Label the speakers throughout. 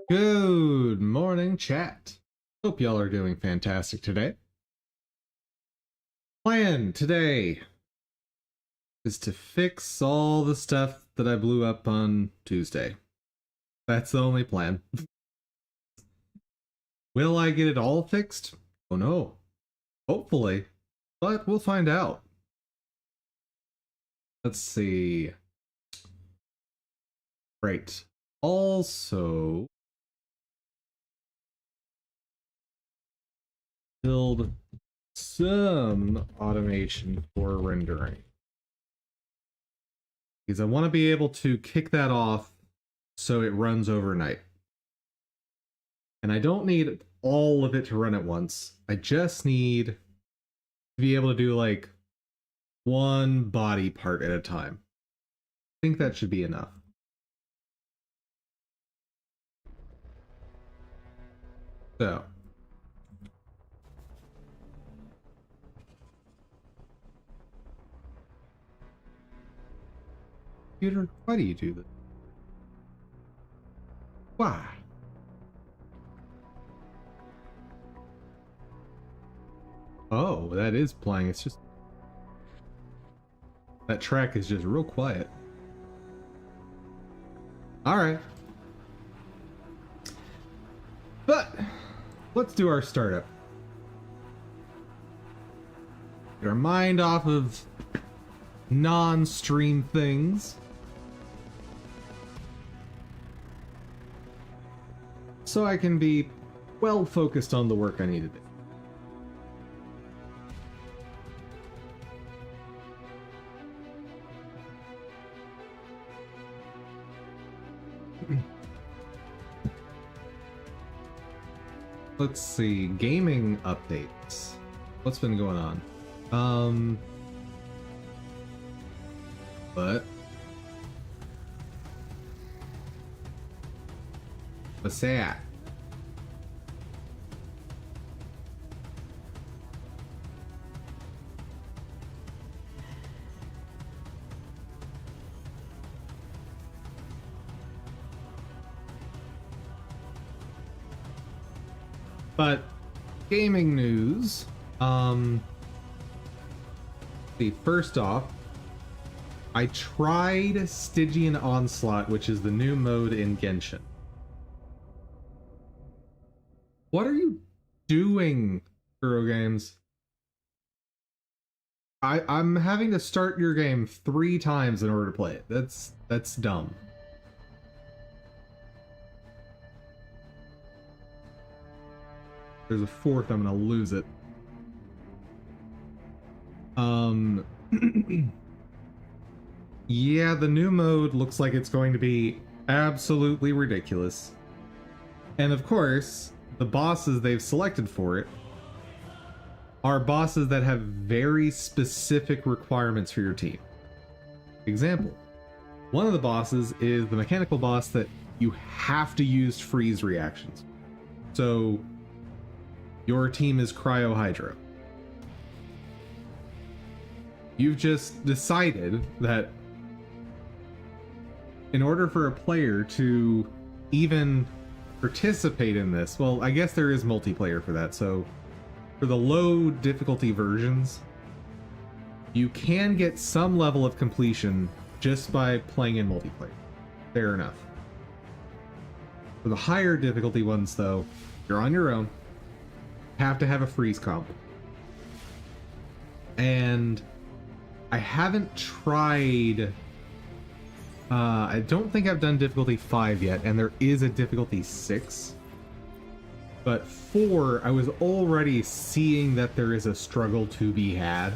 Speaker 1: Good morning, chat. Hope y'all are doing fantastic today. Plan today is to fix all the stuff that I blew up on Tuesday. That's the only plan. Will I get it all fixed? Oh no. Hopefully, but we'll find out. Let's see. Right. Also, build some automation for rendering, because I want to be able to kick that off so it runs overnight. And I don't need all of it to run at once. I just need to be able to do like one body part at a time. I think that should be enough. So, computer, why do you do this? Why? Oh, that is playing. It's just that track is just real quiet. All right. But let's do our startup. Get our mind off of non-stream things, so I can be well focused on the work I need to do. Let's see, gaming updates. What's been going on? What's that? But gaming news. See, first off, I tried Stygian Onslaught, which is the new mode in Genshin. What are you doing, Kuro Games? I'm having to start your game 3 times in order to play it. That's dumb. There's a 4th, I'm gonna lose it. Yeah, the new mode looks like it's going to be absolutely ridiculous. And of course, the bosses they've selected for it are bosses that have very specific requirements for your team. Example, one of the bosses is the mechanical boss that you have to use freeze reactions. So your team is Cryo Hydro. You've just decided that in order for a player to even participate in this, well, I guess there is multiplayer for that, so for the low difficulty versions, you can get some level of completion just by playing in multiplayer. Fair enough. For the higher difficulty ones, though, you're on your own. Have to have a freeze comp. And I haven't tried... I don't think I've done difficulty 5 yet, and there is a difficulty 6. But 4, I was already seeing that there is a struggle to be had.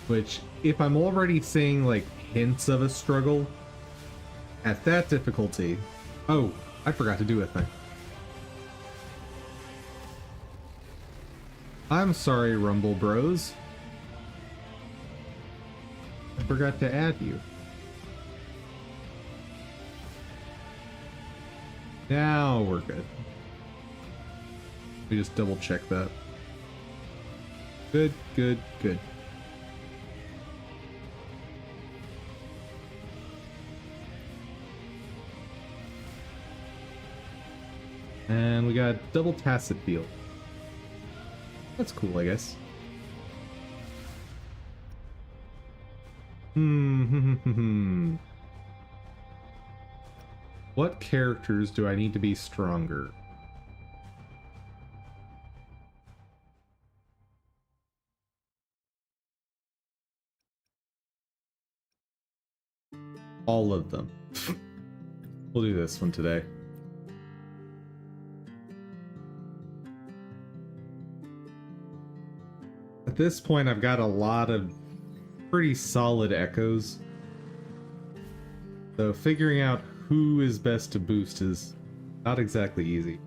Speaker 1: Which, if I'm already seeing, like, hints of a struggle at that difficulty... Oh, I forgot to do a thing. I'm sorry, Rumble Bros. I forgot to add you. Now we're good. We just double check that. Good, good, good. And we got double tacit field. That's cool, I guess. What characters do I need to be stronger? All of them. We'll do this one today. At this point, I've got a lot of pretty solid echoes. So figuring out who is best to boost is not exactly easy.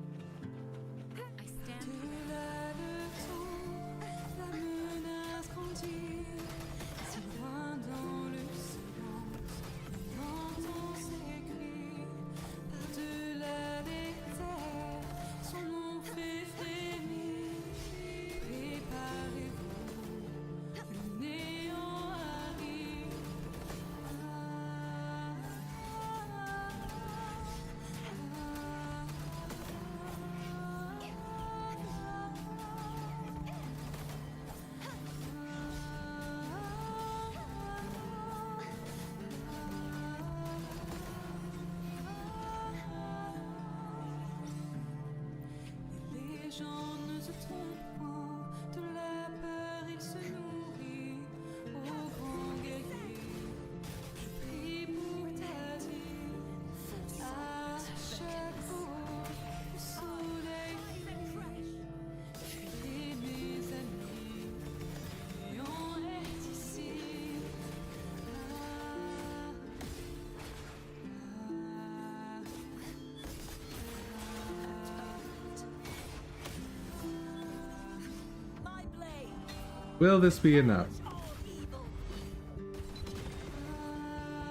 Speaker 1: Will this be enough?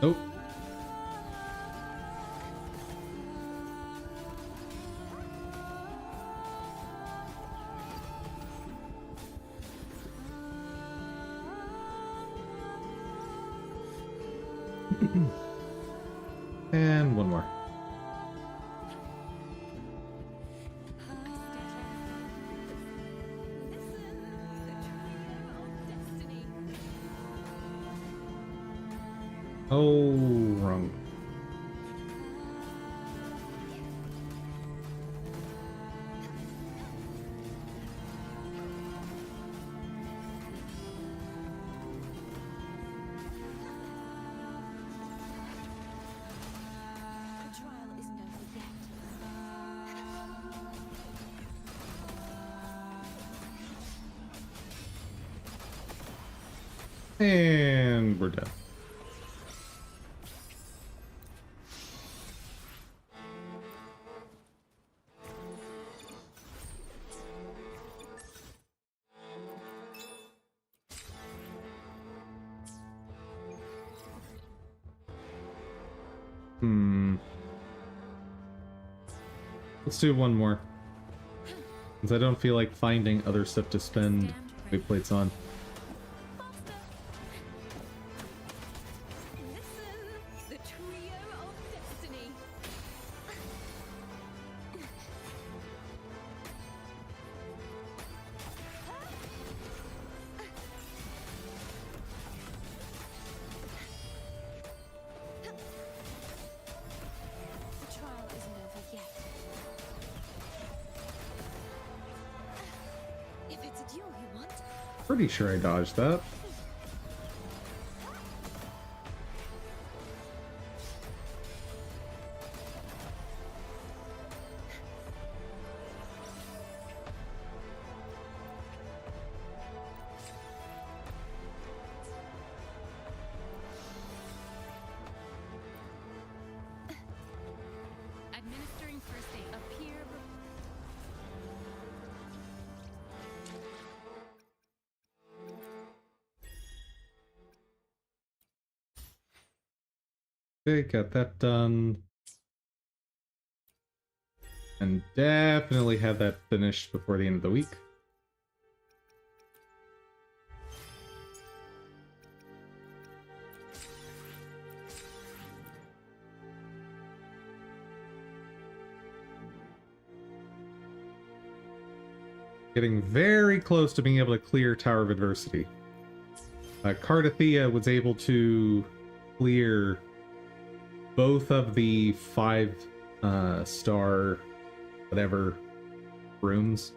Speaker 1: Nope. And one more. Oh, wrong. And we're done. Let's do one more. Because I don't feel like finding other stuff to spend wait plates on. Pretty sure I dodged that.
Speaker 2: Administering first aid. Appear.
Speaker 1: Okay, got that done. And definitely have that finished before the end of the week. Getting very close to being able to clear Tower of Adversity. Cardathea was able to clear both of the 5-star whatever rooms.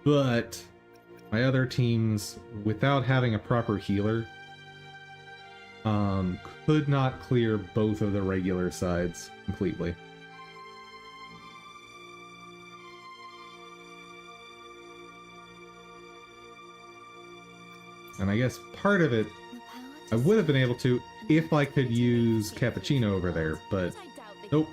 Speaker 1: But my other teams, without having a proper healer, could not clear both of the regular sides completely. And I guess part of it, I would have been able to if I could use Cappuccino over there, but nope.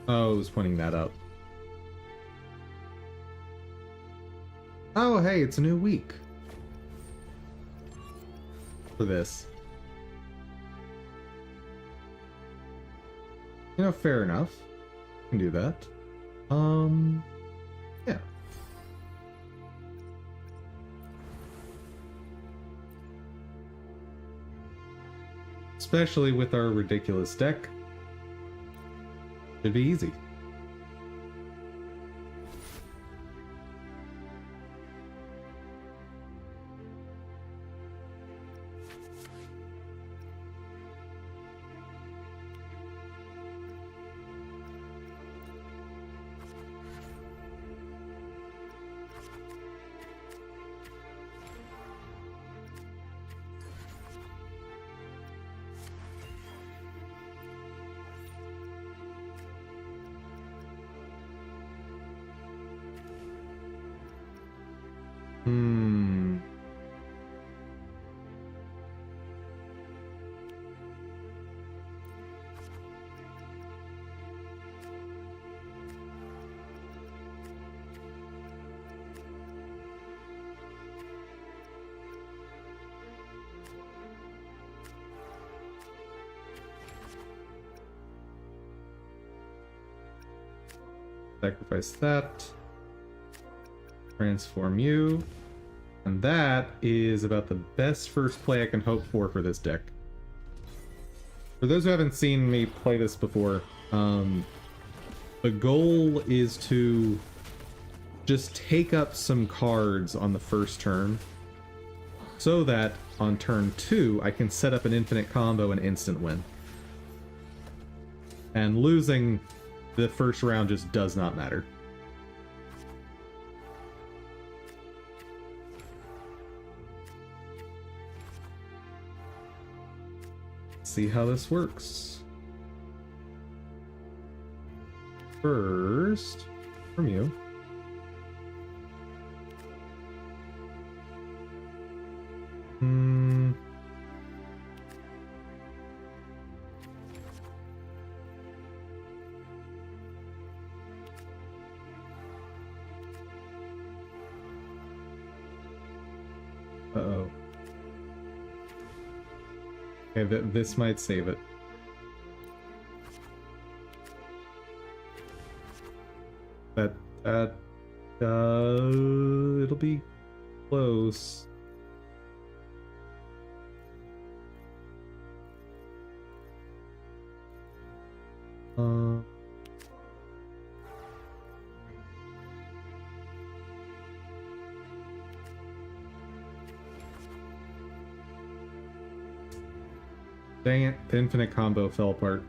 Speaker 1: Oh, I was pointing that out. Oh, hey, it's a new week for this. You know, fair enough. Can do that. Yeah. Especially with our ridiculous deck. Should be easy. Sacrifice that. Transform you. And that is about the best first play I can hope for this deck. For those who haven't seen me play this before, the goal is to just take up some cards on the first turn so that on turn 2 I can set up an infinite combo and instant win. And losing the first round just does not matter. Let's see how this works. First, from you. Uh-oh. Okay, this might save it. It'll be close. Dang it, the infinite combo fell apart.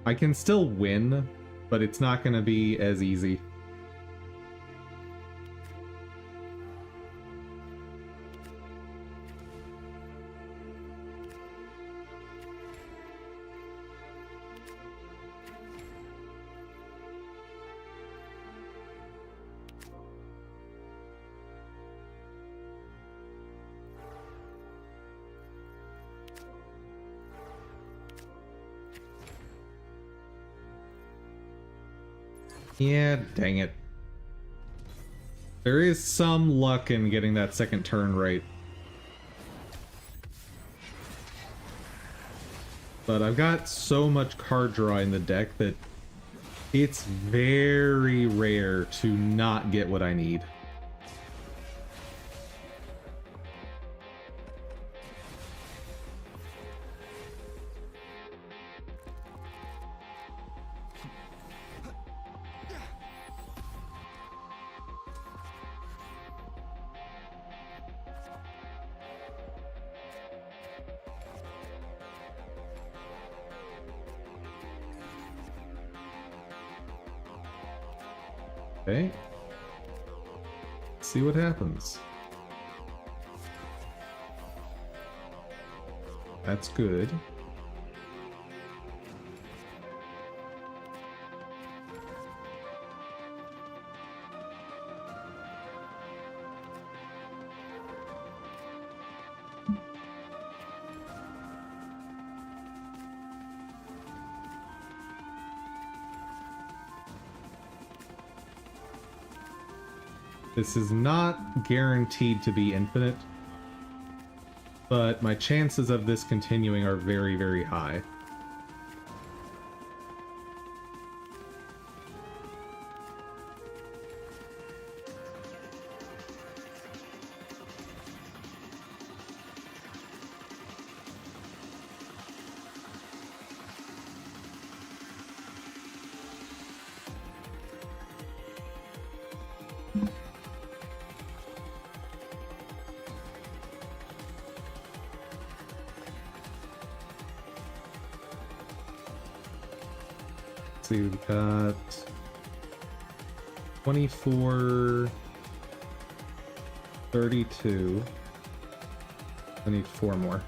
Speaker 1: I can still win, but it's not going to be as easy. Yeah, dang it. There is some luck in getting that second turn right. But I've got so much card draw in the deck that It's very rare to not get what I need. Okay. See what happens. That's good. This is not guaranteed to be infinite, but my chances of this continuing are very, very high. See, we've got 24, 32. I need 4 more.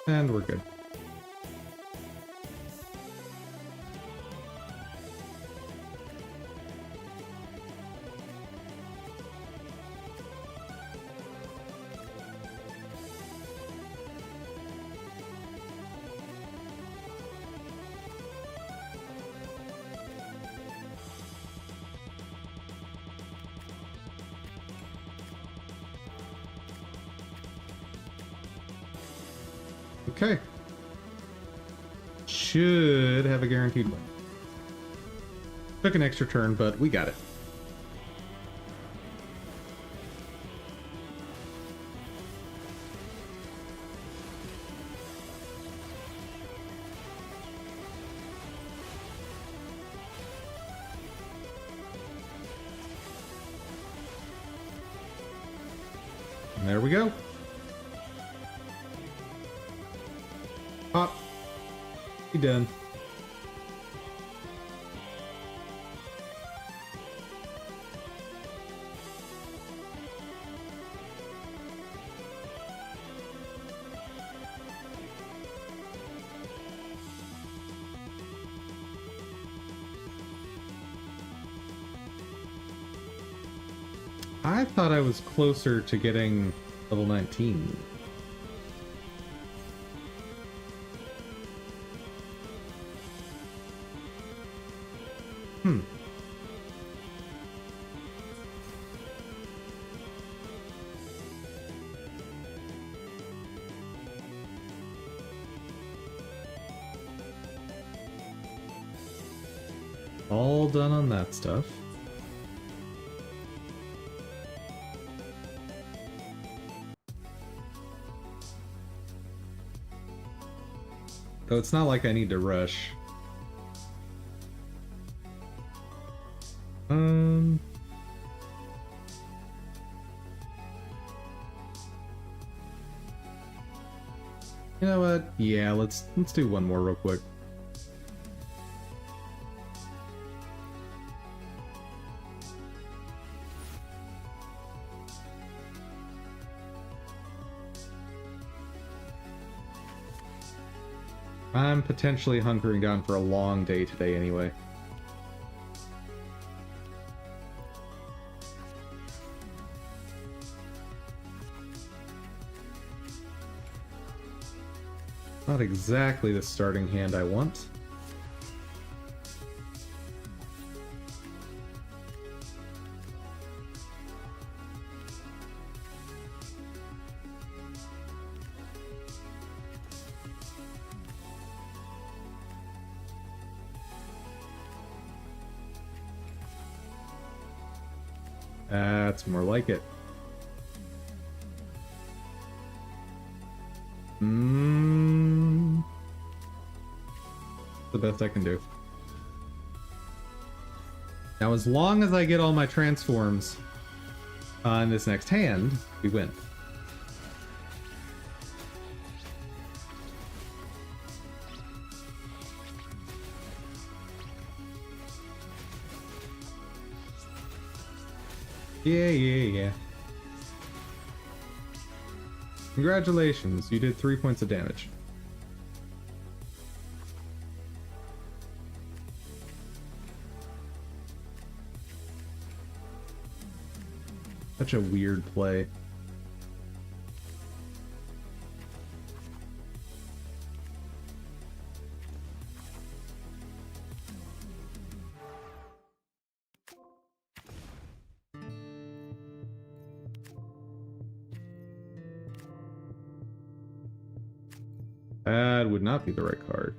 Speaker 1: And we're good. Okay. Should have a guaranteed win. Took an extra turn, but we got it. And there we go. Pop. Be done. I thought I was closer to getting level 19. All done on that stuff. So it's not like I need to rush. You know what? Yeah, let's do one more real quick. I'm potentially hunkering down for a long day today anyway. Not exactly the starting hand I want. That's more like it. The best I can do. Now, as long as I get all my transforms in this next hand, we win. Yeah. Congratulations, you did 3 points of damage. Such a weird play. That would not be the right card.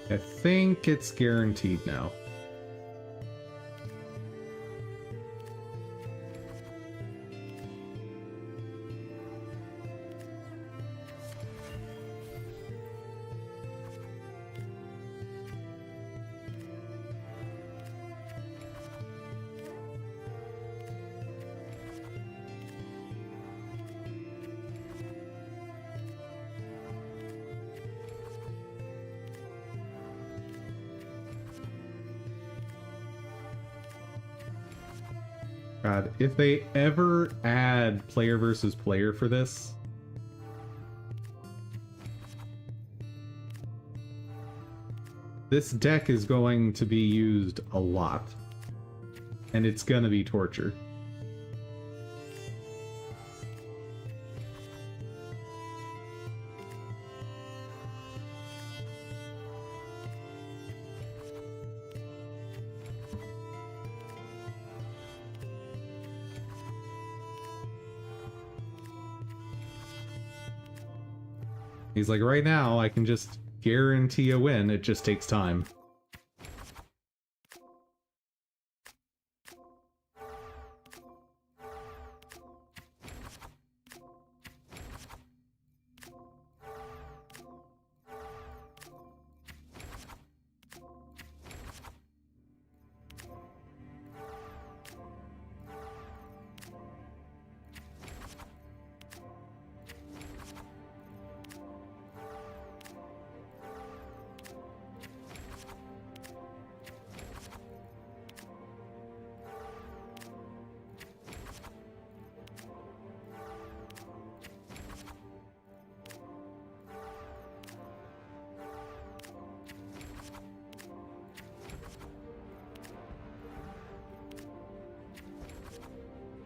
Speaker 1: I think it's guaranteed now. God, if they ever add player versus player for this, this deck is going to be used a lot, and it's gonna be torture. He's like, right now, I can just guarantee a win. It just takes time.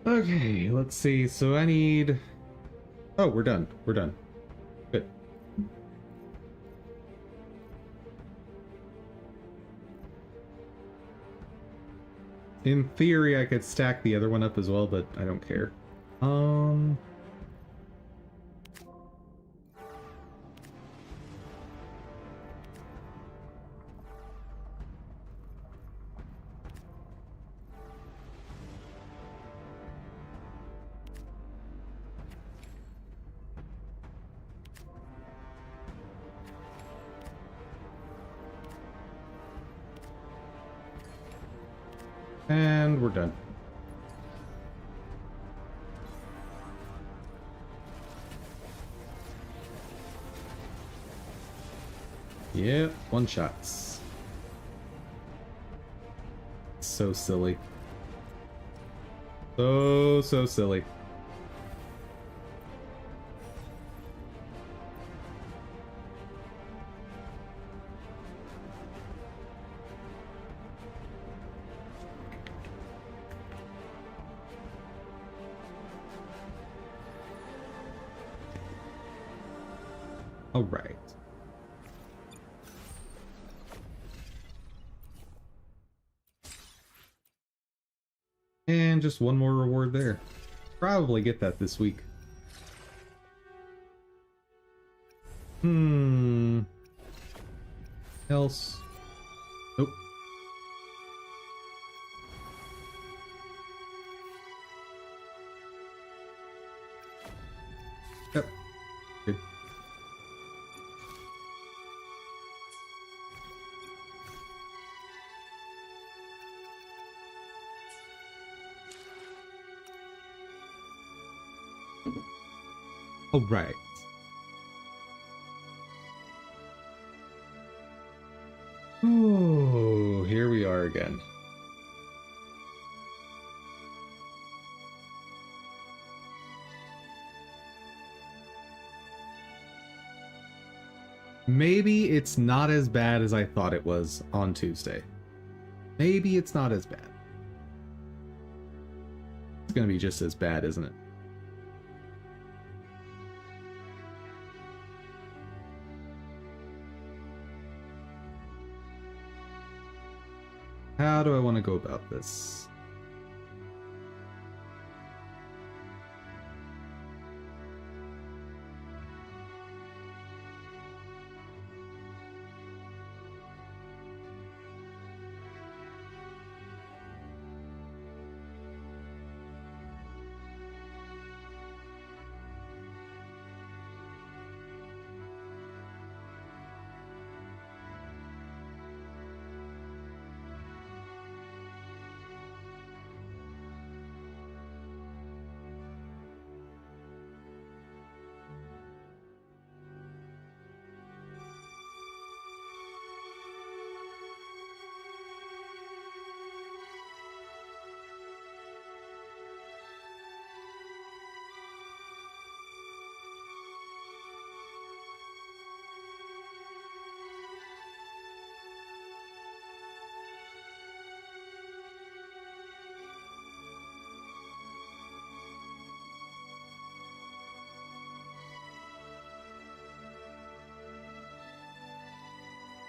Speaker 1: Okay, let's see. So I need... Oh, we're done. We're done. Good. In theory, I could stack the other one up as well, but I don't care. And we're done. Yep, one shots. So silly. So silly. All right. And just one more reward there. Probably get that this week. Else? Nope. Yep. Good. All right. Oh, here we are again. Maybe it's not as bad as I thought it was on Tuesday. Maybe it's not as bad. It's gonna be just as bad, isn't it? How do I want to go about this?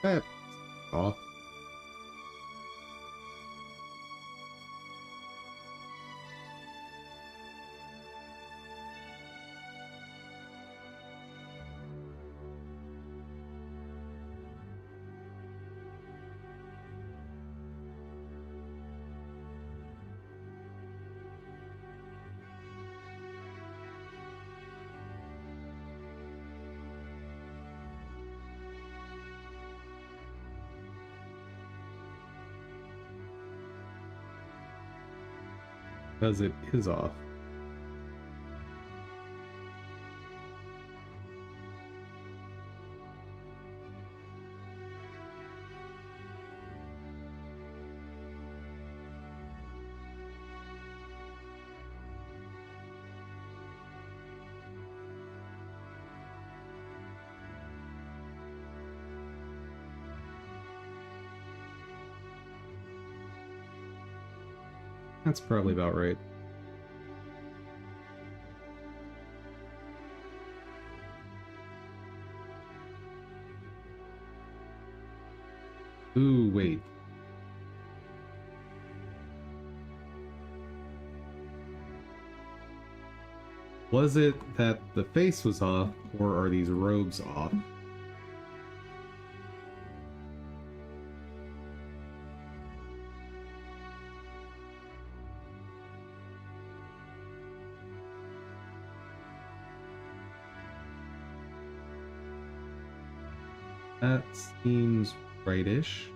Speaker 1: That's off. Because it is off. That's probably about right. Ooh, wait. Was it that the face was off, or are these robes off? That seems rightish.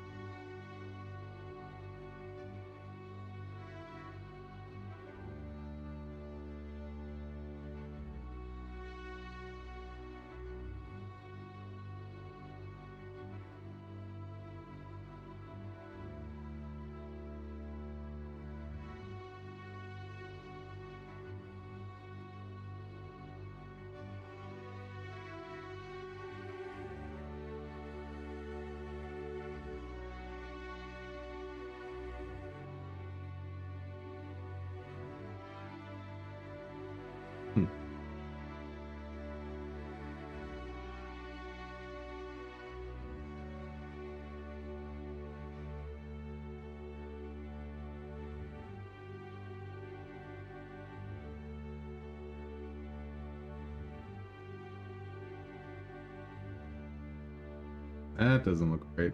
Speaker 1: That doesn't look right.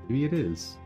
Speaker 1: Maybe it is.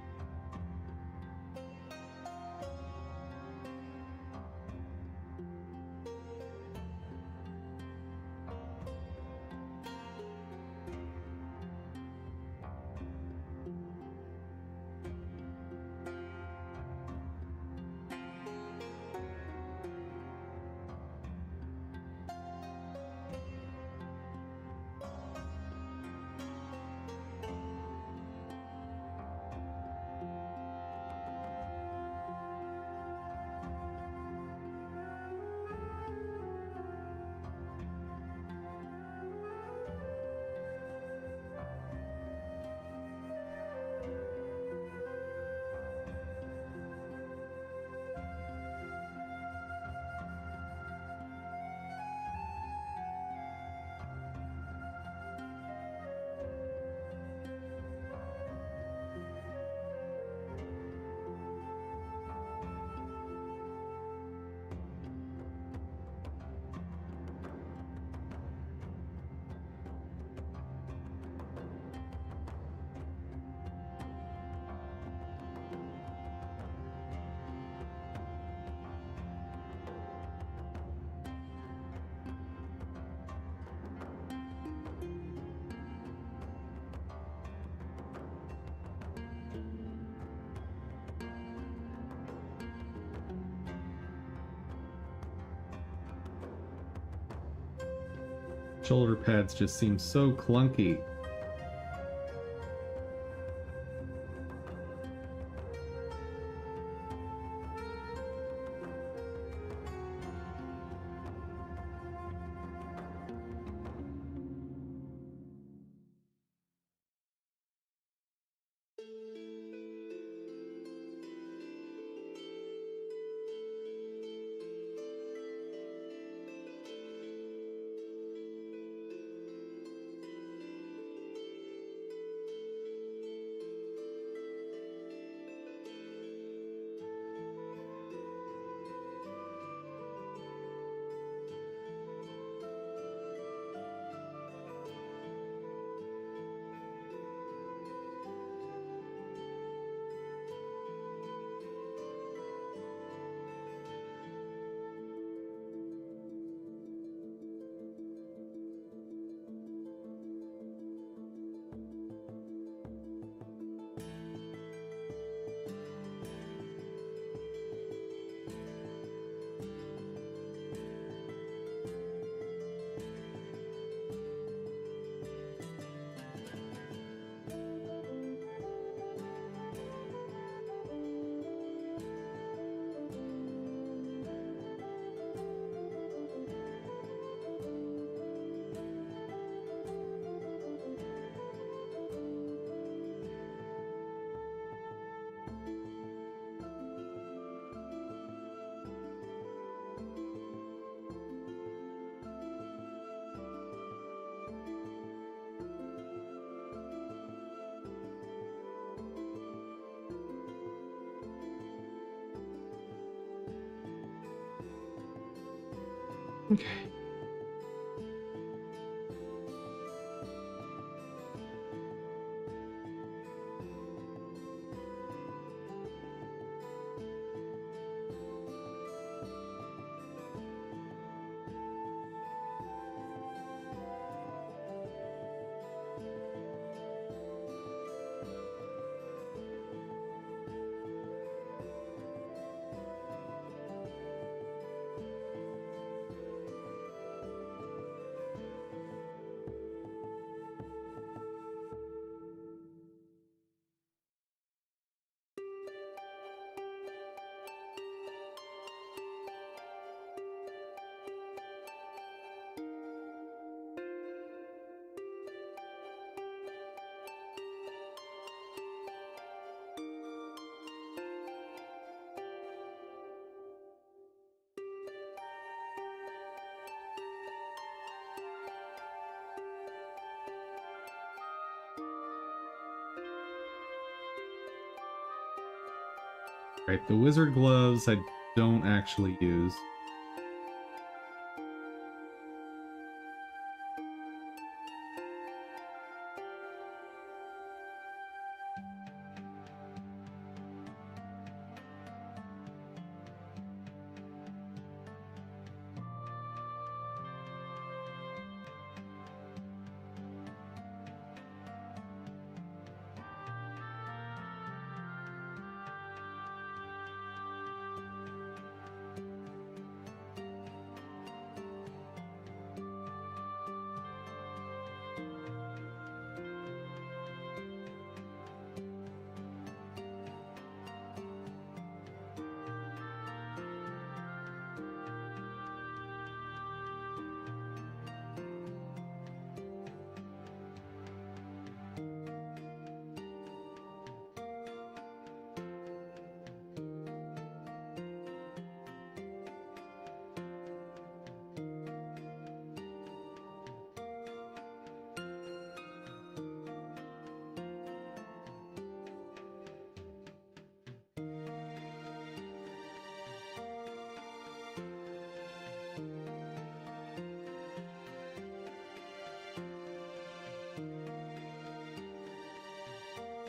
Speaker 1: Shoulder pads just seem so clunky. Okay. Right, the wizard gloves I don't actually use.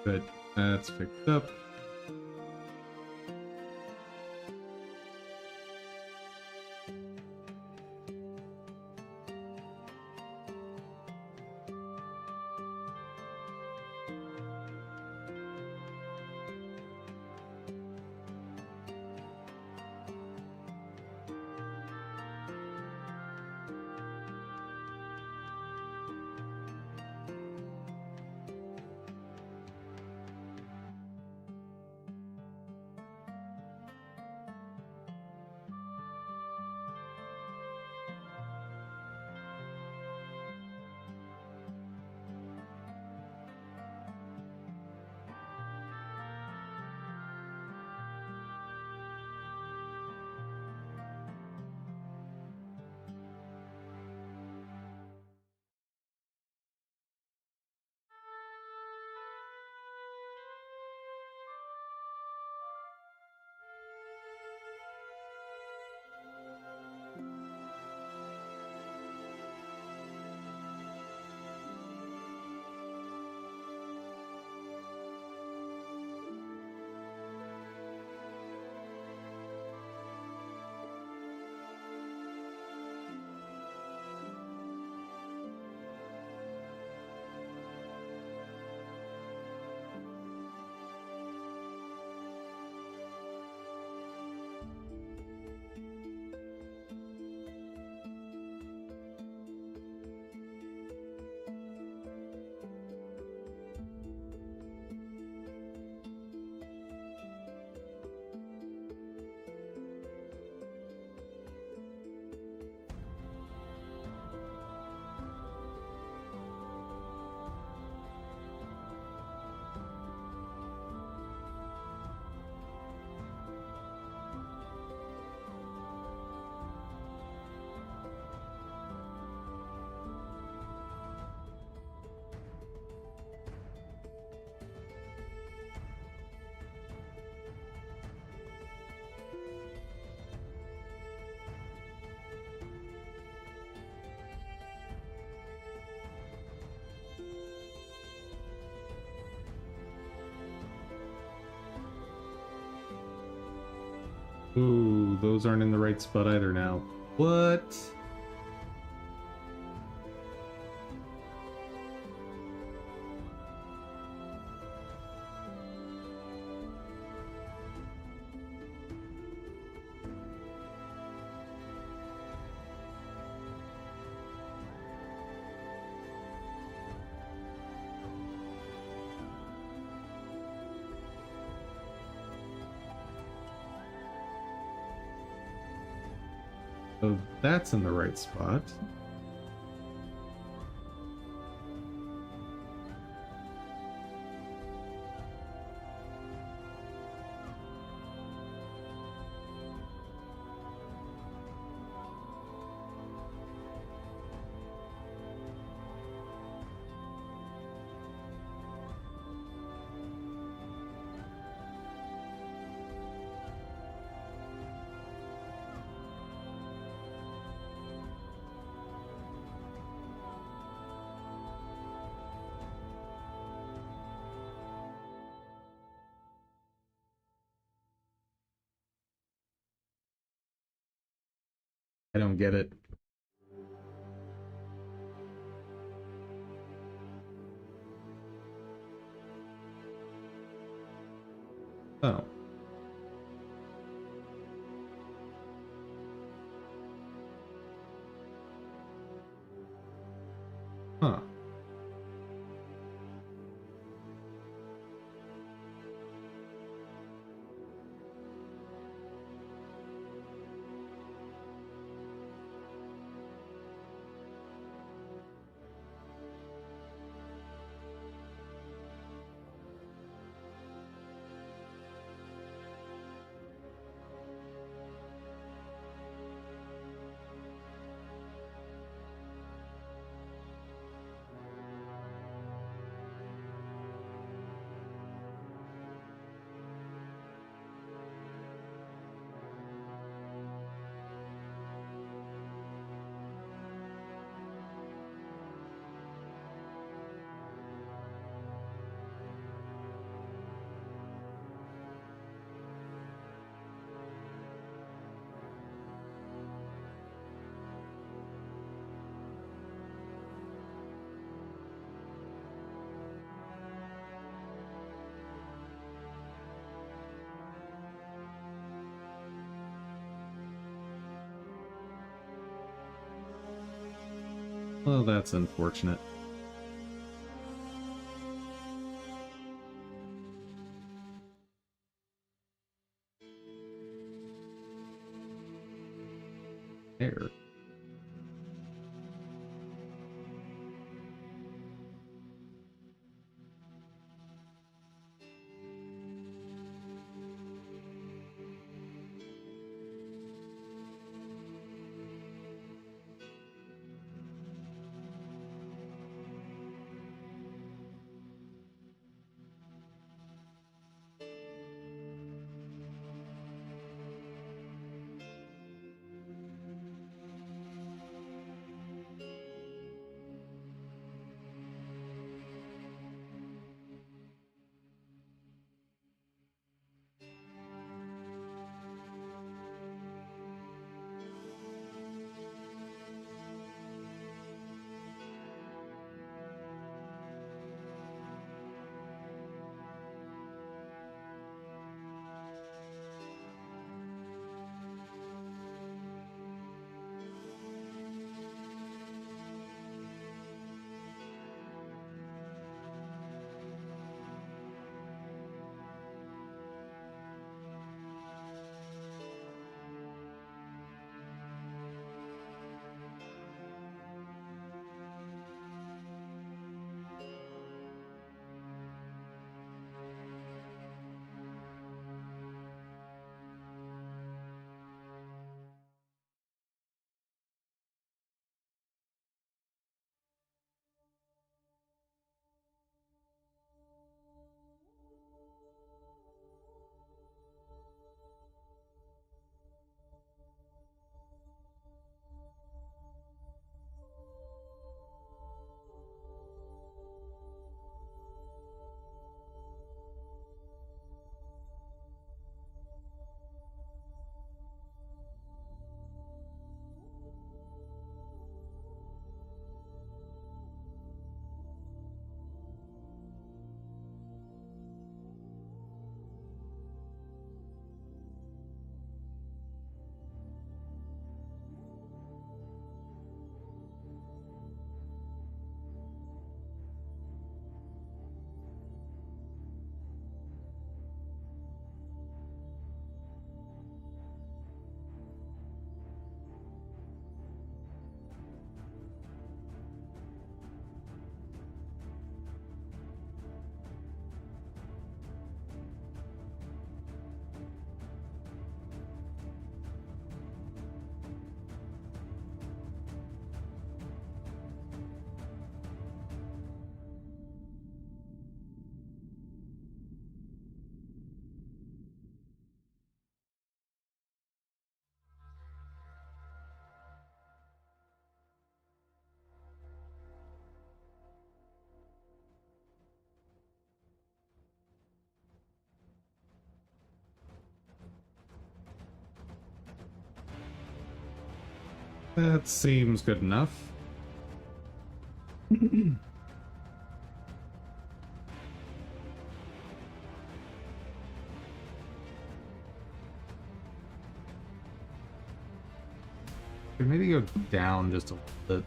Speaker 1: Good, that's picked up. Ooh, those aren't in the right spot either now. What? So that's in the right spot. I don't get it. Oh. Huh. Well, that's unfortunate. There. That seems good enough. Maybe go down just a little bit.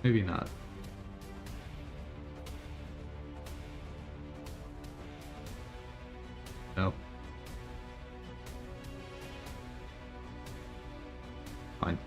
Speaker 1: Maybe not. No. Fine.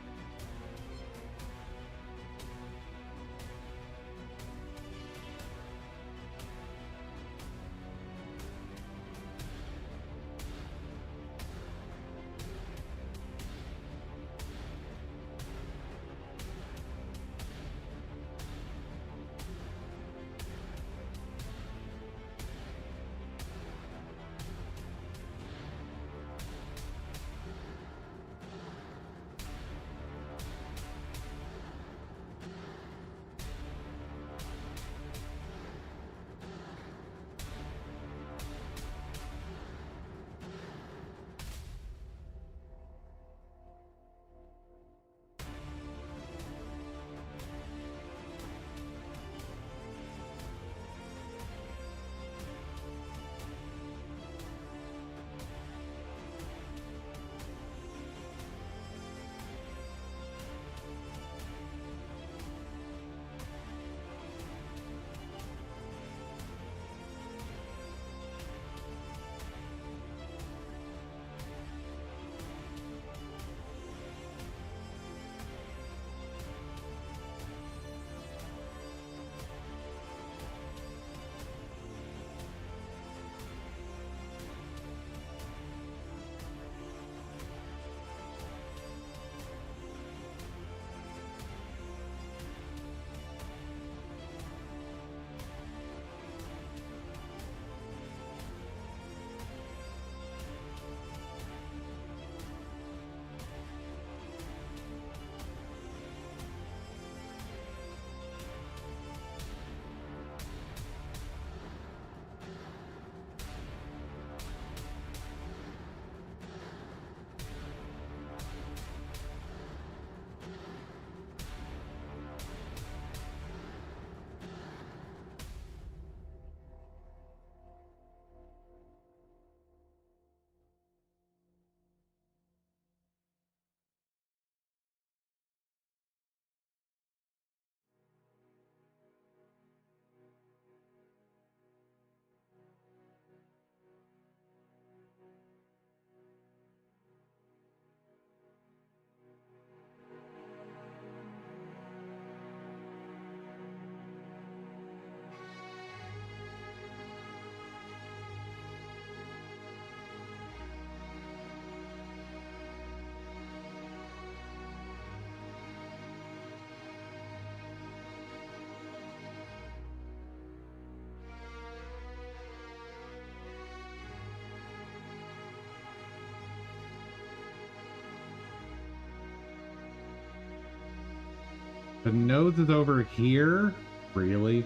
Speaker 1: The nodes is over here? Really?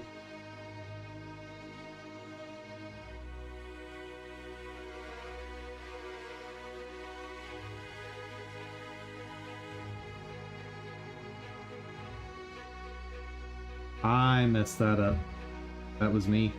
Speaker 1: I messed that up. That was me.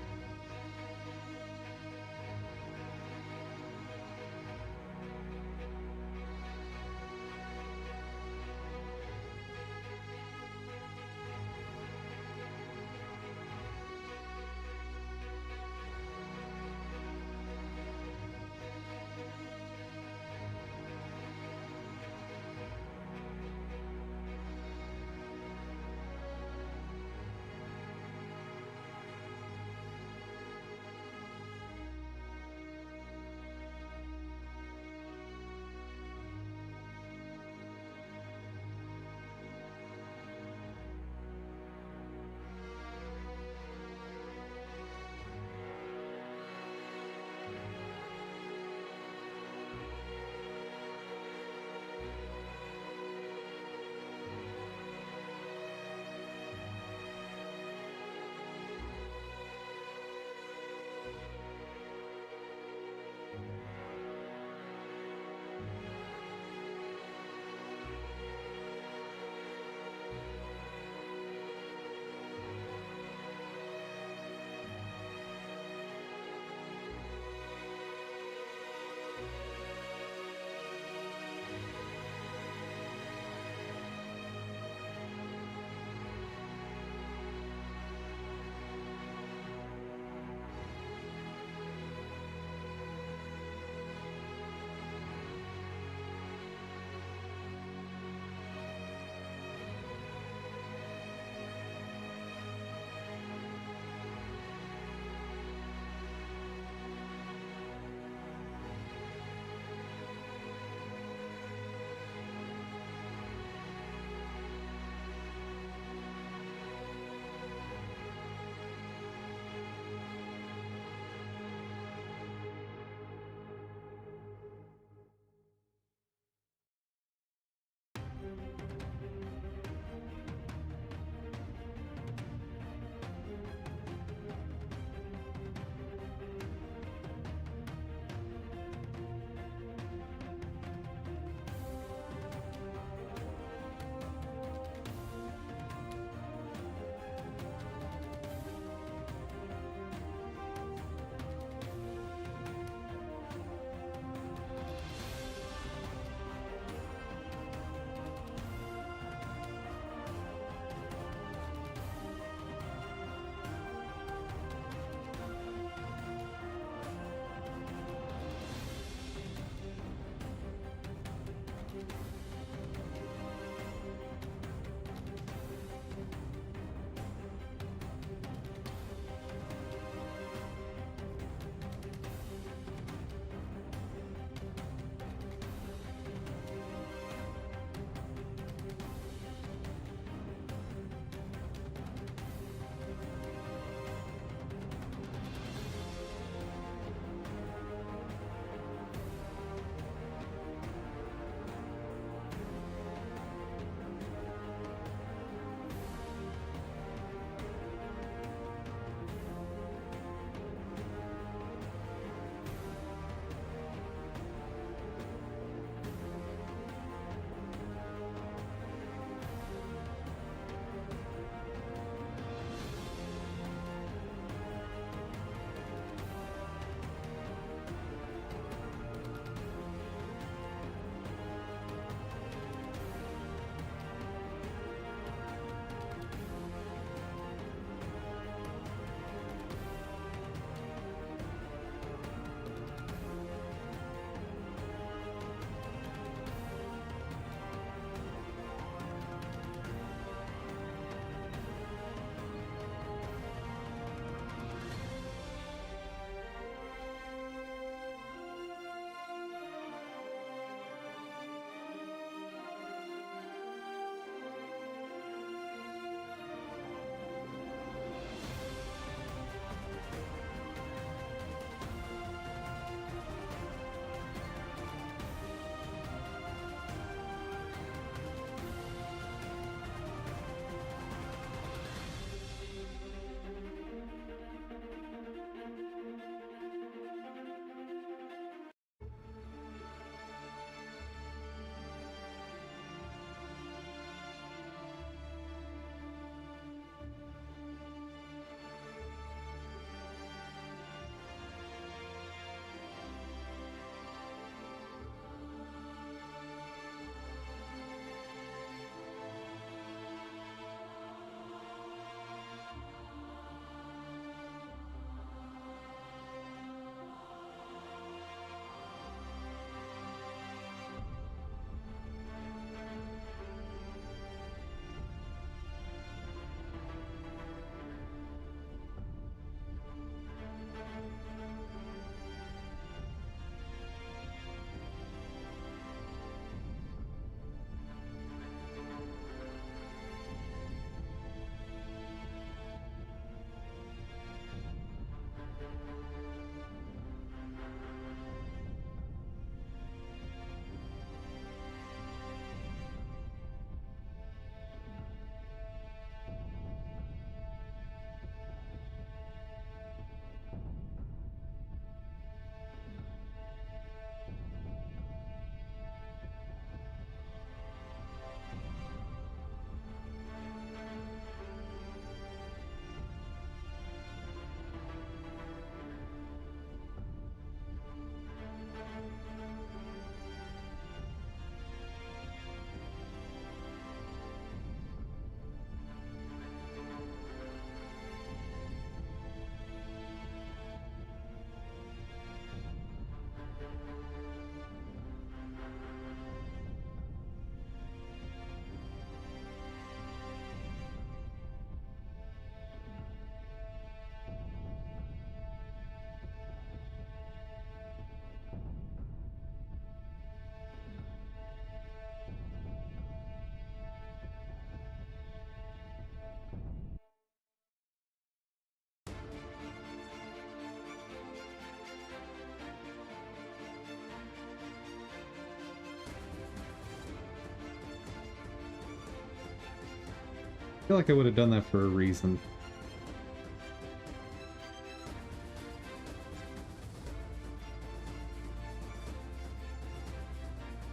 Speaker 1: I feel like I would have done that for a reason.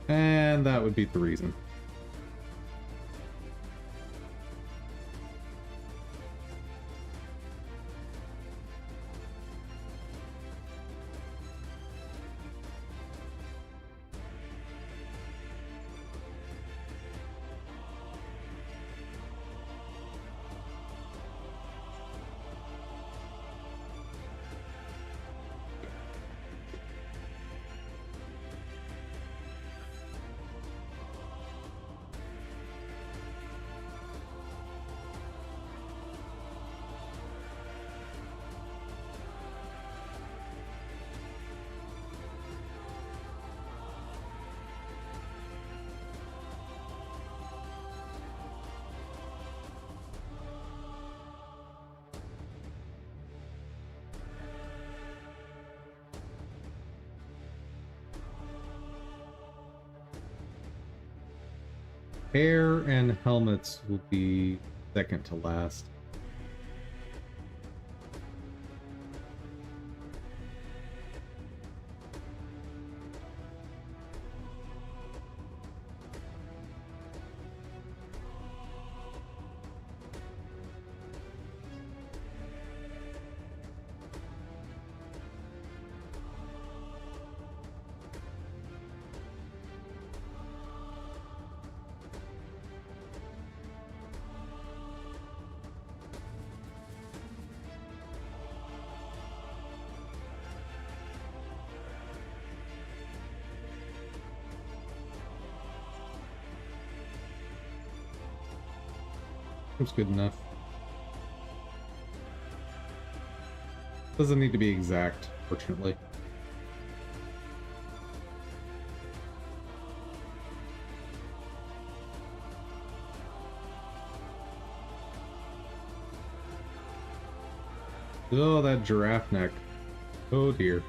Speaker 1: And that would be the reason. Hair and helmets will be second to last. It's good enough. Doesn't need to be exact, fortunately. Oh, that giraffe neck. Oh dear.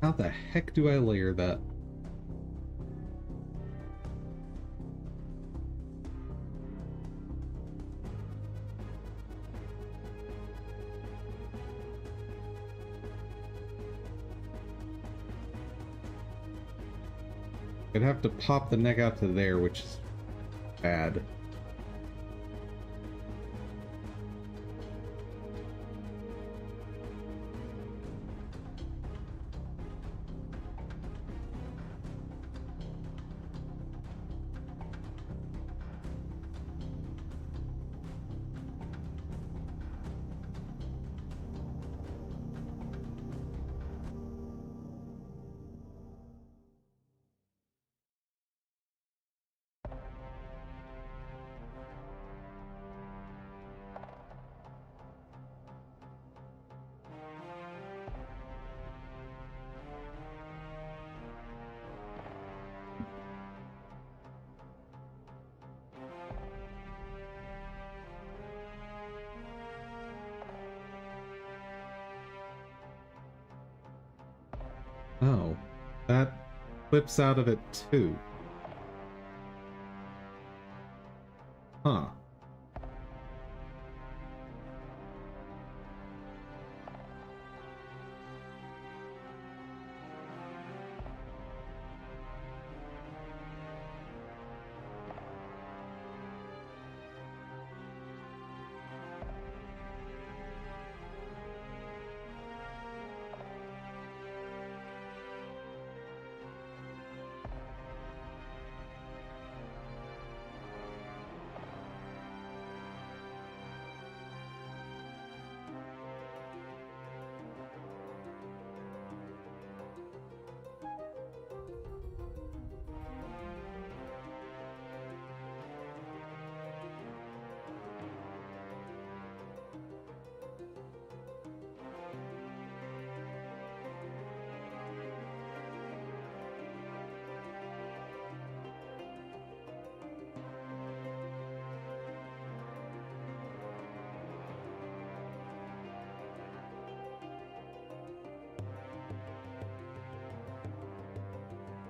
Speaker 1: How the heck do I layer that? I'd have to pop the neck out to there, which is bad. Oh, that flips out of it too. Huh.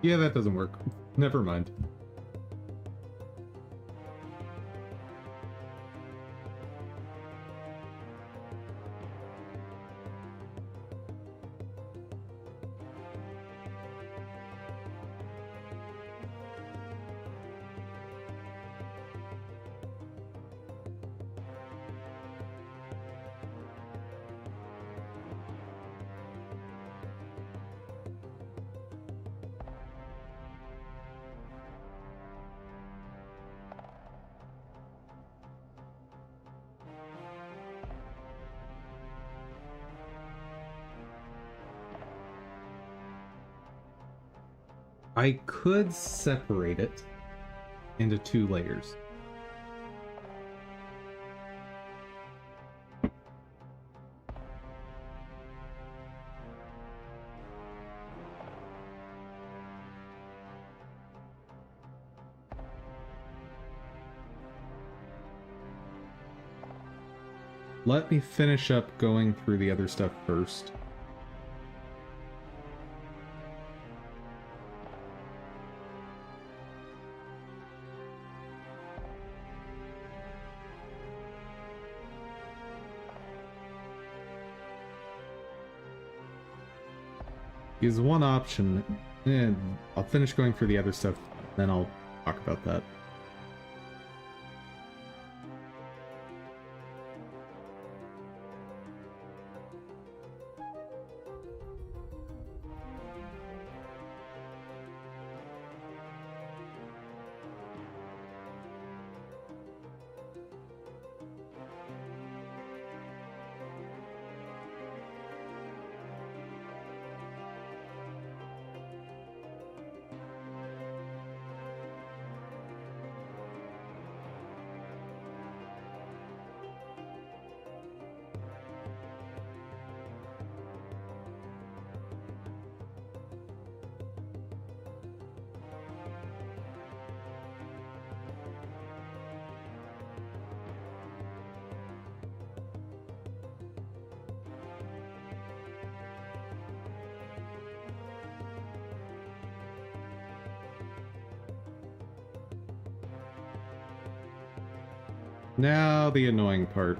Speaker 1: Yeah, that doesn't work. Never mind. I could separate it into 2 layers. Let me finish up going through the other stuff first. Is one option, and I'll finish going through the other stuff, then I'll talk about that. Now the annoying part.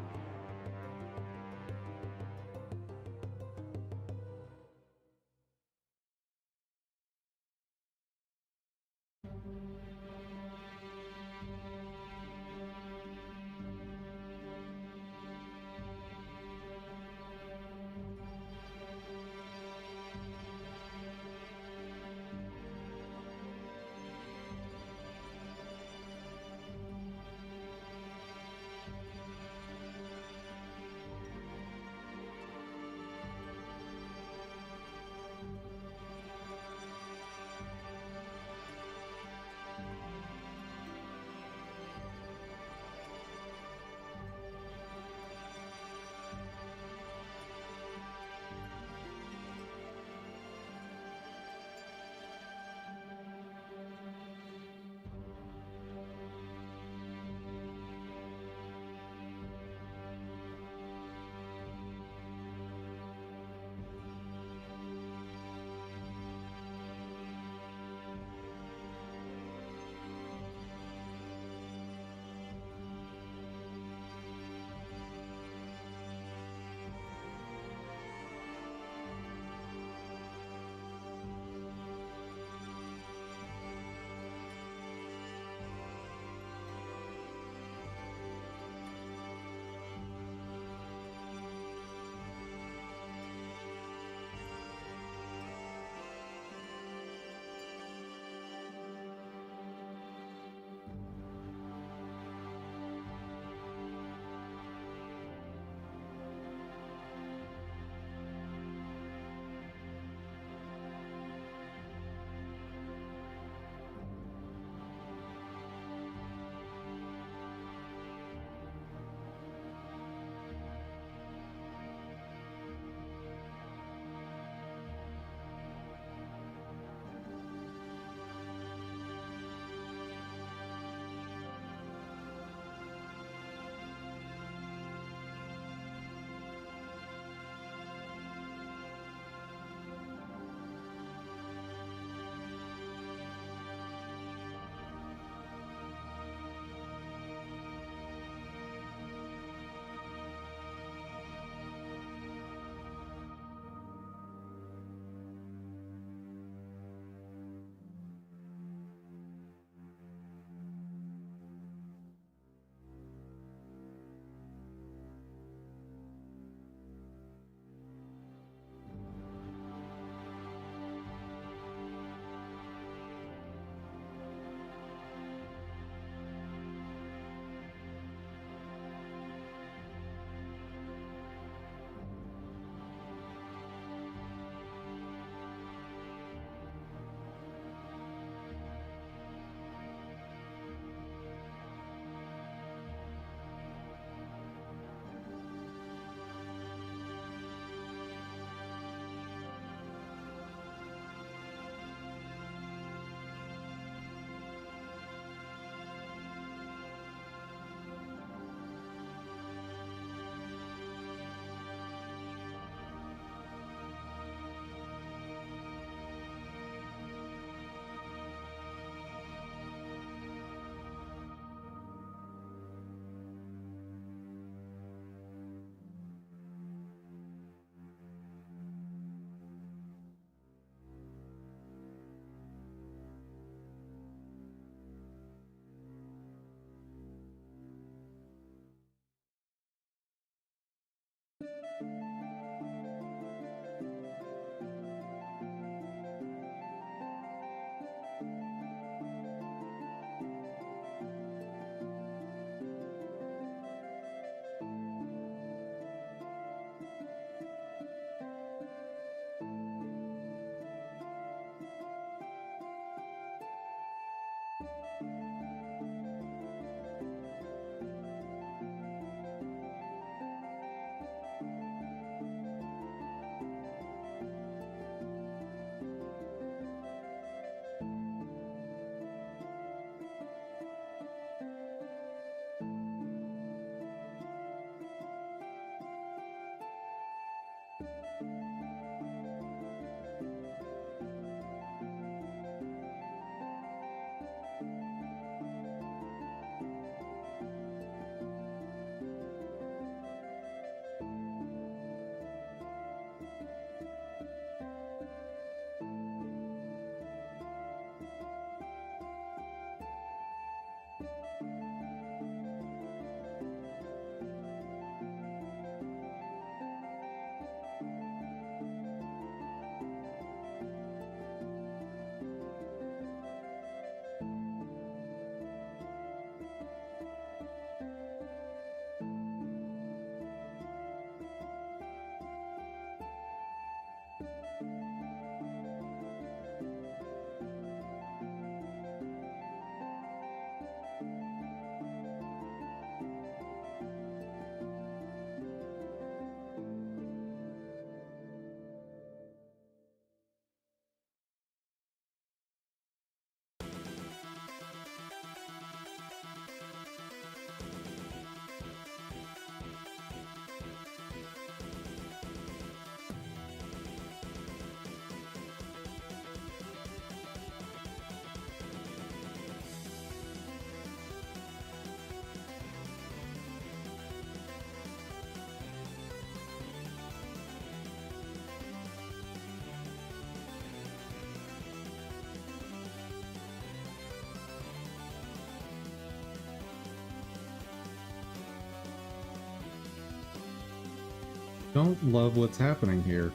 Speaker 1: don't love what's happening here.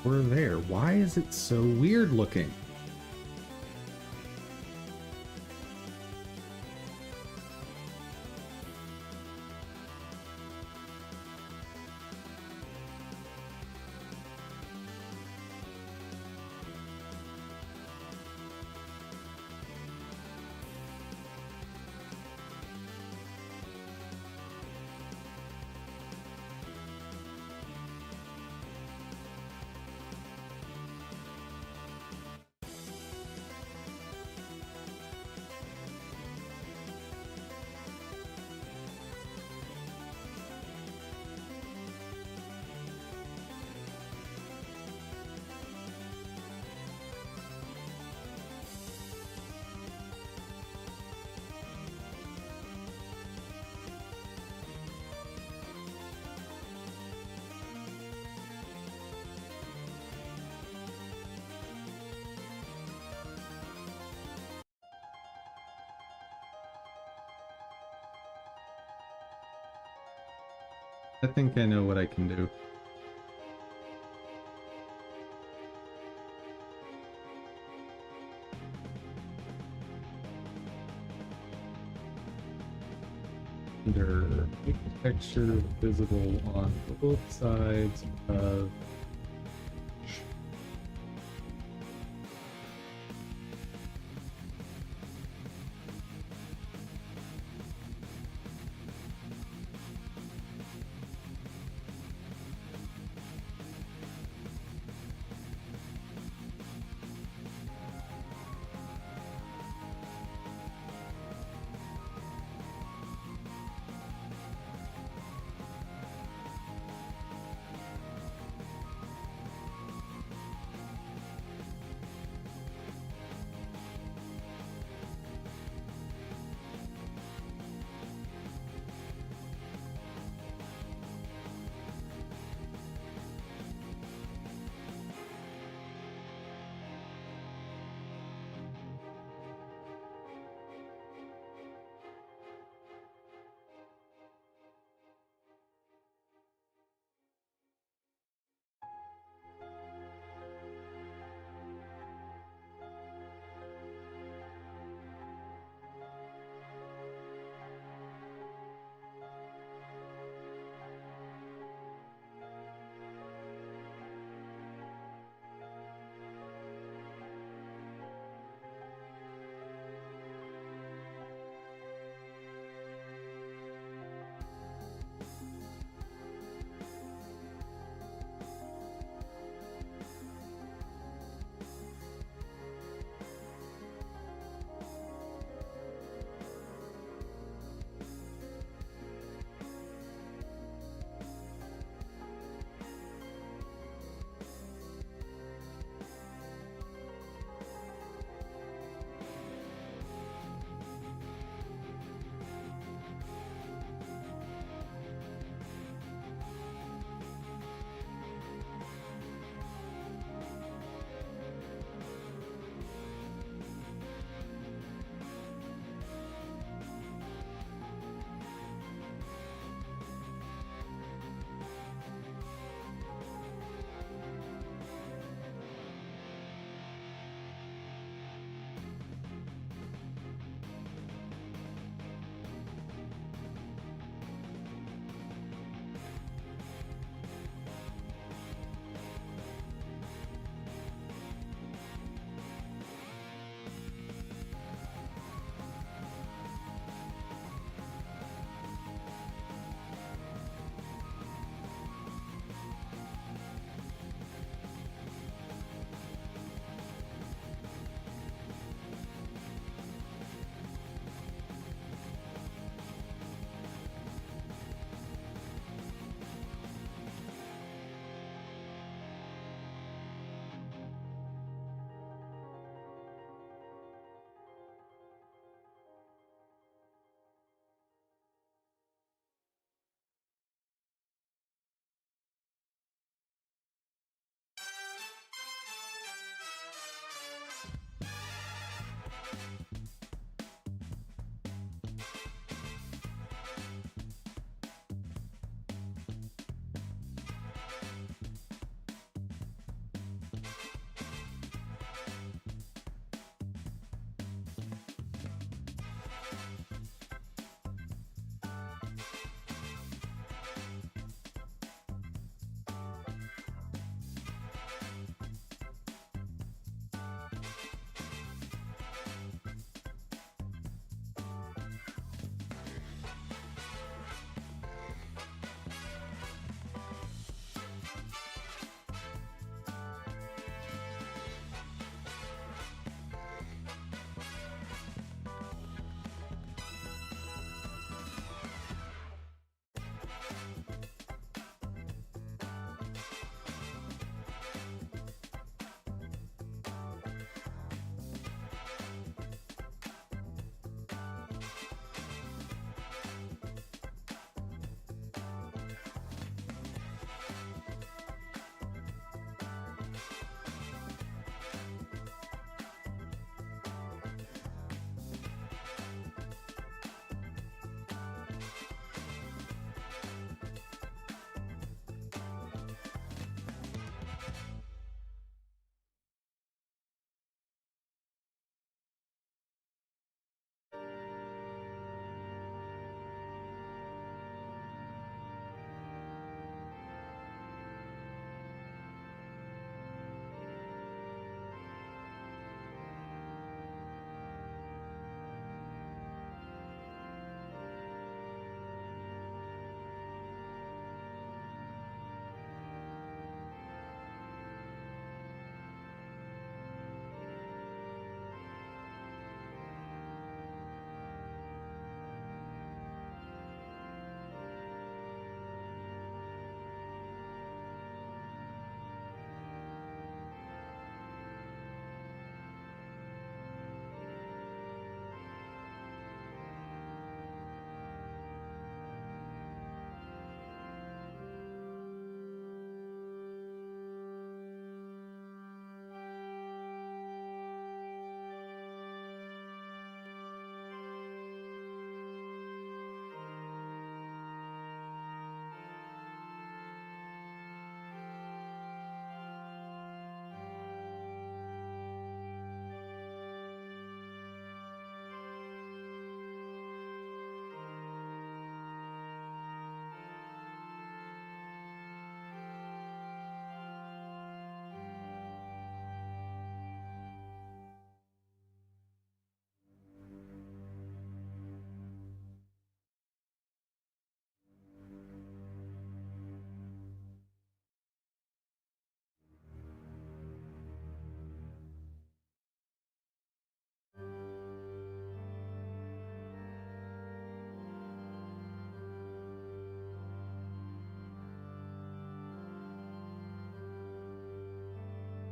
Speaker 1: We're there. Why is it so weird looking? I think I know what I can do. Under texture visible on both sides of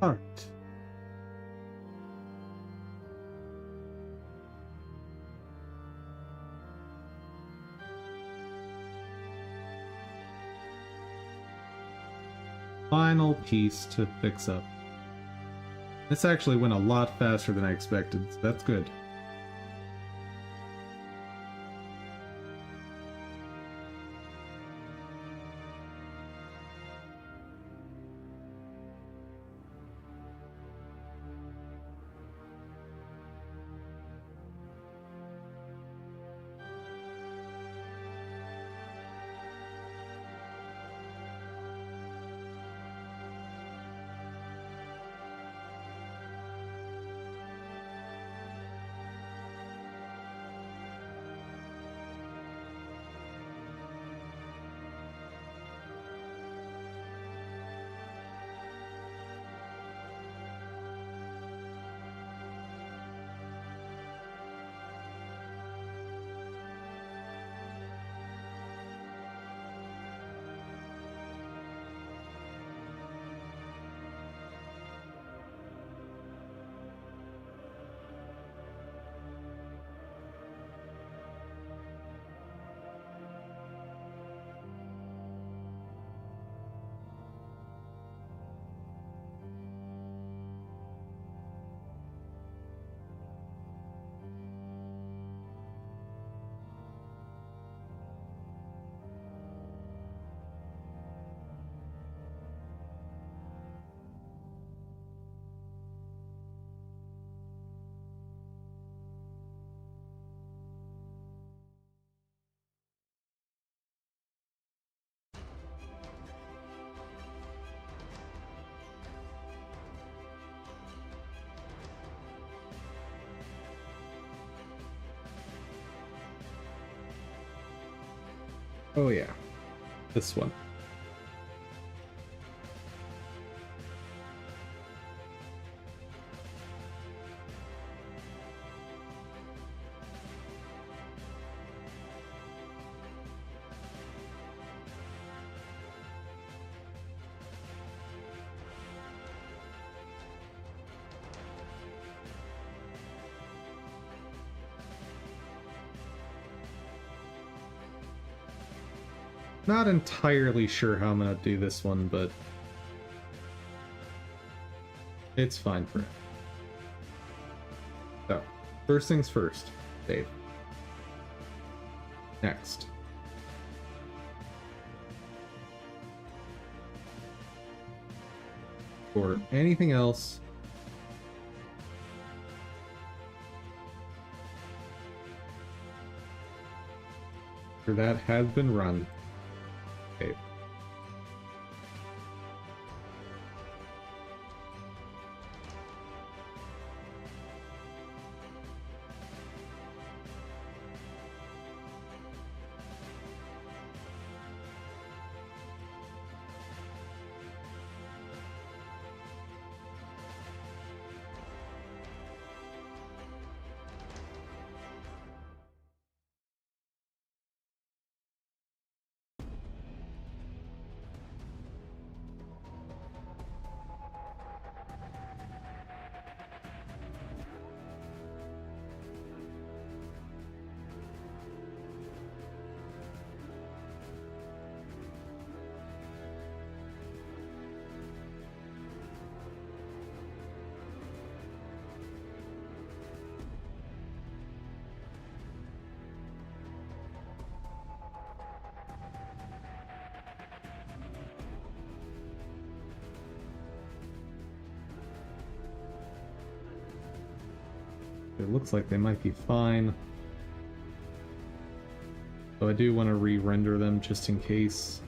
Speaker 1: Alright. Final piece to fix up. This actually went a lot faster than I expected, so that's good. Oh yeah, this one. Not entirely sure how I'm gonna do this one, but it's fine for it. So, first things first, Dave. Next. For anything else, for that has been run. Okay. It looks like they might be fine. So I do want to re-render them just in case.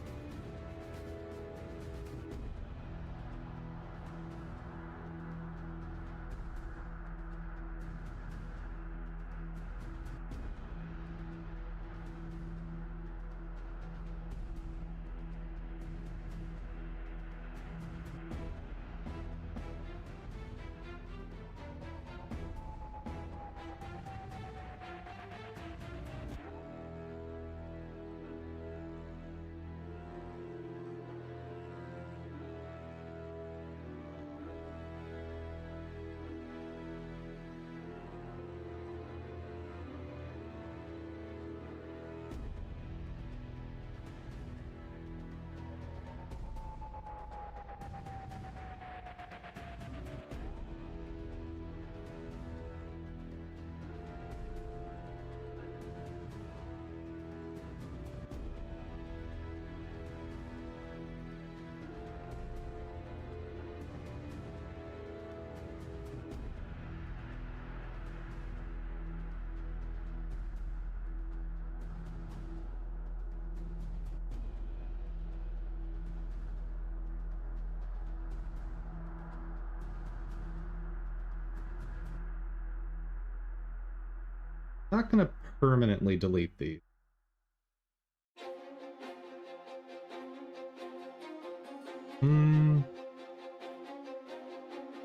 Speaker 1: Not gonna permanently delete these.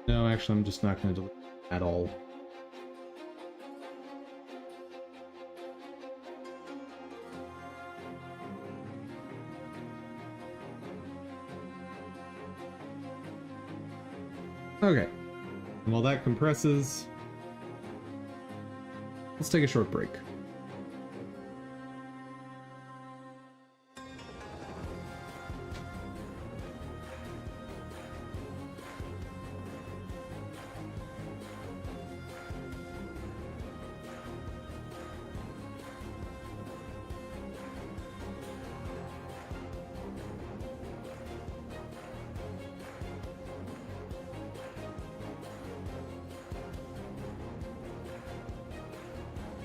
Speaker 1: No, actually, I'm just not gonna delete at all. Okay. And while that compresses, let's take a short break.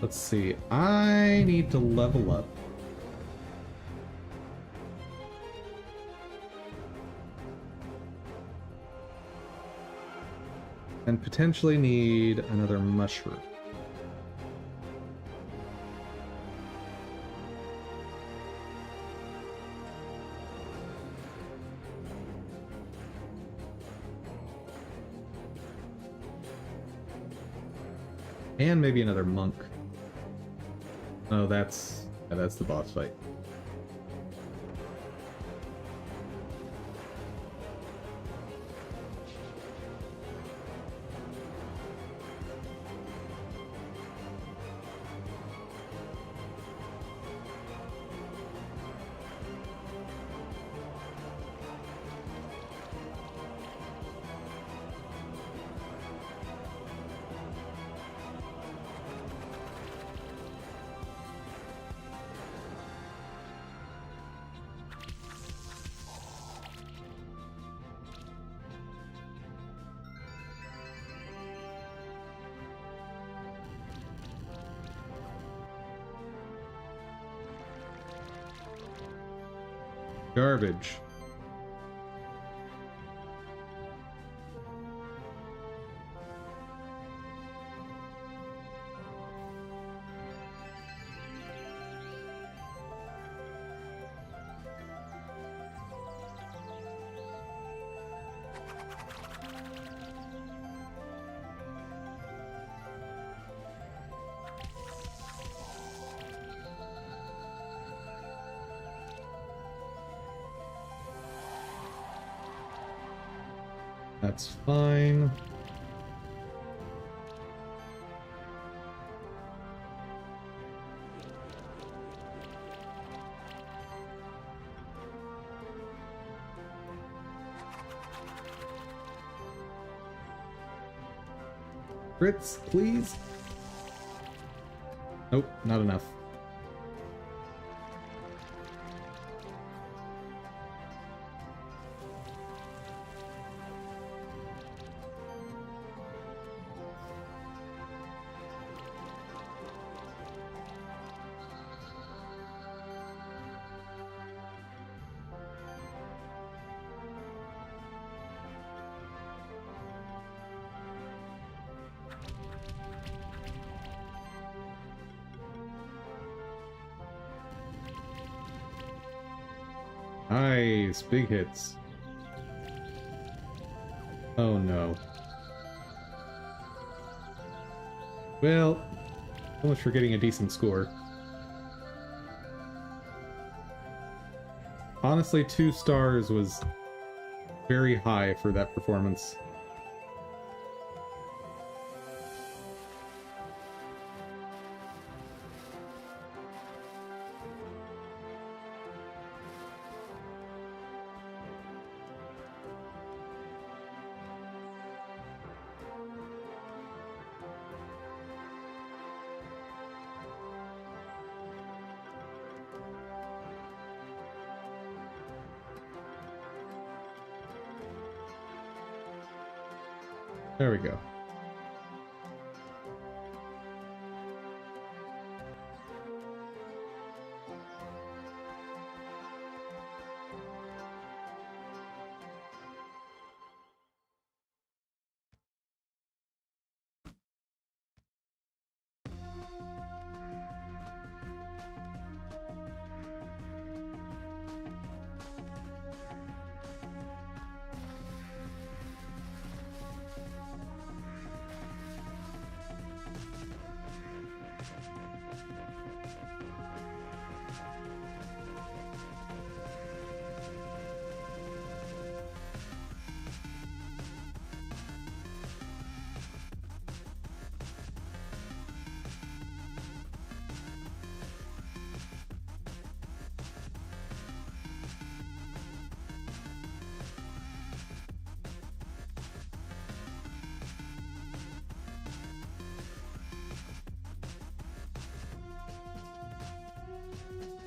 Speaker 1: Let's see. I need to level up. And potentially need another mushroom. And maybe another monk. Oh, that's the boss fight. Garbage. That's fine. Crits, please. Nope, not enough. Nice, big hits. Oh no. Well, so much for getting a decent score. Honestly, 2 stars was very high for that performance. There we go.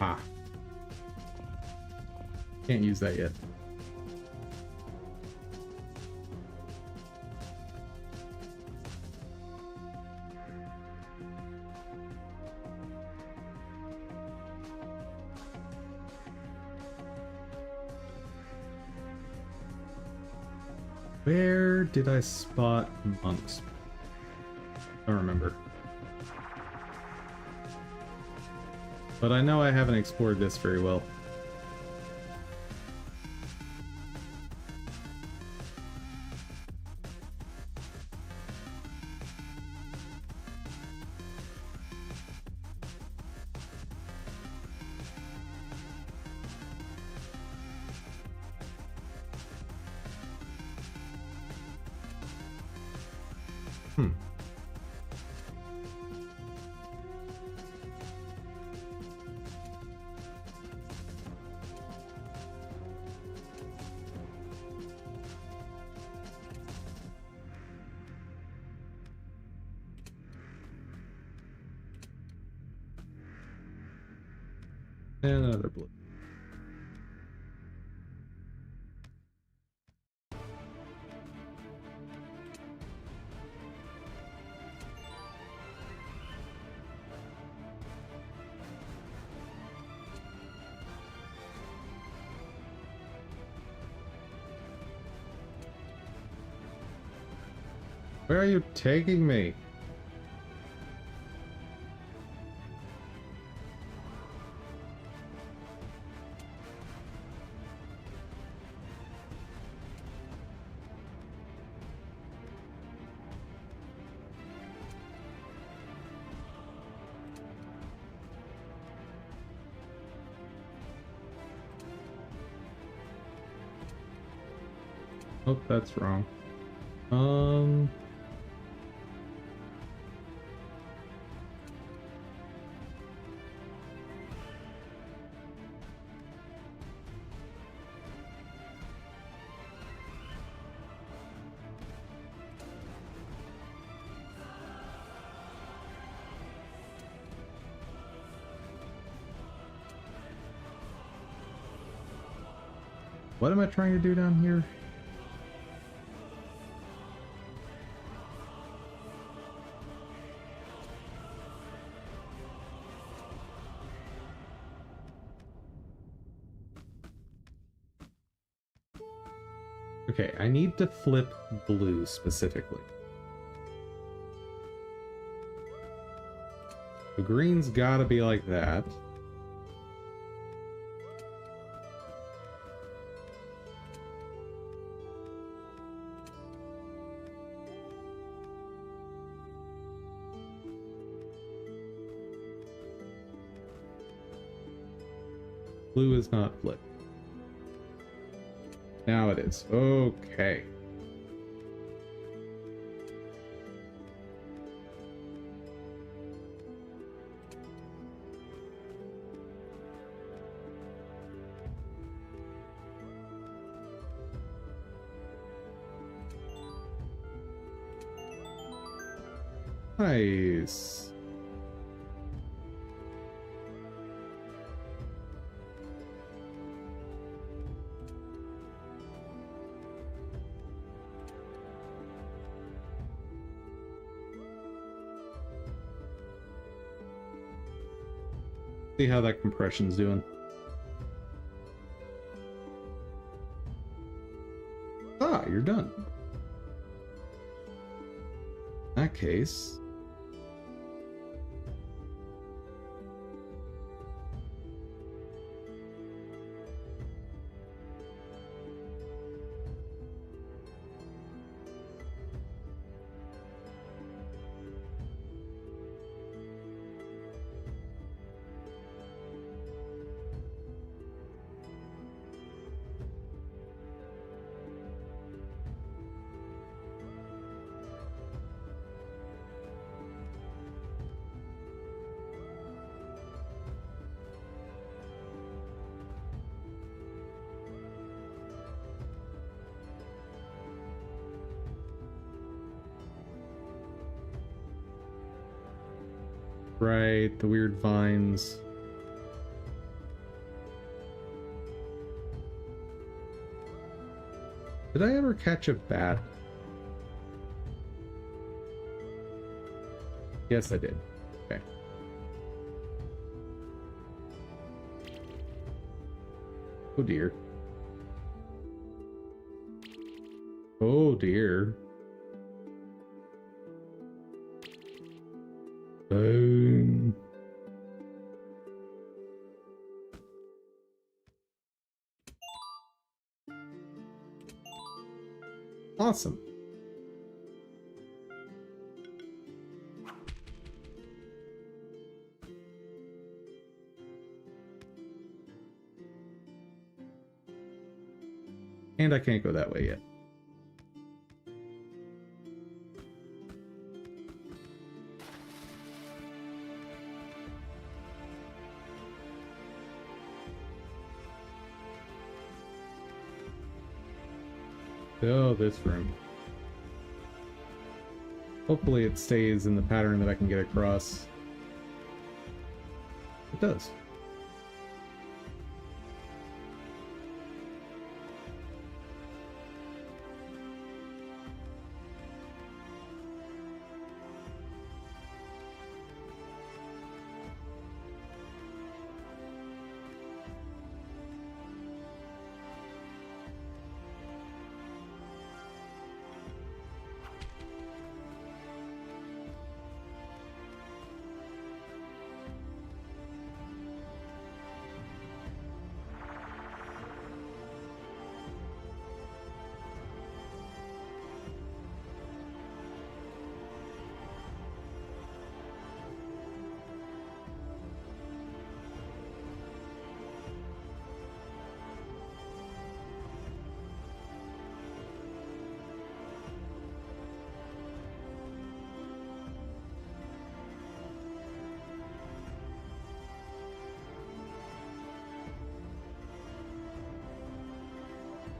Speaker 1: Ah. Can't use that yet. Where did I spot monks? I don't remember. But I know I haven't explored this very well. Hmm. And another blue. Where are you taking me? Oh, that's wrong. What am I trying to do down here? Okay, I need to flip blue specifically. The green's gotta be like that. Blue is not flipped. Now it is. Okay. Nice. See how that compression's doing. Ah, you're done. In that case, right, the weird vines. Did I ever catch a bat? Yes, I did. Okay. Oh dear. Oh dear. Boom. Awesome. And I can't go that way yet. Oh, this room. Hopefully it stays in the pattern that I can get across. It does.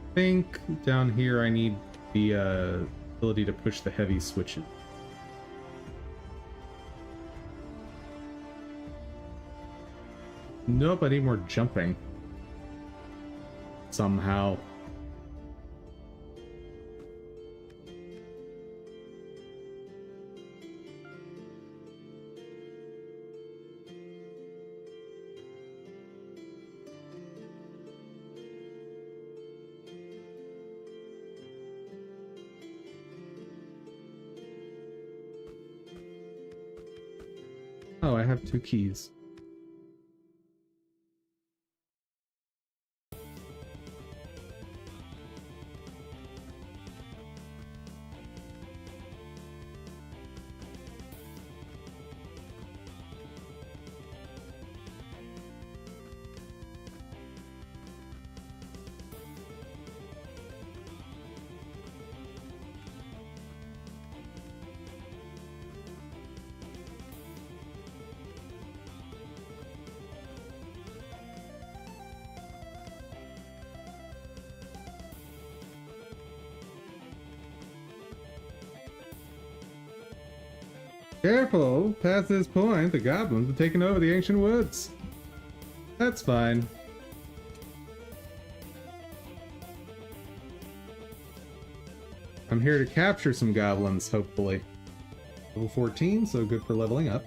Speaker 1: I think down here I need the ability to push the heavy switches. Nope, I need more jumping. Somehow. Oh, I have 2 keys. Careful! Past this point, the goblins have taken over the ancient woods. That's fine. I'm here to capture some goblins, hopefully. Level 14, so good for leveling up.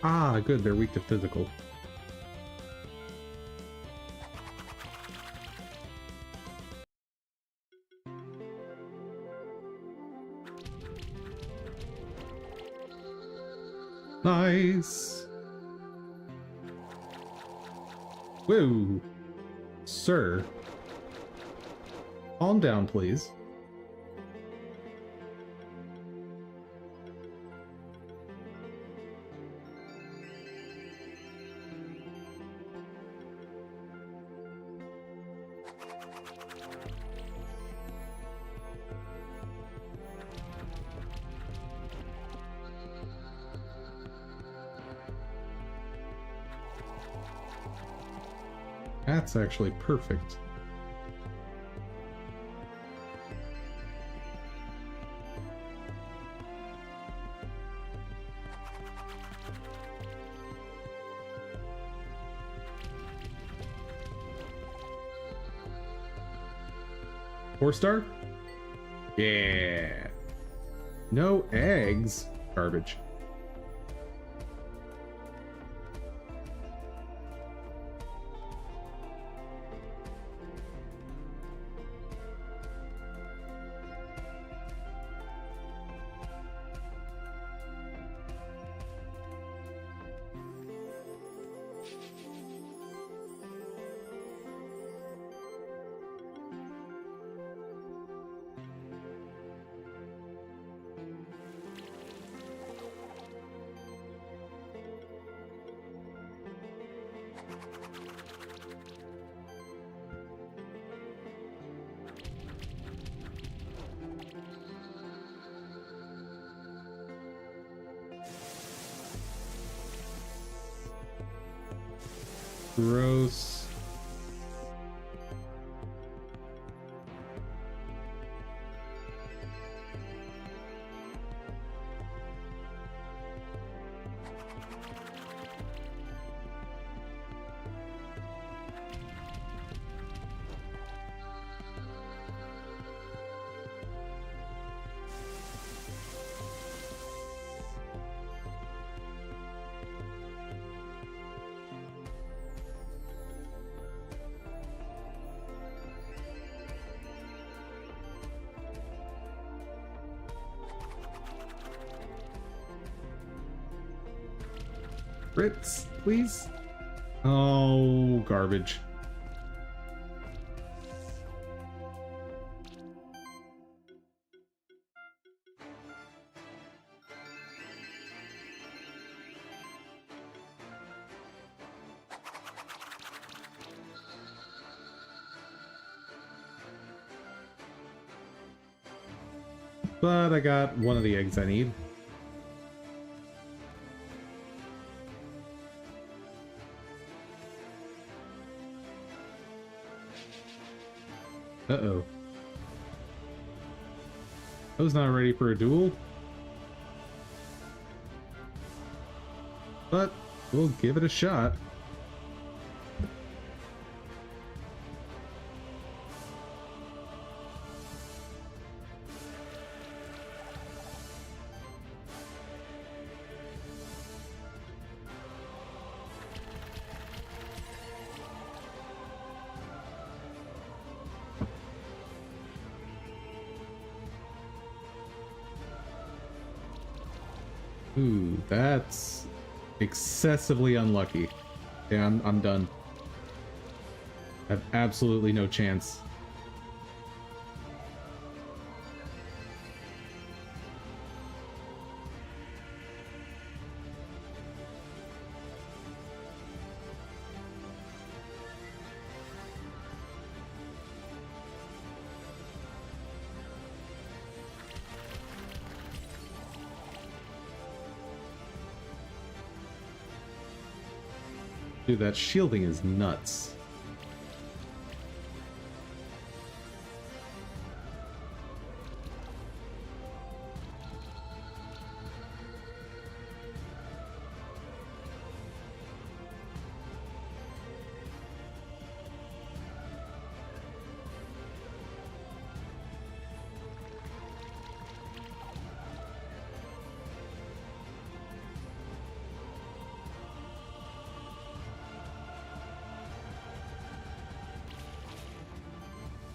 Speaker 1: Ah, good, they're weak to physical. Nice! Whoa! Sir. Calm down, please. That's actually perfect. Four-star? Yeah. No eggs. Garbage. Gross. Brits, please? Oh, garbage. But I got one of the eggs I need. Uh-oh. I was not ready for a duel. But we'll give it a shot. Ooh, that's excessively unlucky. Yeah, I'm done. I have absolutely no chance. Dude, that shielding is nuts.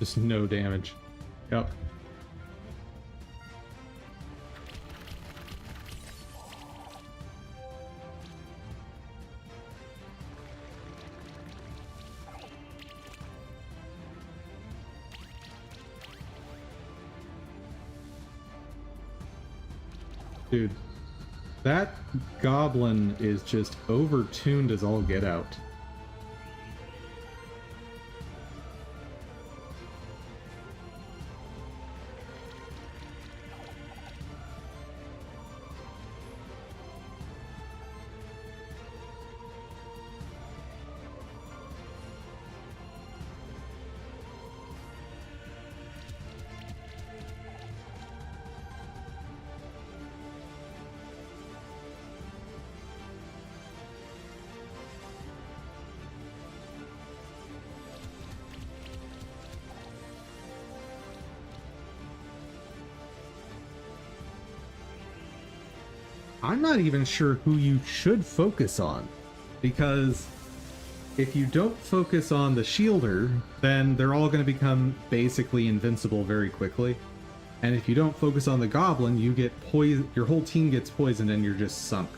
Speaker 1: Just no damage. Yep. Dude, that goblin is just overtuned as all get out. I'm not even sure who you should focus on, because if you don't focus on the shielder, then they're all going to become basically invincible very quickly. And if you don't focus on the goblin, you get poison. Your whole team gets poisoned, and you're just sunk.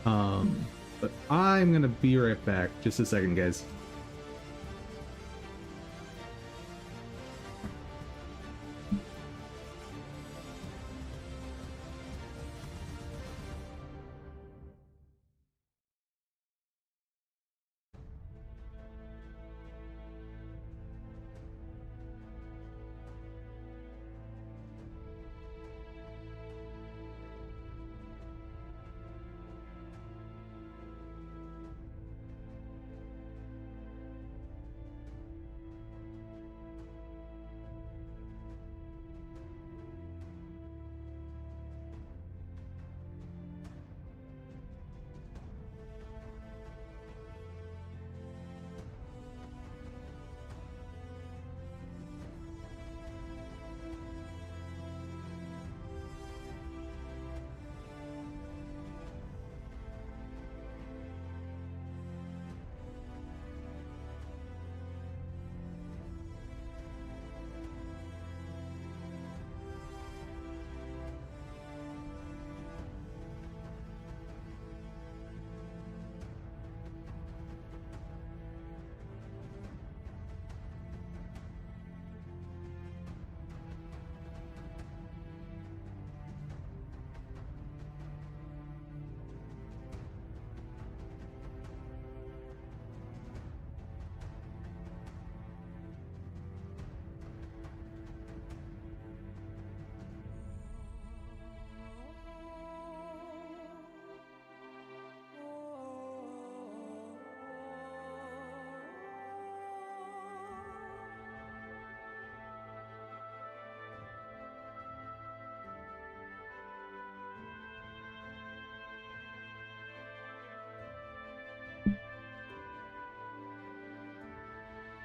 Speaker 1: But I'm gonna be right back. Just a second, guys.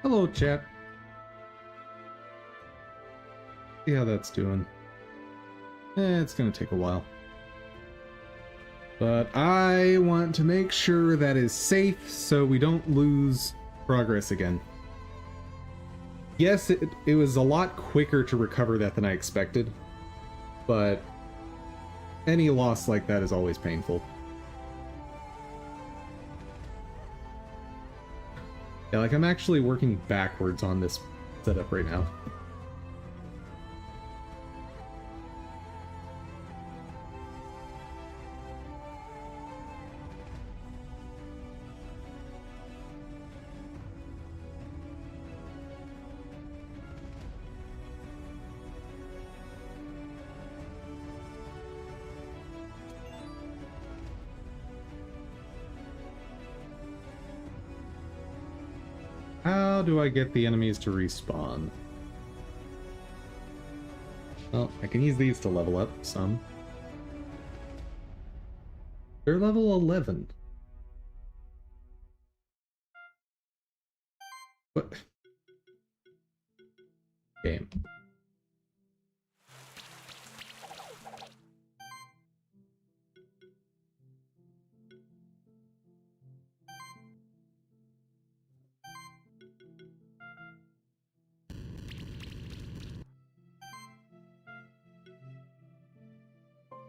Speaker 1: Hello, chat. See how that's doing. It's gonna take a while. But I want to make sure that is safe so we don't lose progress again. Yes, it was a lot quicker to recover that than I expected, but any loss like that is always painful. Yeah, like I'm actually working backwards on this setup right now. How do I get the enemies to respawn? Well, I can use these to level up some. They're level 11. What? Game.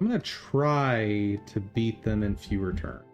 Speaker 1: I'm gonna try to beat them in fewer turns.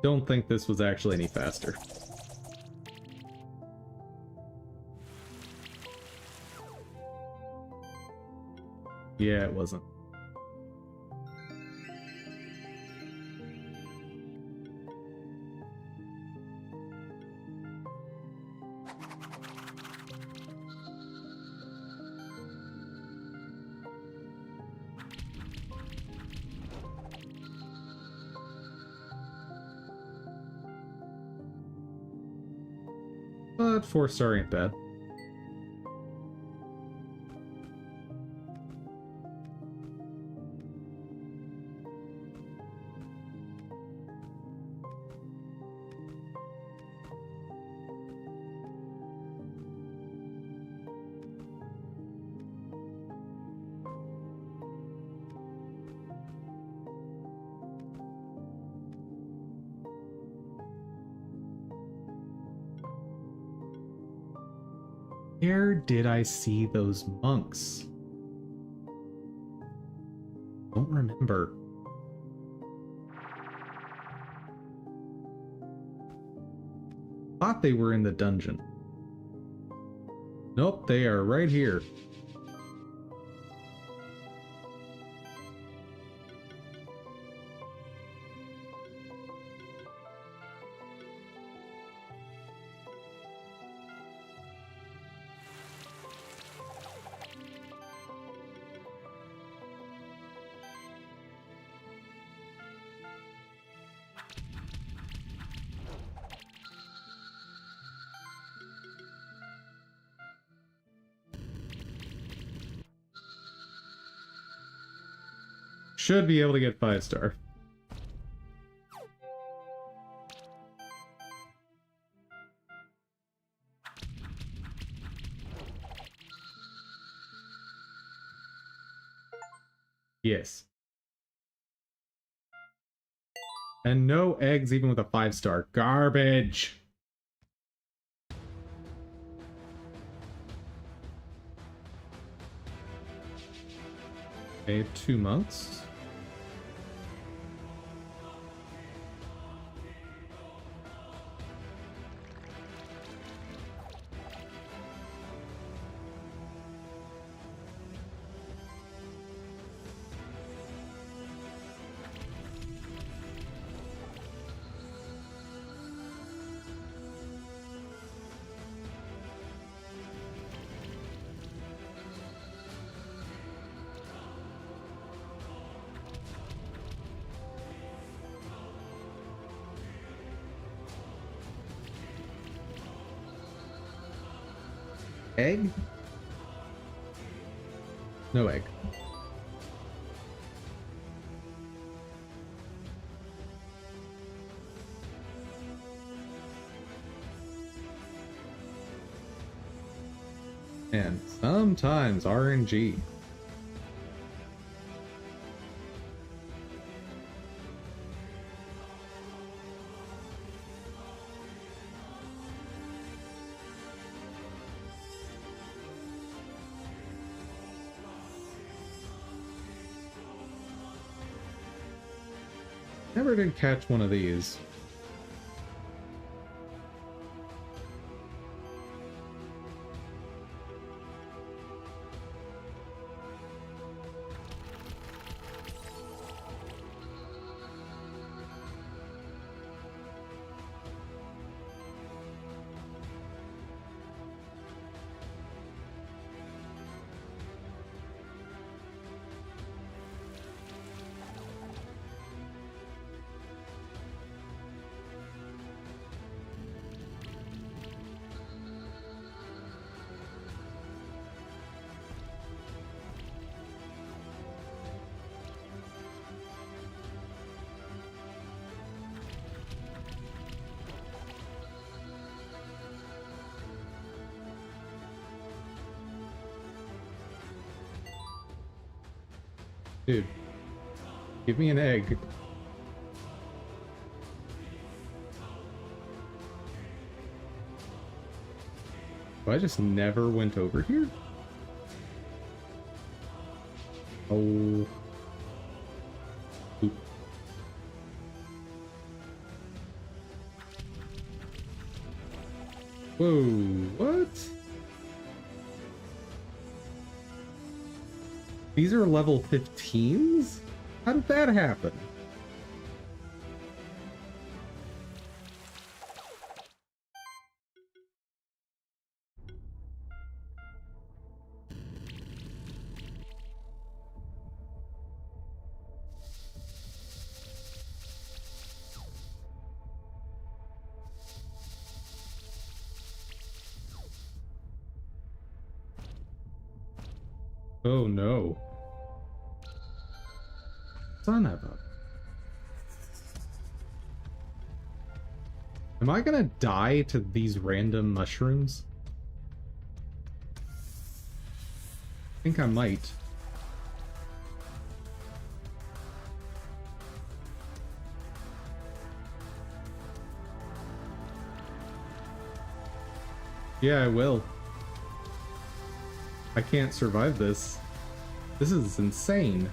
Speaker 1: Don't think this was actually any faster. Yeah, it wasn't. but 4-star ain't bad. Where did I see those monks? Don't remember. Thought they were in the dungeon. Nope, they are right here. Should be able to get 5-star. Yes. And no eggs even with a 5-star. Garbage! Okay, 2 months. Egg? No egg. And sometimes RNG. Never did catch one of these. Dude, give me an egg. Oh, I just never went over here? Oh. Oop. Whoa, what? These are level 15s? How did that happen? Oh no. Son of a... Am I gonna die to these random mushrooms? I think I might. Yeah, I will. I can't survive this. This is insane.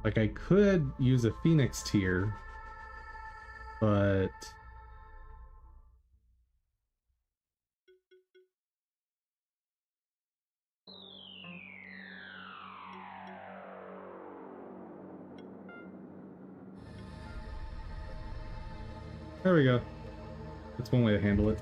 Speaker 1: Like, I could use a Phoenix tier, but... There we go. That's one way to handle it.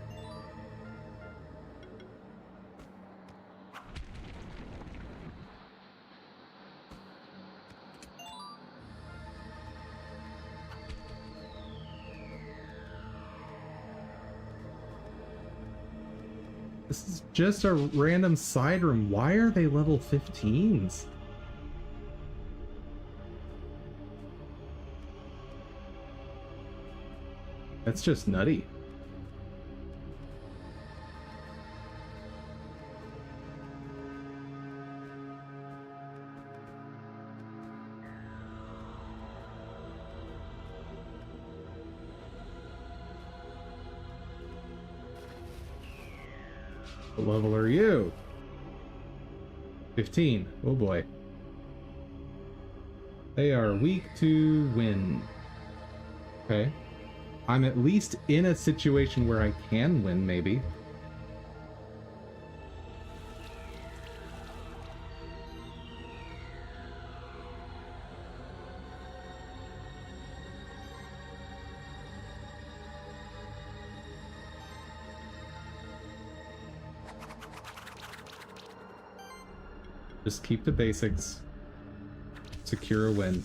Speaker 1: This is just a random side room. Why are they level 15s? That's just nutty. What level are you? 15. Oh boy. They are weak to win. Okay. I'm at least in a situation where I can win, maybe. Just keep the basics. Secure a win.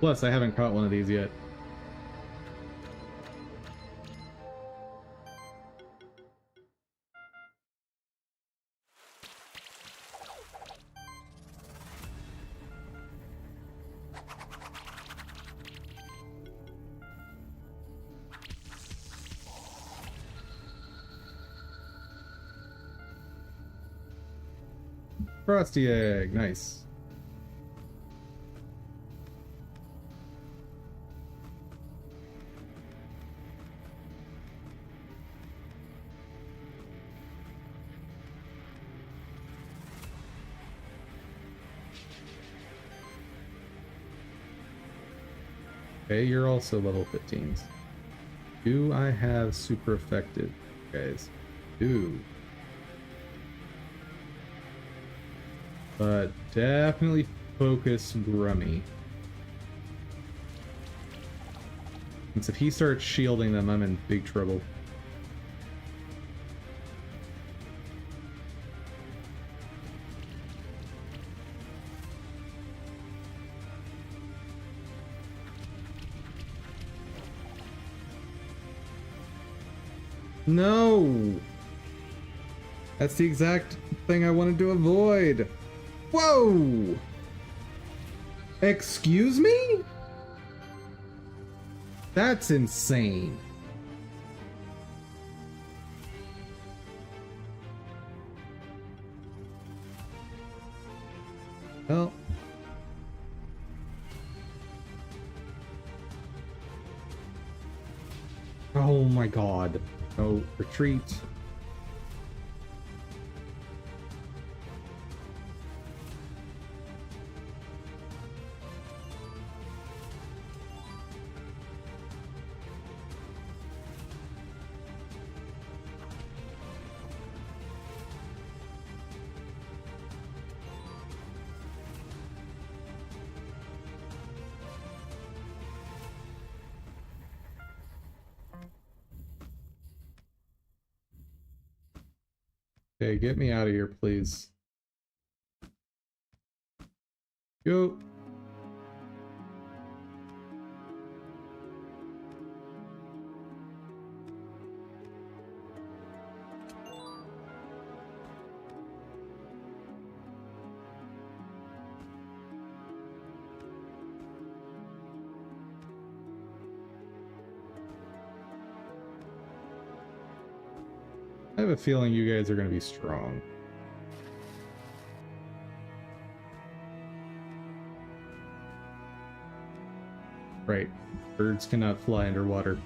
Speaker 1: Plus, I haven't caught one of these yet. Frosty egg, nice. Okay, you're also level 15s. Do I have super effective, guys? Do. But definitely focus Grummy. Since if he starts shielding them, I'm in big trouble. No! That's the exact thing I wanted to avoid. Whoa! Excuse me? That's insane. Well. Oh my god. Oh, retreat. Okay, get me out of here, please. Go. I have a feeling you guys are going to be strong. Right. Birds cannot fly underwater.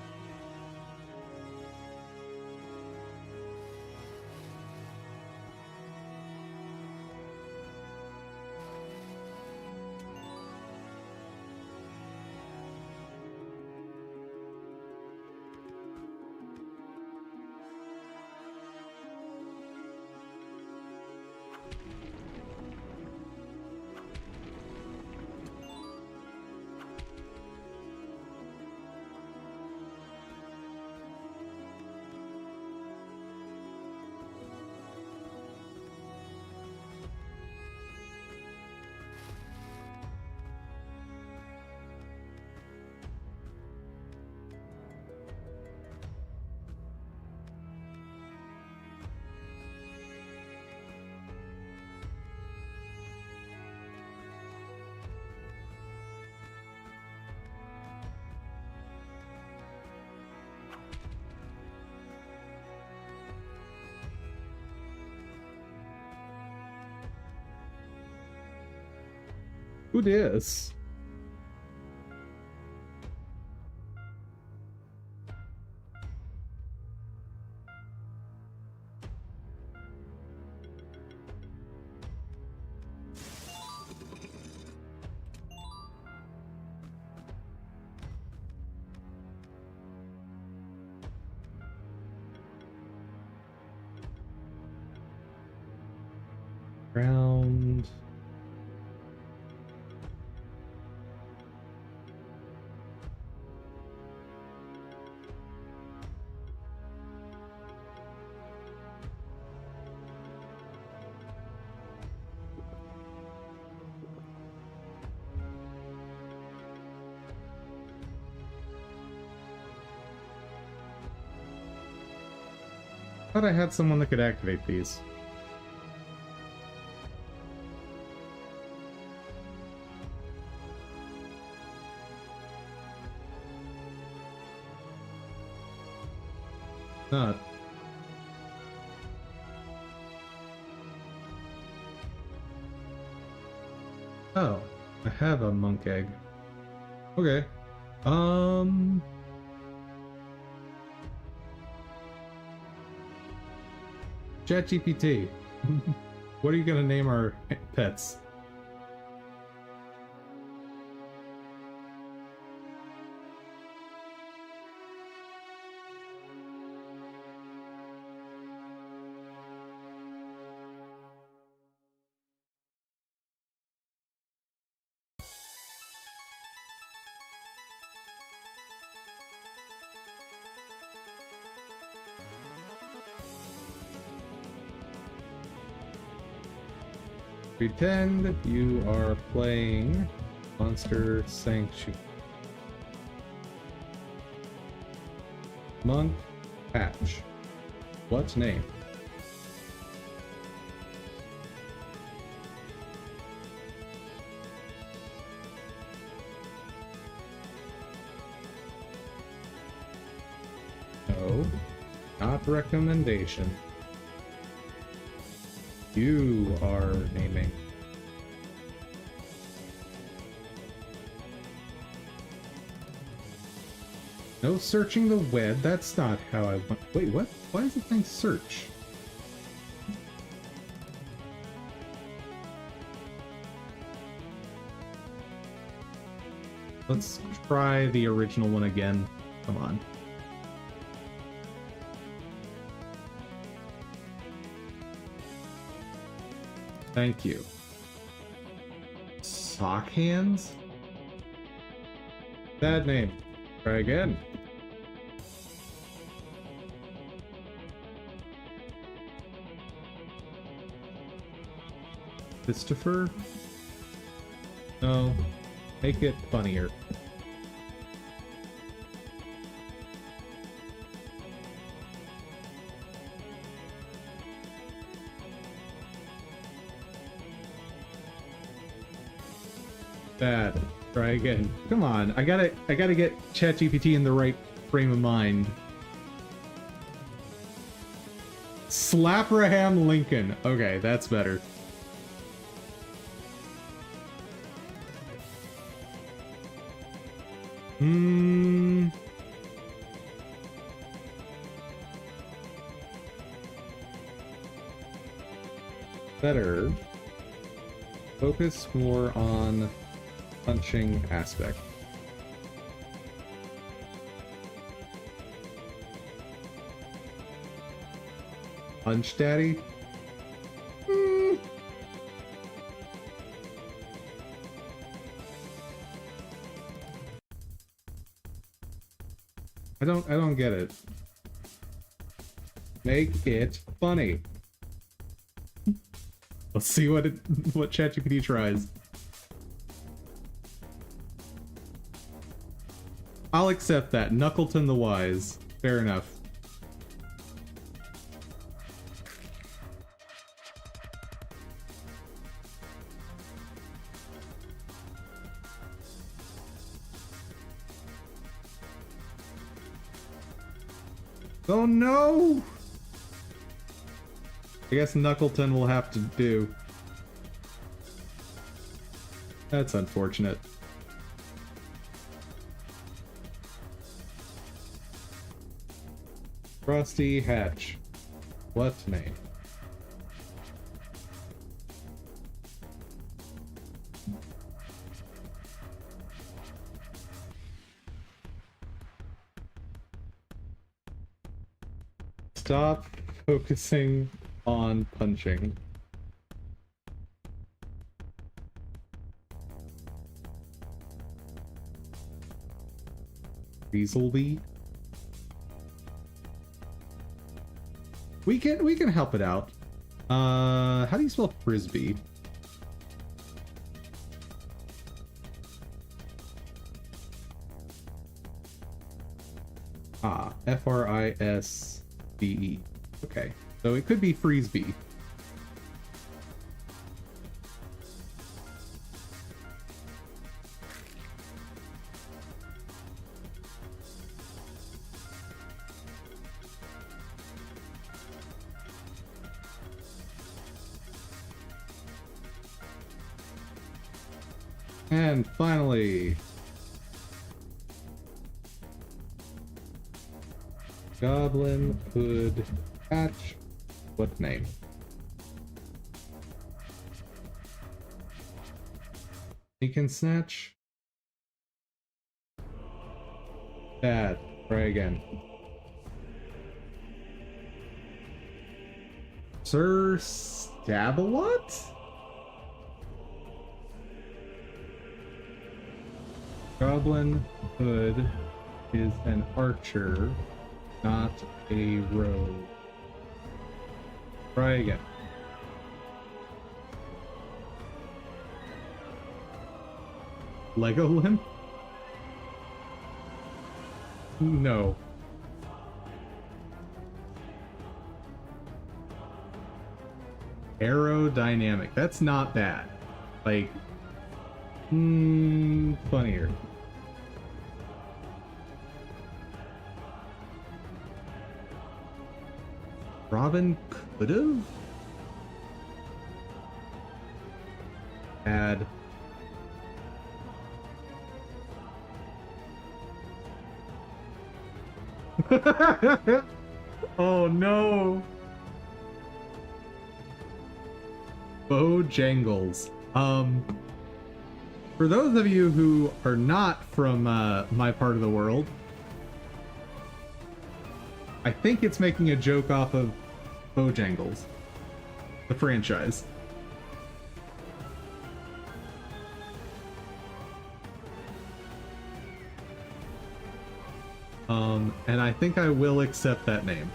Speaker 1: Who dis? Round. Thought I had someone that could activate these. Not. Oh, I have a monk egg. Okay. ChatGPT. What are you gonna name our pets? Pretend you are playing Monster Sanctuary. Monk Patch. What name? No, not recommendation. You are naming. No searching the web. That's not how I want. Wait, what? Why is it saying search? Let's try the original one again. Come on. Thank you. Sock hands? Bad name. Try again. Christopher? No. Make it funnier. Bad. Try again. Come on, I gotta get ChatGPT in the right frame of mind. Slapraham Lincoln. Okay, that's better. Better. Focus more on punching aspect. Punch Daddy? I don't get it. Make it funny. Let's see what ChatGPT tries. I'll accept that. Knuckleton the Wise. Fair enough. Oh no! I guess Knuckleton will have to do. That's unfortunate. Frosty Hatch. What name? Stop focusing on punching. Weaselby? We can help it out. How do you spell frisbee? Ah, Frisbe. Okay, so it could be Freesby. And finally, Goblin Hood Hatch. What name? He can snatch. Bad. Try again. Sir Stab-a-Lot? Goblin Hood is an archer, not a rogue. Try again. Lego limp? No. Aerodynamic. That's not bad. Like, funnier. Robin could've? Add. Oh no! Bojangles. For those of you who are not from my part of the world, I think it's making a joke off of Bojangles, the franchise. And I think I will accept that name.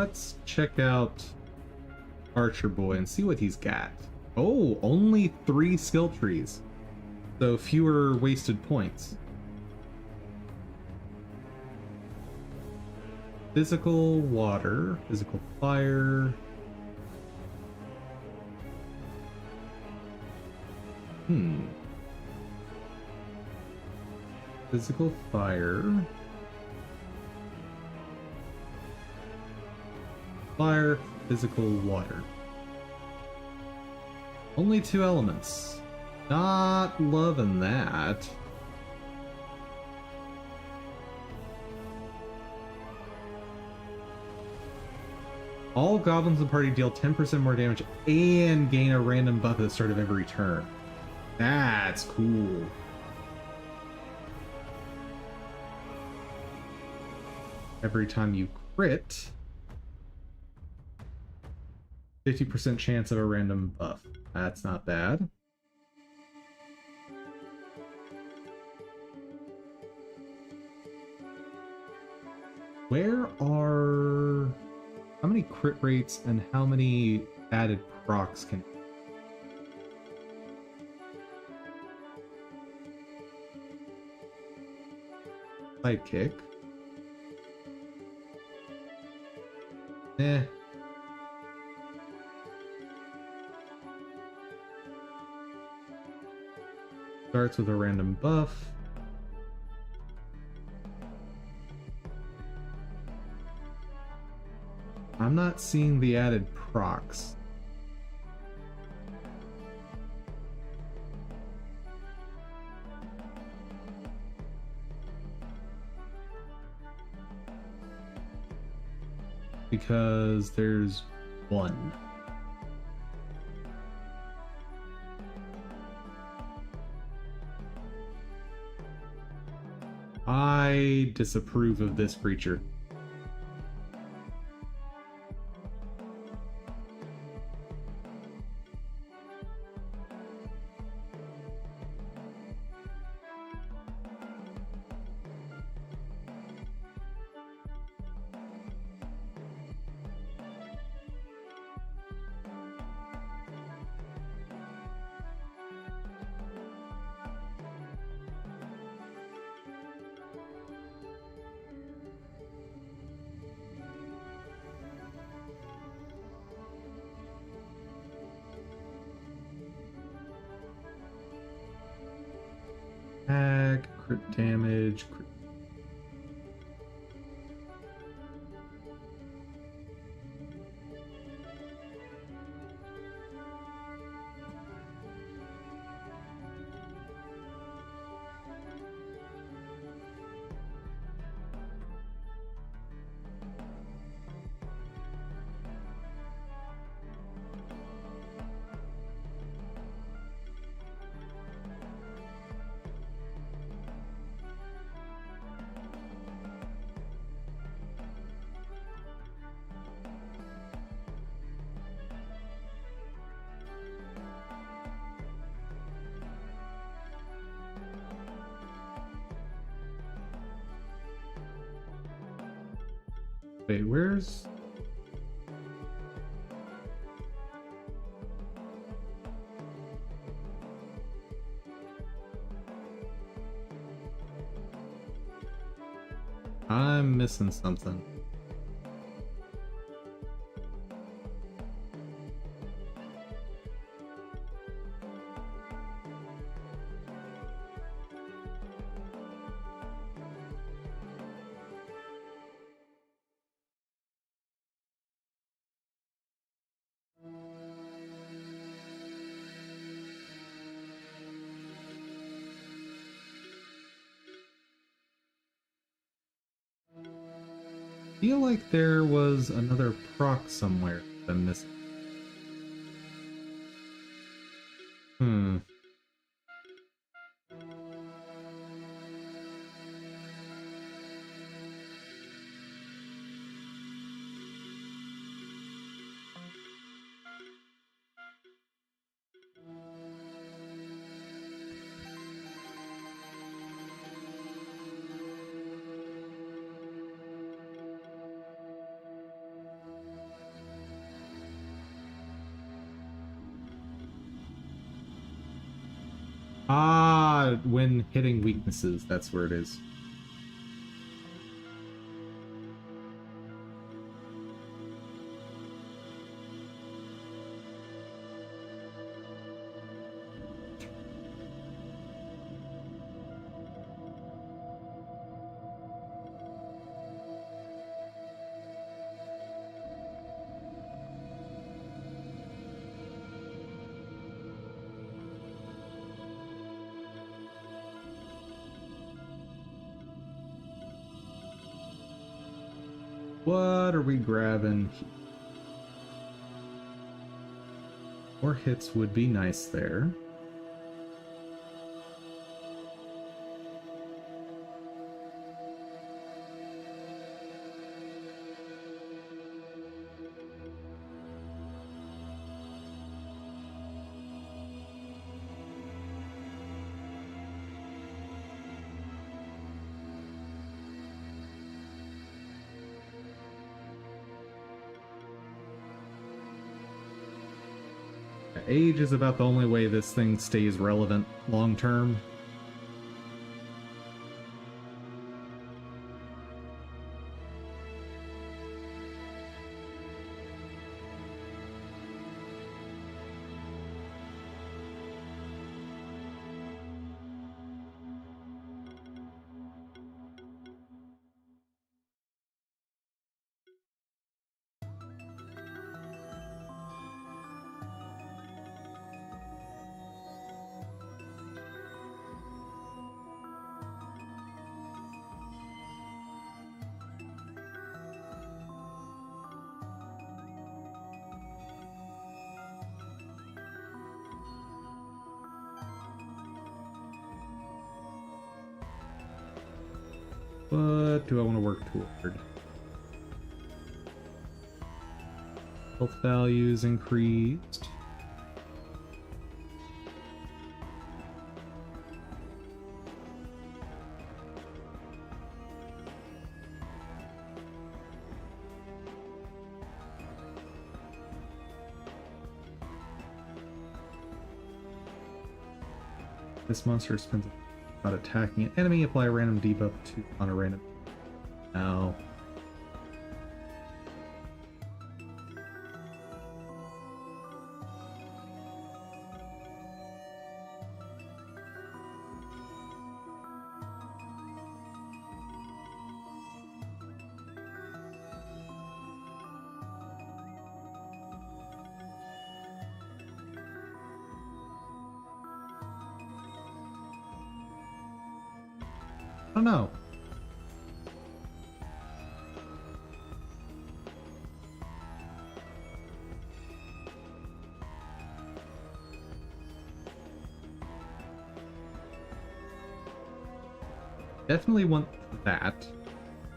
Speaker 1: let's check out Archer Boy and see what he's got. Oh, only 3 skill trees. So fewer wasted points. Physical water, physical fire. Physical fire. Fire, physical water. Only 2 elements. Not loving that. All goblins in the party deal 10% more damage and gain a random buff at the start of every turn. That's cool. Every time you crit, 50% chance of a random buff. That's not bad. Where are... how many crit rates and how many added procs can... Sidekick. Eh. Starts with a random buff. I'm not seeing the added procs. Because there's 1. I disapprove of this creature. Attack, crit damage, crit... Wait, where's... I'm missing something. I feel like there was another proc somewhere that I'm missing. Ah, when hitting weaknesses, that's where it is. What are we grabbing? More hits would be nice there. Age is about the only way this thing stays relevant long term. What do I want to work toward? Health values increased. This monster spends about attacking an enemy. Apply a random debuff on a random. No. I don't know. Definitely want that.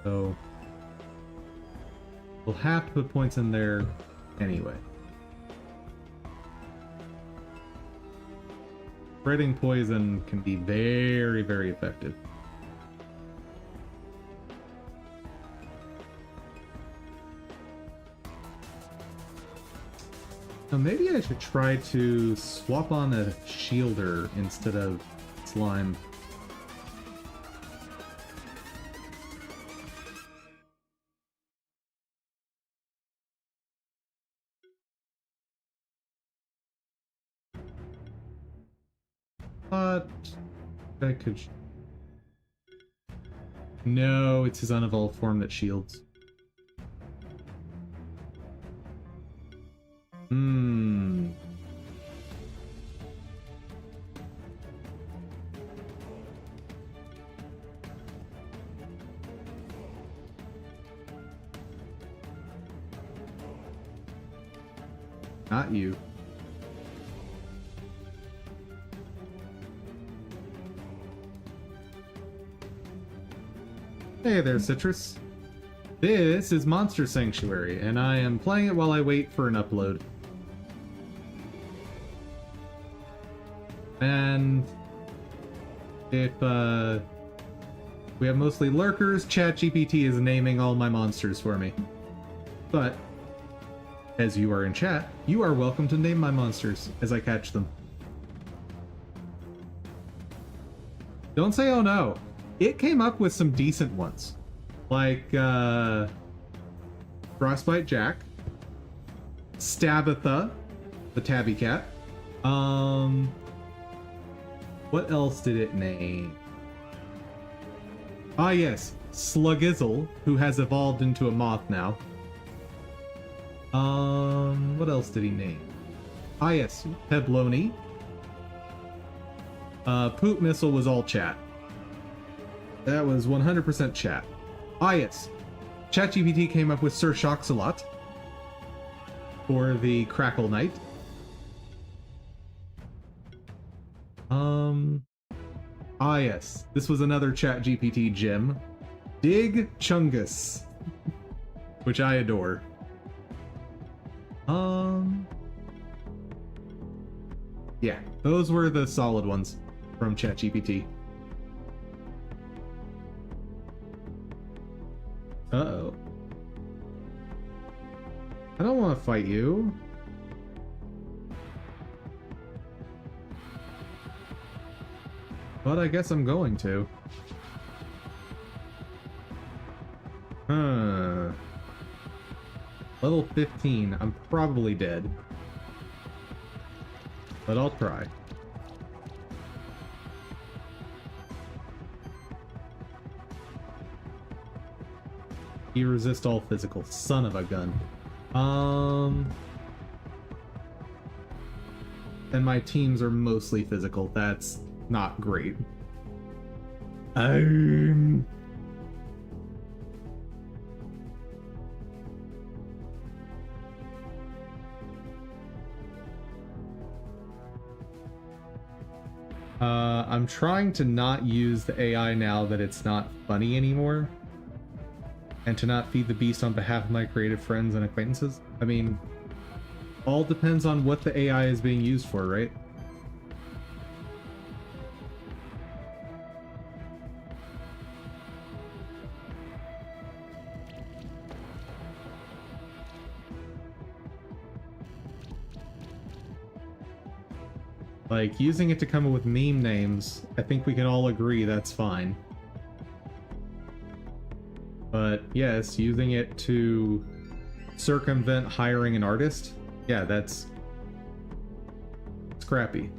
Speaker 1: So we'll have to put points in there anyway. Spreading poison can be very, very effective. So maybe I should try to swap on a shielder instead of slime. But I could. No, it's his unevolved form that shields. Not you. Hey there, Citrus. This is Monster Sanctuary, and I am playing it while I wait for an upload. And if we have mostly lurkers, ChatGPT is naming all my monsters for me. But as you are in chat, you are welcome to name my monsters as I catch them. Don't say oh no. It came up with some decent ones. Like, Frostbite Jack. Stabitha, the tabby cat. What else did it name? Ah yes, Slugizzle, who has evolved into a moth now. What else did he name? Ah yes, Pebloni. Poop Missile was all chat. That was 100% chat. Ah yes, ChatGPT came up with Sir Shoxalot for the Crackle Knight. Ah yes, this was another ChatGPT gem. Dig Chungus, which I adore. Yeah, those were the solid ones from ChatGPT. Uh-oh. I don't want to fight you. But I guess I'm going to. Level 15, I'm probably dead. But I'll try. You resist all physical, son of a gun. And my teams are mostly physical. That's not great. I'm trying to not use the AI now that it's not funny anymore, and to not feed the beast on behalf of my creative friends and acquaintances. I mean, all depends on what the AI is being used for, right? Like, using it to come up with meme names, I think we can all agree that's fine. But yes, using it to circumvent hiring an artist, yeah, it's crappy.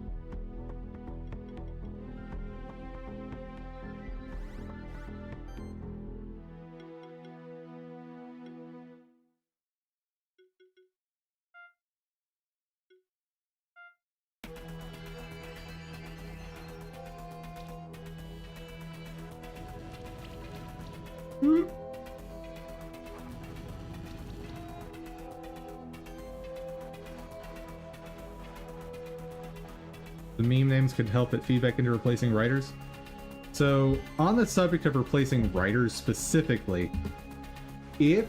Speaker 1: The meme names could help it feedback into replacing writers. So, on the subject of replacing writers specifically, if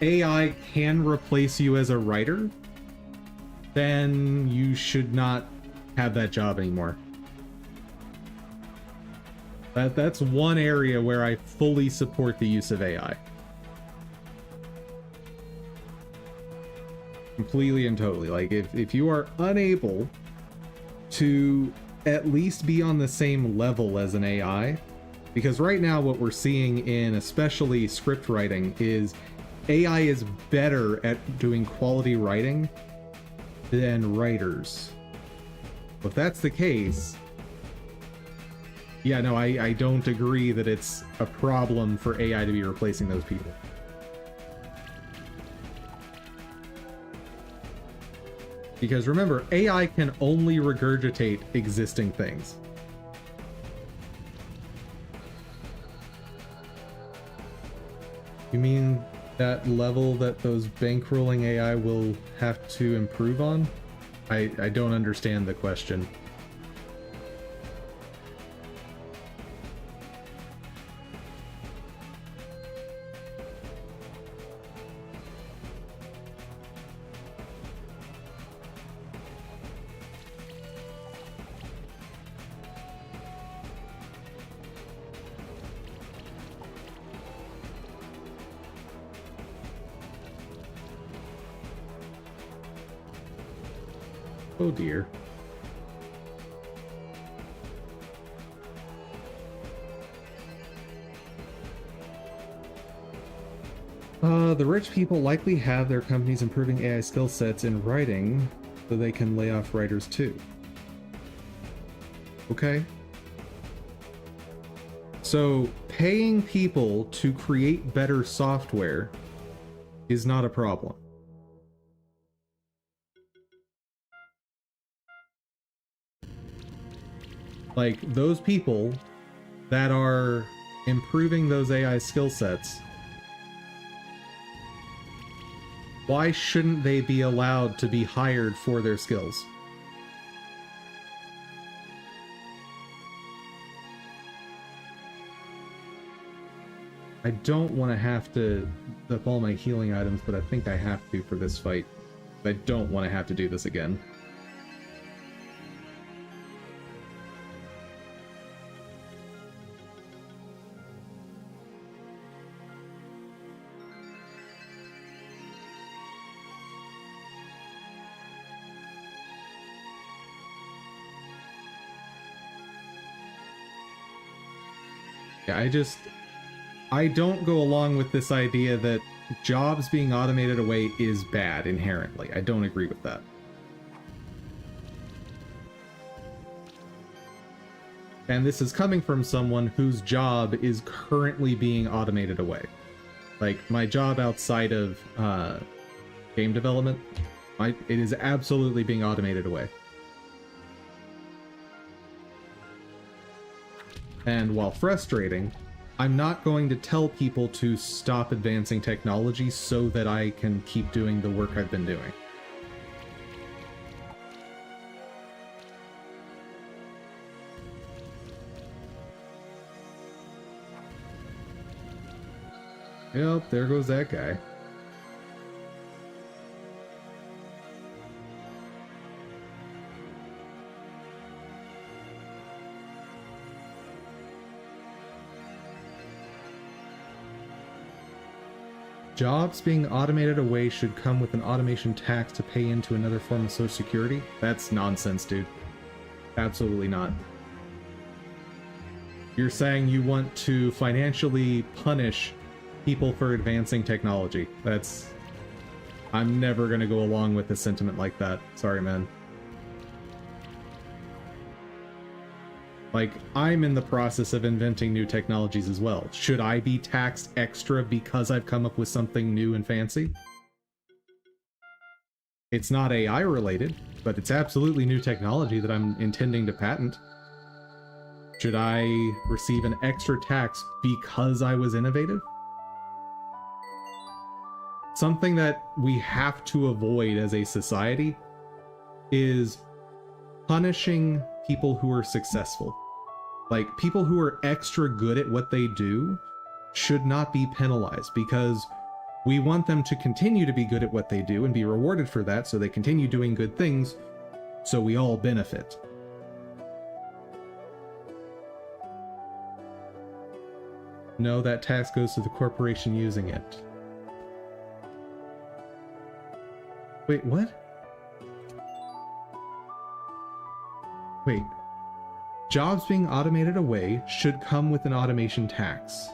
Speaker 1: AI can replace you as a writer, then you should not have that job anymore. That's one area where I fully support the use of AI. Completely and totally. Like, if you are unable to at least be on the same level as an AI, because right now what we're seeing in especially script writing is AI is better at doing quality writing than writers. If that's the case, yeah, no, I don't agree that it's a problem for AI to be replacing those people. Because remember, AI can only regurgitate existing things. You mean that level that those bankrolling AI will have to improve on? I don't understand the question. Oh dear. The rich people likely have their companies improving AI skill sets in writing, so they can lay off writers too. Okay. So, paying people to create better software is not a problem. Like, those people that are improving those AI skill sets, why shouldn't they be allowed to be hired for their skills? I don't want to have to up all my healing items, but I think I have to for this fight. I don't want to have to do this again. Yeah, I don't go along with this idea that jobs being automated away is bad inherently. I don't agree with that. And this is coming from someone whose job is currently being automated away. Like, my job outside of game development, it is absolutely being automated away. And while frustrating, I'm not going to tell people to stop advancing technology so that I can keep doing the work I've been doing. Yep, there goes that guy. Jobs being automated away should come with an automation tax to pay into another form of Social Security? That's nonsense, dude. Absolutely not. You're saying you want to financially punish people for advancing technology. I'm never gonna go along with a sentiment like that. Sorry, man. Like, I'm in the process of inventing new technologies as well. Should I be taxed extra because I've come up with something new and fancy? It's not AI related, but it's absolutely new technology that I'm intending to patent. Should I receive an extra tax because I was innovative? Something that we have to avoid as a society is punishing people who are successful. Like, people who are extra good at what they do should not be penalized, because we want them to continue to be good at what they do and be rewarded for that, so they continue doing good things, so we all benefit. No, that tax goes to the corporation using it. Wait, what? Wait. Jobs being automated away should come with an automation tax.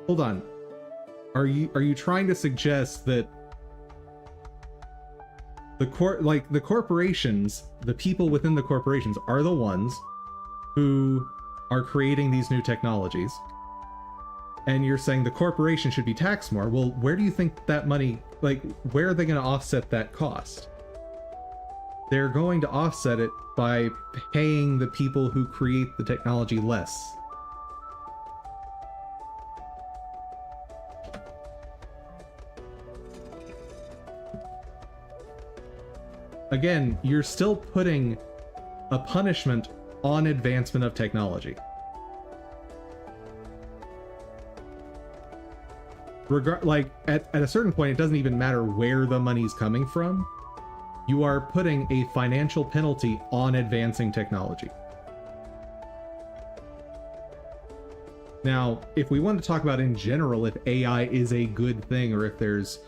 Speaker 1: Hold on. Are you trying to suggest that the corporations, the people within the corporations are the ones who are creating these new technologies? And you're saying the corporation should be taxed more. Well, where do you think that money, like, where are they going to offset that cost? They're going to offset it by paying the people who create the technology less. Again, you're still putting a punishment on advancement of technology. At a certain point, it doesn't even matter where the money's coming from. You are putting a financial penalty on advancing technology. Now, if we want to talk about in general if AI is a good thing or if there's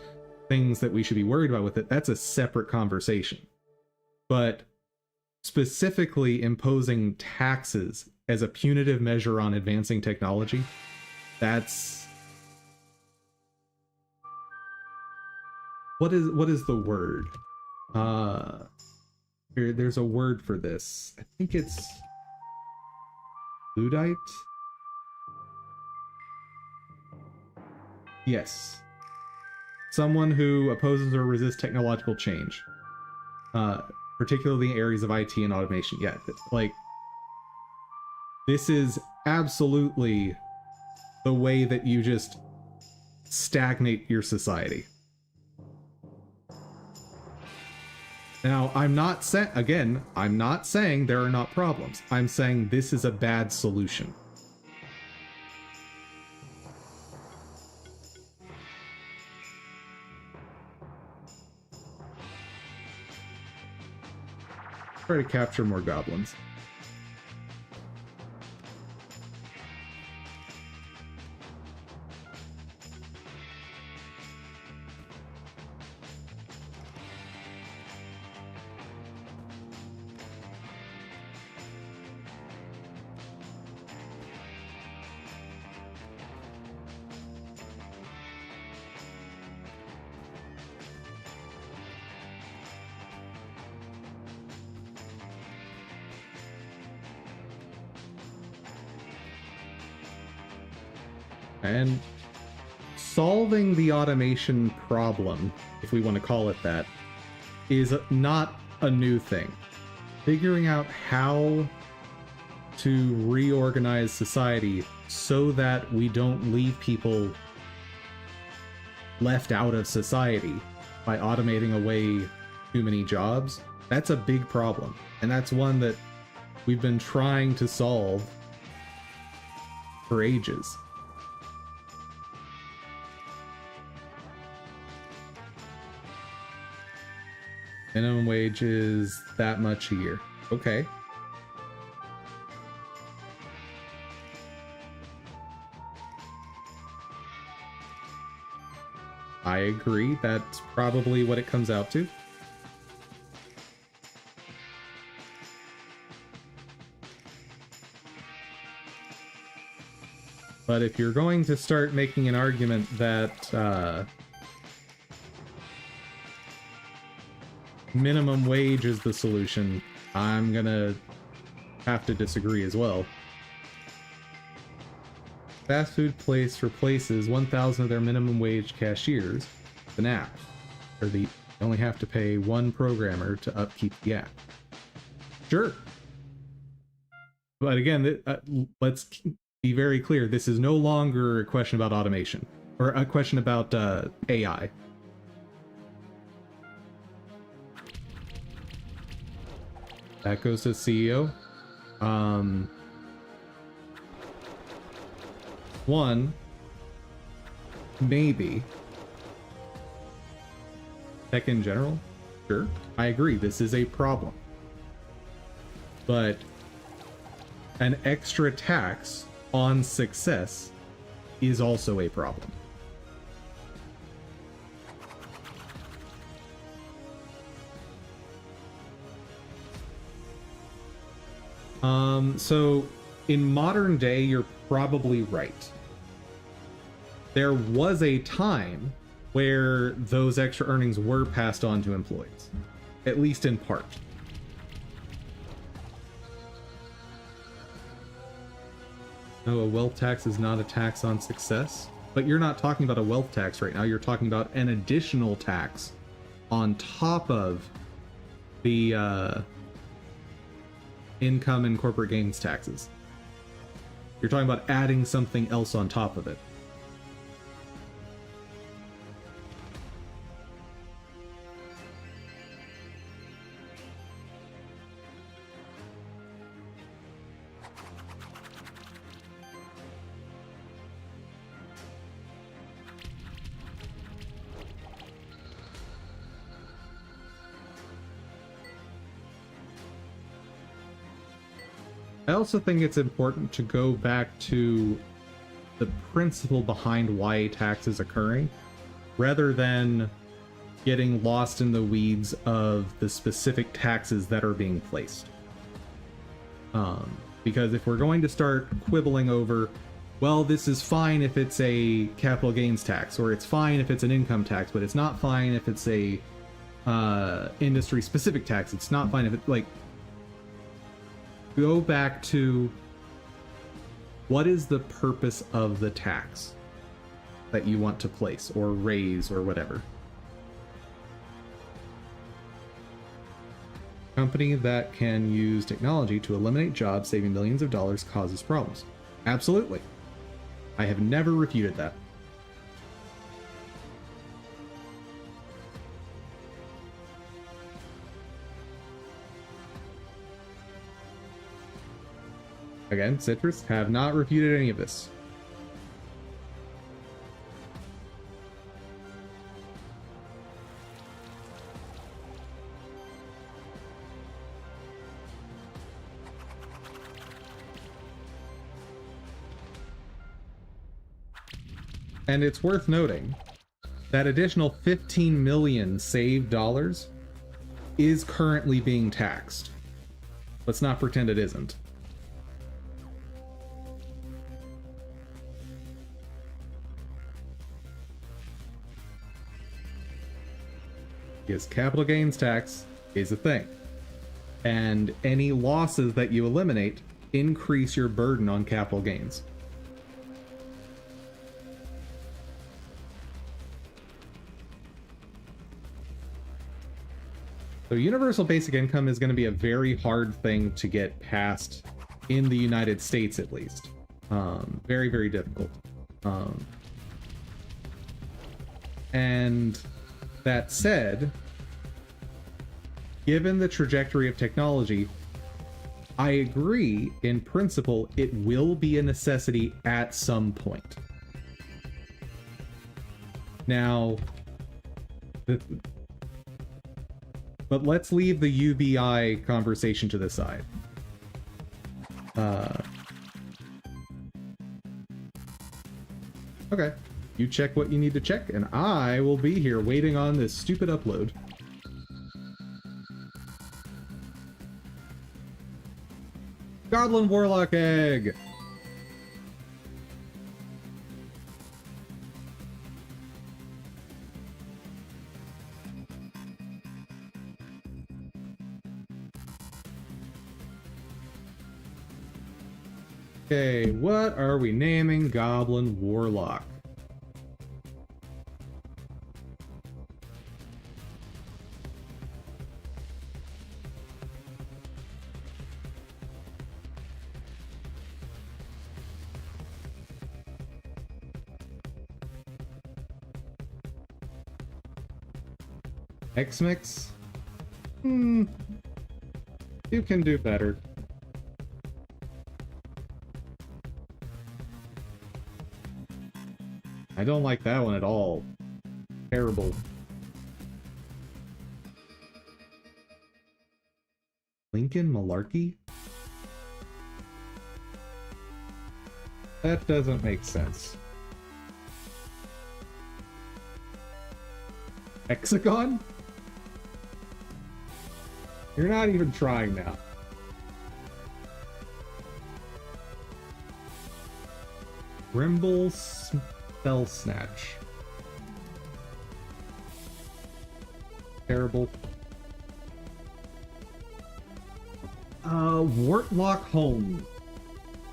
Speaker 1: things that we should be worried about with it, that's a separate conversation. But specifically imposing taxes as a punitive measure on advancing technology That's what is the word? There's a word for this. I think it's Luddite. Yes. Someone who opposes or resists technological change. Particularly in areas of IT and automation. Yeah, like, this is absolutely the way that you just stagnate your society. Now, I'm not saying there are not problems. I'm saying this is a bad solution. Try to capture more goblins. And solving the automation problem, if we want to call it that, is not a new thing. Figuring out how to reorganize society so that we don't leave people left out of society by automating away too many jobs, that's a big problem. And that's one that we've been trying to solve for ages. Minimum wage is that much a year. Okay. I agree. That's probably what it comes out to. But if you're going to start making an argument that minimum wage is the solution, I'm gonna have to disagree as well. Fast food place replaces 1,000 of their minimum wage cashiers with an app, or they only have to pay one programmer to upkeep the app. Sure. But again, let's be very clear. This is no longer a question about automation, or a question about AI. That goes to CEO. One, maybe. Tech in general? Sure. I agree, this is a problem. But an extra tax on success is also a problem. So in modern day, you're probably right. There was a time where those extra earnings were passed on to employees, at least in part. No, a wealth tax is not a tax on success, but you're not talking about a wealth tax right now. You're talking about an additional tax on top of the income and corporate gains taxes. You're talking about adding something else on top of it. I also think it's important to go back to the principle behind why a tax is occurring, rather than getting lost in the weeds of the specific taxes that are being placed. Because if we're going to start quibbling over well, this is fine if it's a capital gains tax, or it's fine if it's an income tax, but it's not fine if it's a industry specific tax. It's not fine if it, like, go back to what is the purpose of the tax that you want to place or raise or whatever. Company that can use technology to eliminate jobs, saving millions of dollars, causes problems. Absolutely. I have never refuted that. Again, Citrus, have not refuted any of this. And it's worth noting that additional 15 million saved dollars is currently being taxed. Let's not pretend it isn't. Because capital gains tax is a thing. And any losses that you eliminate increase your burden on capital gains. So universal basic income is going to be a very hard thing to get passed in the United States, at least. Very, very difficult. And that said, given the trajectory of technology, I agree in principle it will be a necessity at some point. Now, but let's leave the UBI conversation to the side. Okay, you check what you need to check, and I will be here waiting on this stupid upload. Goblin Warlock Egg! Okay, what are we naming Goblin Warlock? X-Mix? You can do better. I don't like that one at all. Terrible. Lincoln Malarkey? That doesn't make sense. Hexagon? You're not even trying now. Rimble Spell Snatch. Terrible. Wartlock Home.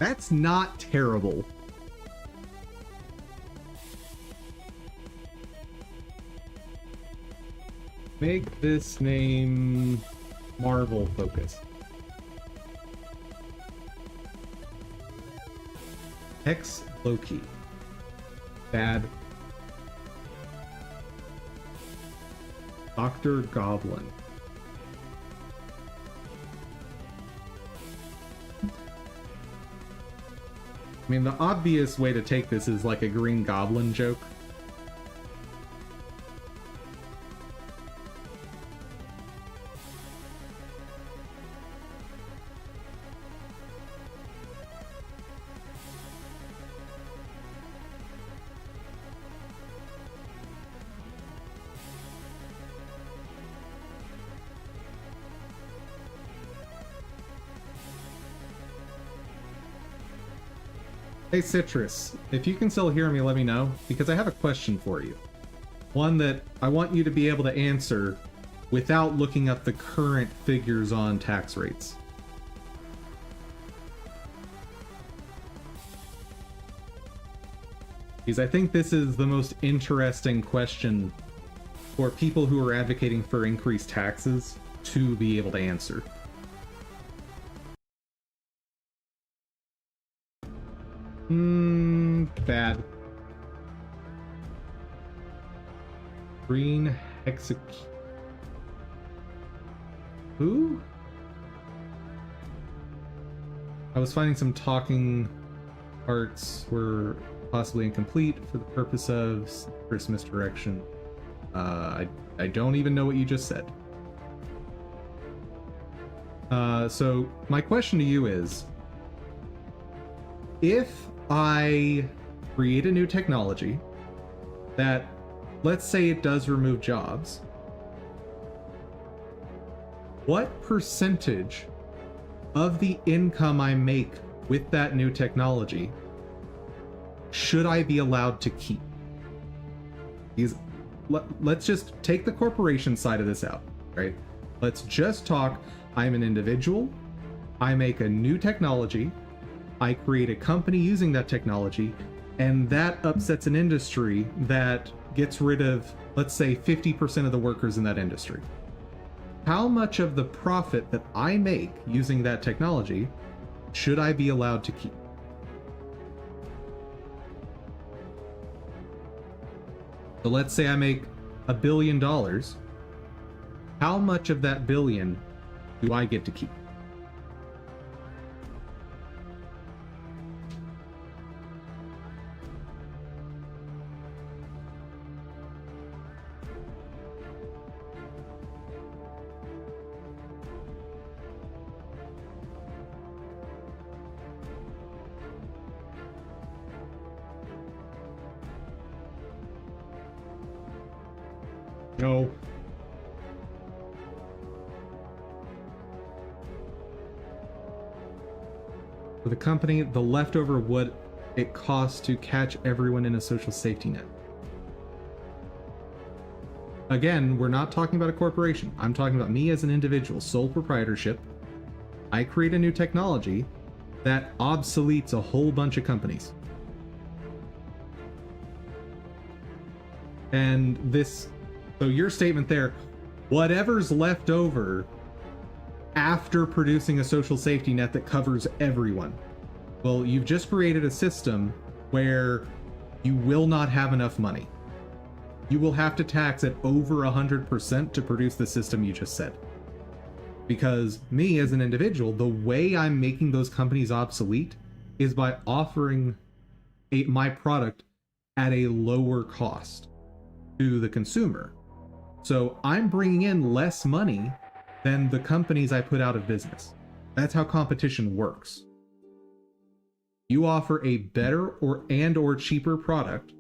Speaker 1: That's not terrible. Make this name Marvel focused. Hex Loki. Bad. Dr. Goblin. I mean, the obvious way to take this is like a Green Goblin joke. Hey Citrus, if you can still hear me, let me know, because I have a question for you. One that I want you to be able to answer without looking up the current figures on tax rates. Because I think this is the most interesting question for people who are advocating for increased taxes to be able to answer. Bad. Green hexac... Who? I was finding some talking parts were possibly incomplete for the purpose of first misdirection. I don't even know what you just said. So my question to you is, if I create a new technology that, let's say it does remove jobs, what percentage of the income I make with that new technology should I be allowed to keep? Because let's just take the corporation side of this out, right? Let's just talk, I'm an individual, I make a new technology, I create a company using that technology, and that upsets an industry that gets rid of, let's say, 50% of the workers in that industry. How much of the profit that I make using that technology should I be allowed to keep? So let's say I make $1 billion. How much of that billion do I get to keep? No. For the company, the leftover what it costs to catch everyone in a social safety net. Again, we're not talking about a corporation. I'm talking about me as an individual, sole proprietorship. I create a new technology that obsoletes a whole bunch of companies. And this, so your statement there, whatever's left over after producing a social safety net that covers everyone. Well, you've just created a system where you will not have enough money. You will have to tax at over 100% to produce the system you just said. Because me as an individual, the way I'm making those companies obsolete is by offering my product at a lower cost to the consumer. So I'm bringing in less money than the companies I put out of business. That's how competition works. You offer a better or cheaper product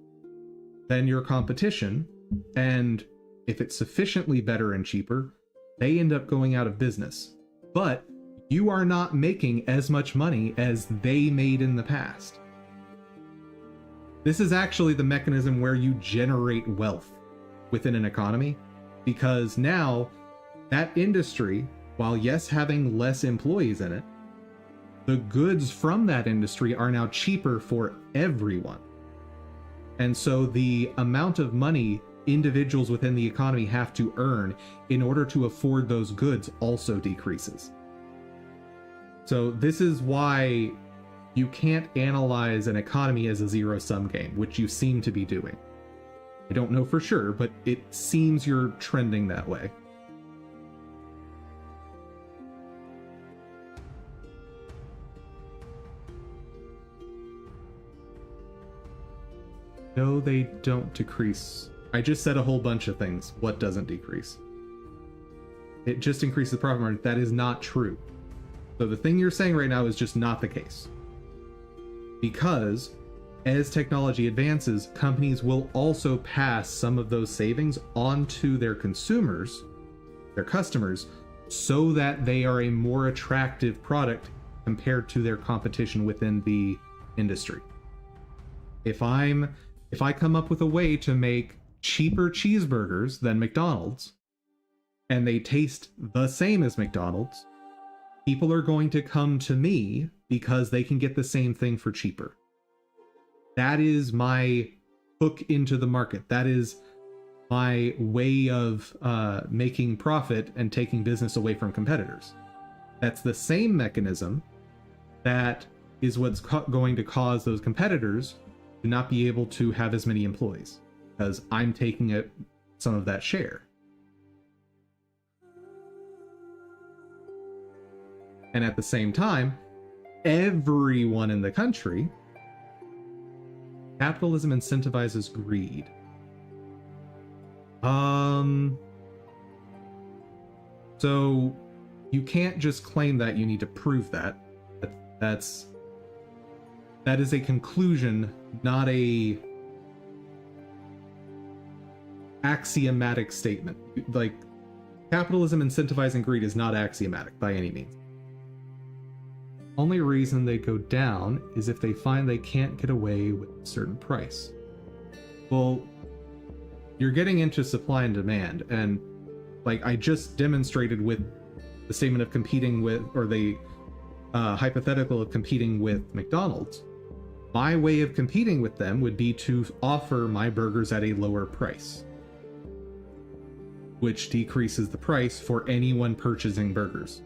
Speaker 1: than your competition, and if it's sufficiently better and cheaper, they end up going out of business. But you are not making as much money as they made in the past. This is actually the mechanism where you generate wealth within an economy, because now that industry, while yes having less employees in it, the goods from that industry are now cheaper for everyone. And so the amount of money individuals within the economy have to earn in order to afford those goods also decreases. So this is why you can't analyze an economy as a zero-sum game, which you seem to be doing. I don't know for sure, but it seems you're trending that way. No, they don't decrease. I just said a whole bunch of things. What doesn't decrease? It just increases the profit margin. That is not true. So the thing you're saying right now is just not the case. Because as technology advances, companies will also pass some of those savings on to their consumers, their customers, so that they are a more attractive product compared to their competition within the industry. If I come up with a way to make cheaper cheeseburgers than McDonald's, and they taste the same as McDonald's, people are going to come to me because they can get the same thing for cheaper. That is my hook into the market. That is my way of making profit and taking business away from competitors. That's the same mechanism that is what's going to cause those competitors to not be able to have as many employees, because I'm taking some of that share. And at the same time, everyone in the country, capitalism incentivizes greed. So you can't just claim that, you need to prove that. That is a conclusion, not a axiomatic statement. Like, capitalism incentivizing greed is not axiomatic by any means. Only reason they go down is if they find they can't get away with a certain price. Well, you're getting into supply and demand, and like I just demonstrated with the statement of competing with, or the hypothetical of competing with McDonald's. My way of competing with them would be to offer my burgers at a lower price, which decreases the price for anyone purchasing burgers.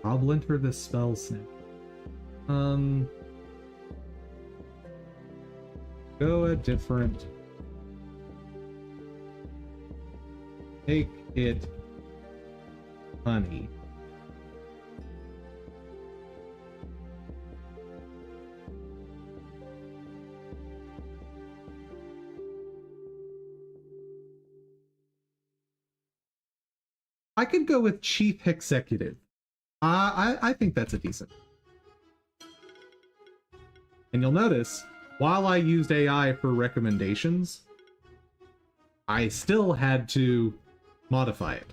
Speaker 1: I'll enter the spell snap. Go a different. Make it funny. I could go with chief executive. I think that's a decent. And you'll notice, while I used AI for recommendations, I still had to modify it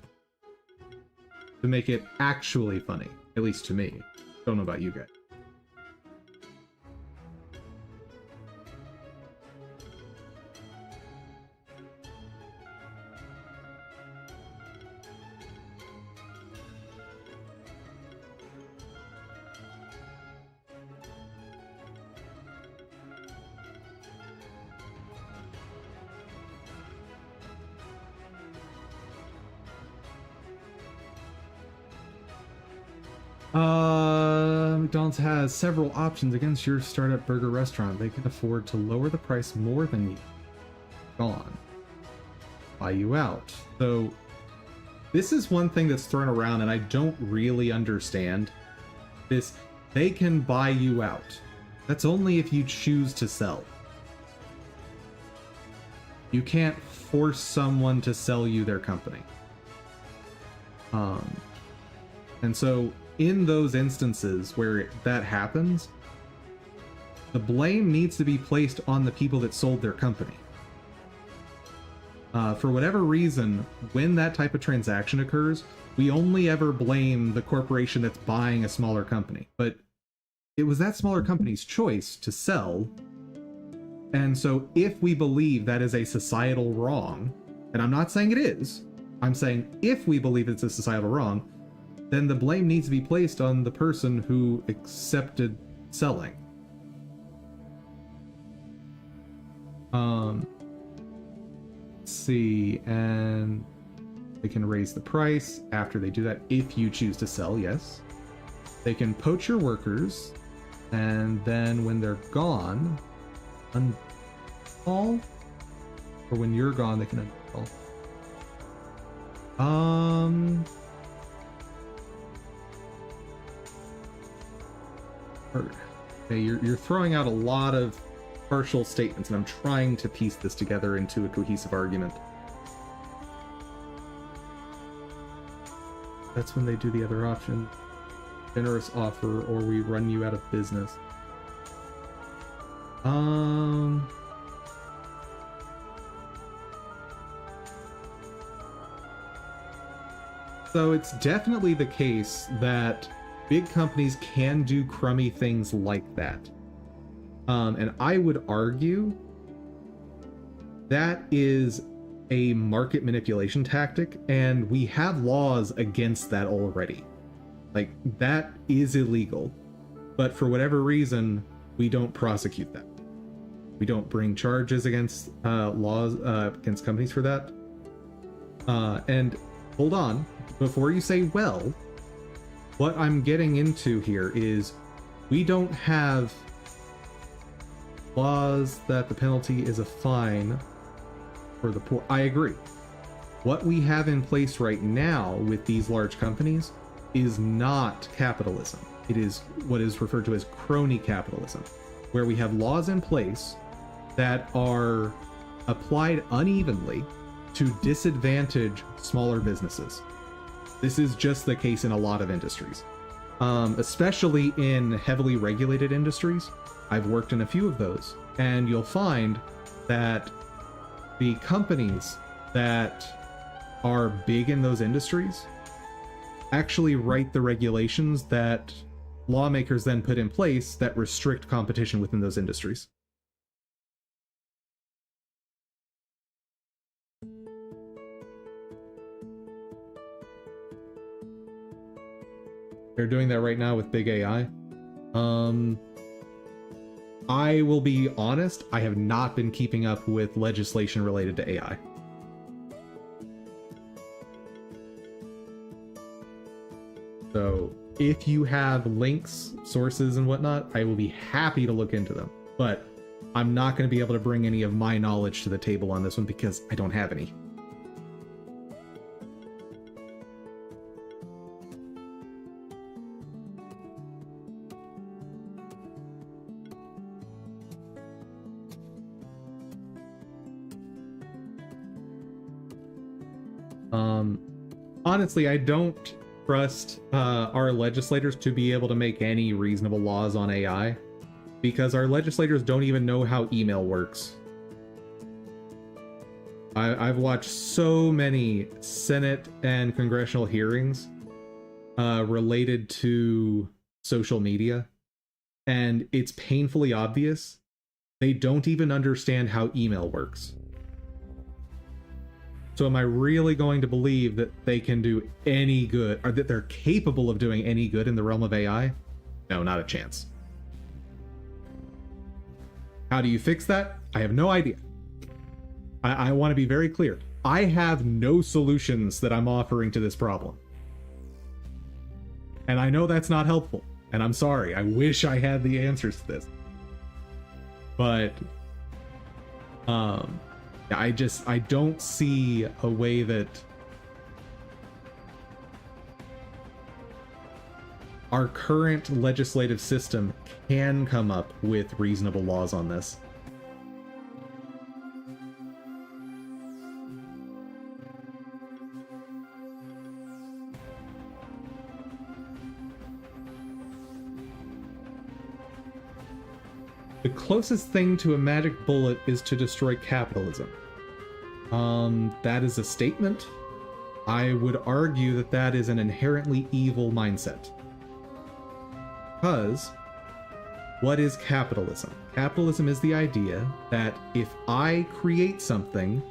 Speaker 1: to make it actually funny, at least to me. Don't know about you guys. McDonald's has several options against your startup burger restaurant. They can afford to lower the price more than you. Gone. Buy you out. So this is one thing that's thrown around and I don't really understand. This, they can buy you out. That's only if you choose to sell. You can't force someone to sell you their company. And so in those instances where that happens, the blame needs to be placed on the people that sold their company. For whatever reason, when that type of transaction occurs, we only ever blame the corporation that's buying a smaller company. But it was that smaller company's choice to sell. And so if we believe that is a societal wrong, and I'm not saying it is, I'm saying if we believe it's a societal wrong, then the blame needs to be placed on the person who accepted selling. Let's see, and they can raise the price after they do that if you choose to sell, yes. They can poach your workers, and then when they're gone, uninstall, or when you're gone, they can uninstall. Um, okay, you're throwing out a lot of partial statements, and I'm trying to piece this together into a cohesive argument. That's when they do the other option. Generous offer, or we run you out of business. So it's definitely the case that big companies can do crummy things like that. And I would argue that is a market manipulation tactic, and we have laws against that already. Like, that is illegal. But for whatever reason, we don't prosecute that. We don't bring charges against laws against companies for that. And hold on, before you say, well, what I'm getting into here is we don't have laws that the penalty is a fine for the poor. I agree. What we have in place right now with these large companies is not capitalism. It is what is referred to as crony capitalism, where we have laws in place that are applied unevenly to disadvantage smaller businesses. This is just the case in a lot of industries, especially in heavily regulated industries. I've worked in a few of those, and you'll find that the companies that are big in those industries actually write the regulations that lawmakers then put in place that restrict competition within those industries. They're doing that right now with big AI. I will be honest, I have not been keeping up with legislation related to AI. So if you have links, sources, and whatnot, I will be happy to look into them. But I'm not going to be able to bring any of my knowledge to the table on this one because I don't have any. Honestly, I don't trust our legislators to be able to make any reasonable laws on AI, because our legislators don't even know how email works. I've watched so many Senate and congressional hearings related to social media, and it's painfully obvious they don't even understand how email works. So am I really going to believe that they can do any good, or that they're capable of doing any good in the realm of AI? No, not a chance. How do you fix that? I have no idea. I want to be very clear. I have no solutions that I'm offering to this problem. And I know that's not helpful. And I'm sorry. I wish I had the answers to this. But I don't see a way that our current legislative system can come up with reasonable laws on this. The closest thing to a magic bullet is to destroy capitalism. That is a statement. I would argue that that is an inherently evil mindset. Because what is capitalism? Capitalism is the idea that if I create something,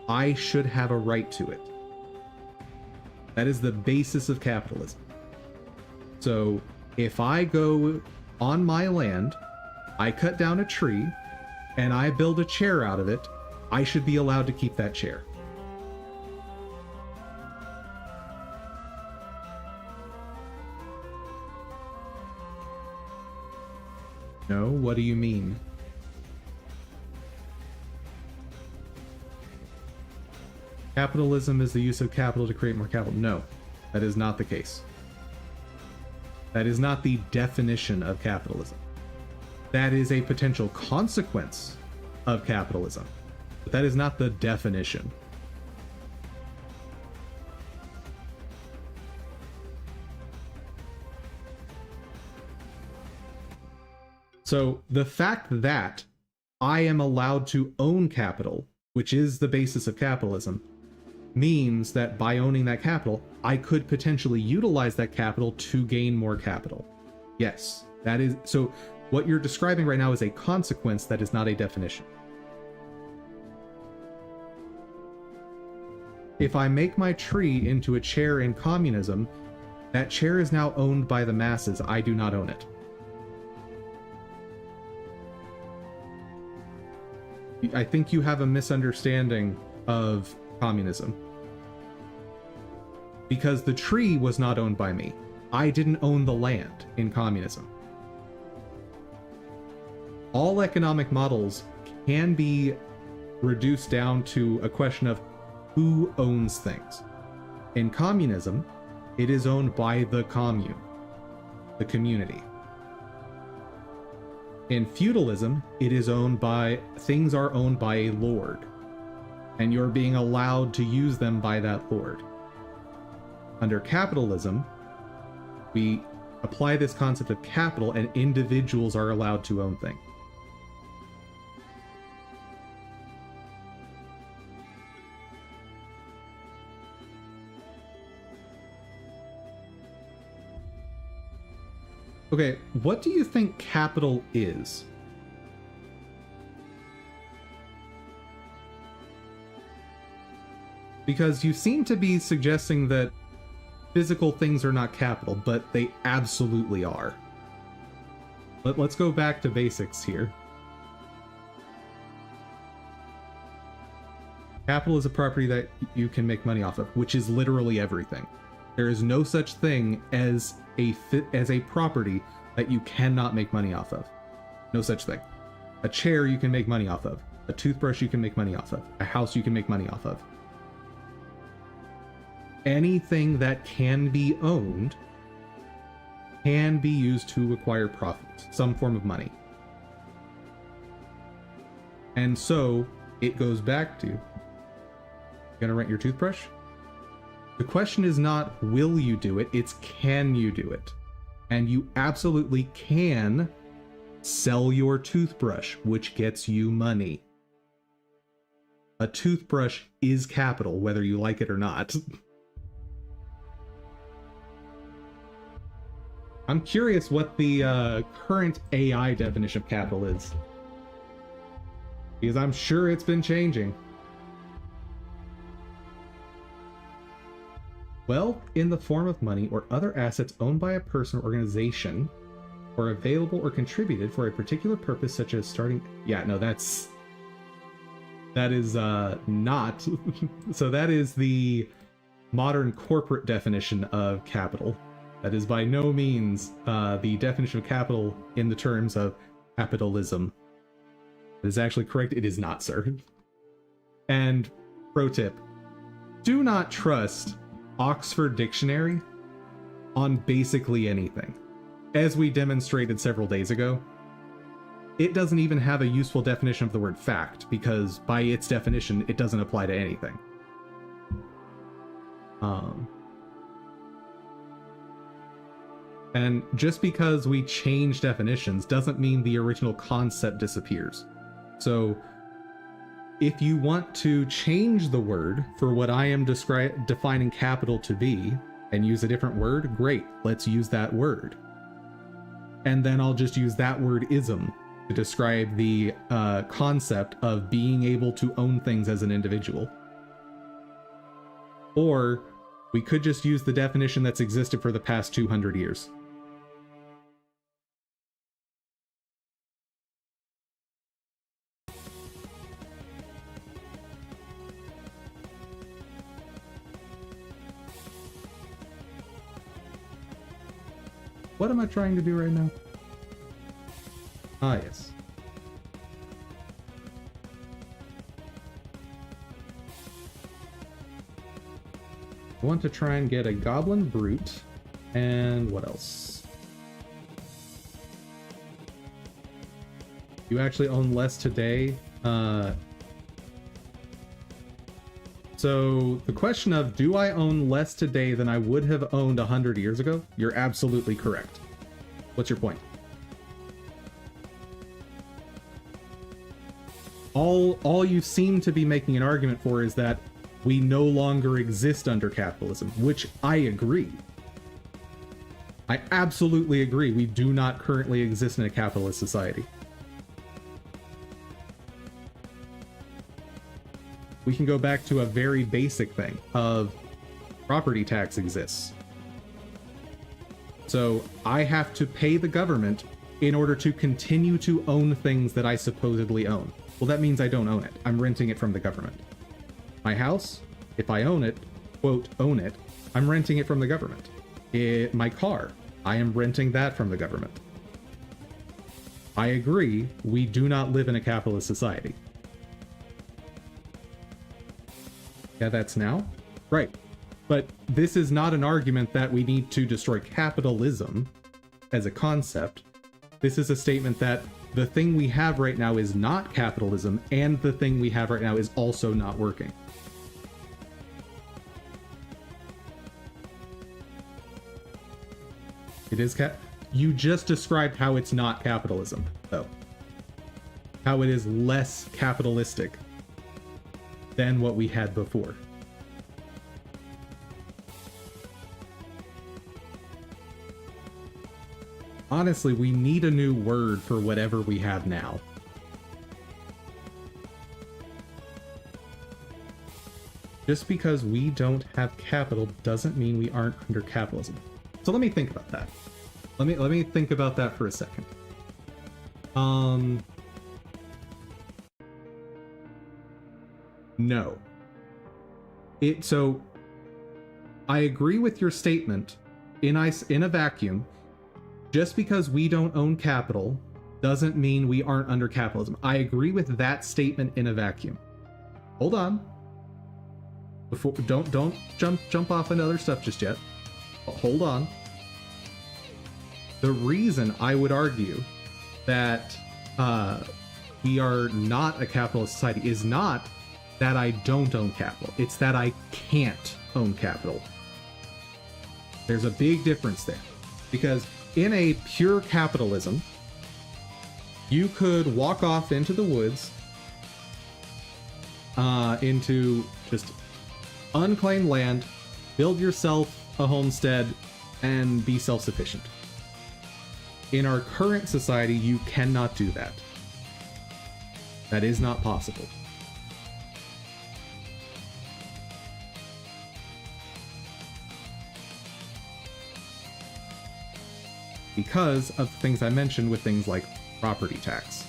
Speaker 1: I should have a right to it. That is the basis of capitalism. So if I go on my land, I cut down a tree, and I build a chair out of it, I should be allowed to keep that chair. No, what do you mean? Capitalism is the use of capital to create more capital. No, that is not the case. That is not the definition of capitalism. That is a potential consequence of capitalism, but that is not the definition. So the fact that I am allowed to own capital, which is the basis of capitalism, means that by owning that capital, I could potentially utilize that capital to gain more capital. Yes, that is. So what you're describing right now is a consequence that is not a definition. If I make my tree into a chair in communism, that chair is now owned by the masses. I do not own it. I think you have a misunderstanding of communism. Because the tree was not owned by me. I didn't own the land in communism. All economic models can be reduced down to a question of who owns things. In communism, it is owned by the commune, the community. In feudalism, it is owned by, things are owned by a lord, and you're being allowed to use them by that lord. Under capitalism, we apply this concept of capital and individuals are allowed to own things. Okay, what do you think capital is? Because you seem to be suggesting that physical things are not capital, but they absolutely are. Let's go back to basics here. Capital is a property that you can make money off of, which is literally everything. There is no such thing as a property that you cannot make money off of. No such thing. A chair you can make money off of. A toothbrush you can make money off of. A house you can make money off of. Anything that can be owned can be used to acquire profit, some form of money. And so it goes back to, you gonna rent your toothbrush? The question is not will you do it, it's can you do it? And you absolutely can sell your toothbrush, which gets you money. A toothbrush is capital, whether you like it or not. I'm curious what the current AI definition of capital is. Because I'm sure it's been changing. Wealth in the form of money or other assets owned by a person or organization, or available or contributed for a particular purpose, such as starting... Yeah, no, that is not... So that is the modern corporate definition of capital. That is by no means the definition of capital in the terms of capitalism. That is actually correct. It is not, sir. And pro tip, do not trust Oxford Dictionary on basically anything. As we demonstrated several days ago, it doesn't even have a useful definition of the word fact, because by its definition, it doesn't apply to anything. And just because we change definitions doesn't mean the original concept disappears. So if you want to change the word for what I am defining capital to be and use a different word, great, let's use that word. And then I'll just use that word ism to describe the concept of being able to own things as an individual. Or we could just use the definition that's existed for the past 200 years. What am I trying to do right now? Ah, yes. I want to try and get a Goblin Brute. And what else? You actually own less today. So the question of, do I own less today than I would have owned 100 years ago? You're absolutely correct. What's your point? All you seem to be making an argument for is that we no longer exist under capitalism, which I agree. I absolutely agree. We do not currently exist in a capitalist society. We can go back to a very basic thing of property tax exists. So I have to pay the government in order to continue to own things that I supposedly own. Well, that means I don't own it. I'm renting it from the government. My house, if I own it, quote, own it, I'm renting it from the government. My car, I am renting that from the government. I agree, we do not live in a capitalist society. Yeah, that's now? Right. But this is not an argument that we need to destroy capitalism as a concept. This is a statement that the thing we have right now is not capitalism, and the thing we have right now is also not working. It is you just described how it's not capitalism, though. How it is less capitalistic than what we had before. Honestly, we need a new word for whatever we have now. Just because we don't have capital doesn't mean we aren't under capitalism. So let me think about that. Let me think about that for a second. No. So I agree with your statement in a vacuum. Just because we don't own capital doesn't mean we aren't under capitalism. I agree with that statement in a vacuum. Hold on. Before don't jump off into other stuff just yet. Hold on. The reason I would argue that we are not a capitalist society is not that I don't own capital. It's that I can't own capital. There's a big difference there. Because in a pure capitalism, you could walk off into the woods, into just unclaimed land, build yourself a homestead, and be self-sufficient. In our current society, you cannot do that. That is not possible. Because of the things I mentioned with things like property tax.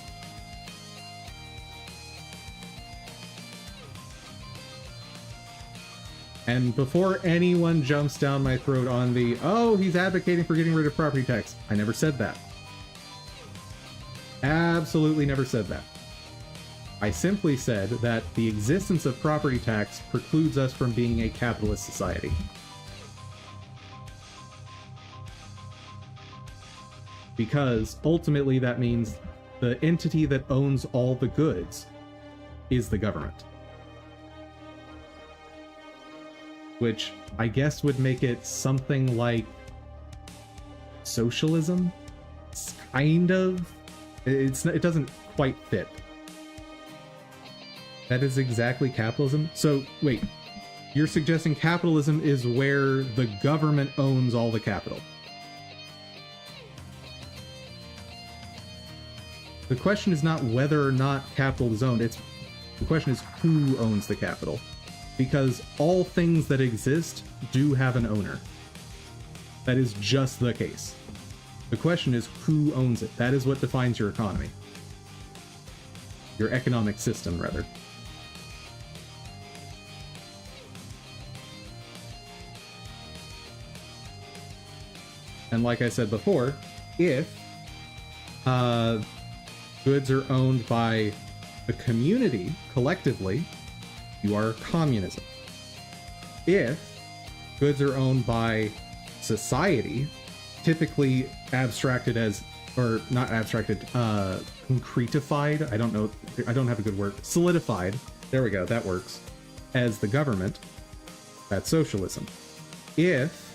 Speaker 1: And before anyone jumps down my throat on the, oh, he's advocating for getting rid of property tax, I never said that. Absolutely never said that. I simply said that the existence of property tax precludes us from being a capitalist society. Because ultimately that means the entity that owns all the goods is the government. Which I guess would make it something like socialism? It's kind of. It doesn't quite fit. That is exactly capitalism. So wait, you're suggesting capitalism is where the government owns all the capital? The question is not whether or not capital is owned, the question is who owns the capital. Because all things that exist do have an owner. That is just the case. The question is who owns it. That is what defines your economy. Your economic system, rather. And like I said before, if goods are owned by the community collectively, you are communism. If goods are owned by society, typically abstracted as, or not abstracted, concretified. I don't know. I don't have a good word. Solidified. There we go. That works. As the government. That's socialism. If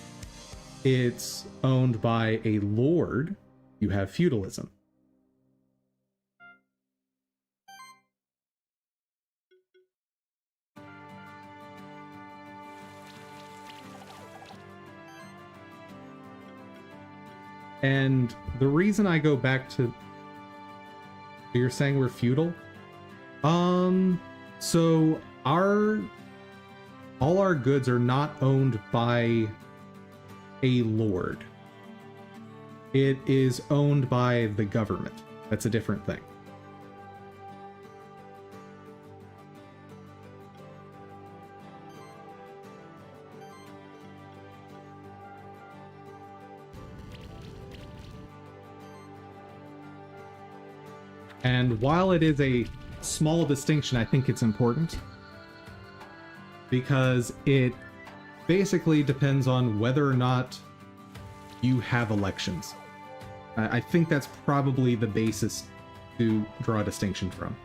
Speaker 1: it's owned by a lord, you have feudalism. And the reason I go back to, you're saying we're feudal? So all our goods are not owned by a lord. It is owned by the government. That's a different thing. And while it is a small distinction, I think it's important because it basically depends on whether or not you have elections. I think that's probably the basis to draw a distinction from.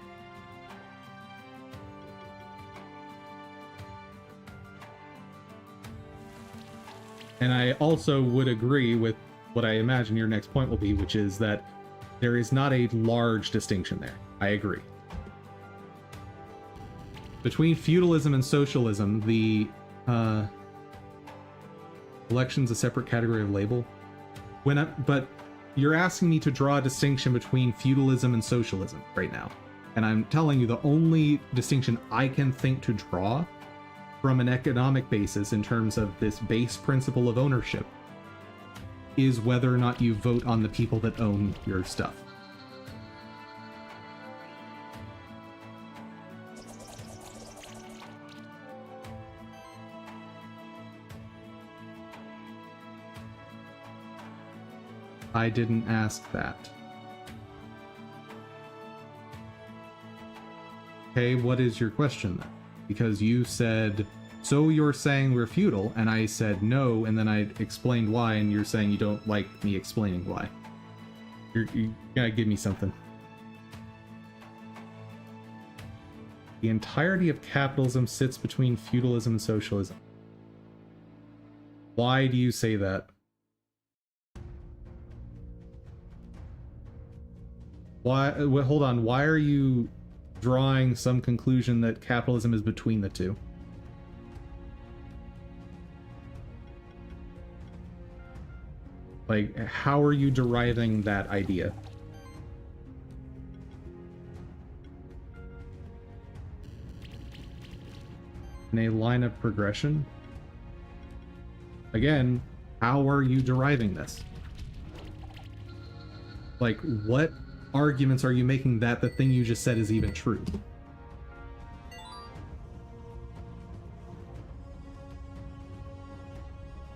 Speaker 1: And I also would agree with what I imagine your next point will be, which is that there is not a large distinction there. I agree. Between feudalism and socialism, the election's a separate category of label. But you're asking me to draw a distinction between feudalism and socialism right now. And I'm telling you the only distinction I can think to draw from an economic basis in terms of this base principle of ownership is whether or not you vote on the people that own your stuff. I didn't ask that. Okay, what is your question then? Because you said, so you're saying we're feudal, and I said no, and then I explained why, and you're saying you don't like me explaining why. You gotta give me something. The entirety of capitalism sits between feudalism and socialism. Why do you say that? Why? Hold on. Why are you drawing some conclusion that capitalism is between the two? Like, how are you deriving that idea? In a line of progression? Again, how are you deriving this? Like, what arguments are you making that the thing you just said is even true?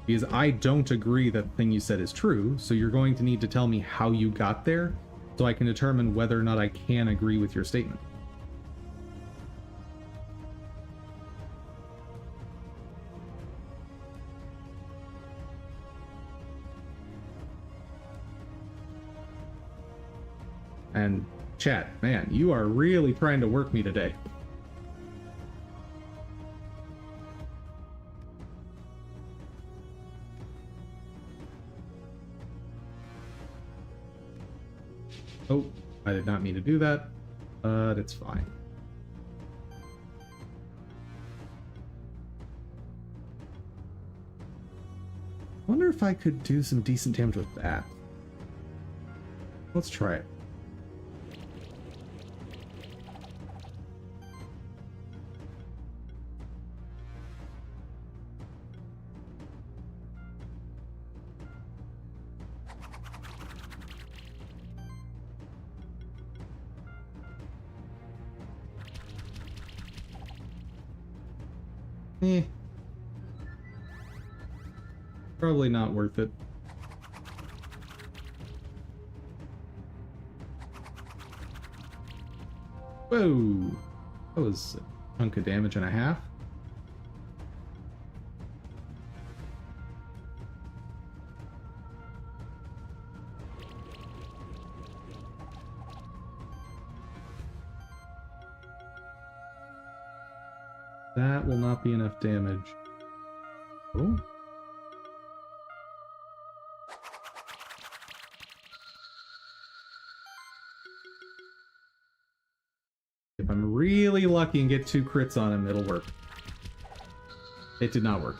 Speaker 1: Because I don't agree that the thing you said is true, so you're going to need to tell me how you got there so I can determine whether or not I can agree with your statement. And chat, man, you are really trying to work me today. Oh, I did not mean to do that, but it's fine. I wonder if I could do some decent damage with that. Let's try it. Probably not worth it. Whoa! That was a chunk of damage and a half. That will not be enough damage. Oh. If I'm really lucky and get 2 crits on him, it'll work. It did not work.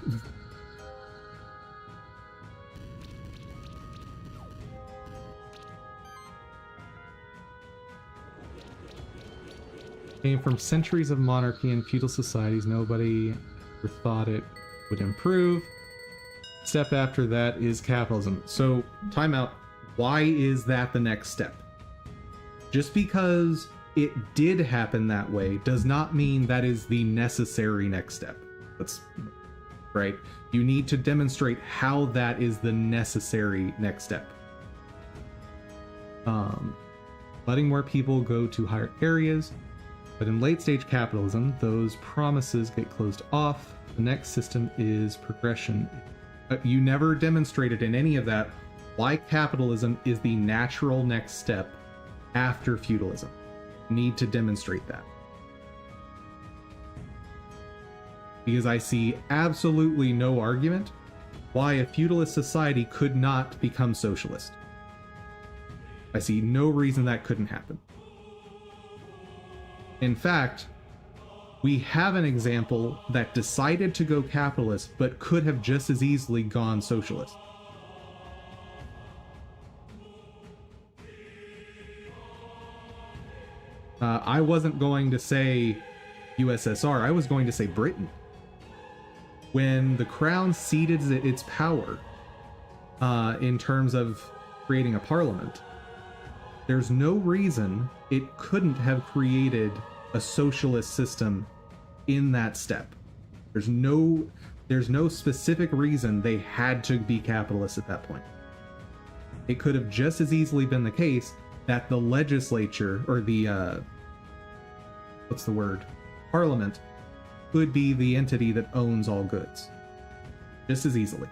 Speaker 1: Came from centuries of monarchy and feudal societies. Nobody ever thought it would improve. Step after that is capitalism. So, timeout. Why is that the next step? Just because it did happen that way does not mean that is the necessary next step. That's right. You need to demonstrate how that is the necessary next step. Letting more people go to higher areas. But in late stage capitalism, those promises get closed off. The next system is progression. You never demonstrated in any of that why capitalism is the natural next step after feudalism. You need to demonstrate that. Because I see absolutely no argument why a feudalist society could not become socialist. I see no reason that couldn't happen. In fact, we have an example that decided to go capitalist, but could have just as easily gone socialist. I wasn't going to say USSR, I was going to say Britain. When the crown ceded its power in terms of creating a parliament, there's no reason it couldn't have created a socialist system in that step. There's no specific reason they had to be capitalist at that point. It could have just as easily been the case that the legislature, or the parliament, could be the entity that owns all goods. Just as easily.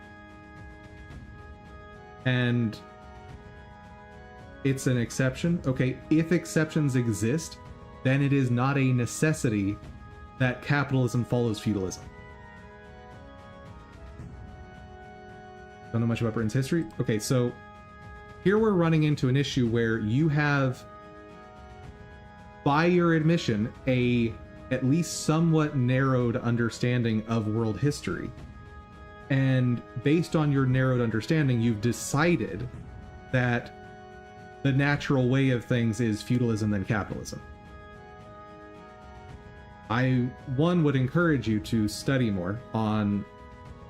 Speaker 1: And it's an exception. Okay, if exceptions exist, then it is not a necessity that capitalism follows feudalism. Don't know much about Britain's history. Okay, so here we're running into an issue where you have, by your admission, a at least somewhat narrowed understanding of world history. And based on your narrowed understanding, you've decided that the natural way of things is feudalism than capitalism. I, one, would encourage you to study more on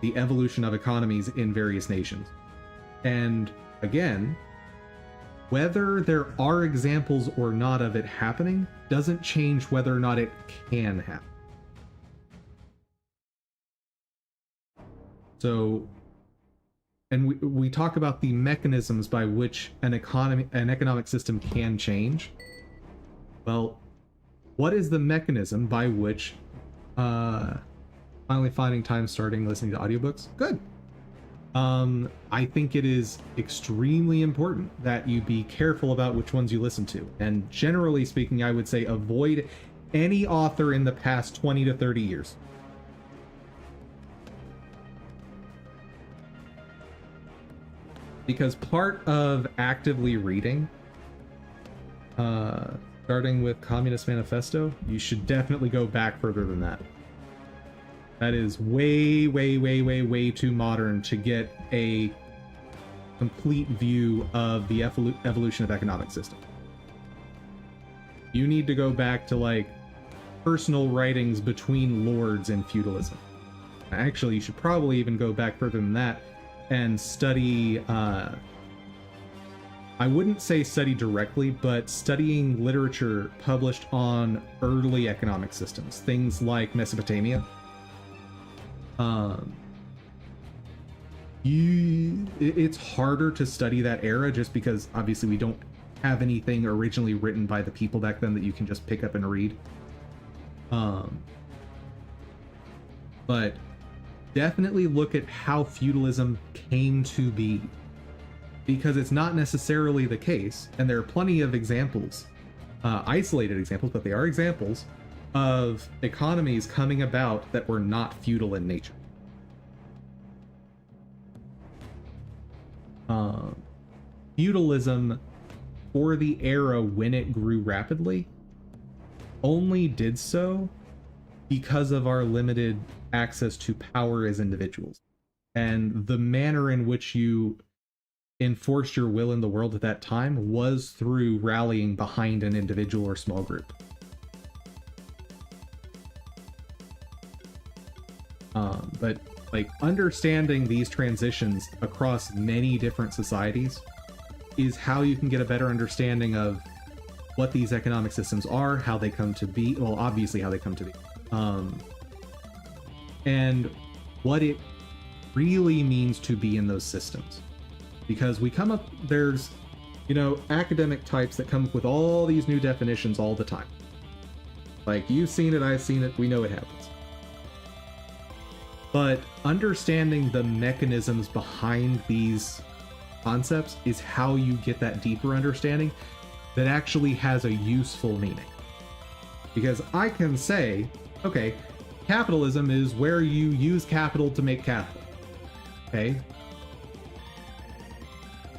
Speaker 1: the evolution of economies in various nations. And again, whether there are examples or not of it happening doesn't change whether or not it can happen. So, and we talk about the mechanisms by which an economic system can change. Well, what is the mechanism by which finally finding time starting listening to audiobooks? Good. I think it is extremely important that you be careful about which ones you listen to. And generally speaking, I would say avoid any author in the past 20 to 30 years. Because part of actively reading, starting with Communist Manifesto, you should definitely go back further than that. That is way, way, way, way, way too modern to get a complete view of the evolution of economic system. You need to go back to, like, personal writings between lords in feudalism. Actually, you should probably even go back further than that and study, I wouldn't say study directly, but studying literature published on early economic systems, things like Mesopotamia. It's harder to study that era just because obviously we don't have anything originally written by the people back then that you can just pick up and read. But definitely look at how feudalism came to be, because it's not necessarily the case, and there are plenty of examples, isolated examples, but they are examples of economies coming about that were not feudal in nature. Feudalism, for the era when it grew rapidly, only did so because of our limited access to power as individuals. And the manner in which you enforced your will in the world at that time was through rallying behind an individual or small group. But like understanding these transitions across many different societies is how you can get a better understanding of what these economic systems are, how they come to be, well, obviously how they come to be, and what it really means to be in those systems. Because we come up, there's, you know, academic types that come up with all these new definitions all the time. Like, you've seen it, I've seen it, we know it happens. But understanding the mechanisms behind these concepts is how you get that deeper understanding that actually has a useful meaning. Because I can say, okay, capitalism is where you use capital to make capital. Okay?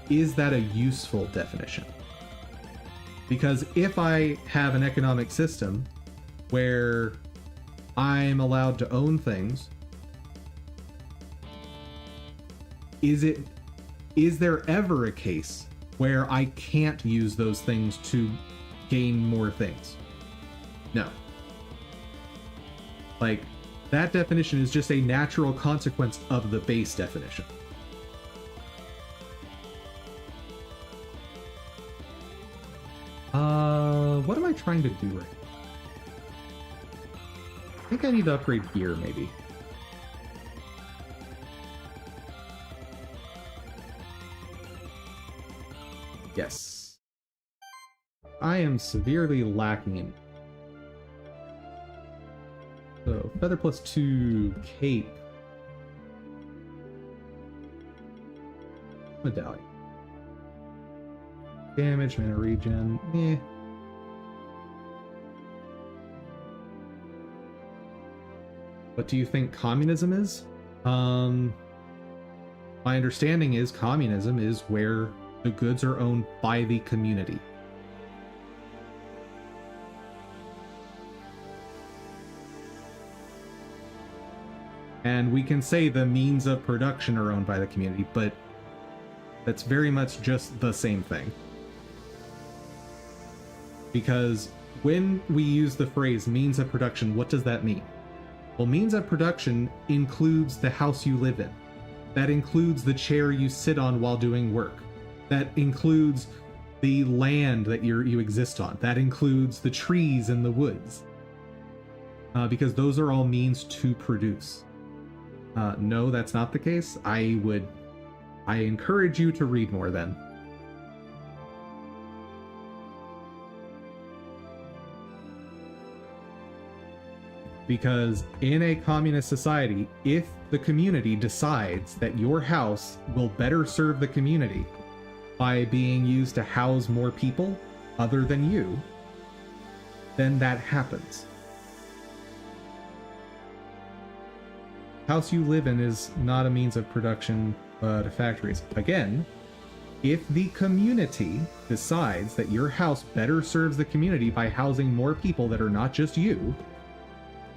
Speaker 1: Is that a useful definition? Because if I have an economic system where I'm allowed to own things, is there ever a case where I can't use those things to gain more things? No. Like, that definition is just a natural consequence of the base definition. What am I trying to do right now? I think I need to upgrade gear, maybe. Yes. I am severely lacking in. So, feather plus 2, cape. Medallion. Damage, mana regen, eh. What do you think communism is? My understanding is communism is where the goods are owned by the community. And we can say the means of production are owned by the community, but that's very much just the same thing. Because when we use the phrase means of production, what does that mean? Well, means of production includes the house you live in. That includes the chair you sit on while doing work. That includes the land that you exist on. That includes the trees and the woods. Because those are all means to produce. No, that's not the case. I encourage you to read more then. Because in a communist society, if the community decides that your house will better serve the community by being used to house more people other than you, then that happens. House you live in is not a means of production, but a factory. Again, if the community decides that your house better serves the community by housing more people that are not just you,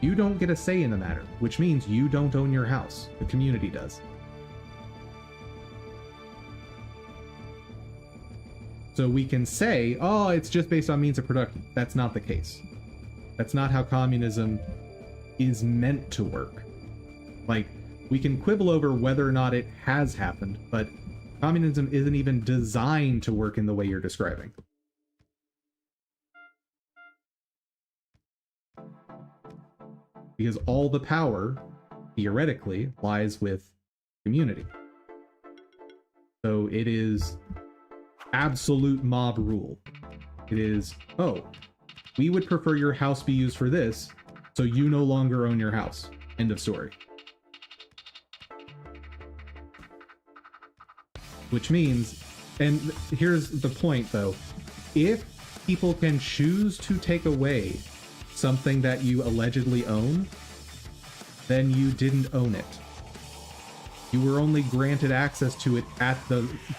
Speaker 1: you don't get a say in the matter, which means you don't own your house. The community does. So we can say, oh, it's just based on means of production. That's not the case. That's not how communism is meant to work. Like, we can quibble over whether or not it has happened, but communism isn't even designed to work in the way you're describing. Because all the power, theoretically, lies with community. So it is absolute mob rule. It is, oh, we would prefer your house be used for this, so you no longer own your house. End of story. Which means, and here's the point though, if people can choose to take away something that you allegedly own, then you didn't own it. You were only granted access to it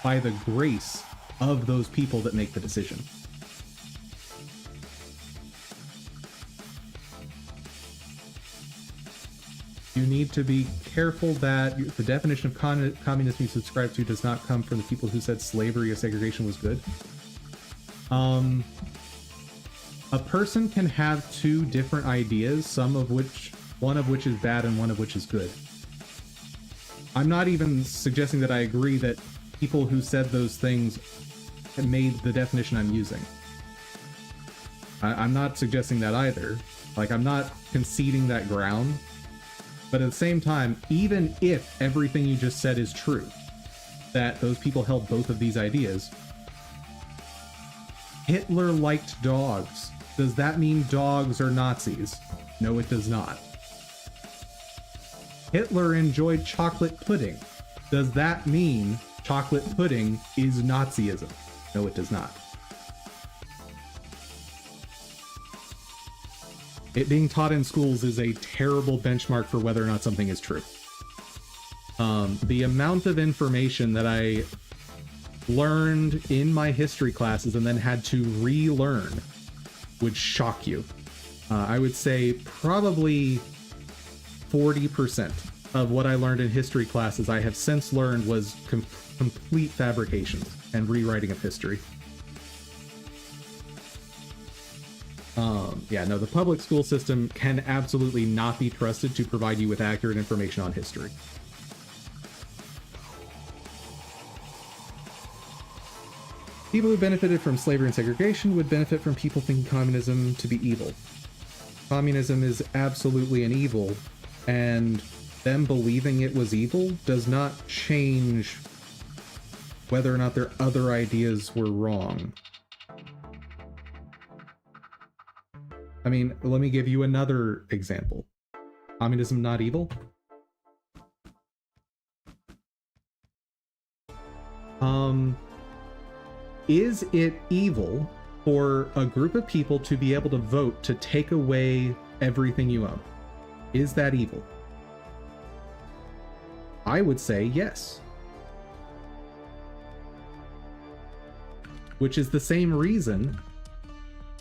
Speaker 1: by the grace of those people that make the decision. You need to be careful that the definition of communism you subscribe to does not come from the people who said slavery or segregation was good. A person can have two different ideas, one of which is bad and one of which is good. I'm not even suggesting that I agree that people who said those things made the definition I'm using. I'm not suggesting that either. Like, I'm not conceding that ground. But at the same time, even if everything you just said is true, that those people held both of these ideas, Hitler liked dogs. Does that mean dogs are Nazis? No, it does not. Hitler enjoyed chocolate pudding. Does that mean chocolate pudding is Nazism? No, it does not. It being taught in schools is a terrible benchmark for whether or not something is true. The amount of information that I learned in my history classes and then had to relearn would shock you. I would say probably 40% of what I learned in history classes I have since learned was complete fabrications and rewriting of history. Yeah, no, the public school system can absolutely not be trusted to provide you with accurate information on history. People who benefited from slavery and segregation would benefit from people thinking communism to be evil. Communism is absolutely an evil, and them believing it was evil does not change whether or not their other ideas were wrong. I mean, let me give you another example. Communism not evil? Is it evil for a group of people to be able to vote to take away everything you own? Is that evil? I would say yes. Which is the same reason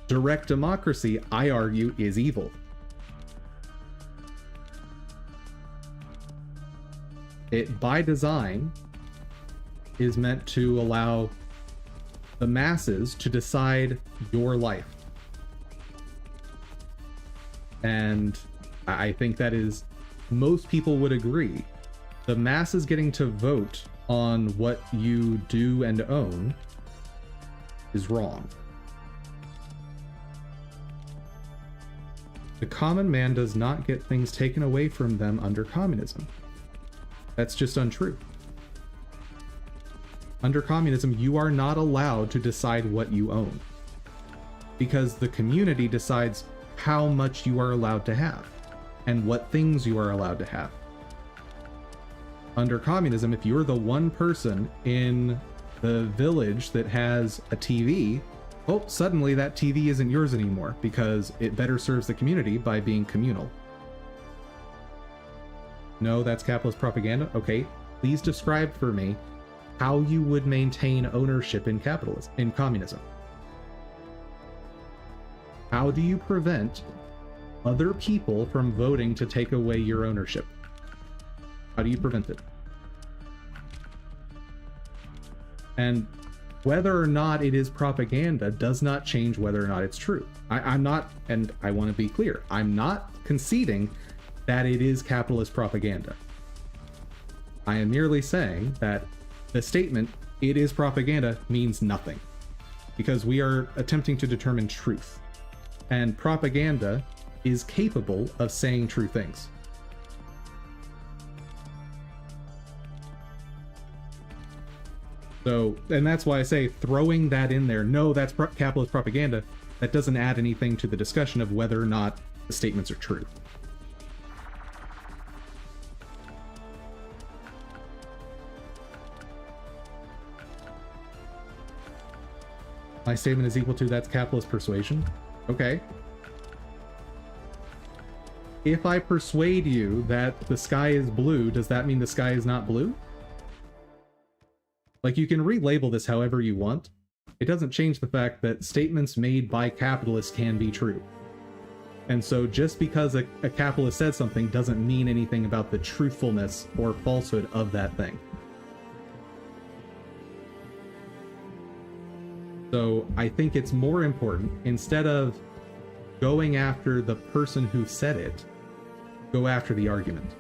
Speaker 1: direct democracy, I argue, is evil. It, by design, is meant to allow the masses to decide your life. And I think that is, most people would agree, the masses getting to vote on what you do and own is wrong. The common man does not get things taken away from them under communism. That's just untrue. Under communism, you are not allowed to decide what you own, because the community decides how much you are allowed to have and what things you are allowed to have. Under communism, if you're the one person in the village that has a TV, oh, suddenly that TV isn't yours anymore because it better serves the community by being communal. No, that's capitalist propaganda? Okay, please describe for me how you would maintain ownership in capitalism, in communism. How do you prevent other people from voting to take away your ownership? How do you prevent it? And whether or not it is propaganda does not change whether or not it's true. I'm not, and I want to be clear, I'm not conceding that it is capitalist propaganda. I am merely saying that the statement, "it is propaganda," means nothing, because we are attempting to determine truth, and propaganda is capable of saying true things. So, and that's why I say throwing that in there, no, that's capitalist propaganda, that doesn't add anything to the discussion of whether or not the statements are true. My statement is equal to that's capitalist persuasion. Okay. if I persuade you that the sky is blue, does that mean the sky is not blue? Like, you can relabel this however you want. It doesn't change the fact that statements made by capitalists can be true. And so just because a capitalist said something doesn't mean anything about the truthfulness or falsehood of that thing. So I think it's more important, instead of going after the person who said it, go after the argument.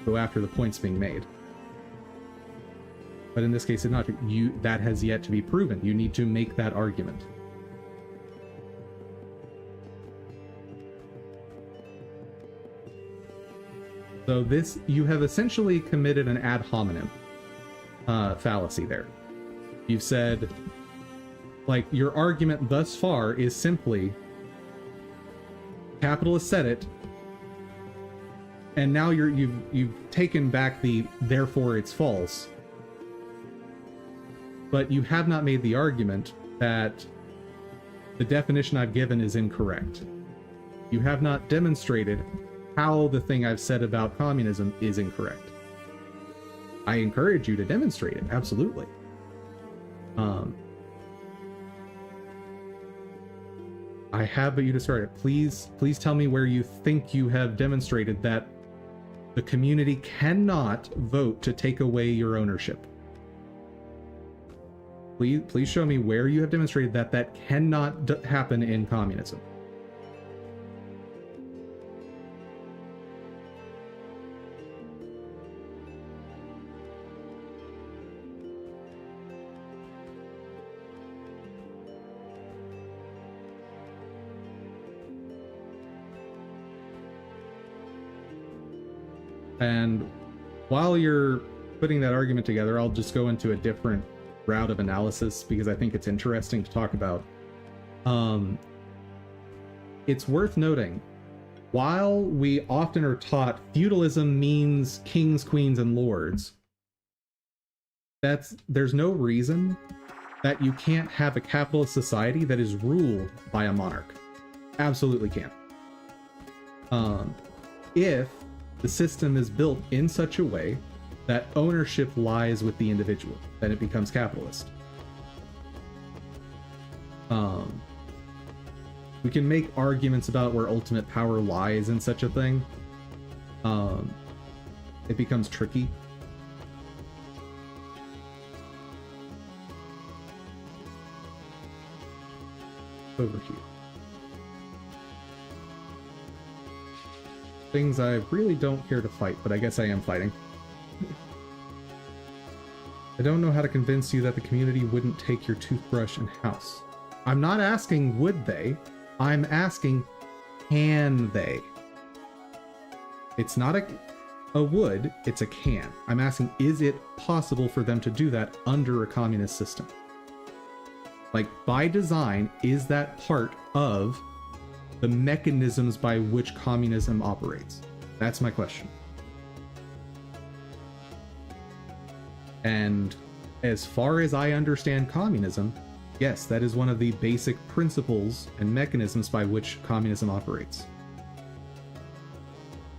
Speaker 1: Go after the points being made. But in this case, it's not you. That has yet to be proven. You need to make that argument. So this, you have essentially committed an ad hominem fallacy there. You've said, like, your argument thus far is simply, capitalists said it, and now you've taken back the therefore it's false. But you have not made the argument that the definition I've given is incorrect. You have not demonstrated how the thing I've said about communism is incorrect. I encourage you to demonstrate it, absolutely. I have but you to start it. Please tell me where you think you have demonstrated that the community cannot vote to take away your ownership. Please show me where you have demonstrated that that cannot happen in communism. And while you're putting that argument together, I'll just go into a different route of analysis because I think it's interesting to talk about. It's worth noting, while we often are taught feudalism means kings, queens, and lords, there's no reason that you can't have a capitalist society that is ruled by a monarch. Absolutely can. If the system is built in such a way that ownership lies with the individual, then it becomes capitalist. We can make arguments about where ultimate power lies in such a thing. It becomes tricky. Over here. Things I really don't care to fight, but I guess I am fighting. I don't know how to convince you that the community wouldn't take your toothbrush and house. I'm not asking would they, I'm asking can they. It's not a would, it's a can. I'm asking, is it possible for them to do that under a communist system? Like, by design, is that part of the mechanisms by which communism operates? That's my question. And as far as I understand communism, yes, that is one of the basic principles and mechanisms by which communism operates.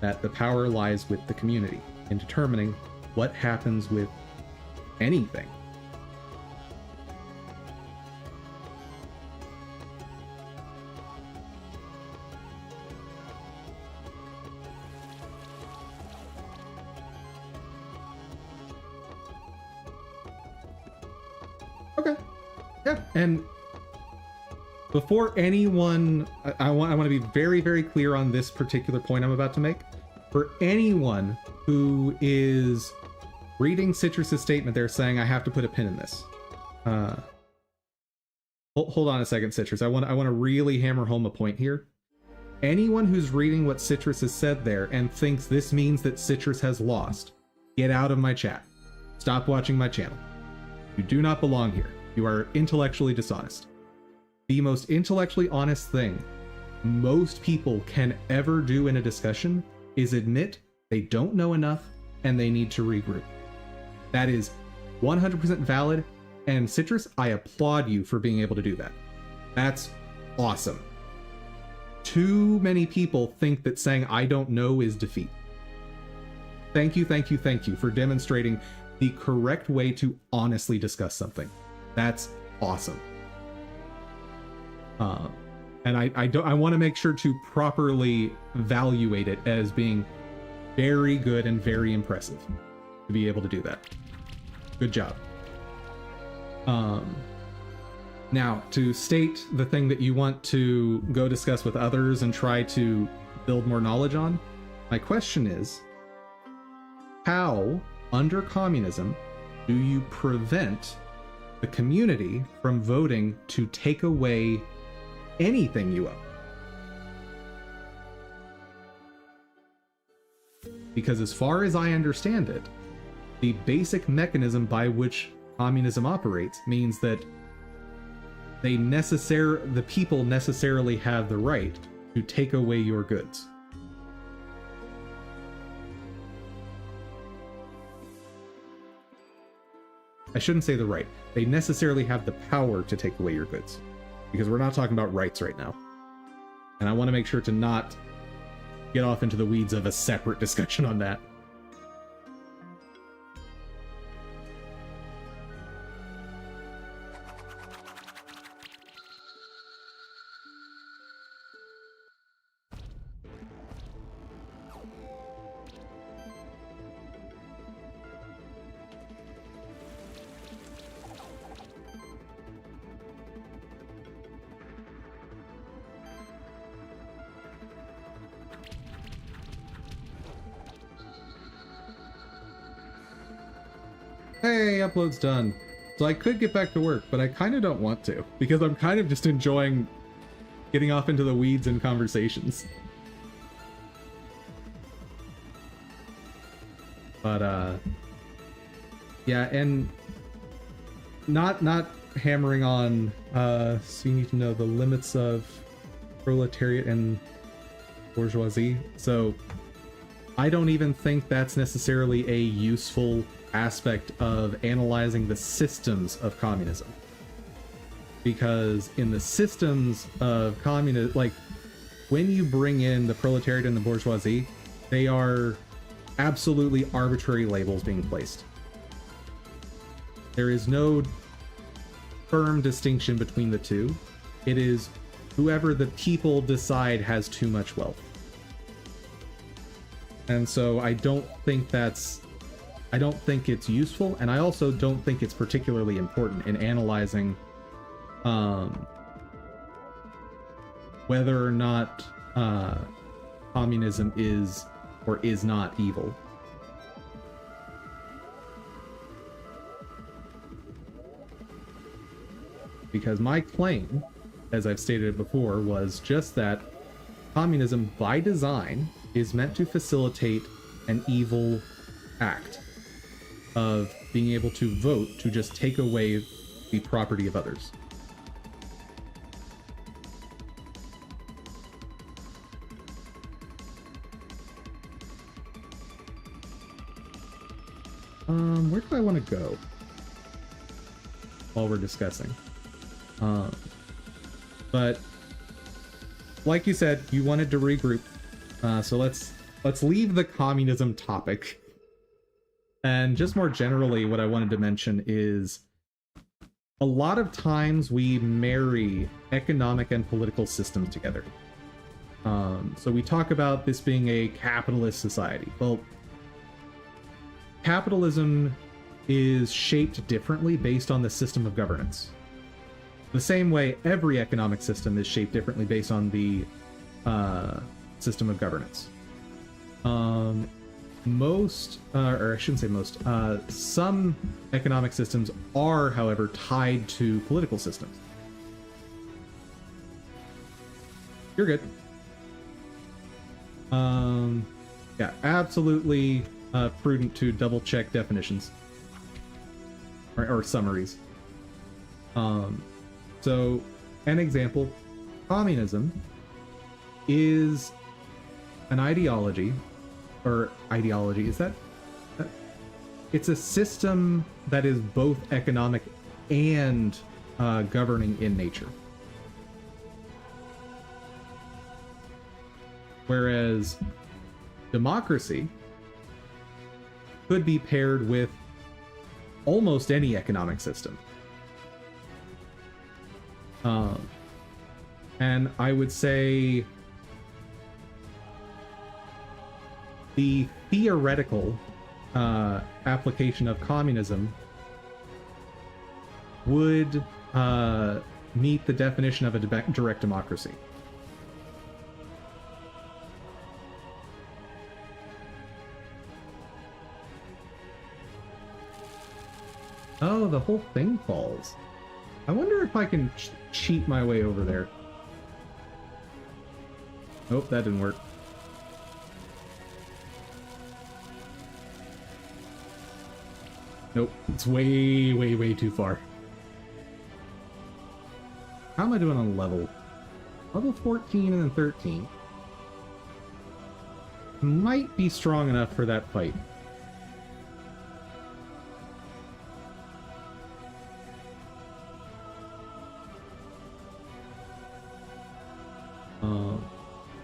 Speaker 1: That the power lies with the community in determining what happens with anything. Okay. Yeah, and before anyone, I want to be very, very clear on this particular point I'm about to make. For anyone who is reading Citrus's statement there saying, I have to put a pin in this. Hold on a second, Citrus. I want to really hammer home a point here. Anyone who's reading what Citrus has said there and thinks this means that Citrus has lost, get out of my chat. Stop watching my channel. You do not belong here. You are intellectually dishonest. The most intellectually honest thing most people can ever do in a discussion is admit they don't know enough and they need to regroup. That is 100% valid, and Citrus, I applaud you for being able to do that. That's awesome. too many people think that saying I don't know is defeat. Thank you for demonstrating the correct way to honestly discuss something. That's awesome. And I want to make sure to properly evaluate it as being very good and very impressive to be able to do that. Good job. Now, to state the thing that you want to go discuss with others and try to build more knowledge on, my question is, how, under communism, do you prevent the community from voting to take away anything you own? Because as far as I understand it, the basic mechanism by which communism operates means that the people necessarily have the right to take away your goods. I shouldn't say the right. They necessarily have the power to take away your goods, because we're not talking about rights right now. And I want to make sure to not get off into the weeds of a separate discussion on that. Hey, upload's done. So I could get back to work, but I kind of don't want to, because I'm kind of just enjoying getting off into the weeds and conversations. But, yeah, and not hammering on, so you need to know the limits of proletariat and bourgeoisie. So I don't even think that's necessarily a useful aspect of analyzing the systems of communism, because in the systems of communism, like when you bring in the proletariat and the bourgeoisie, they are absolutely arbitrary labels being placed. There is no firm distinction between the two. It is whoever the people decide has too much wealth. And so I don't think it's useful, and I also don't think it's particularly important in analyzing whether or not communism is or is not evil. Because my claim, as I've stated before, was just that communism by design is meant to facilitate an evil act of being able to vote to just take away the property of others. Where do I want to go while we're discussing? But like you said, you wanted to regroup, so let's leave the communism topic. And just more generally, what I wanted to mention is a lot of times we marry economic and political systems together. So we talk about this being a capitalist society. Well, capitalism is shaped differently based on the system of governance. The same way every economic system is shaped differently based on the system of governance. Some economic systems are, however, tied to political systems. You're good. Yeah, absolutely prudent to double check definitions or summaries. So, an example, communism is an ideology, is that? It's a system that is both economic and governing in nature. Whereas democracy could be paired with almost any economic system. And I would say the theoretical application of communism would meet the definition of a direct democracy. Oh, the whole thing falls. I wonder if I can cheat my way over there. Nope, that didn't work. Nope, it's way, way, way too far. How am I doing on level? Level 14 and then 13. Might be strong enough for that fight.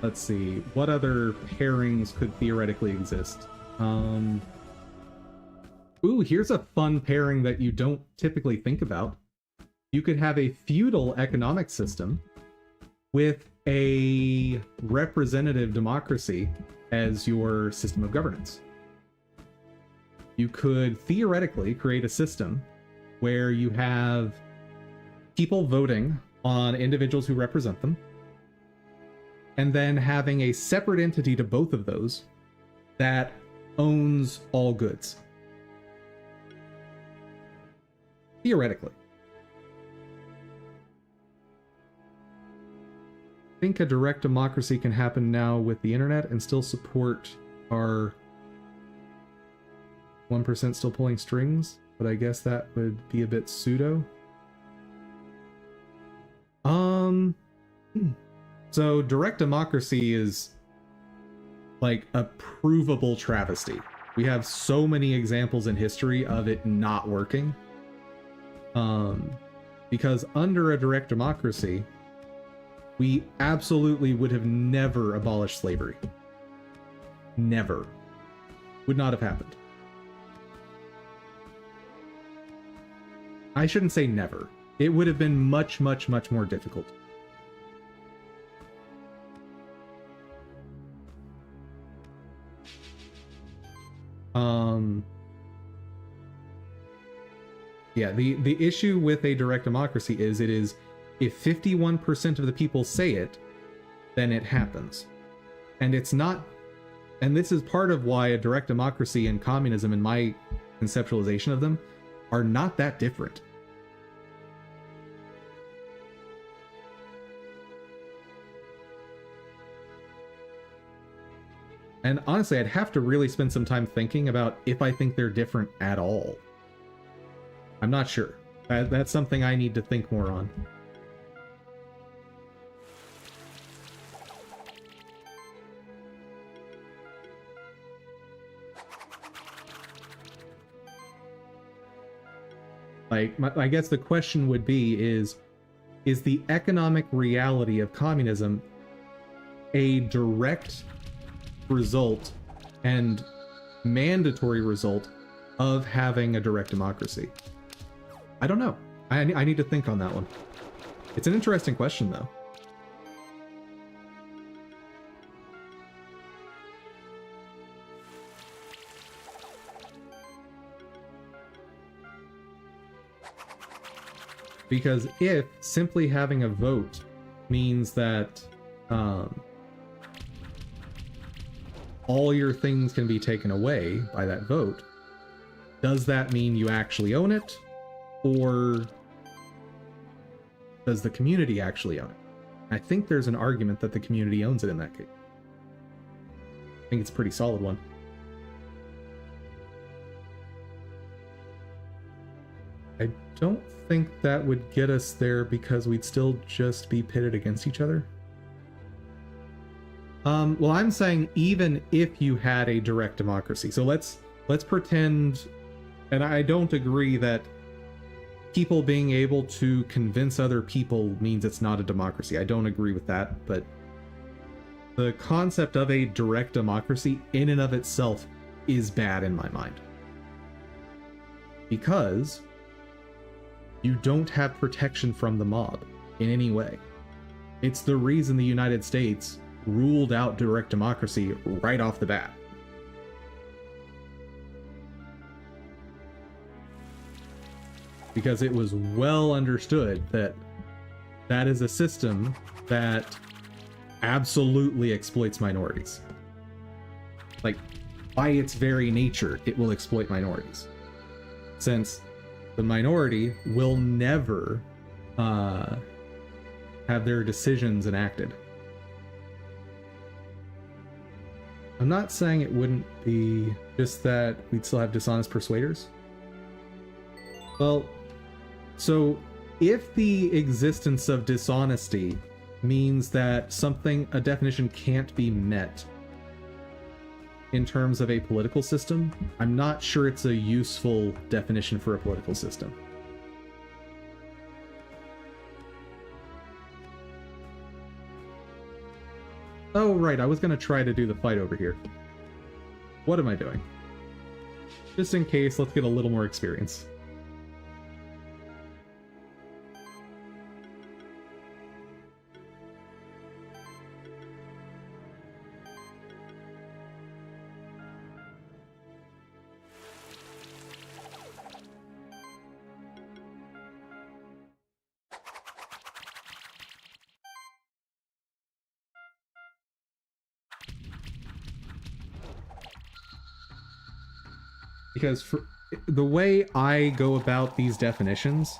Speaker 1: Let's see, what other pairings could theoretically exist? Ooh, here's a fun pairing that you don't typically think about. You could have a feudal economic system with a representative democracy as your system of governance. You could theoretically create a system where you have people voting on individuals who represent them, and then having a separate entity to both of those that owns all goods. Theoretically. I think a direct democracy can happen now with the internet and still support our 1% still pulling strings, but I guess that would be a bit pseudo. So direct democracy is like a provable travesty. We have so many examples in history of it not working. Because under a direct democracy, we absolutely would have never abolished slavery. Never. Would not have happened. I shouldn't say never. It would have been much, much, much more difficult. Yeah, the issue with a direct democracy is if 51% of the people say it, then it happens. And it's not, and this is part of why a direct democracy and communism, in my conceptualization of them, are not that different. And honestly, I'd have to really spend some time thinking about if I think they're different at all. I'm not sure. That's something I need to think more on. Like, I guess the question would be is the economic reality of communism a direct result and mandatory result of having a direct democracy? I don't know. I need to think on that one. It's an interesting question, though. Because if simply having a vote means that all your things can be taken away by that vote, does that mean you actually own it? Or does the community actually own it? I think there's an argument that the community owns it in that case. I think it's a pretty solid one. I don't think that would get us there because we'd still just be pitted against each other. Well, I'm saying even if you had a direct democracy. So let's pretend, and I don't agree that people being able to convince other people means it's not a democracy. I don't agree with that, but the concept of a direct democracy in and of itself is bad in my mind. Because you don't have protection from the mob in any way. It's the reason the United States ruled out direct democracy right off the bat. Because it was well understood that that is a system that absolutely exploits minorities. Like, by its very nature, it will exploit minorities. Since the minority will never have their decisions enacted. I'm not saying it wouldn't be just that we'd still have dishonest persuaders. Well, so if the existence of dishonesty means that a definition can't be met in terms of a political system, I'm not sure it's a useful definition for a political system. Oh, right, I was going to try to do the fight over here. What am I doing? Just in case, let's get a little more experience. Because the way I go about these definitions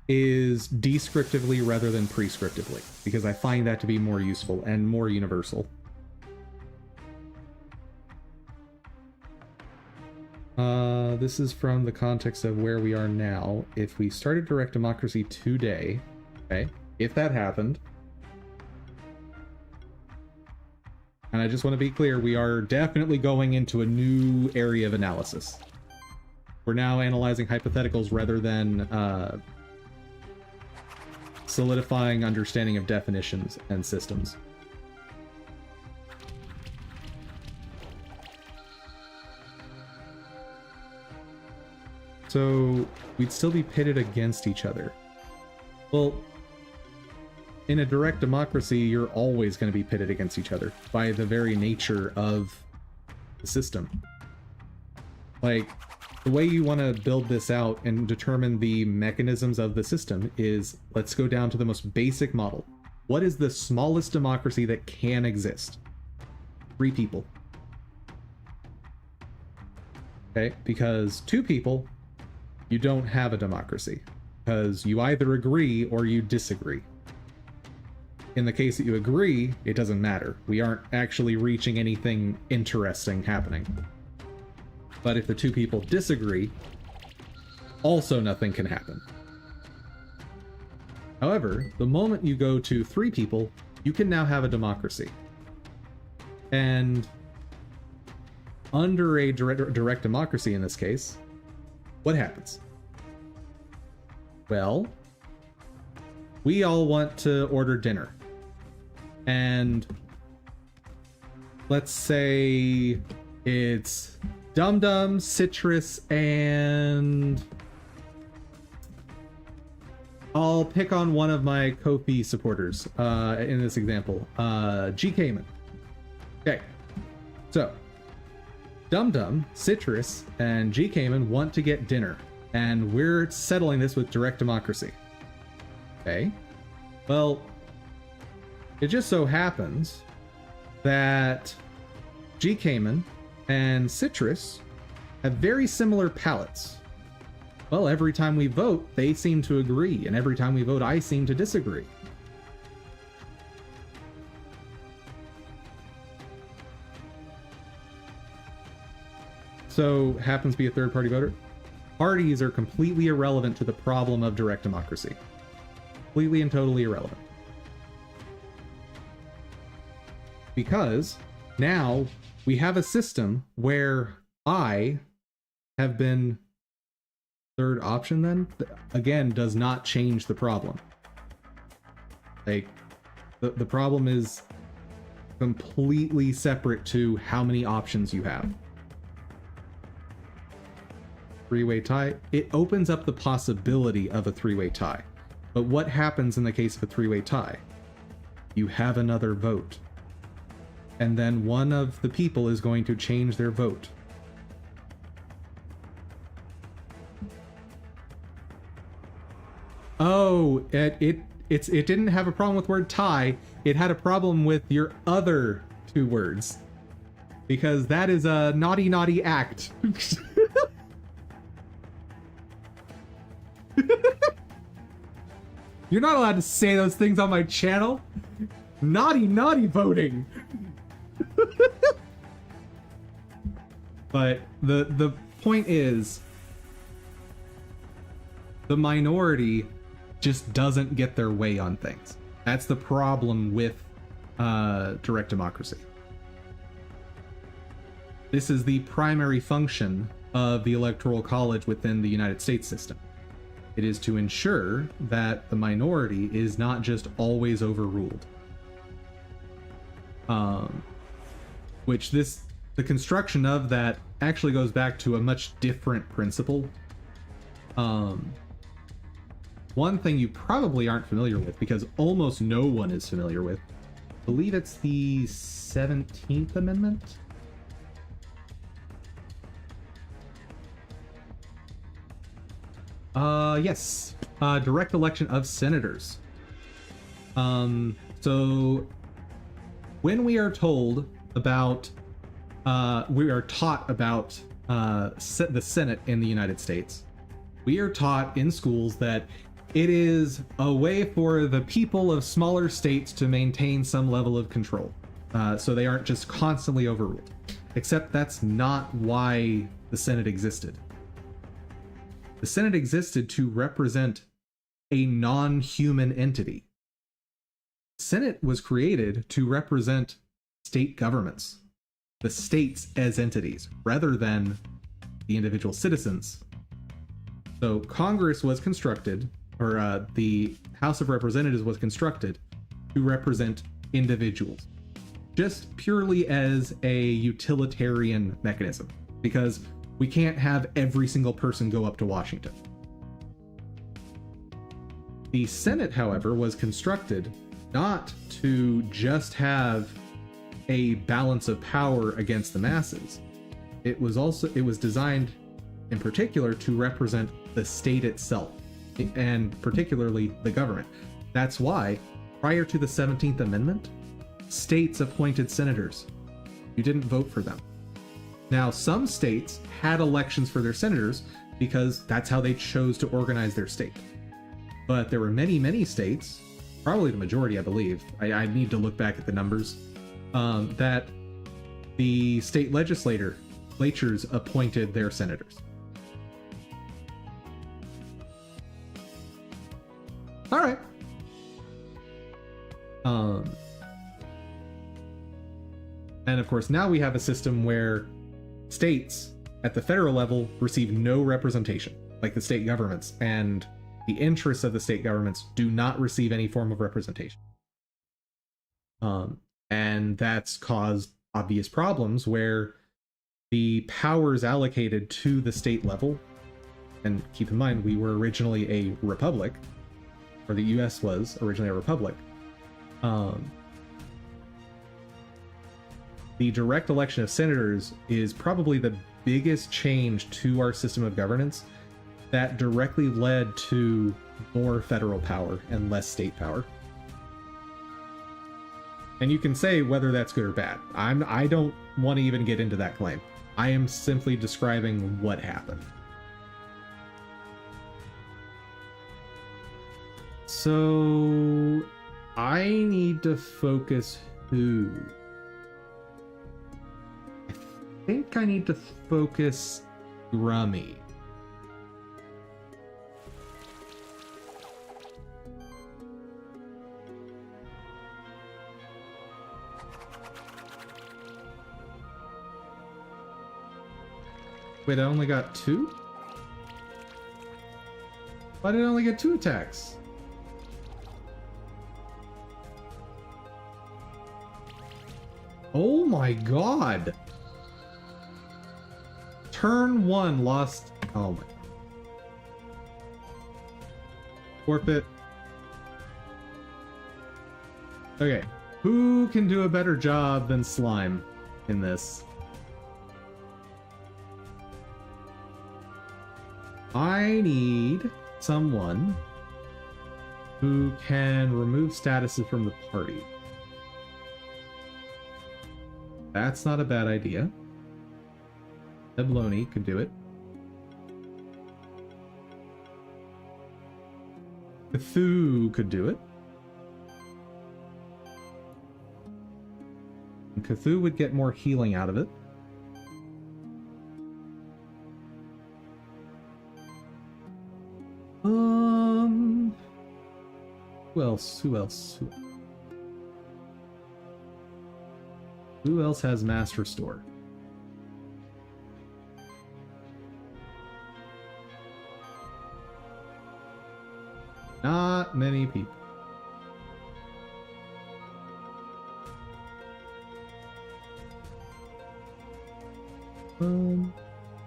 Speaker 1: is descriptively rather than prescriptively, because I find that to be more useful and more universal. This is from the context of where we are now. If we started direct democracy today, okay, if that happened, and I just want to be clear, we are definitely going into a new area of analysis. We're now analyzing hypotheticals rather than solidifying understanding of definitions and systems. So we'd still be pitted against each other. Well, in a direct democracy, you're always going to be pitted against each other by the very nature of the system. Like, the way you want to build this out and determine the mechanisms of the system is, let's go down to the most basic model. What is the smallest democracy that can exist? 3 people. Okay, because 2 people, you don't have a democracy. Because you either agree or you disagree. In the case that you agree, it doesn't matter. We aren't actually reaching anything interesting happening. But if the 2 people disagree, also nothing can happen. However, the moment you go to 3 people, you can now have a democracy. And under a direct democracy in this case, what happens? Well, we all want to order dinner. And let's say it's Dum Dum, Citrus, and I'll pick on one of my Ko-fi supporters in this example, G. Cayman. Okay, so Dum Dum, Citrus, and G. Cayman want to get dinner, and we're settling this with direct democracy. Okay, well, it just so happens that G. Cayman and Citrus have very similar palates. Well, every time we vote, they seem to agree, and every time we vote, I seem to disagree. So, happens to be a third-party voter. Parties are completely irrelevant to the problem of direct democracy. Completely and totally irrelevant. Because now we have a system where I have been third option then, again, does not change the problem. Like, the problem is completely separate to how many options you have. Three-way tie, it opens up the possibility of a three-way tie. But what happens in the case of a three-way tie? You have another vote. And then one of the people is going to change their vote. Oh, it didn't have a problem with word tie. It had a problem with your other two words. Because that is a naughty, naughty act. You're not allowed to say those things on my channel. Naughty, naughty voting. But the point is, the minority just doesn't get their way on things. That's the problem with direct democracy. This is the primary function of the Electoral College within the United States system. It is to ensure that the minority is not just always overruled. The construction of that actually goes back to a much different principle. One thing you probably aren't familiar with, because almost no one is familiar with, I believe it's the 17th Amendment? Yes. Direct election of senators. So when we are told about, we are taught about the Senate in the United States, we are taught in schools that it is a way for the people of smaller states to maintain some level of control, so they aren't just constantly overruled. Except that's not why the Senate existed. The Senate existed to represent a non-human entity. The Senate was created to represent state governments, the states as entities, rather than the individual citizens. So Congress was constructed, or the House of Representatives was constructed to represent individuals, just purely as a utilitarian mechanism, because we can't have every single person go up to Washington. The Senate, however, was constructed not to just have a balance of power against the masses. It was designed in particular to represent the state itself, and particularly the government. That's why, prior to the 17th Amendment, states appointed senators. You didn't vote for them. Now, some states had elections for their senators because that's how they chose to organize their state. But there were many, many states, probably the majority, I believe, I need to look back at the numbers, that the state legislatures appointed their senators. All right. And of course, now we have a system where states at the federal level receive no representation, like the state governments, and the interests of the state governments do not receive any form of representation. And that's caused obvious problems where the powers allocated to the state level, and keep in mind, we were originally a republic, or the US was originally a republic. The direct election of senators is probably the biggest change to our system of governance that directly led to more federal power and less state power. And you can say whether that's good or bad. I don't want to even get into that claim. I am simply describing what happened. So I need to focus who? I think I need to focus Grummy. Wait, I only got 2? Why did I only get 2 attacks? Oh my god! Turn 1 lost. Oh my. Forfeit. Okay. Who can do a better job than Slime in this? I need someone who can remove statuses from the party. That's not a bad idea. Nebloni could do it. Cthulhu could do it. And Cthulhu would get more healing out of it. Who else? Who else? Who else has Mass Restore? Not many people.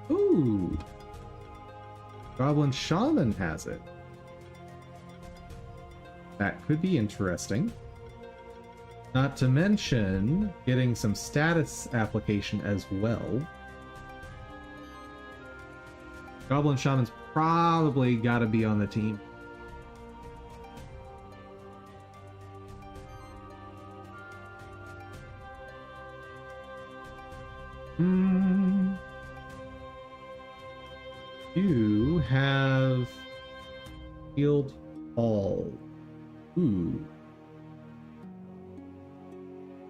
Speaker 1: Ooh. Goblin Shaman has it. That could be interesting. Not to mention getting some status application as well. Goblin Shaman's probably got to be on the team. You have healed all. Ooh.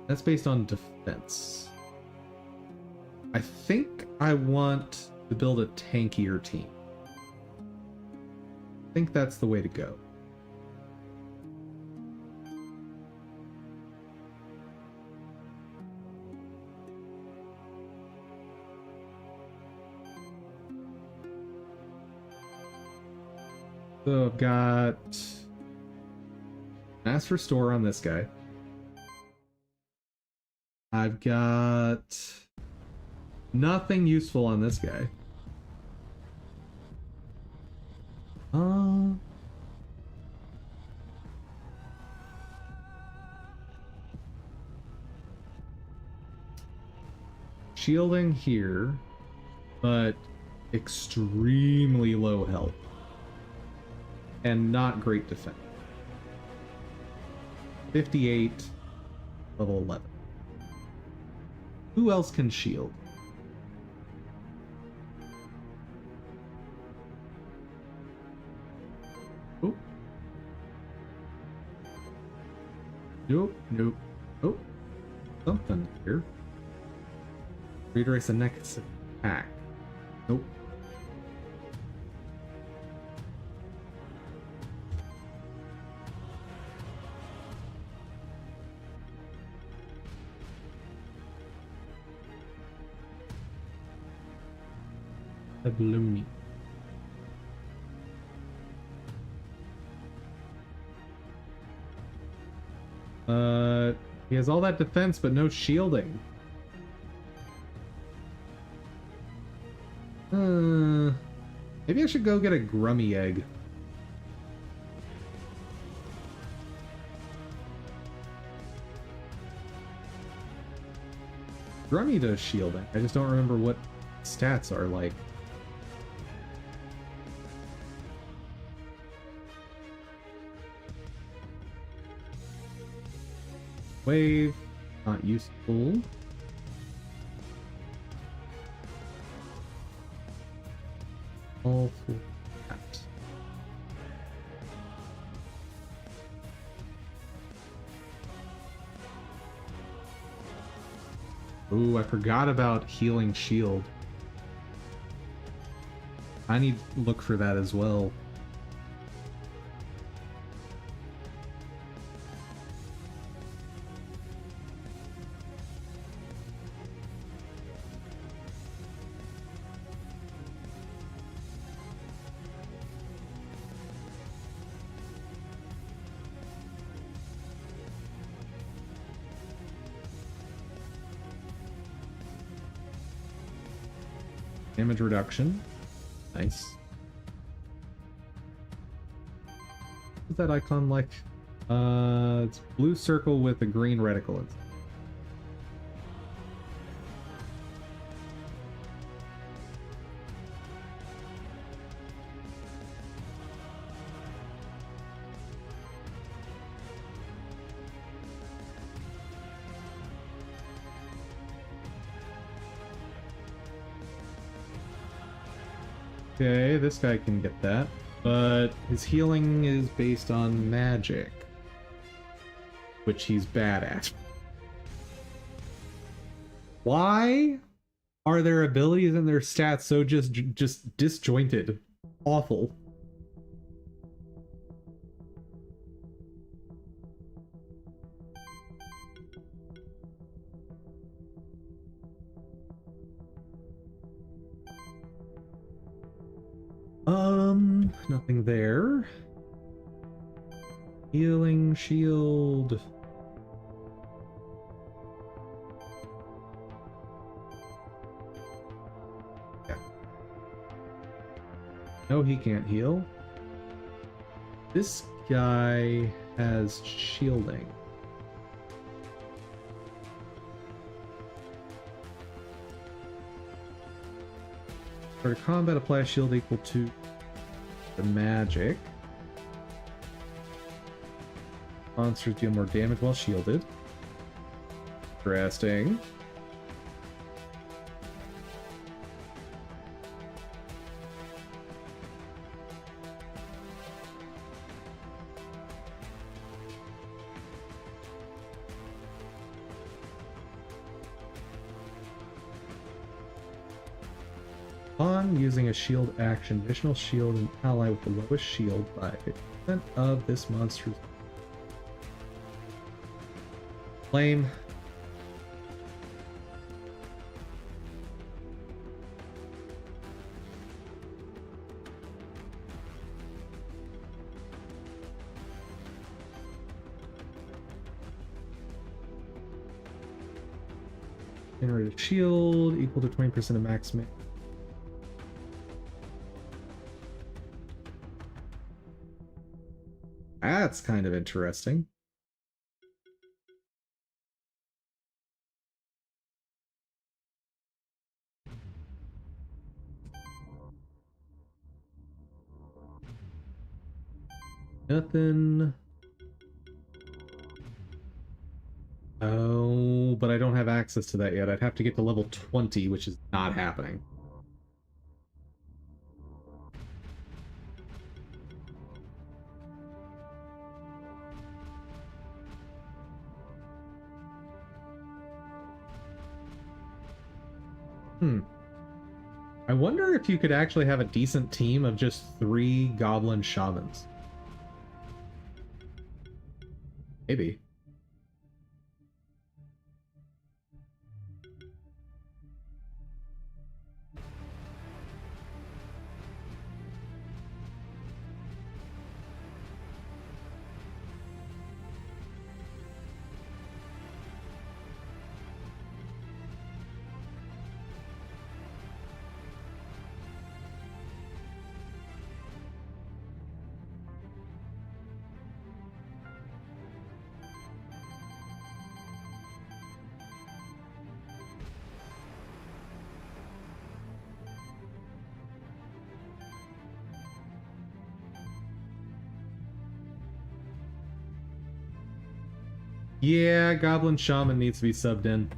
Speaker 1: That's based on defense. I think I want to build a tankier team. I think that's the way to go. So I've got Mass Restore on this guy. I've got nothing useful on this guy. Shielding here, but extremely low health. And not great defense. 58, level 11. Who else can shield? Oh. Nope, nope. Oh. Something here. Redirect the next attack. Nope. Blooming. He has all that defense but no shielding. Maybe I should go get a Grummy egg. Grummy does shielding. I just don't remember what stats are like. Wave, not useful. All for that. Ooh, I forgot about healing shield. I need to look for that as well. Damage reduction. Nice. What's that icon like? It's blue circle with a green reticle. Okay, this guy can get that, but his healing is based on magic, which he's bad at. Why are their abilities and their stats so just disjointed? Awful. Nothing there. Healing shield. Yeah. No, he can't heal. This guy has shielding. For combat, apply a shield equal to the magic. Monsters deal more damage while shielded. Interesting. On using a shield action, additional shield an ally with the lowest shield by 50% of this monster's flame. Generated shield equal to 20% of max damage. That's kind of interesting. Nothing. Oh, but I don't have access to that yet. I'd have to get to level 20, which is not happening. I wonder if you could actually have a decent team of just 3 goblin shamans. Maybe. Yeah, Goblin Shaman needs to be subbed in.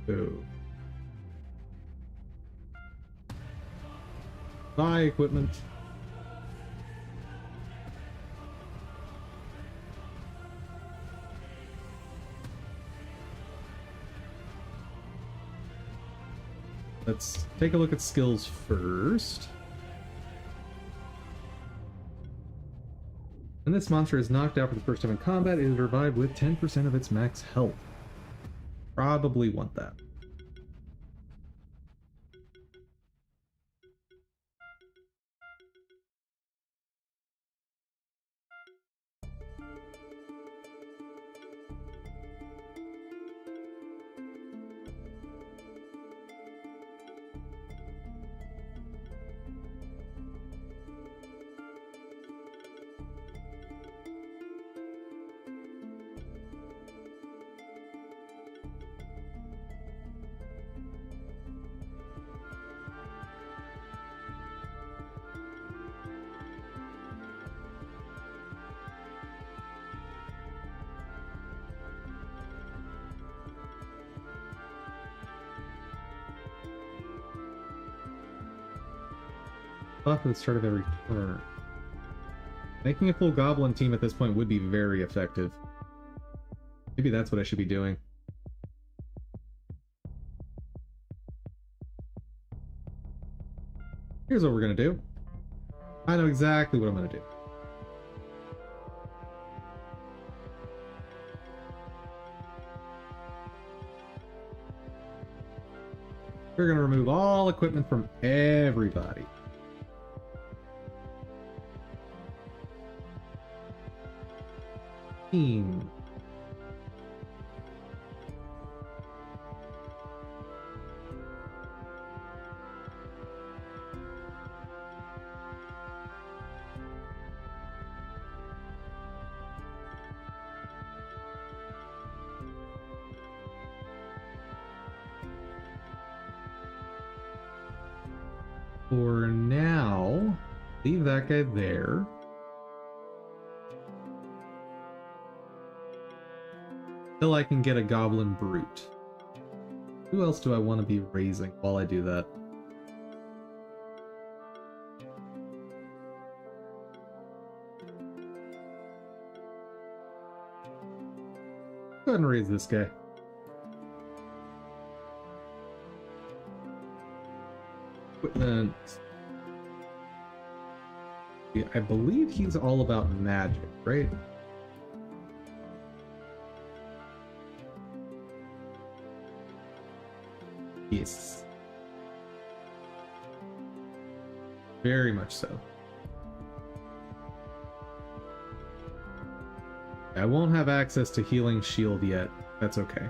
Speaker 1: Ooh. Buy equipment. Let's take a look at skills first. When this monster is knocked out for the first time in combat, it is revived with 10% of its max health. Probably want that. buff at the start of every turn. Making a full goblin team at this point would be very effective. Maybe that's what I should be doing. Here's what we're gonna do. I know exactly what I'm gonna do. We're gonna remove all equipment from everybody. Team. For now, leave that guy there. Till I can get a goblin brute. Who else do I want to be raising while I do that? Go ahead and raise this guy. Equipment. Yeah, I believe he's all about magic, right? Yes. Very much so. I won't have access to healing shield yet. That's okay.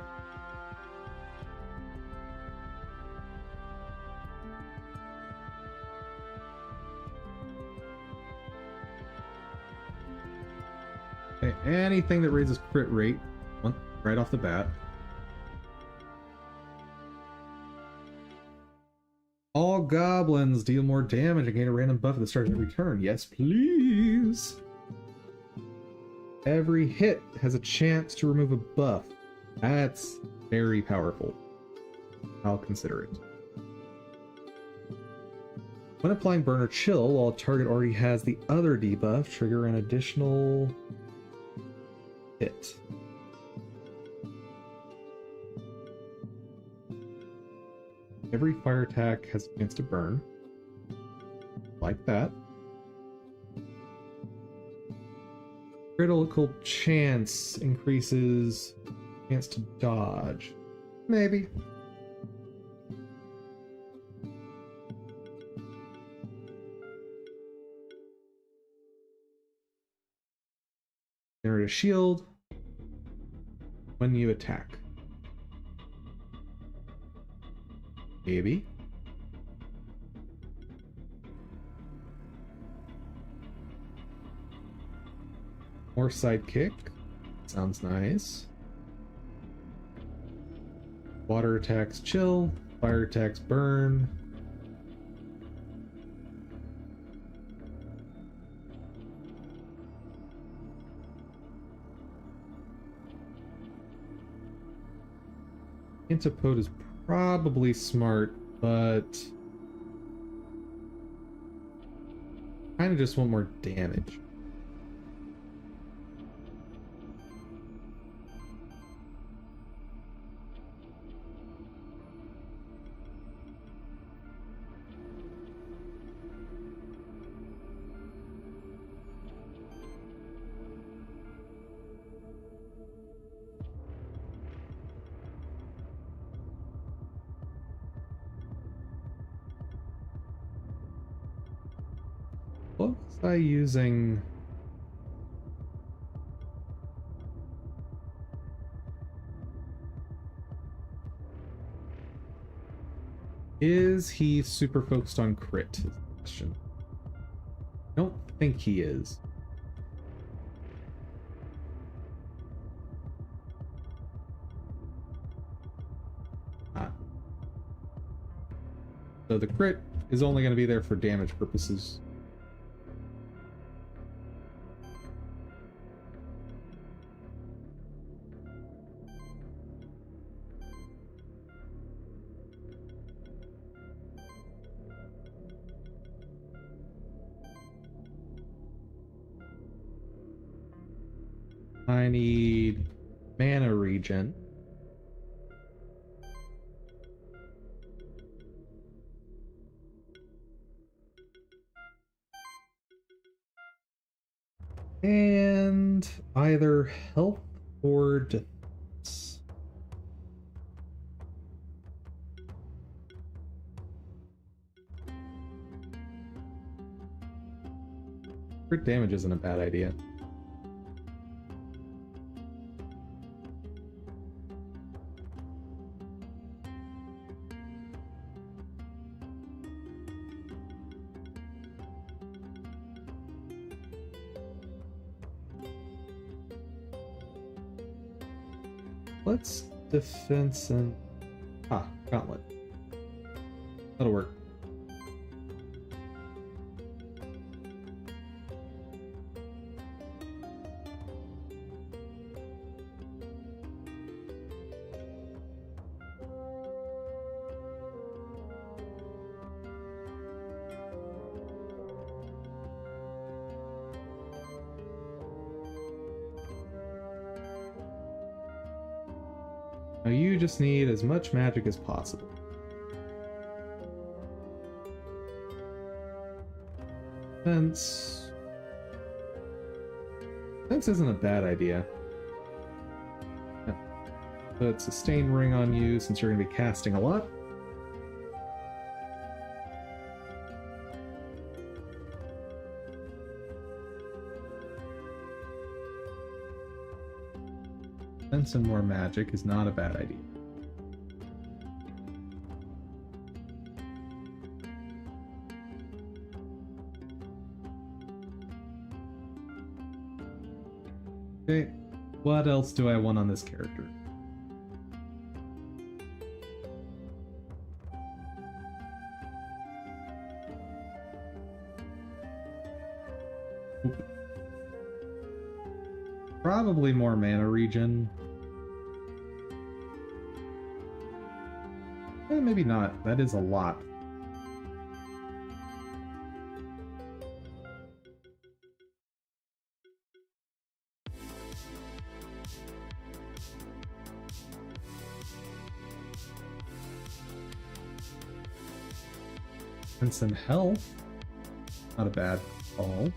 Speaker 1: Okay, anything that raises crit rate, right off the bat. All goblins deal more damage and gain a random buff at the start of every turn. Yes, please. Every hit has a chance to remove a buff. That's very powerful. I'll consider it. When applying Burn or Chill, while a target already has the other debuff, trigger an additional hit. Every fire attack has a chance to burn. Like that. Critical chance increases chance to dodge. Maybe. Generate a shield when you attack. Maybe. More sidekick. Sounds nice. Water attacks chill. Fire attacks burn. Antipode is probably smart, but kind of just want more damage. What was I using? Is he super focused on crit? Is the question. I don't think he is. So the crit is only going to be there for damage purposes. I need mana regen. And either health or defense. Crit damage isn't a bad idea. Let's defense and... gauntlet. That'll work. Now you just need as much magic as possible. Fence. Fence isn't a bad idea. Put sustain ring on you since you're going to be casting a lot. Fence and more magic is not a bad idea. Okay, what else do I want on this character? Oop. Probably more mana regen. Maybe not. That is a lot. And some health. Not a bad call.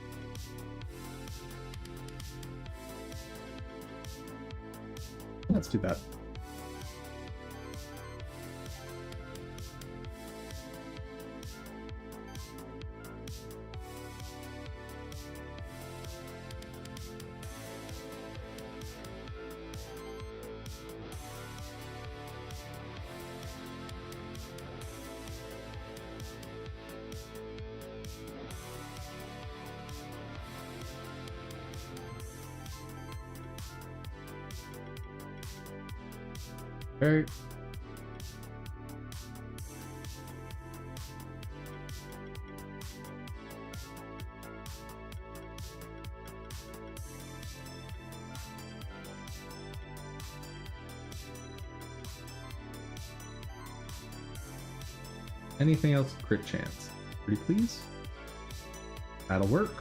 Speaker 1: Let's do that. Alright. Anything else with crit chance? Pretty please? That'll work.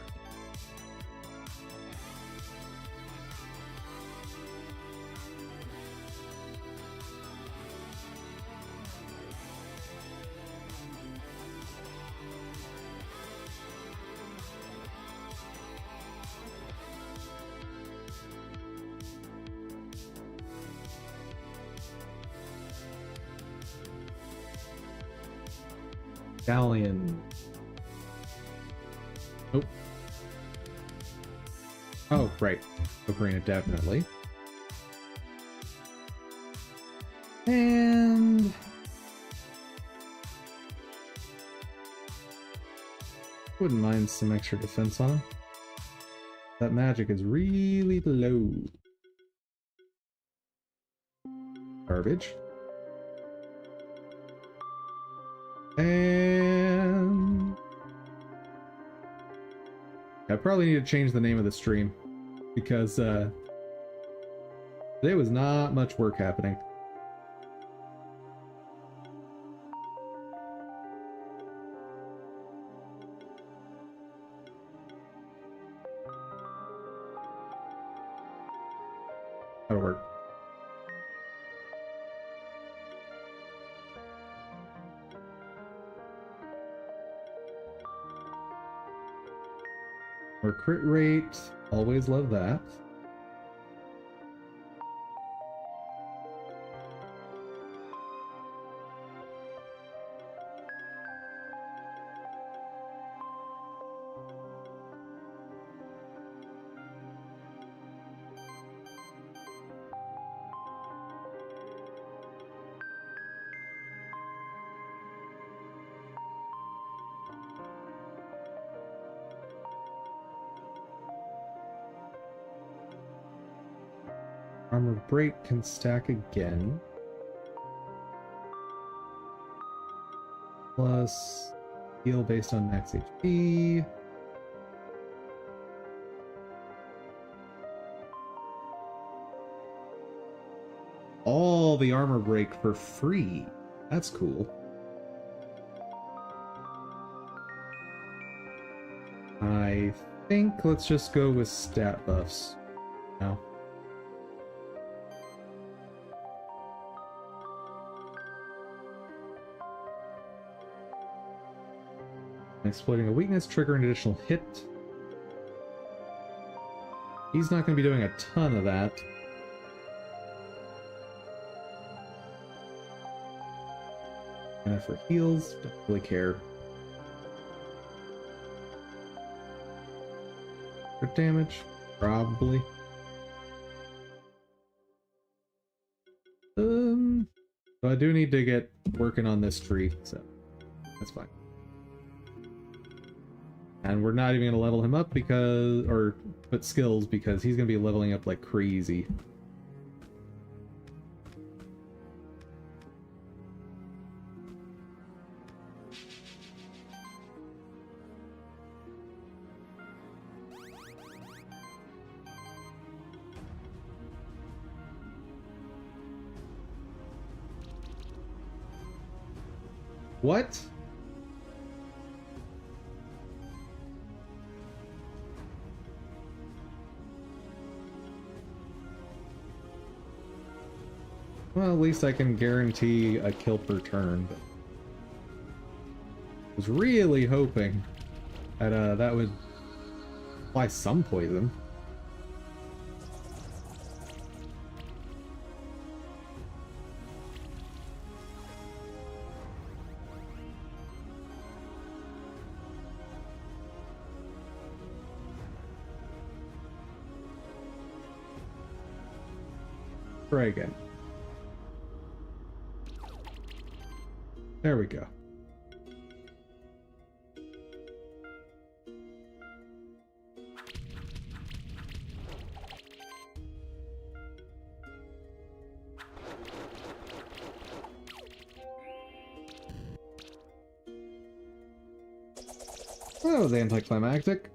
Speaker 1: Galleon. Nope. Oh, right. Ocarina, definitely. And... wouldn't mind some extra defense on him. That magic is really low. Garbage. And I probably need to change the name of the stream because there was not much work happening. Or crit rate. Always love that. Armor break can stack again. Plus heal based on max HP. All the armor break for free. That's cool. I think let's just go with stat buffs now. Exploiting a weakness, trigger an additional hit. He's not going to be doing a ton of that. And for heals, don't really care. For damage, probably. So I do need to get working on this tree, so that's fine. And we're not even going to level him up because, or put skills, because he's going to be leveling up like crazy. What? Well, at least I can guarantee a kill per turn, but I was really hoping that that would apply some poison. Try again. There we go. That was anticlimactic.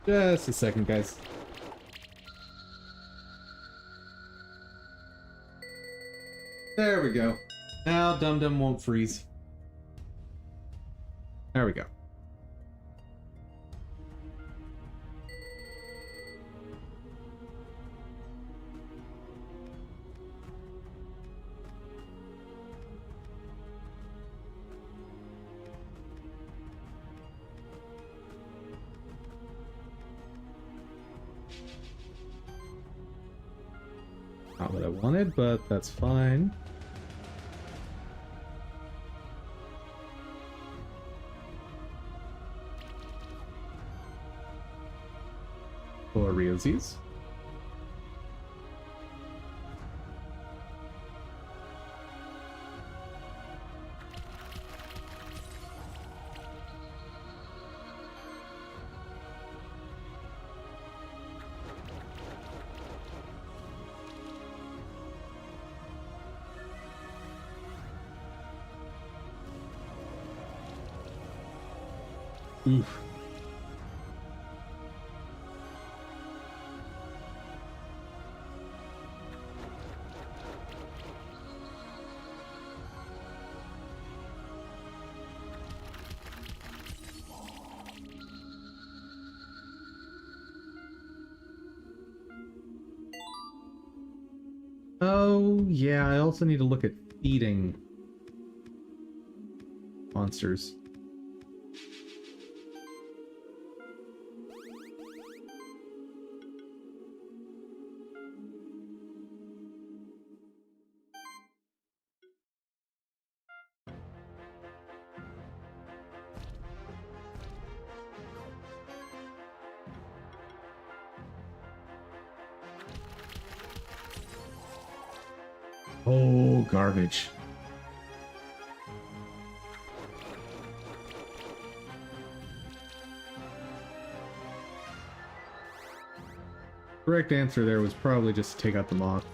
Speaker 1: Just a second, guys. There we go. Now Dum Dum won't freeze. There we go. Not what I wanted, but that's fine. For realsies. Oof. Oh, yeah, I also need to look at feeding monsters. Oh, garbage. Correct answer there was probably just to take out the moth.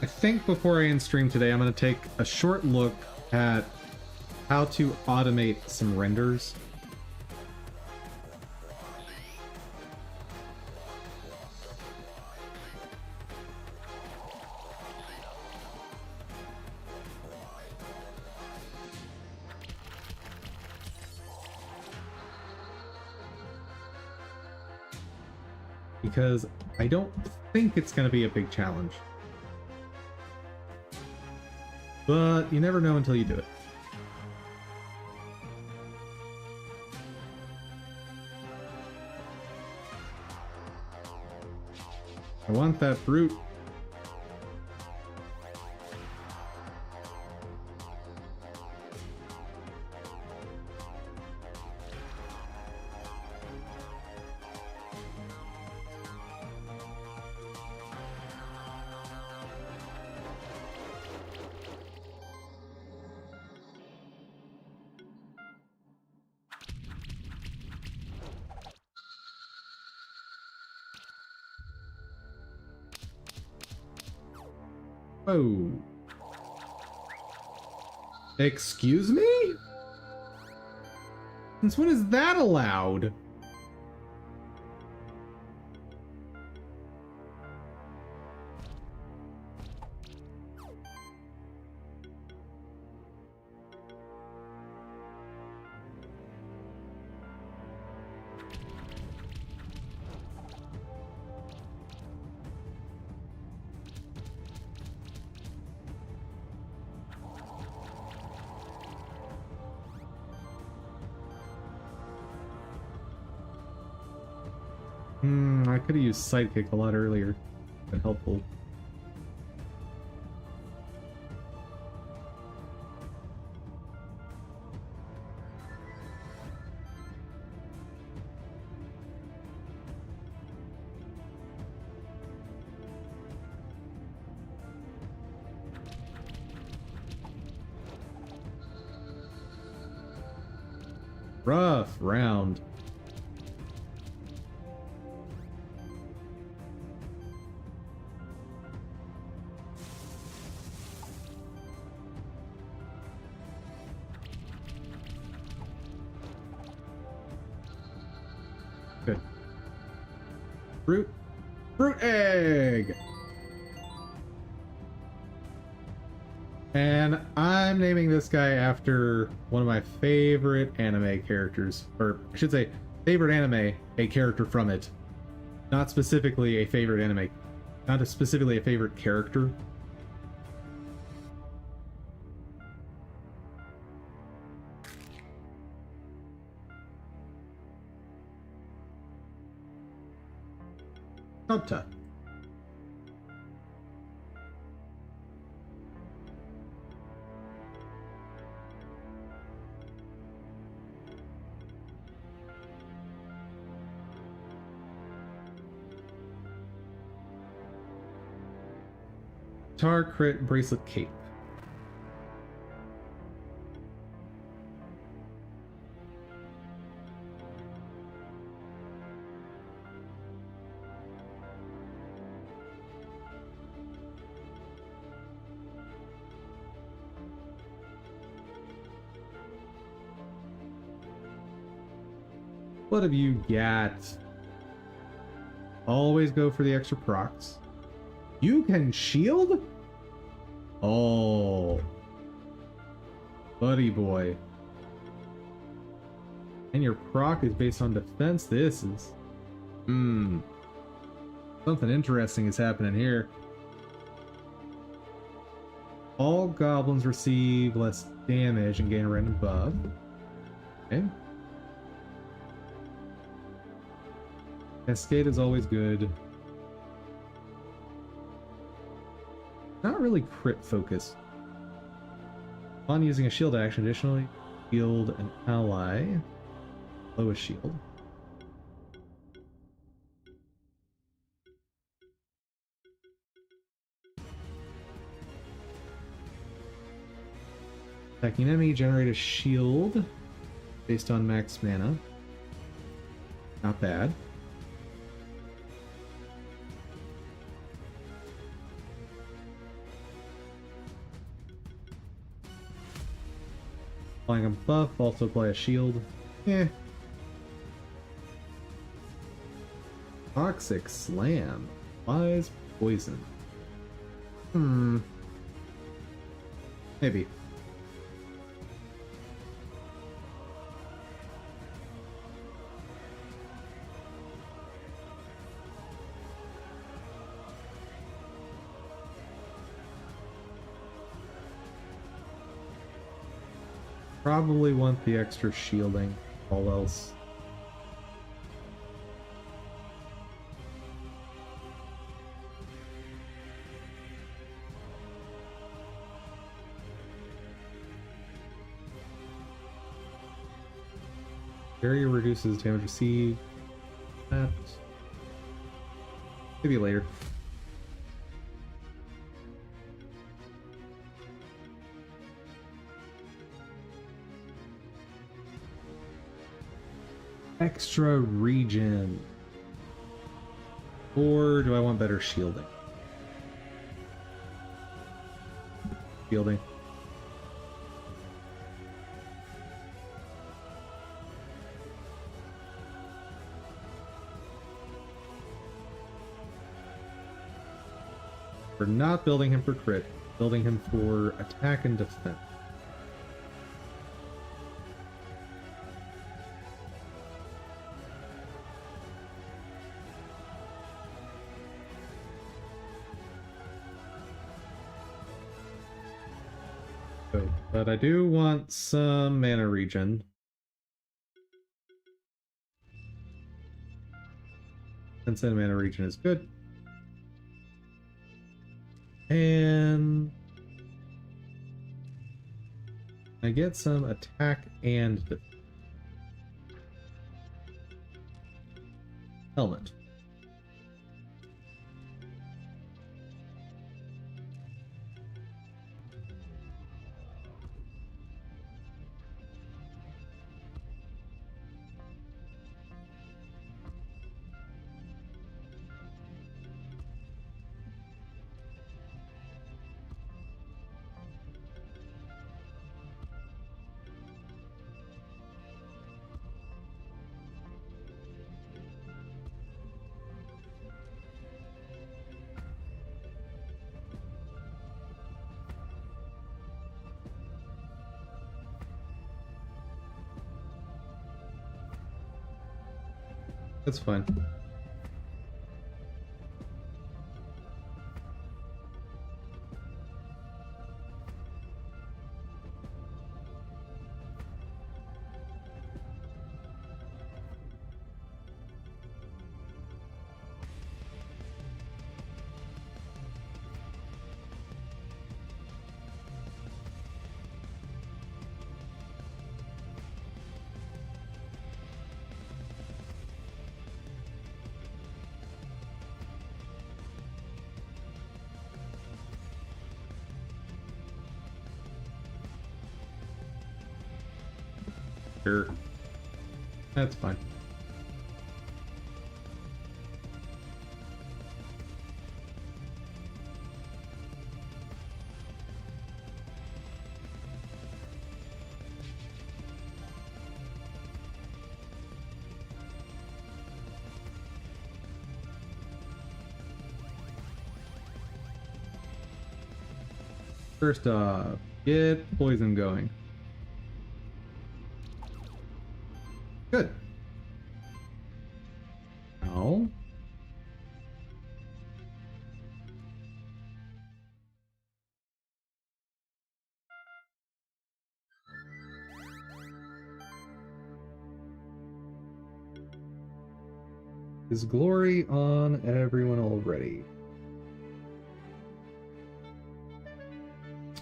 Speaker 1: I think before I end stream today, I'm going to take a short look at how to automate some renders. Because I don't think it's going to be a big challenge. But you never know until you do it. I want that brute. Oh. Excuse me? Since when is that allowed? I could have used Sidekick a lot earlier. Been helpful. Rough round. Good. Fruit. Fruit egg! And I'm naming this guy after one of my favorite anime characters. Or, I should say, favorite anime, a character from it. Not specifically a favorite anime. Not specifically a favorite character. Subta. Guitar, crit, bracelet, cape. What have you got? Always go for the extra procs. You can shield? Oh. Buddy boy. And your proc is based on defense. This is... Something interesting is happening here. All goblins receive less damage and gain a random buff. Okay. Cascade is always good. Not really crit focused. On using a shield action, additionally, shield an ally. Lowest shield. Attacking enemy, generate a shield based on max mana. Not bad. Applying a buff, also apply a shield. Eh. Toxic Slam. Applies poison. Maybe. Probably want the extra shielding, all else. Barrier reduces damage received. That. Maybe later. Extra regen. Or do I want better shielding? Shielding. We're not building him for crit, building him for attack and defense. But I do want some mana regen. And some mana regen is good. And I get some attack and defense. Helmet. That's fine. Sure. That's fine. First off, get poison going. Good. Now, is glory on everyone already?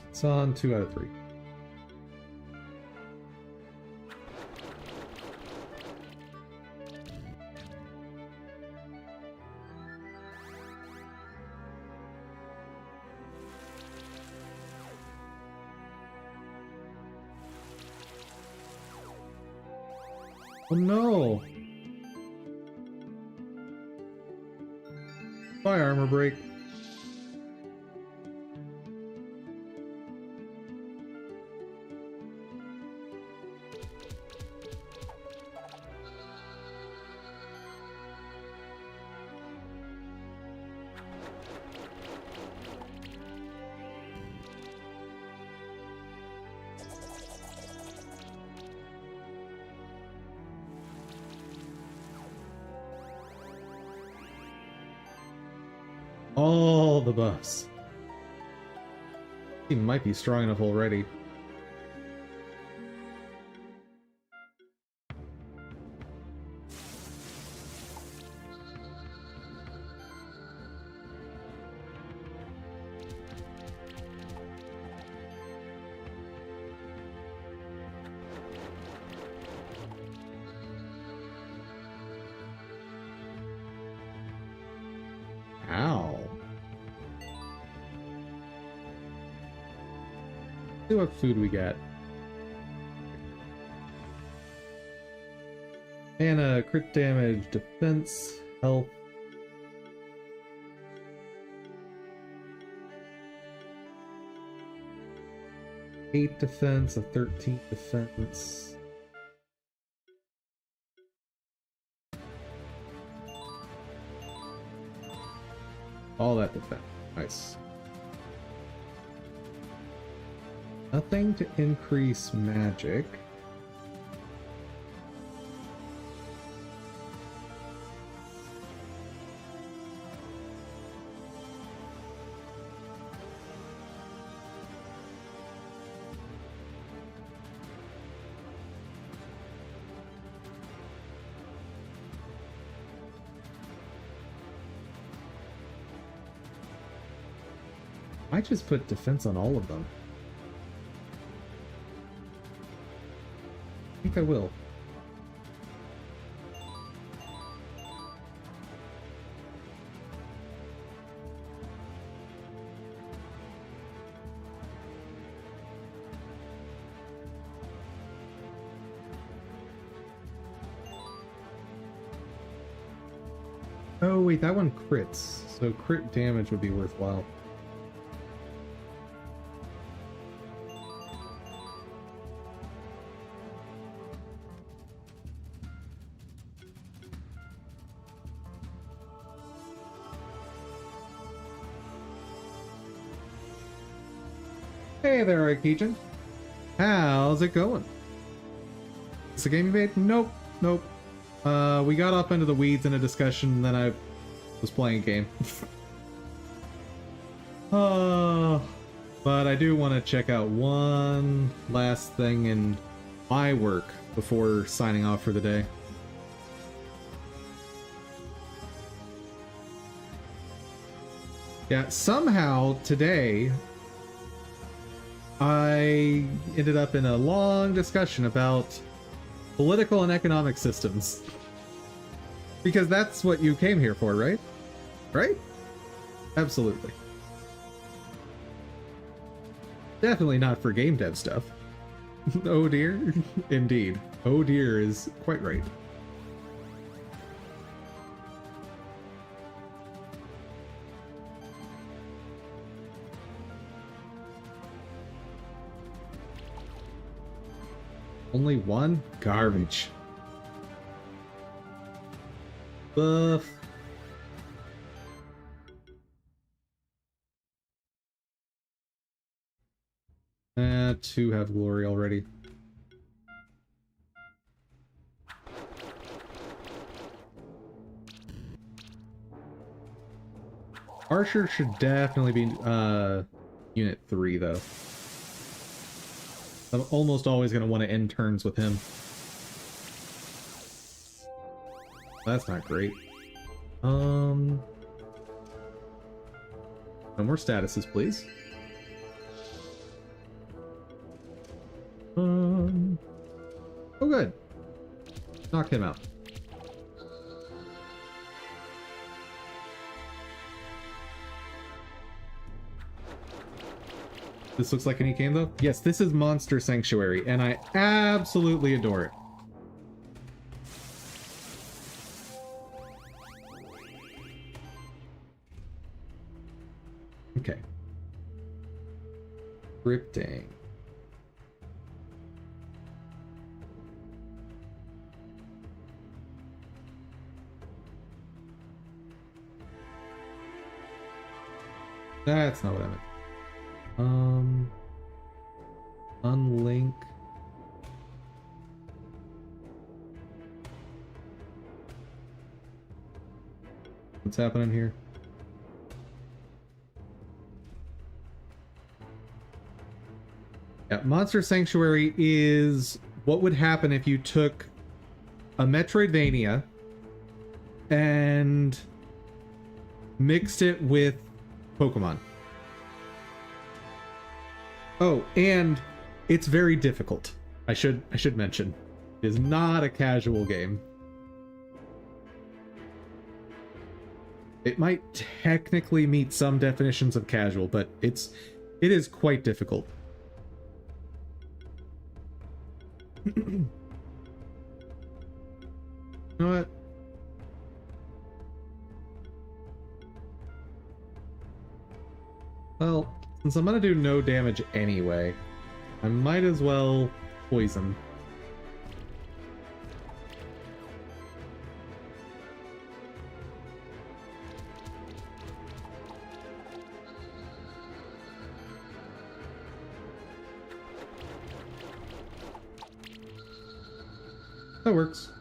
Speaker 1: It's on 2 out of 3. Oh no! Bye, armor break. All the buffs. He might be strong enough already. Ow. See what food we got. Mana, crit damage, defense, health. Eight defense, a 13 defense. All that defense. Nice. Nothing to increase magic. I just put defense on all of them. I think I will. Oh wait, that one crits, so crit damage would be worthwhile. Hey there, Aikijin. How's it going? Is the game you made? Nope, nope. We got up into the weeds in a discussion, and then I was playing a game. But I do want to check out one last thing in my work before signing off for the day. Yeah, somehow today I ended up in a long discussion about political and economic systems. Because that's what you came here for, right? Right? Absolutely. Definitely not for game dev stuff. Oh dear. Indeed. Oh dear is quite right. Only one? Garbage. Buff. Two have glory already. Archer should definitely be unit 3 though. I'm almost always going to want to end turns with him. That's not great. No more statuses, please. Oh good. Knocked him out. This looks like an E-Cane though? Yes, this is Monster Sanctuary, and I absolutely adore it. Okay. Scripting. That's not what I meant. Unlink. What's happening here? Yeah, Monster Sanctuary is what would happen if you took a Metroidvania and mixed it with Pokemon. Oh, and it's very difficult. I should mention. It is not a casual game. It might technically meet some definitions of casual, but it is quite difficult. You know what? Well, since I'm gonna do no damage anyway, I might as well poison. That works.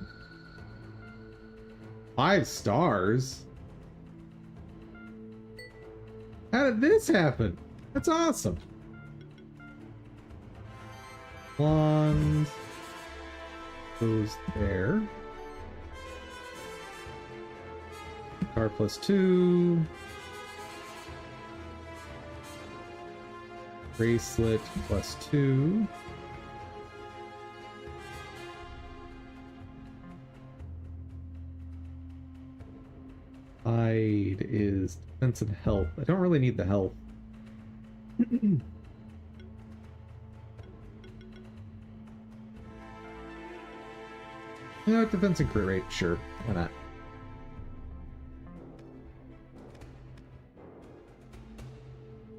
Speaker 1: 5 stars? How did this happen? That's awesome. Wand goes there. Car +2. Bracelet +2. Hide is defense and health. I don't really need the health. Yeah, defense and crit rate, sure. Why not?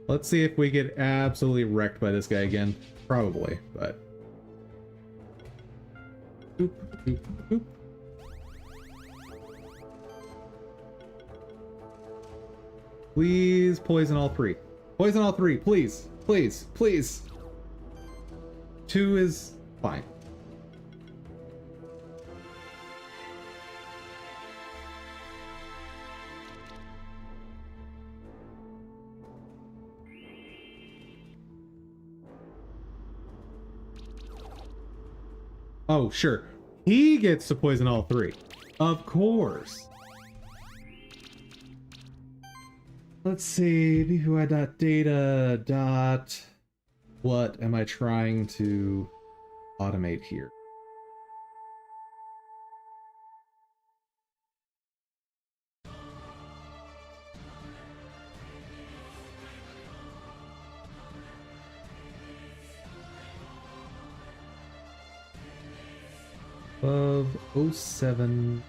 Speaker 1: Let's see if we get absolutely wrecked by this guy again. Probably, but... Boop, boop, boop. Please poison all 3. Poison all 3, please. Please, please. 2 is fine. Oh, sure. He gets to poison all 3. Of course. Let's see. BPY.data. What am I trying to automate here? Above 07.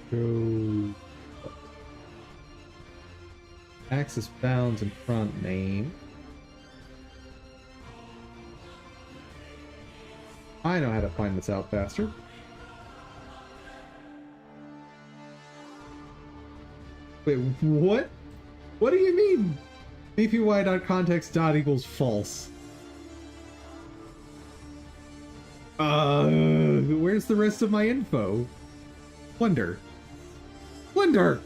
Speaker 1: Go axis bounds in front name. I know how to find this out faster. Wait, what? What do you mean? bpy.context dot equals false. Where's the rest of my info? Wonder. Wonder!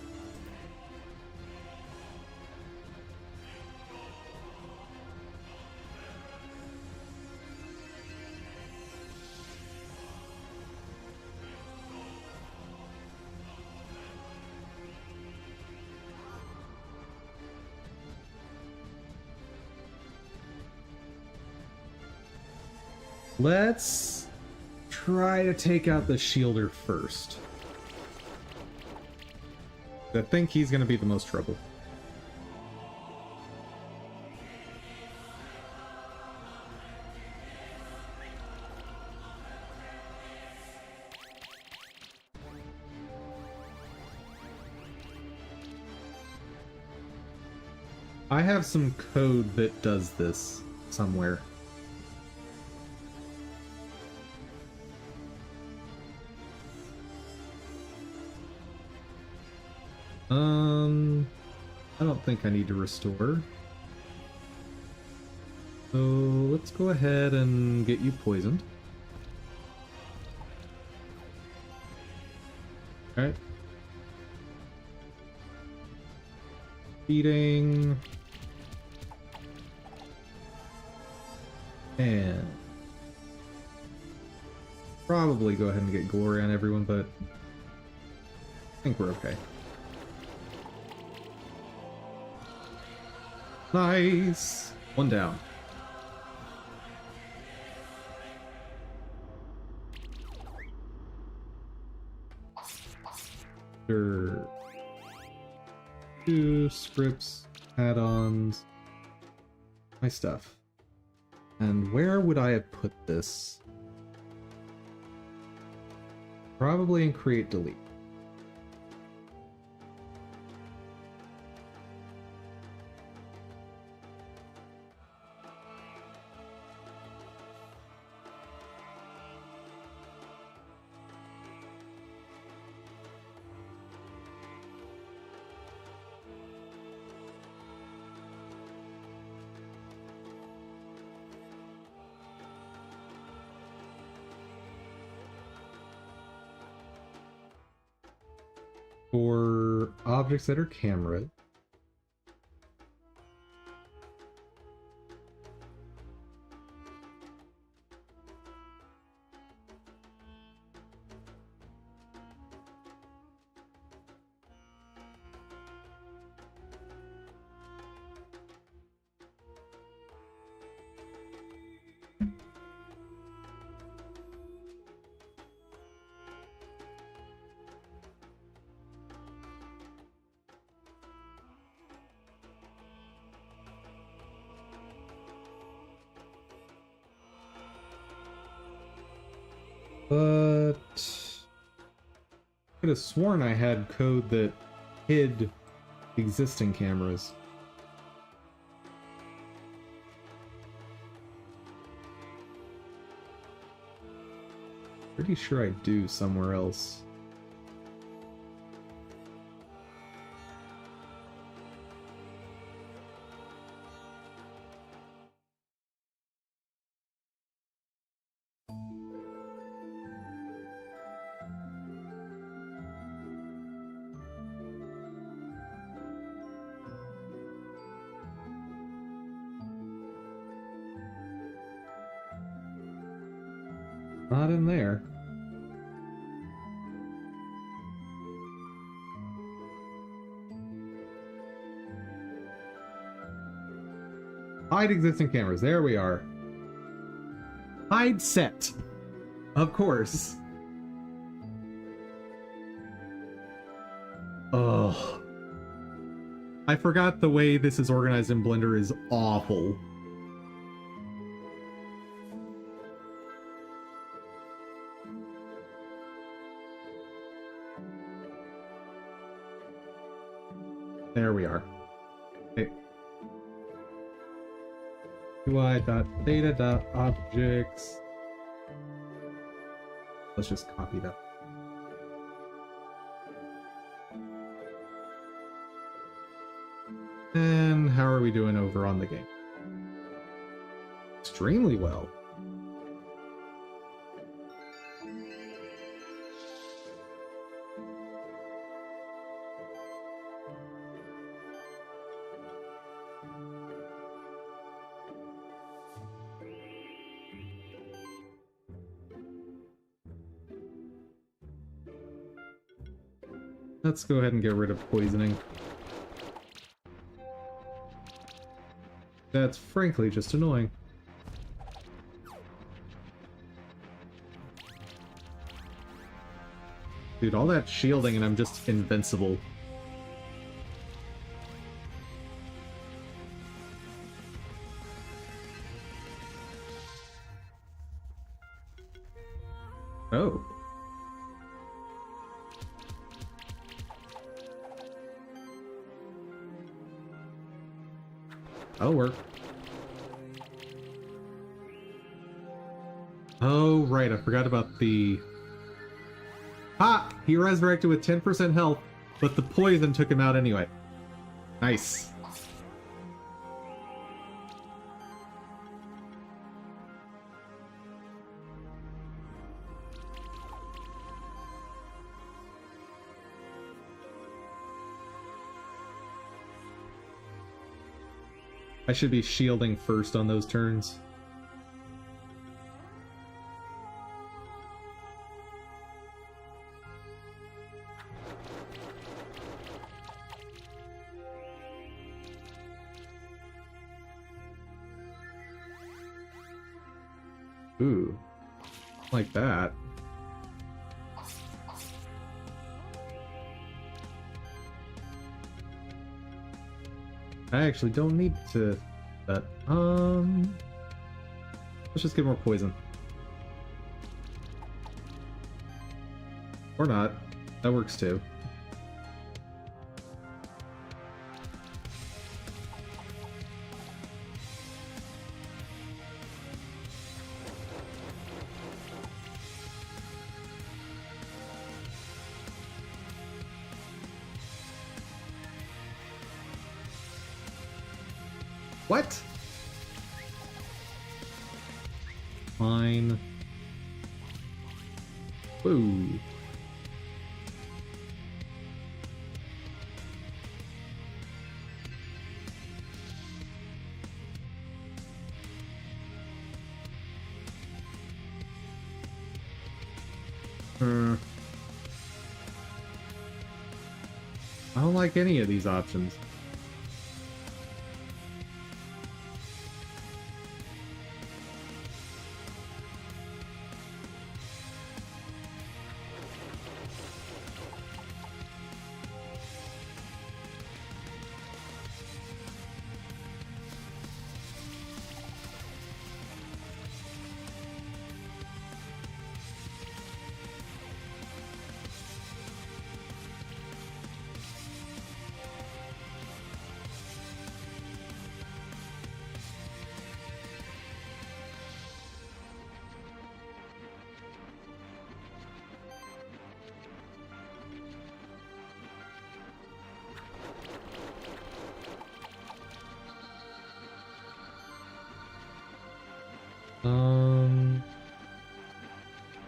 Speaker 1: Let's try to take out the shielder first. I think he's going to be the most trouble. I have some code that does this somewhere. I don't think I need to restore. So let's go ahead and get you poisoned. Alright. Feeding. And probably go ahead and get glory on everyone, but I think we're okay. Nice! One down. Sure. 2 scripts, add-ons, my stuff. And where would I have put this? Probably in create delete. For objects that are camera, but I could have sworn I had code that hid existing cameras. Pretty sure I do somewhere else. Not in there. Hide existing cameras. There we are. Hide set. Of course. Ugh. I forgot the way this is organized in Blender is awful. There we are. Okay. UI.data.objects. Let's just copy that. And how are we doing over on the game? Extremely well. Let's go ahead and get rid of poisoning. That's frankly just annoying. Dude, all that shielding and I'm just invincible. Oh. That'll work. Oh, right, I forgot about the... Ah! He resurrected with 10% health, but the poison took him out anyway. Nice. I should be shielding first on those turns. Ooh, like that. I actually don't need to that. Let's just get more poison. Or not. That works too. What? Fine. Ooh. I don't like any of these options.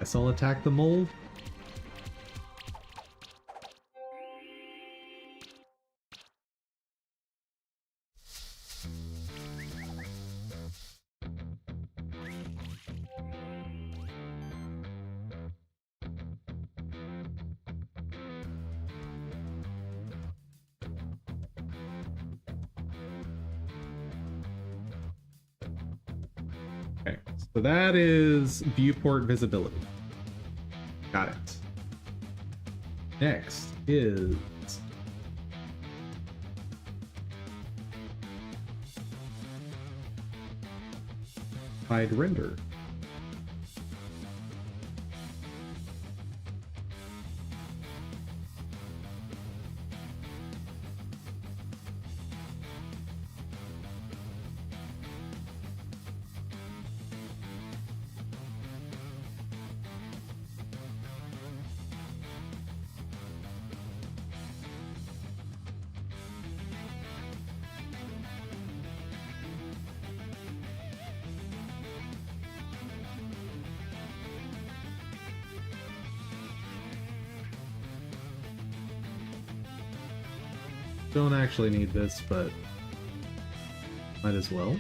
Speaker 1: Guess I'll attack the mold. Okay, so that is viewport visibility. Got it. Next is hide render. Don't actually need this, but might as well.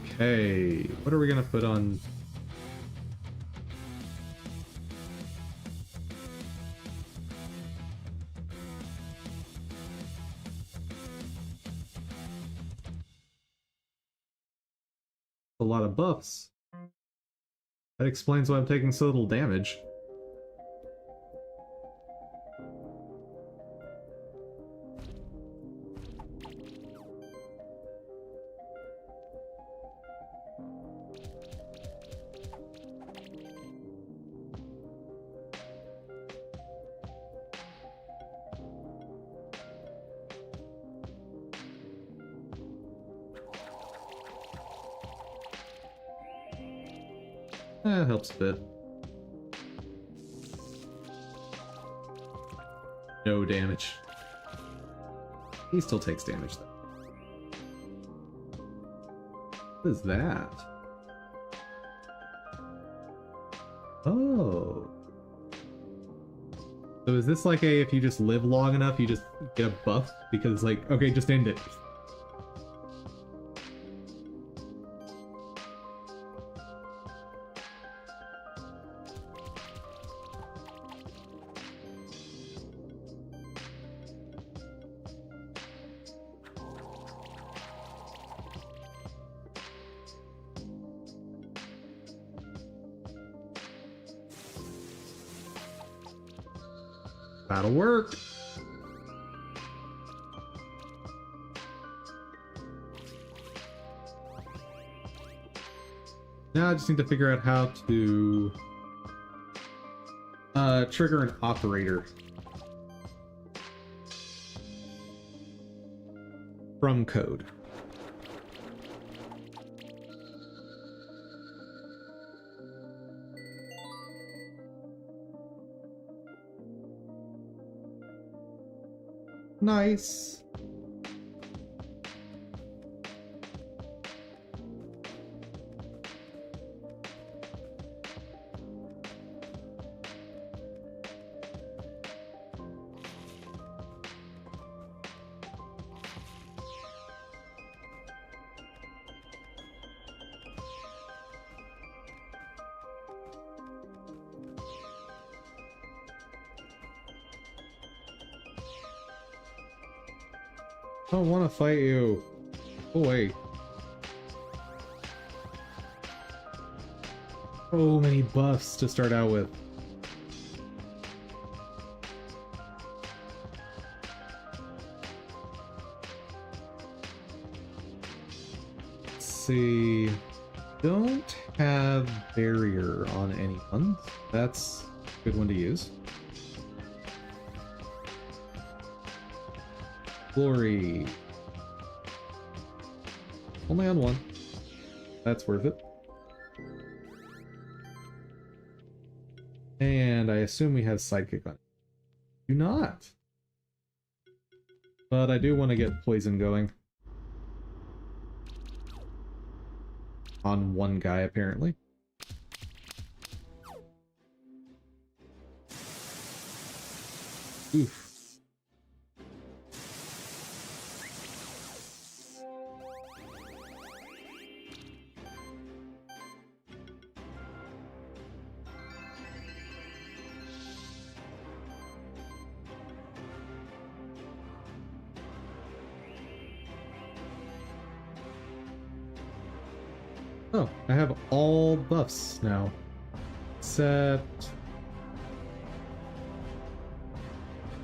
Speaker 1: Okay, what are we gonna put on? A lot of buffs. That explains why I'm taking so little damage. That helps a bit. No damage. He still takes damage though. What is that? Oh. So is this like a, if you just live long enough, you just get a buff? Because like, okay, just end it. That'll work. Now I just need to figure out how to trigger an operator from code. Nice. I don't want to fight you. Go away. So many buffs to start out with. Let's see. Don't have barrier on anyone. That's a good one to use. Glory. Only on one. That's worth it. And I assume we have sidekick on it. Do not. But I do want to get poison going. On one guy, apparently. Oof. Oh, I have all buffs now. Except...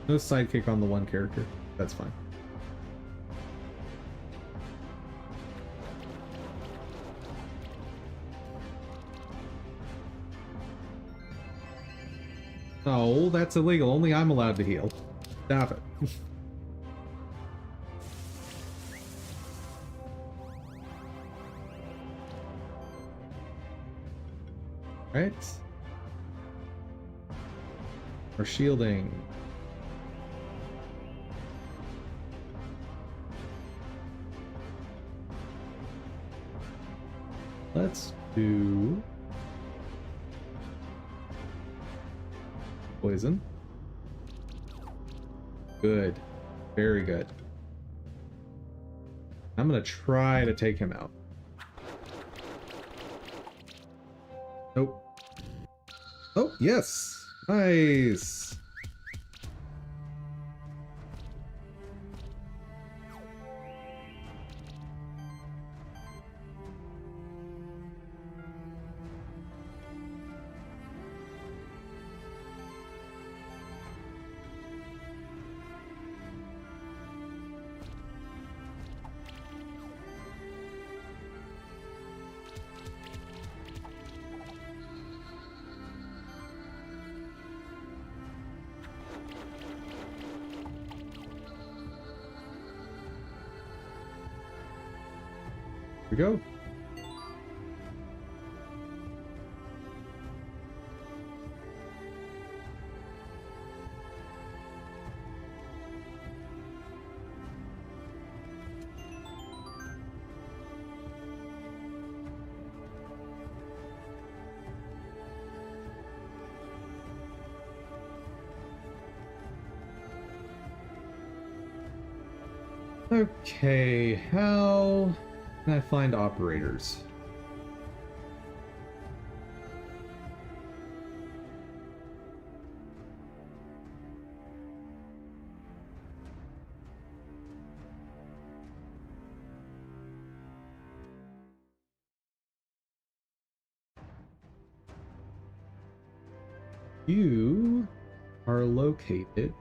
Speaker 1: no sidekick on the one character. That's fine. Oh, that's illegal. Only I'm allowed to heal. Stop it. Right. Or shielding. Let's do poison. Good. Very good. I'm gonna try to take him out. Nope. Oh, yes! Nice! Here we go. Okay, how can I find operators? You are located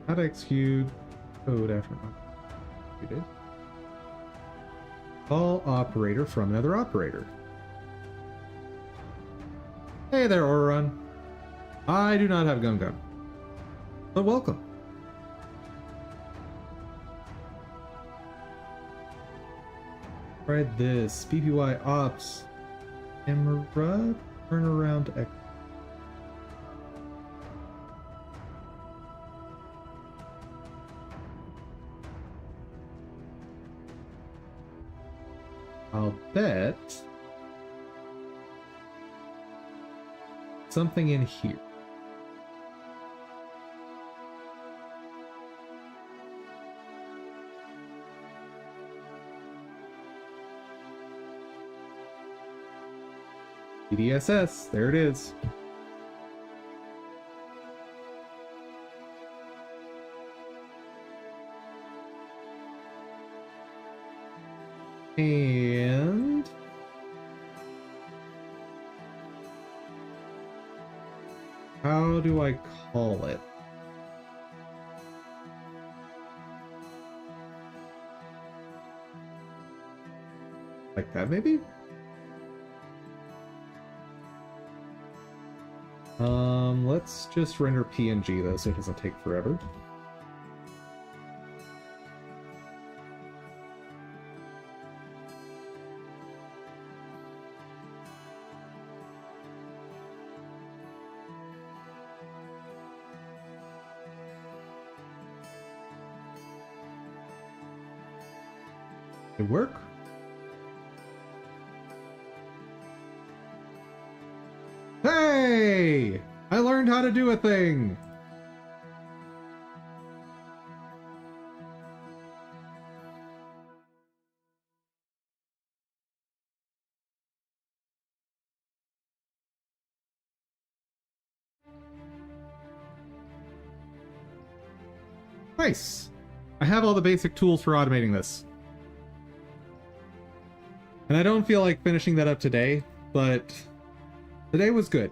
Speaker 1: how to execute code after executed. Call operator from another operator. Hey there, Orun. I do not have Gun Gun, but welcome. Try this. BPY ops. Camera. Turn around. I'll bet something in here. PDSS, there it is. And how do I call it? Like that, maybe? Let's just render PNG though, so it doesn't take forever. It work? Hey! I learned how to do a thing! Nice! I have all the basic tools for automating this. And I don't feel like finishing that up today, but today was good.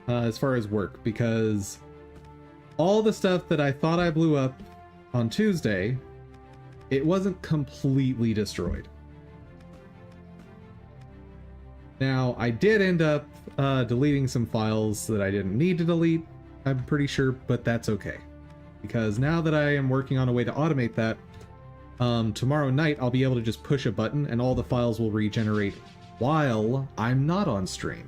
Speaker 1: As far as work, because all the stuff that I thought I blew up on Tuesday, it wasn't completely destroyed. Now, I did end up deleting some files that I didn't need to delete, I'm pretty sure, but that's okay. Because now that I am working on a way to automate that, tomorrow night I'll be able to just push a button and all the files will regenerate while I'm not on stream.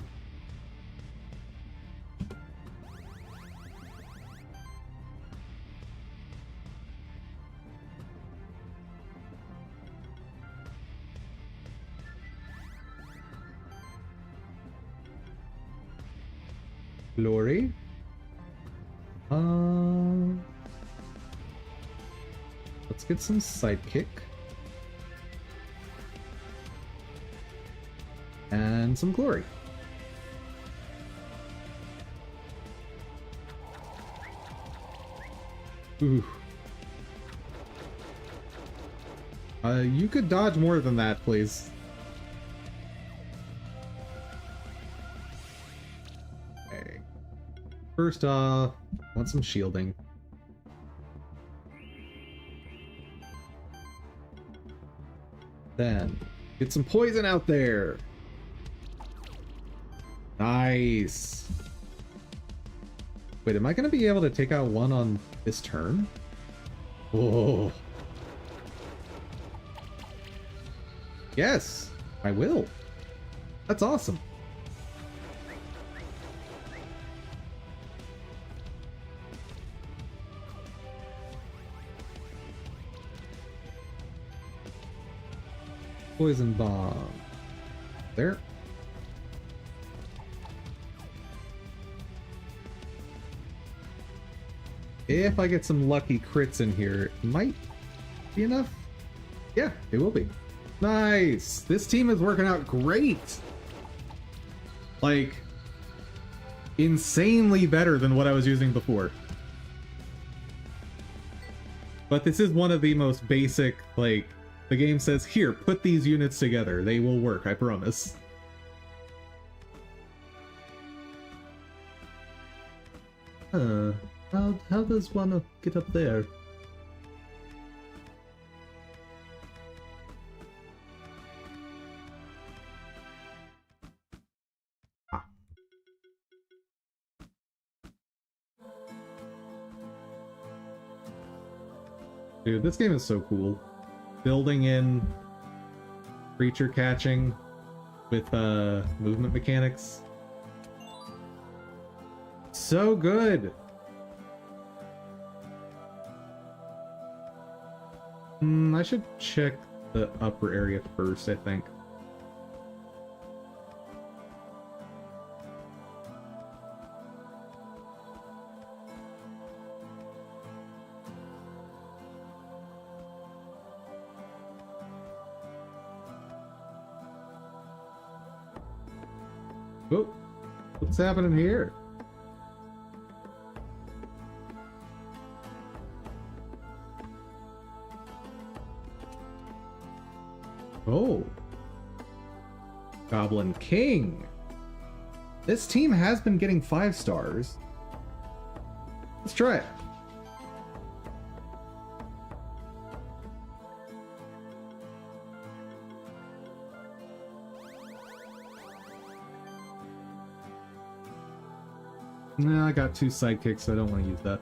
Speaker 1: Glory. Let's get some sidekick. And some glory. Ooh. You could dodge more than that, please. Okay. First off, I want some shielding. Then, get some poison out there. Nice. Wait, am I going to be able to take out one on this turn? Oh. Yes, I will. That's awesome. Poison bomb. There. If I get some lucky crits in here, it might be enough. Yeah, it will be. Nice! This team is working out great! Like, insanely better than what I was using before. But this is one of the most basic, like, the game says, here, put these units together. They will work, I promise. How does one get up there? Ah. Dude, this game is so cool. Building in creature catching with movement mechanics. So good. I should check the upper area first, I think. Oh, what's happening here? Oh. Goblin King. This team has been getting 5 stars. Let's try it. No, I got 2 sidekicks, so I don't want to use that.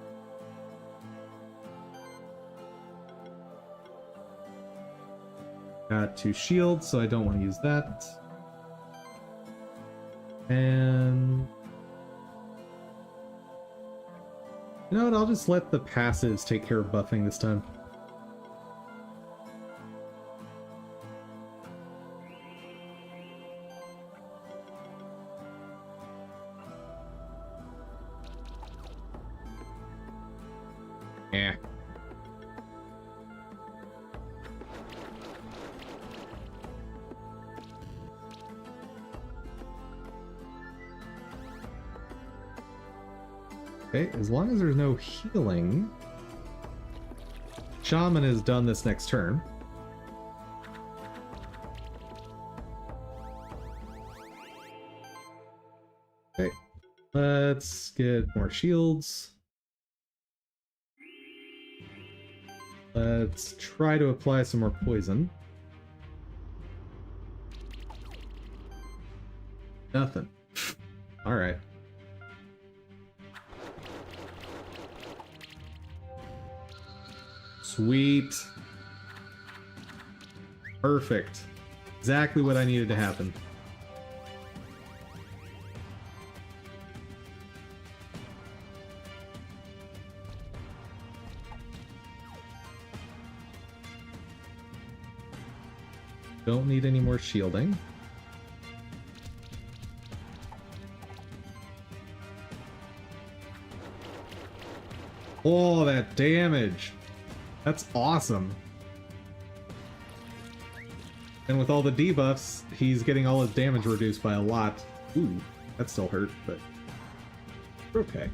Speaker 1: Got 2 shields, so I don't want to use that. And you know what? I'll just let the passives take care of buffing this time. Yeah. Okay, as long as there's no healing. Shaman is done this next turn. Okay, let's get more shields. Let's try to apply some more poison. Nothing. Alright. Sweet. Perfect. Exactly what I needed to happen. Don't need any more shielding. Oh, that damage. That's awesome. And with all the debuffs, he's getting all his damage reduced by a lot. Ooh, that still hurt, but okay.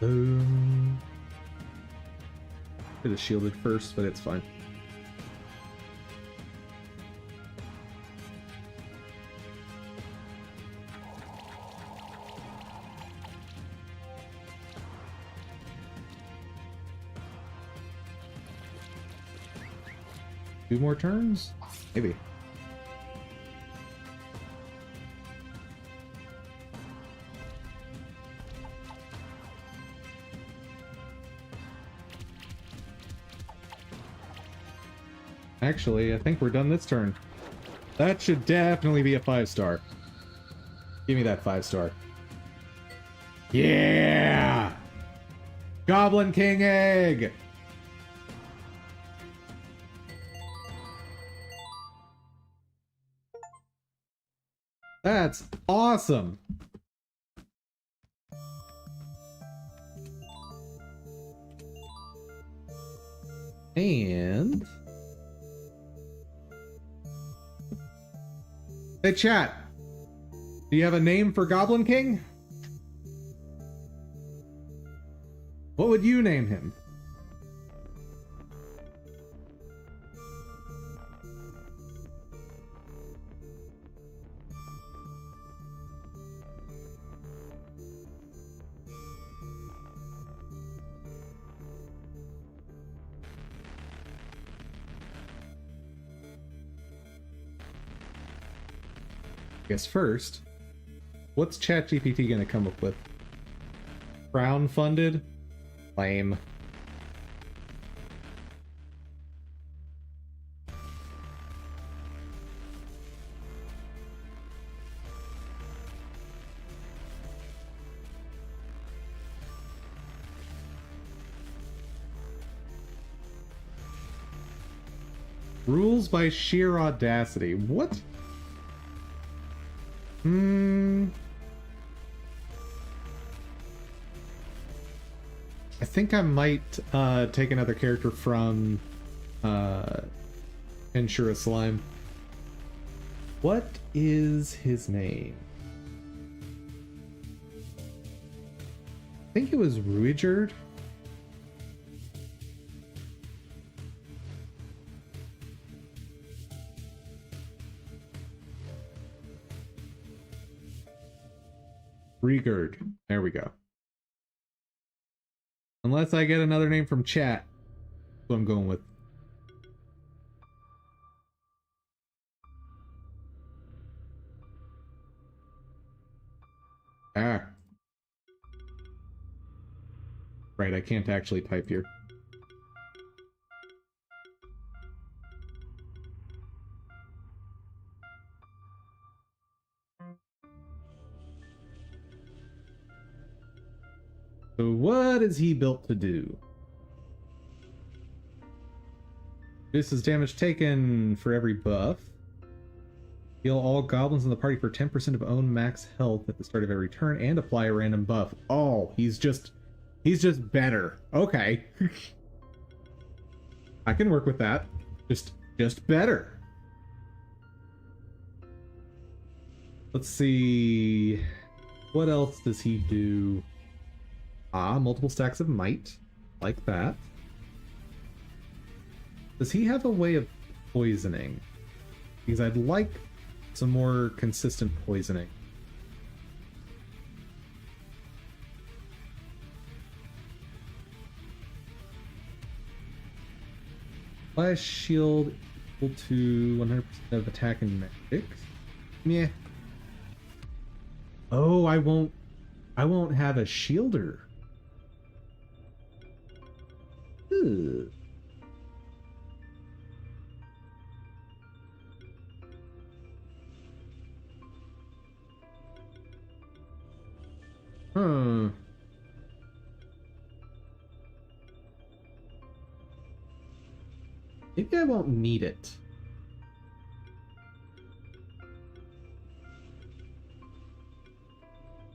Speaker 1: Could have shielded first, but it's fine. Two more turns? Maybe. Actually, I think we're done this turn. That should definitely be a 5-star. Give me that 5-star. Yeah! Goblin King Egg! That's awesome! And... hey, chat. Do you have a name for Goblin King? What would you name him? Guess first, what's ChatGPT gonna come up with? Crown funded? Lame. Rules by sheer audacity. What? I think I might take another character from Ensure Slime. What is his name? think it was Ruijerd. Rigurd. There we go. Unless I get another name from chat. That's what I'm going with. Ah. Right, I can't actually type here. So what is he built to do? This is damage taken for every buff. Heal all goblins in the party for 10% of own max health at the start of every turn and apply a random buff. Oh, he's just better. Okay. I can work with that. Just better. Let's see. What else does he do? Ah, multiple stacks of might. Like that. Does he have a way of poisoning? Because I'd like some more consistent poisoning. Flash shield equal to 100% of attack and magic. Meh. Oh, I won't have a shielder. Ugh. Huh. Maybe I won't need it.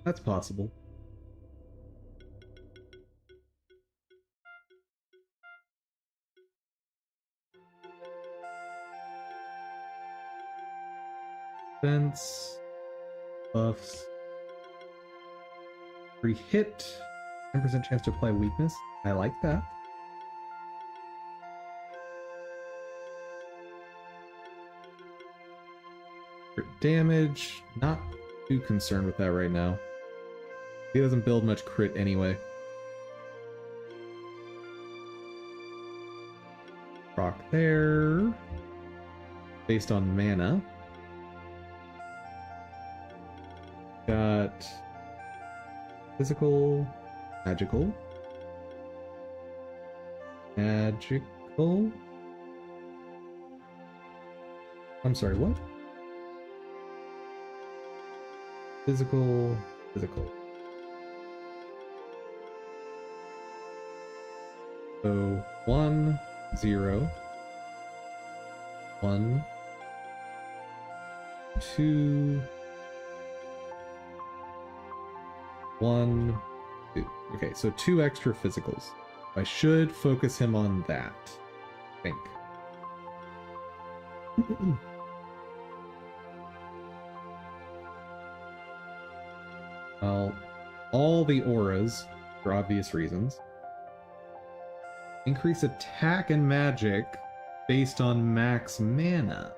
Speaker 1: That's possible. Defense. Buffs. Free hit. 10% chance to apply weakness. I like that. Crit damage. Not too concerned with that right now. He doesn't build much crit anyway. Proc there. Based on mana. Got physical, magical. Magical. I'm sorry, what? Physical, physical. So 1, 0, 1, 2, 1, 2. Okay, so 2 extra physicals. I should focus him on that, I think. Well, all the auras, for obvious reasons. Increase attack and magic based on max mana.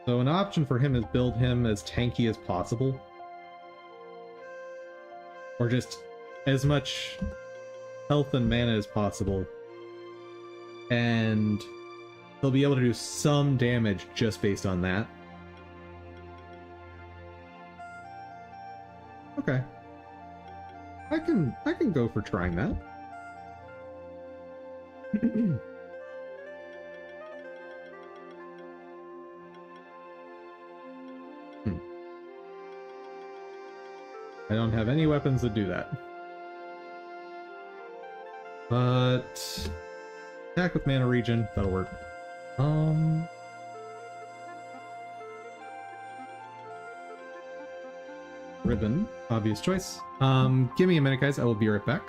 Speaker 1: So an option for him is build him as tanky as possible. Or just as much health and mana as possible. And he'll be able to do some damage just based on that. Okay. I can go for trying that. I don't have any weapons that do that. But attack with mana regen, that'll work. Ribbon, obvious choice. Give me a minute, guys. I will be right back.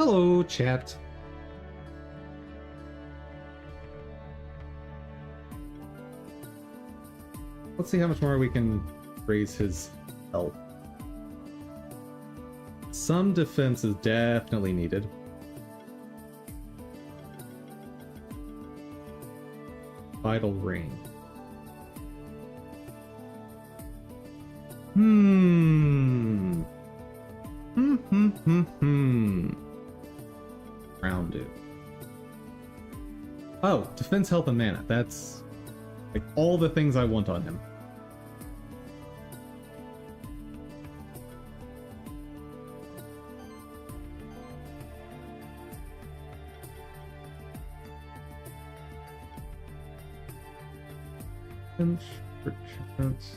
Speaker 1: Hello, chat. Let's see how much more we can raise his health. Some defense is definitely needed. Vital Ring. Rounded. Oh, defense, health, and mana. That's like all the things I want on him. For chance.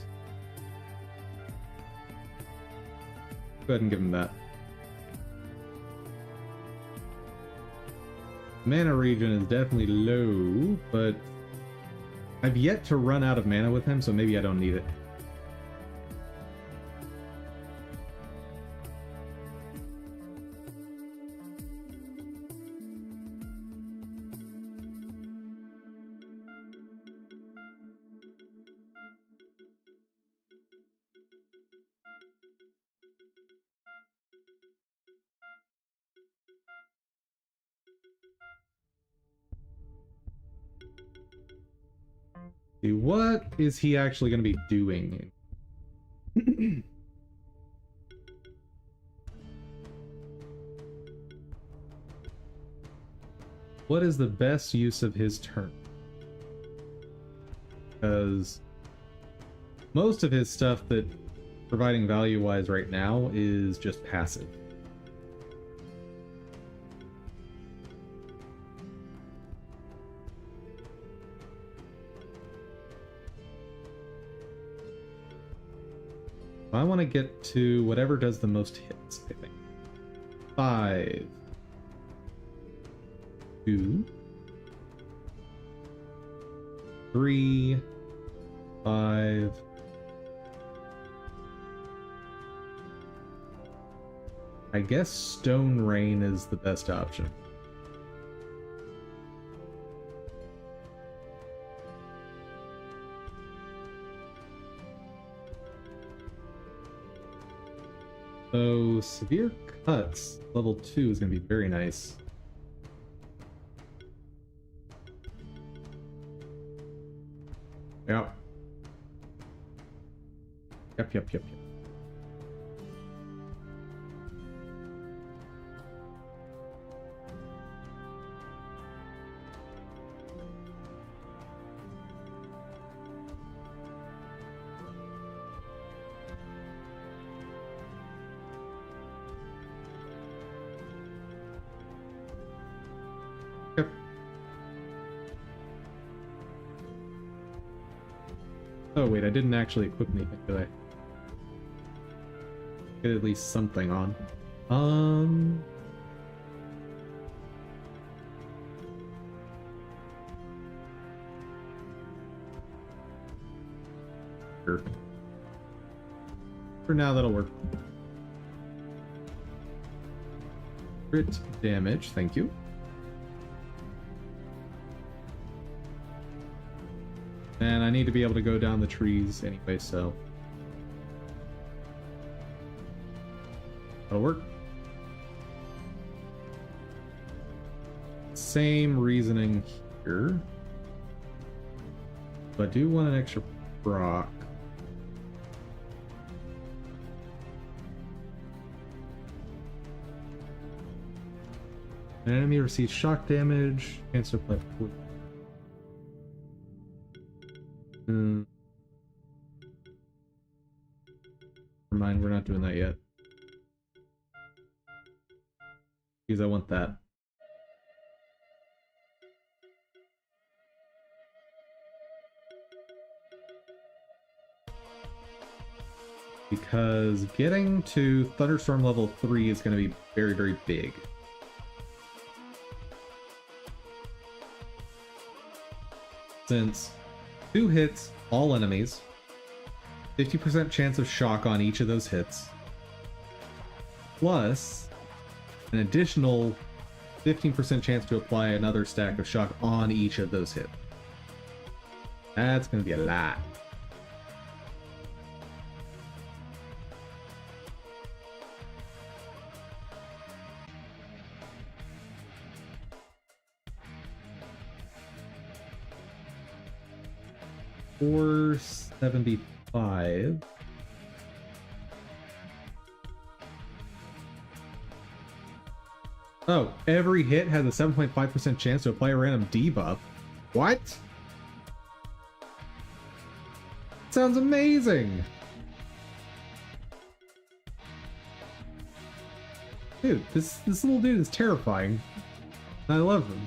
Speaker 1: Go ahead and give him that. Mana regen is definitely low, but I've yet to run out of mana with him, so maybe I don't need it. See, what is he actually going to be doing? What is the best use of his turn? Because most of his stuff that providing value-wise right now is just passive. I want to get to whatever does the most hits, I think. 5, 2, 3, 5. I guess Stone Rain is the best option. So, Severe Cuts, level 2 is going to be very nice. Yeah. Yep. Oh wait, I didn't actually equip anything, did I? Get at least something on. Sure. For now, that'll work. Crit damage, thank you. And I need to be able to go down the trees anyway, so that'll work. Same reasoning here. But I do want an extra proc. An enemy receives shock damage, chance to apply. Never mind, we're not doing that yet. Because I want that. Because getting to Thunderstorm level 3 is going to be very, very big. Since 2 hits, all enemies, 50% chance of shock on each of those hits, plus an additional 15% chance to apply another stack of shock on each of those hits. That's going to be a lot. $475. Oh, every hit has a 7.5% chance to apply a random debuff. What? Sounds amazing! Dude, this little dude is terrifying. I love him.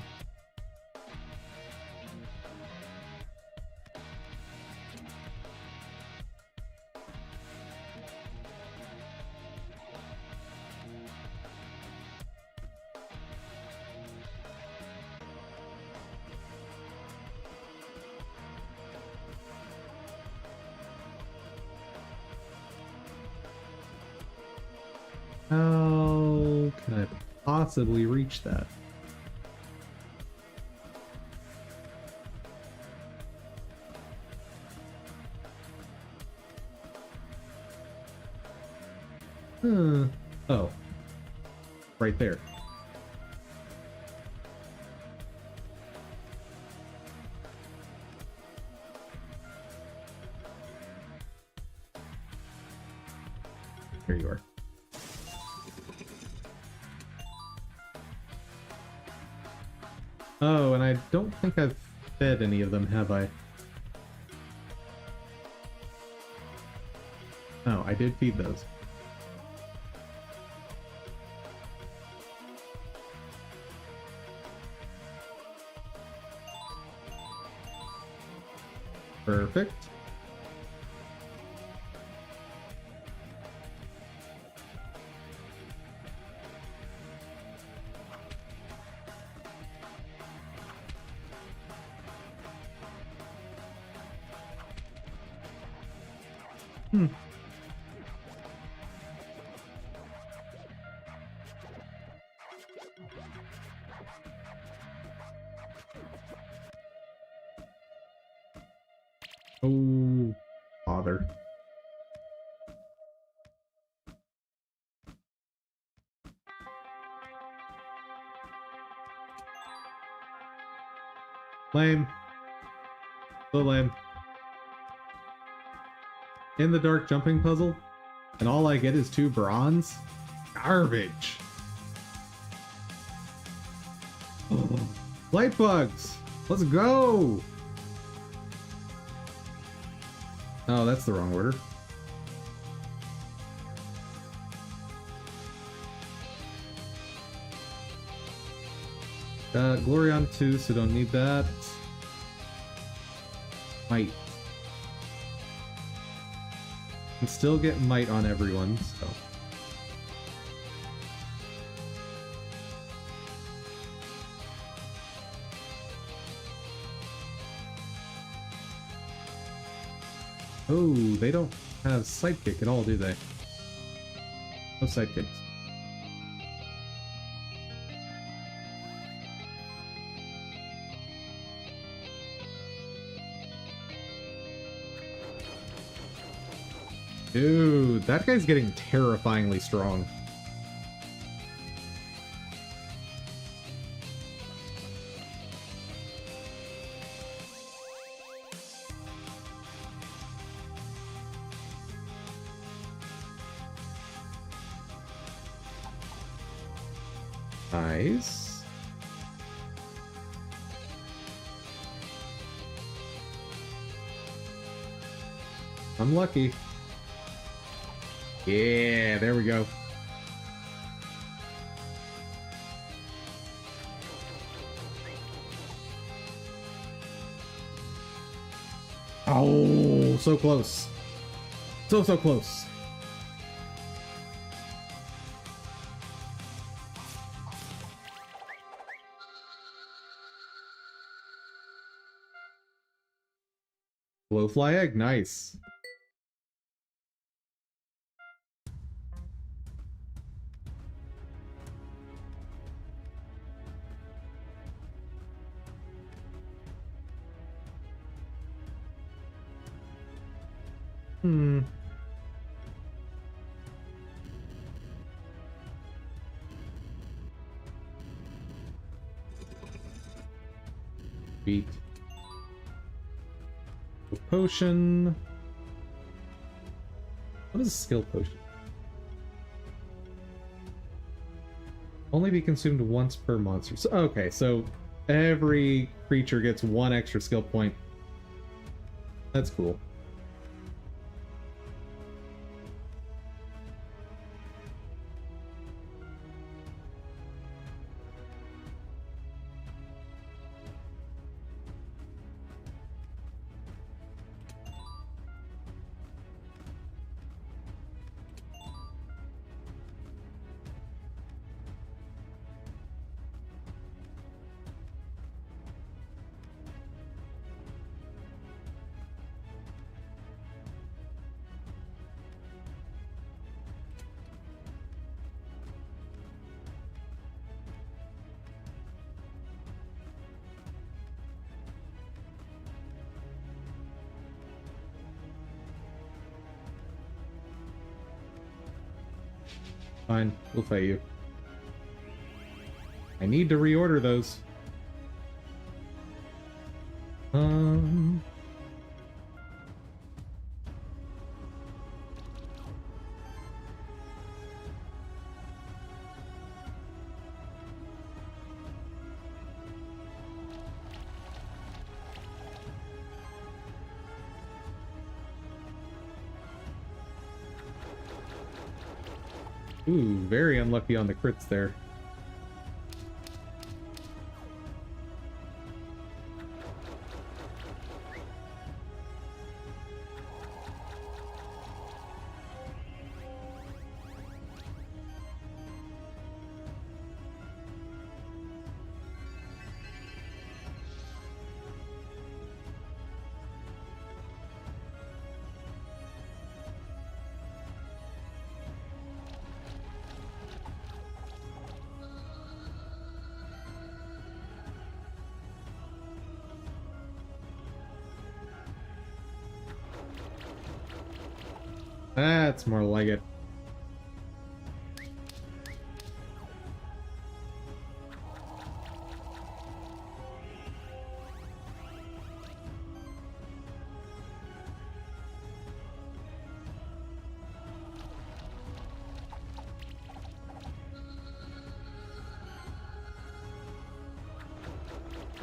Speaker 1: How can I possibly reach that? Oh. Right there. Here you are. Oh, and I don't think I've fed any of them, have I? Oh, I did feed those. Perfect. Oh, bother. Lame. So lame. In the dark jumping puzzle, and all I get is 2 bronze? Garbage. Oh, light bugs! Let's go! Oh, that's the wrong order. Glory on 2, so don't need that. Might. Can still get might on everyone, so. Oh, they don't have sidekick at all, do they? No sidekicks. Dude, that guy's getting terrifyingly strong. Nice. I'm lucky. Yeah, there we go. Oh, so close. So close. Blowfly egg, nice. Hmm. Beat. Potion. What is a skill potion? Only be consumed once per monster. So, okay, so every creature gets one extra skill point. That's cool. Fine, we'll fight you. I need to reorder those. Ooh, very unlucky on the crits there. That's more like it.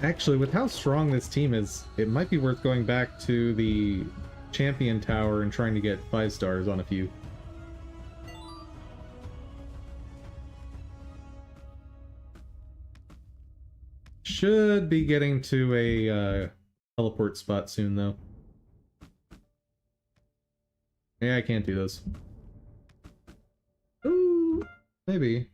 Speaker 1: Actually, with how strong this team is, it might be worth going back to the champion tower and trying to get 5 stars on a few. Should be getting to a teleport spot soon, though. Yeah, I can't do those. Ooh, maybe.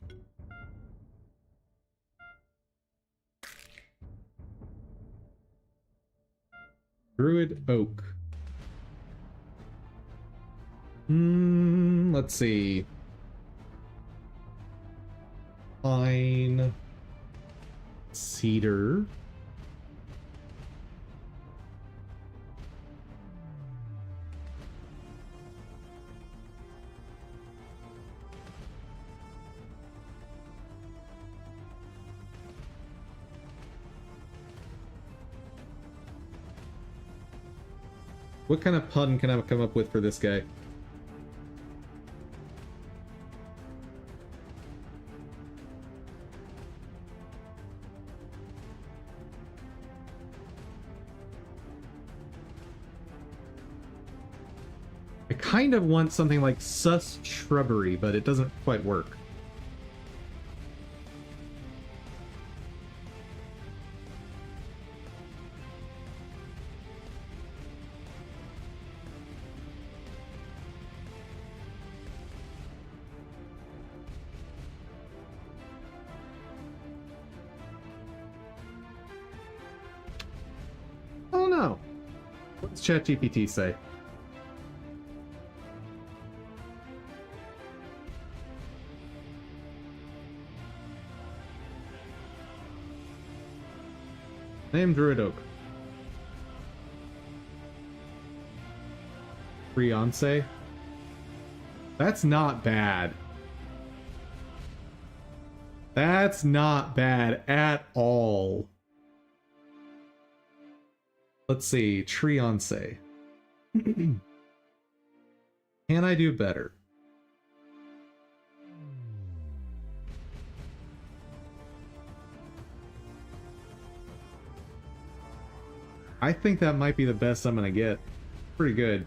Speaker 1: Druid Oak. Let's see. Pine. Cedar. What kind of pun can I come up with for this guy? I kind of want something like sus shrubbery, but it doesn't quite work. Oh no! What's ChatGPT say? Name Druid Oak. Fiance. That's not bad. That's not bad at all. Let's see, Triance. Can I do better? I think that might be the best I'm gonna get. Pretty good.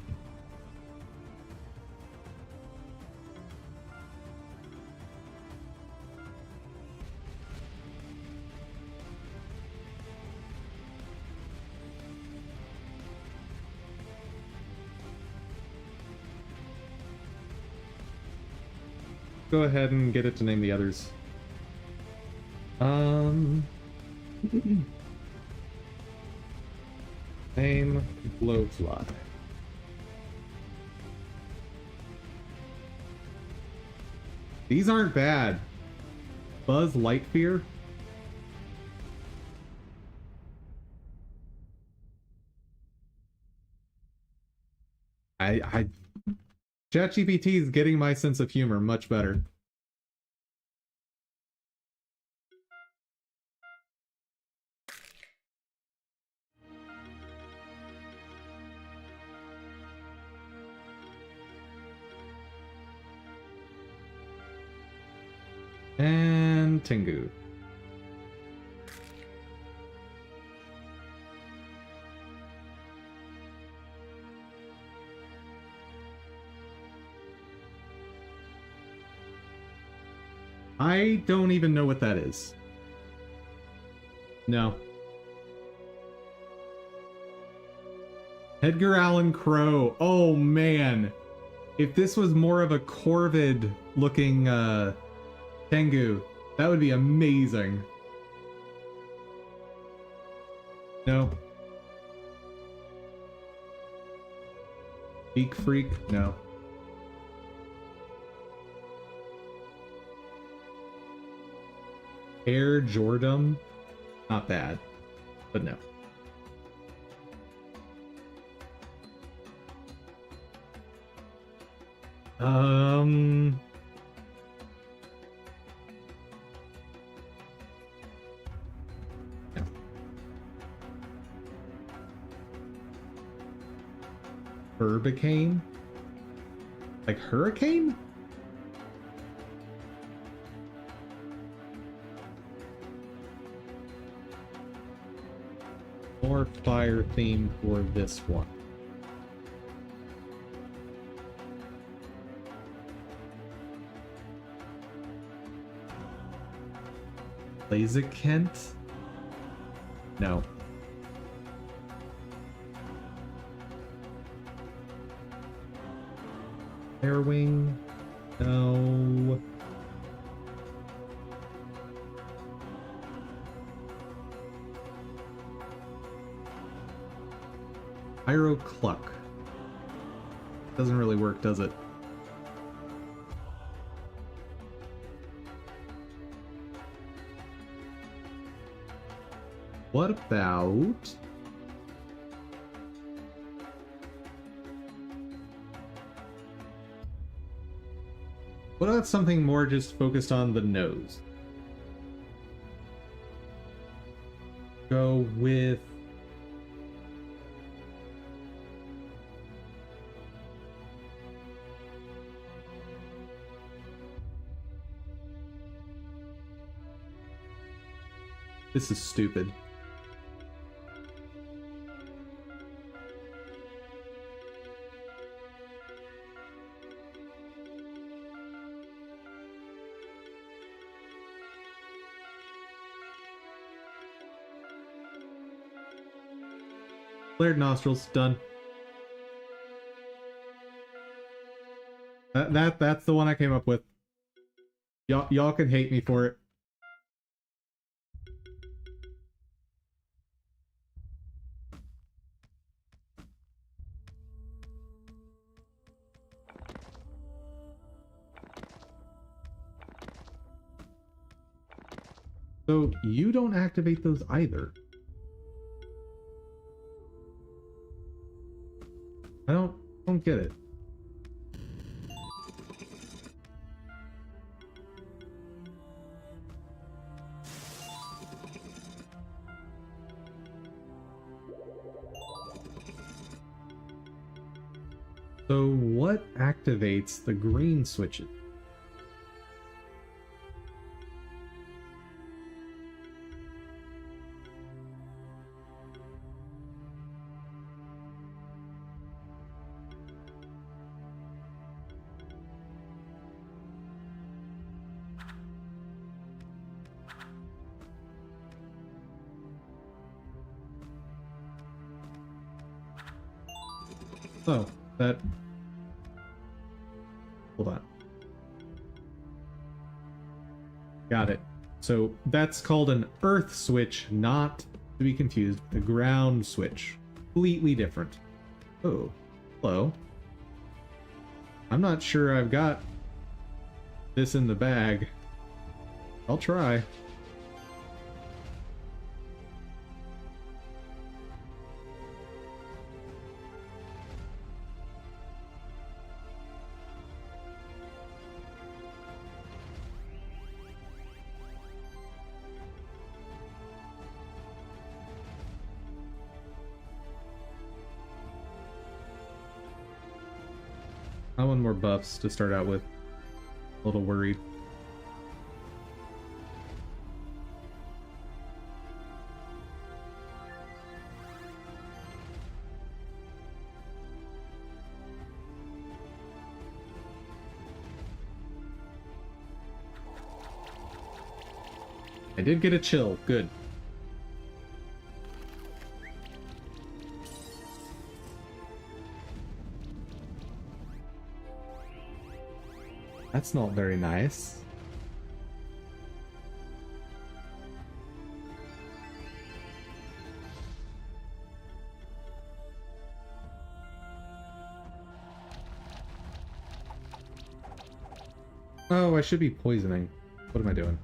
Speaker 1: Go ahead and get it to name the others. Name Blowfly. These aren't bad. Buzz Lightyear. ChatGPT is getting my sense of humor much better. And Tengu. I don't even know what that is. No. Edgar Allan Crow. Oh man. If this was more of a corvid looking Tengu, that would be amazing. No. Geek Freak? No. Air Jordan? Not bad, but no. No. Burbicane? Like hurricane? More fire theme for this one. Blaziken? No. Airwing? No. Pyro Cluck. Doesn't really work, does it? What about... What about something more just focused on the nose? Go with... This is stupid. Flared nostrils, done. That's the one I came up with. Y'all can hate me for it. So you don't activate those either. I don't Don't get it. So what activates the green switches? Oh, that... Hold on. Got it. So that's called an earth switch, not to be confused with a ground switch. Completely different. Oh, hello. I'm not sure I've got this in the bag. I'll try. I want more buffs to start out with. A little worried. I did get a chill. Good. That's not very nice. Oh, I should be poisoning. What am I doing?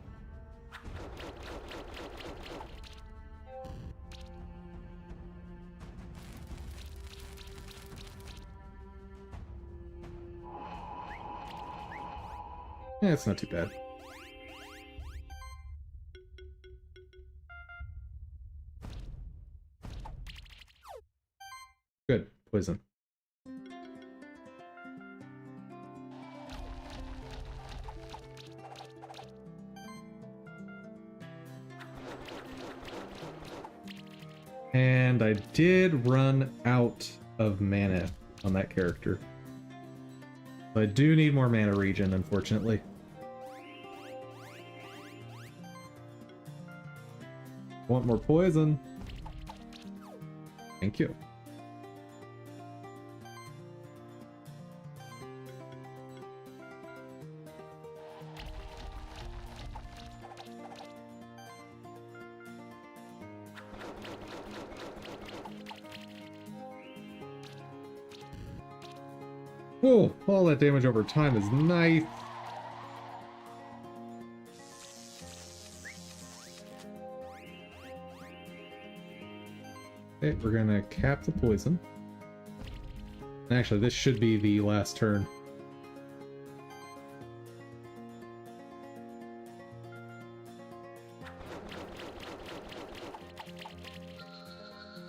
Speaker 1: Yeah, it's not too bad. Good. Poison. And I did run out of mana on that character. So I do need more mana regen, unfortunately. Want more poison? Thank you. Oh, all that damage over time is nice. Okay, we're gonna cap the poison. Actually, this should be the last turn.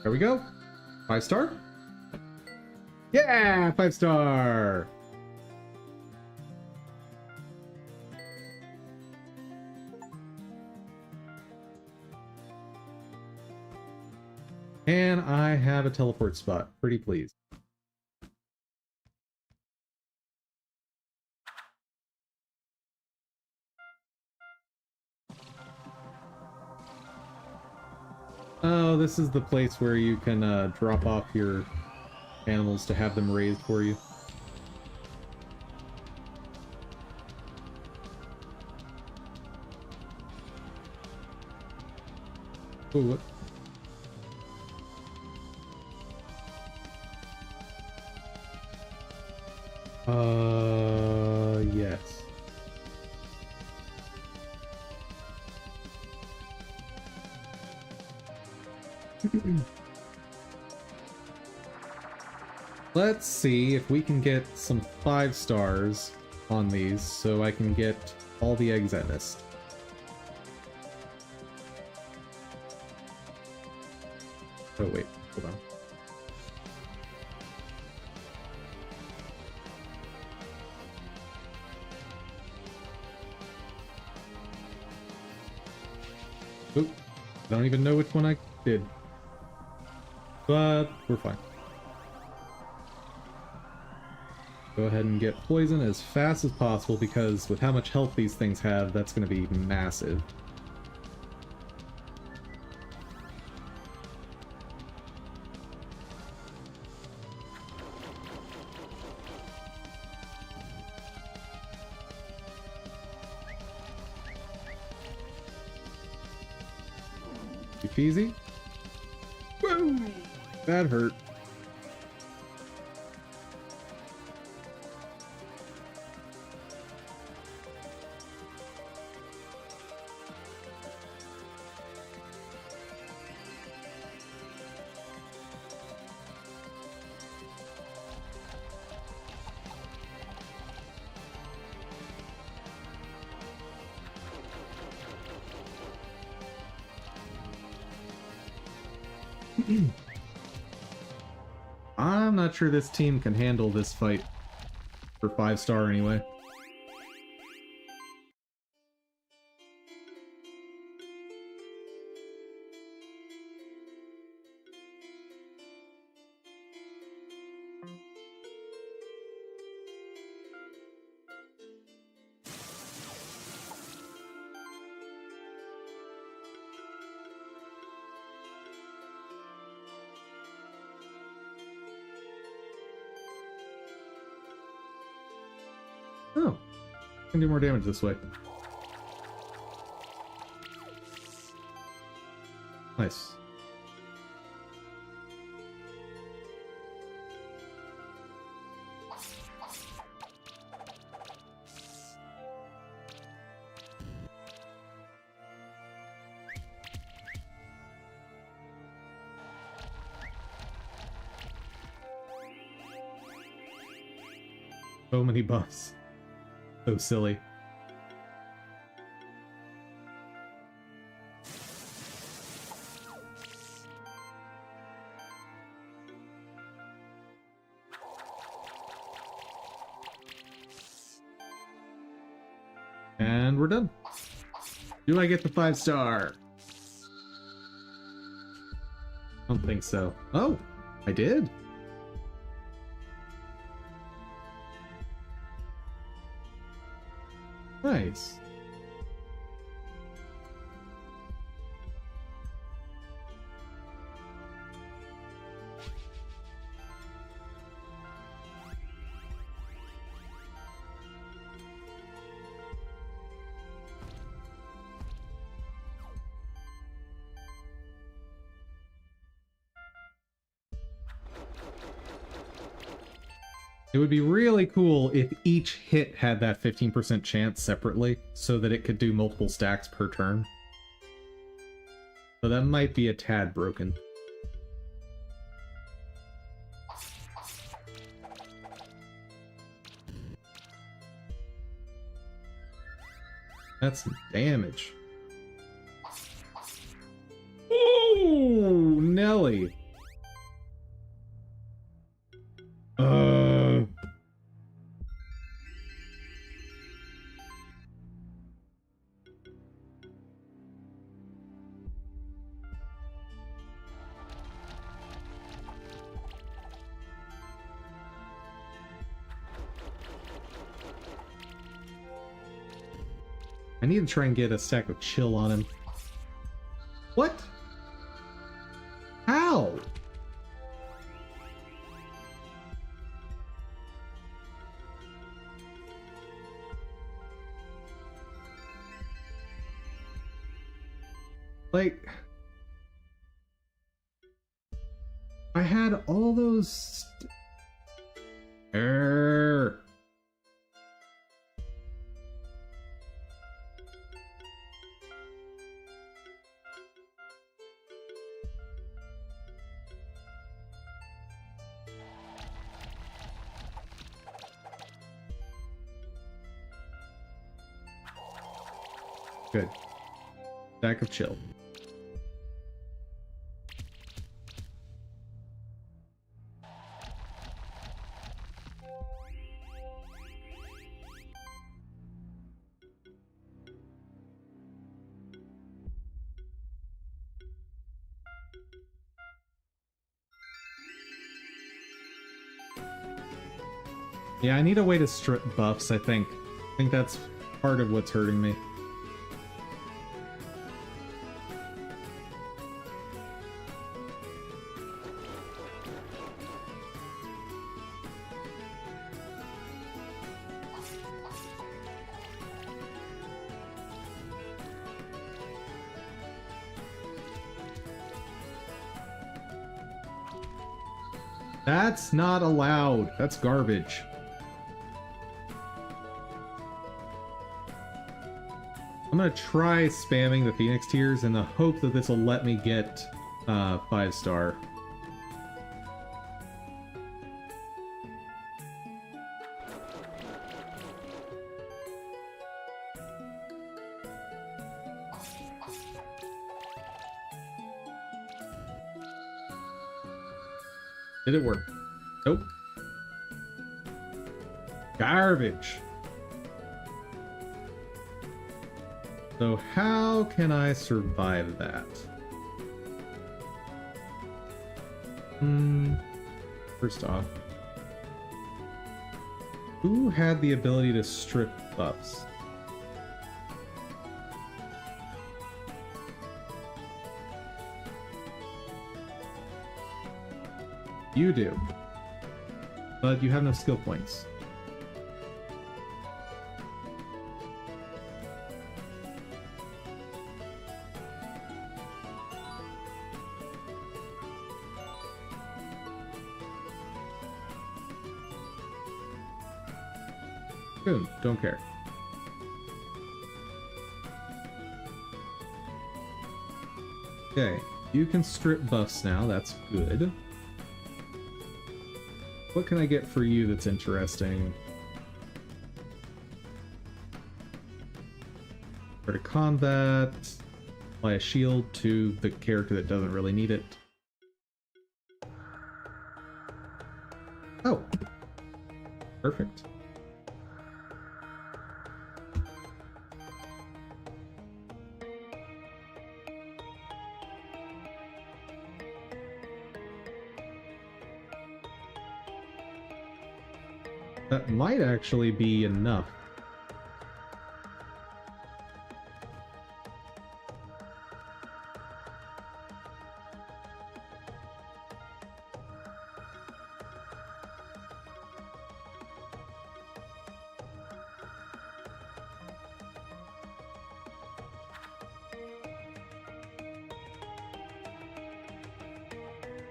Speaker 1: There we go. 5-star? Yeah, 5-star! And I have a teleport spot. Pretty pleased. Oh, this is the place where you can drop off your animals to have them raised for you. Ooh, what? Yes. Let's see if we can get some 5 stars on these so I can get all the eggs I missed. Oh wait, hold on. Oop, I don't even know which one I did. But we're fine. Go ahead and get poison as fast as possible because with how much health these things have, that's going to be massive. Easy. Woo! That hurt. I'm not sure this team can handle this fight for 5-star anyway. Oh, can do more damage this way. Nice. So many buffs. So silly. And we're done. Do I get the 5-star? I don't think so. Oh, I did. Nice. It would be really cool if each hit had that 15% chance separately, so that it could do multiple stacks per turn. So that might be a tad broken. That's some damage. Ooh, Nelly. I need to try and get a stack of chill on him. What? How? Like, I had all those... Good. Stack of chill. Yeah, I need a way to strip buffs, I think. I think that's part of what's hurting me. That's not allowed. That's garbage. I'm gonna try spamming the Phoenix Tears in the hope that this will let me get 5-star. Did it work? Nope. Garbage. So how can I survive that? First off, who had the ability to strip buffs? You do. But you have no skill points. Boom, don't care. Okay, you can strip buffs now, that's good. What can I get for you that's interesting? For to combat, apply a shield to the character that doesn't really need it. Oh, perfect. That might actually be enough.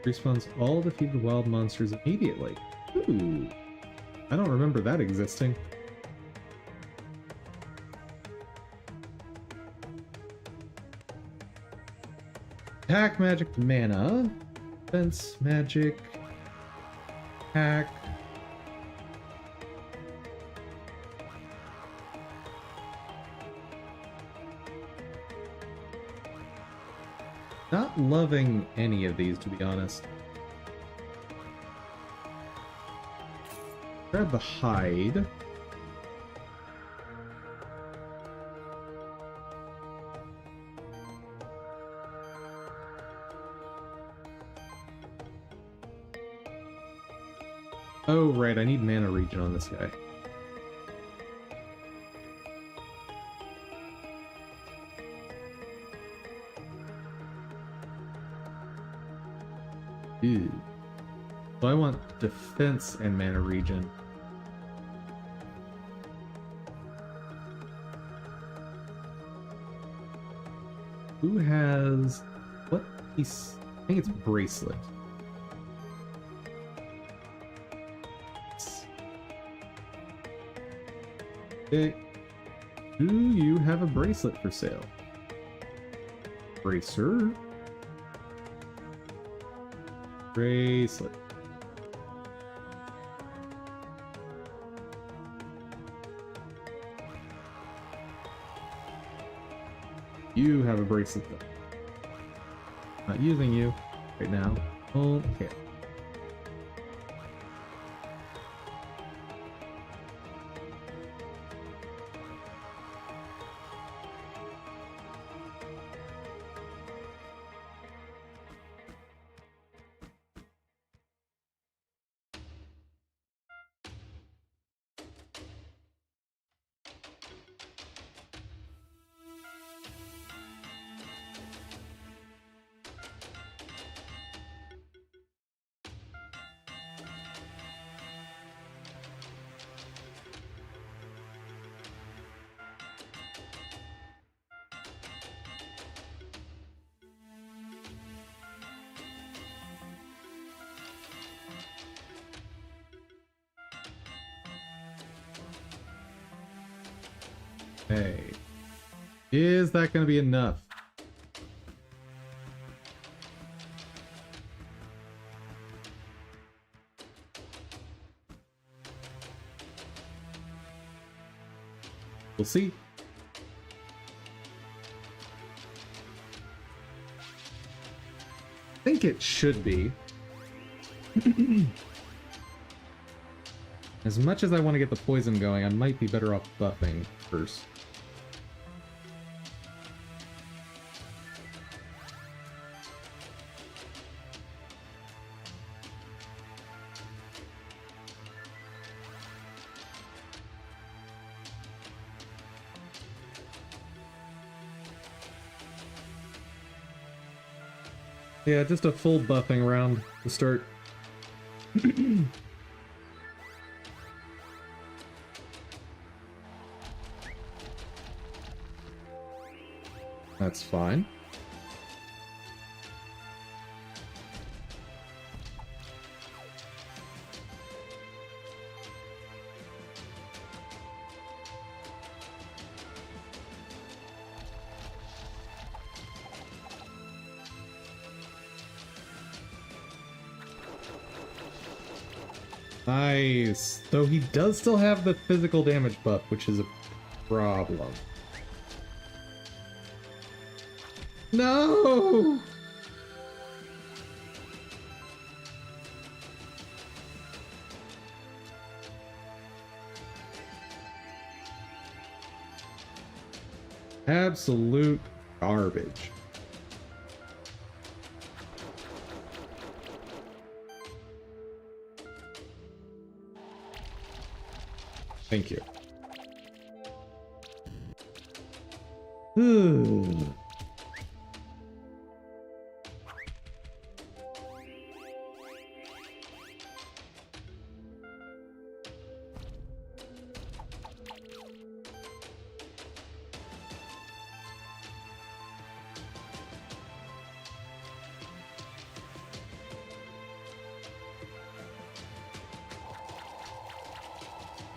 Speaker 1: Respawns all defeated wild monsters immediately. Ooh. I don't remember that existing. Attack magic mana. Defense magic. Attack. Not loving any of these, to be honest. Grab the hide. Oh, right, I need mana regen on this guy. Ew. So I want defense and mana regen. Who has what piece? I think it's bracelet. Okay. Do you have a bracelet for sale? Bracer. Bracelet. You have a bracelet though. Not using you right now. Okay. Hey, is that going to be enough? We'll see. I think it should be. As much as I want to get the poison going, I might be better off buffing first. Yeah, just a full buffing round to start. That's fine. Nice. Though he does still have the physical damage buff, which is a problem. No! Absolute garbage. Thank you.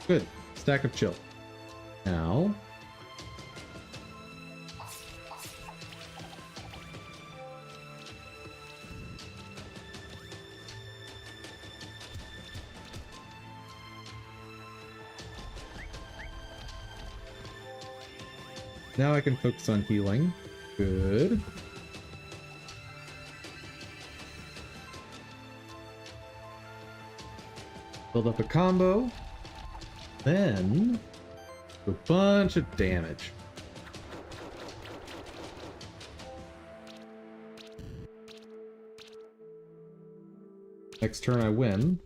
Speaker 1: Good. Stack of chill. Now. Now I can focus on healing. Good. Build up a combo. Then, a bunch of damage. Next turn I win.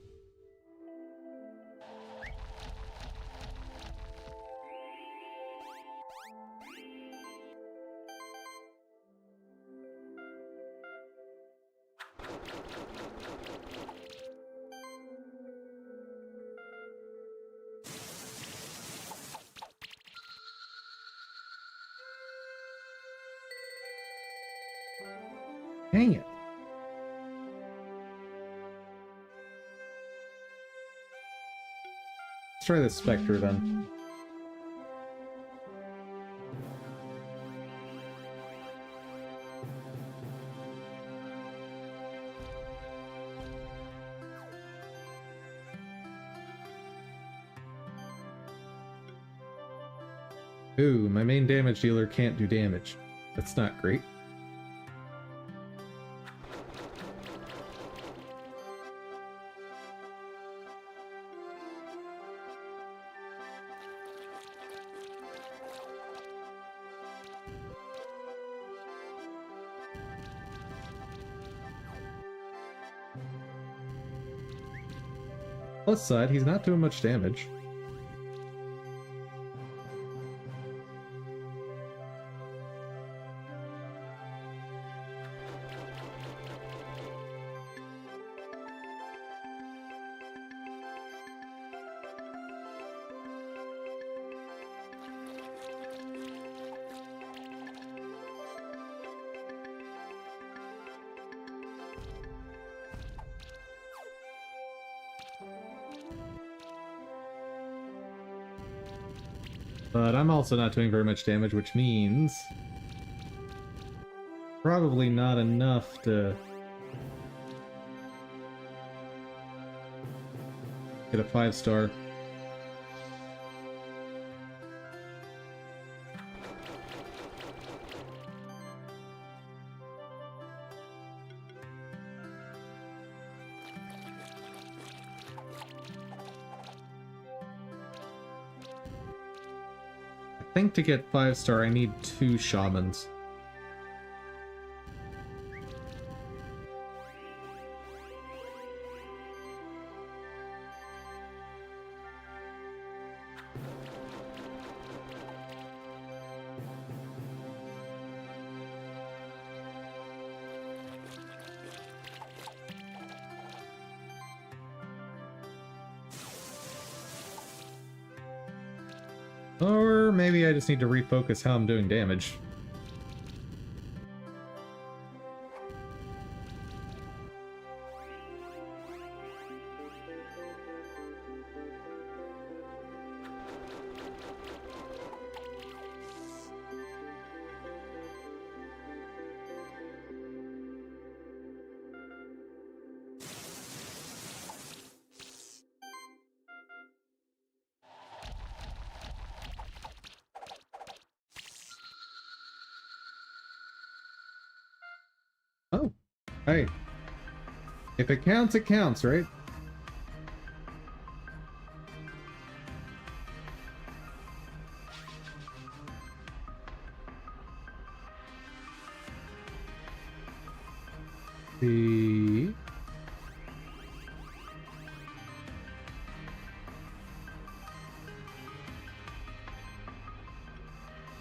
Speaker 1: Dang it. Let's try this Spectre then. Ooh, my main damage dealer can't do damage. That's not great. Plus side, he's not doing much damage. But I'm also not doing very much damage, which means probably not enough to get a 5-star. I think to get 5-star, I need 2 shamans. Or maybe I just need to refocus how I'm doing damage. Oh, hey. If it counts, right? The...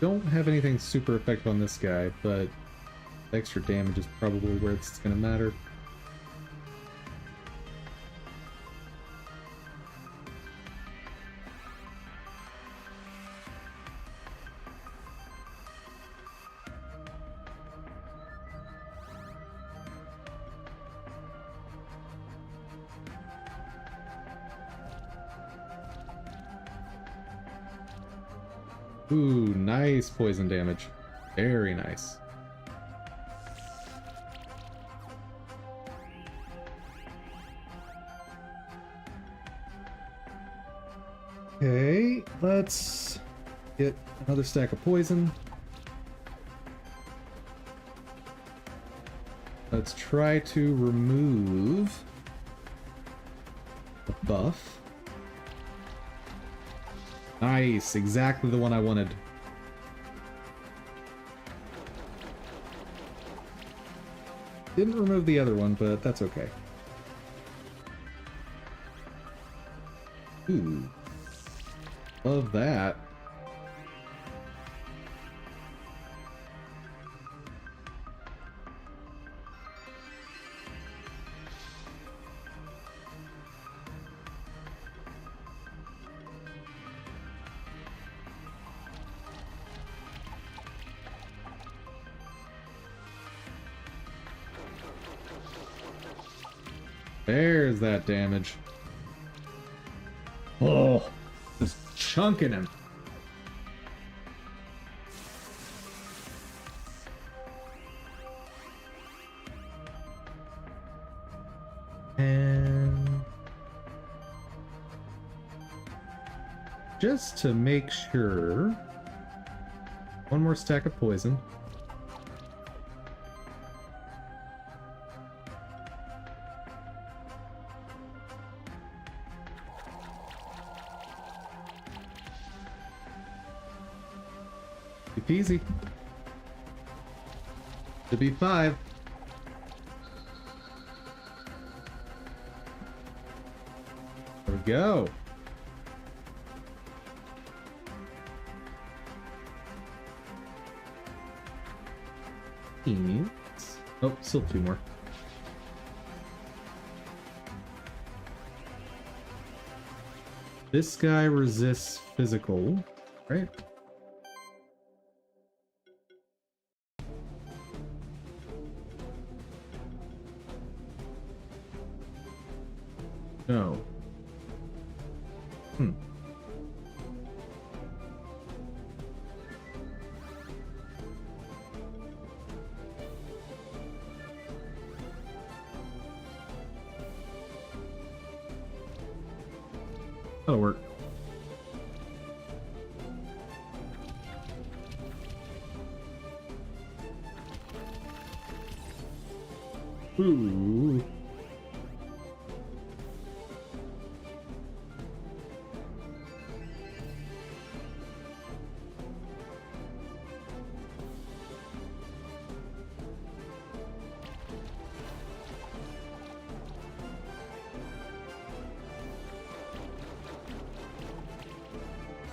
Speaker 1: Don't have anything super effective on this guy, but extra damage is probably where it's going to matter. Ooh, nice poison damage. Very nice. Okay, let's get another stack of poison. Let's try to remove the buff. Nice, exactly the one I wanted. Didn't remove the other one, but that's okay. Ooh. Love that. There's that damage. Oh, just chunking him. And just to make sure, one more stack of poison. Easy peasy. Should be 5. There we go. Oh, still 2 more. This guy resists physical, right? No. That'll work. Ooh.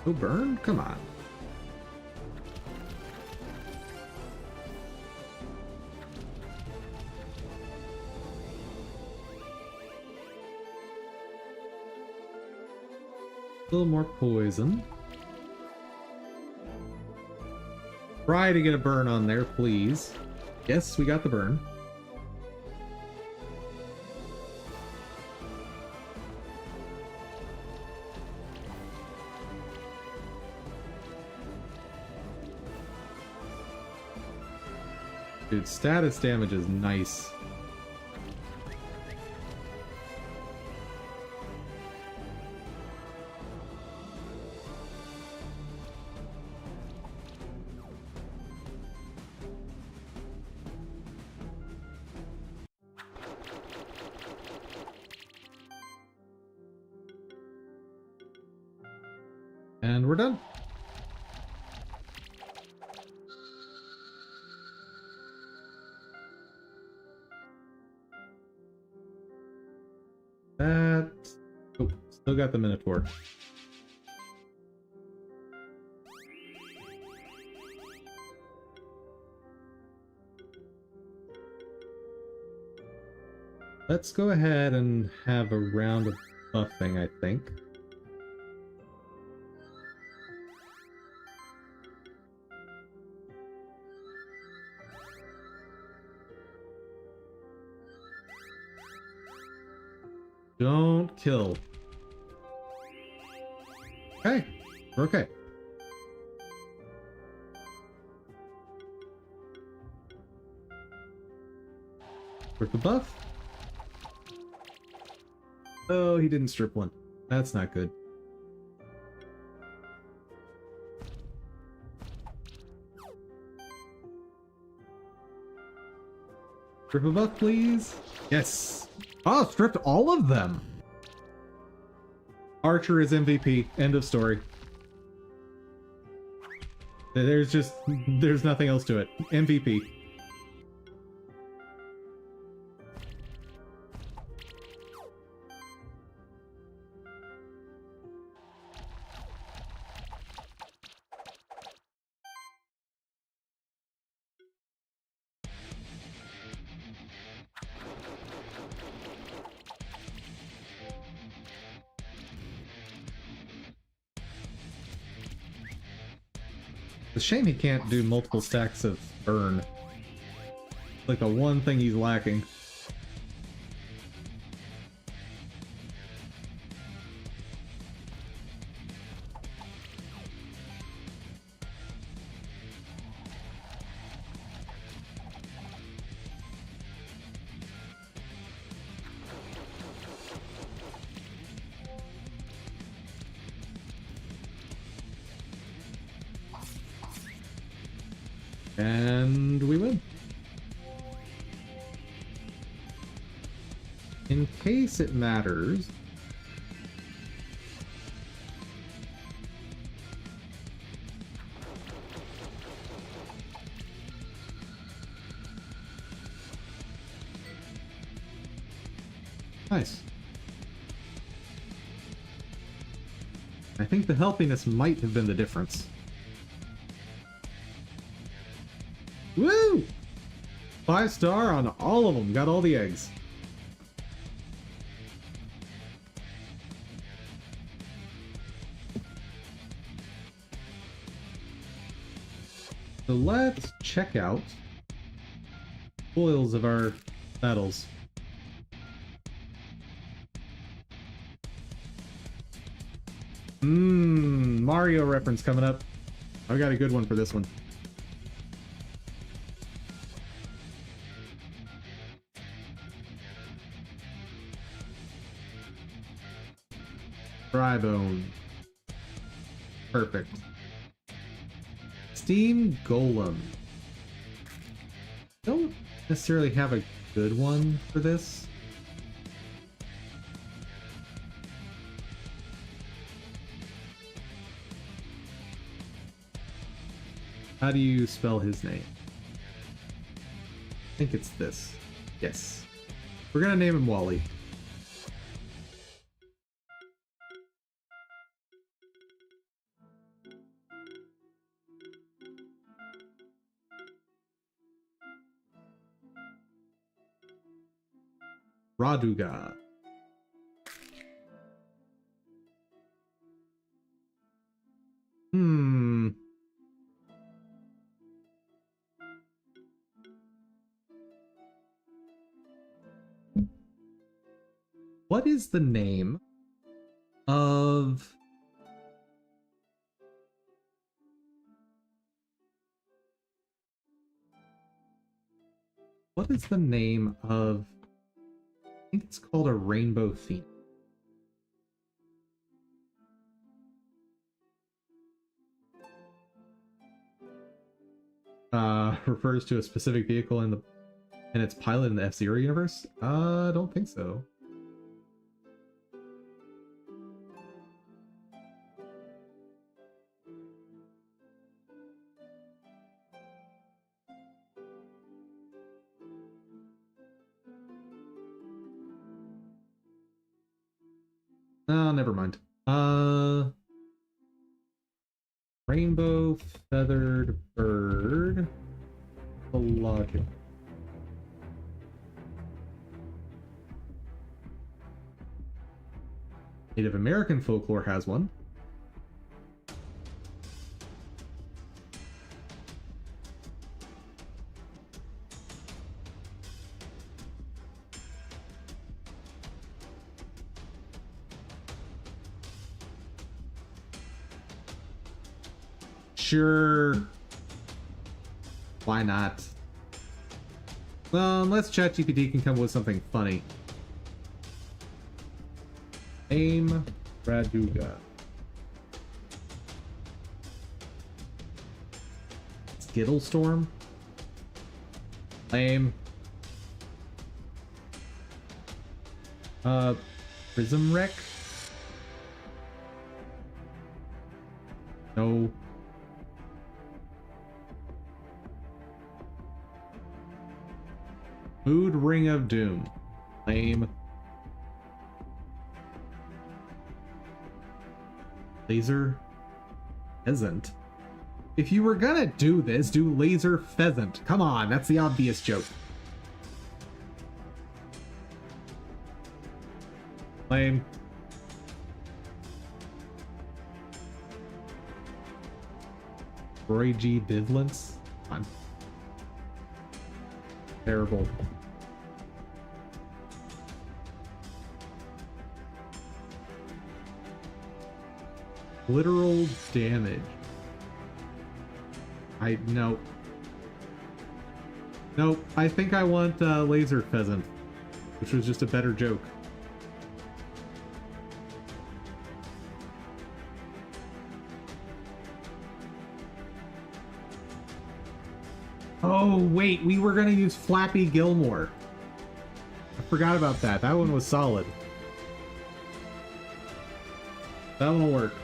Speaker 1: Oh, burn? Come on. A little more poison. Try to get a burn on there, please. Yes, we got the burn. Dude, status damage is nice. And we're done. That... Oh, still got the Minotaur. Let's go ahead and have a round of buffing, I think. Don't kill. Okay, we're okay. Strip the buff. Oh, he didn't strip one. That's not good. Strip a buff, please. Yes. Oh, stripped all of them. Archer is MVP. End of story. There's nothing else to it. MVP. It's a shame he can't do multiple stacks of burn. Like the one thing he's lacking. And we win. In case it matters, Nice. I think the healthiness might have been the difference. Woo! 5-star on all of them. Got all the eggs. So let's check out spoils of our battles. Mario reference coming up. I got a good one for this one. Tribone. Perfect. Steam Golem. Don't necessarily have a good one for this. How do you spell his name? I think it's this. Yes. We're gonna name him Wally. Raduga. What is the name of... What is the name of... I think it's called a rainbow phoenix. Refers to a specific vehicle in its pilot in the F-Zero universe? I don't think so. Oh, never mind. Rainbow feathered bird. The logic. Native American folklore has one. Sure. Why not? Well, unless ChatGPT can come up with something funny. Aim Raduga. Skittlestorm? Lame. Prism Wreck? No. Mood Ring of Doom. Lame. Laser Pheasant. If you were gonna do this, do Laser Pheasant. Come on, that's the obvious joke. Lame. Roy G. Bivlance. Come on. Terrible. Literal damage. Nope. Nope. I think I want Laser Pheasant, which was just a better joke. Oh, wait, we were gonna use Flappy Gilmore. I forgot about that. That one was solid. That one will work.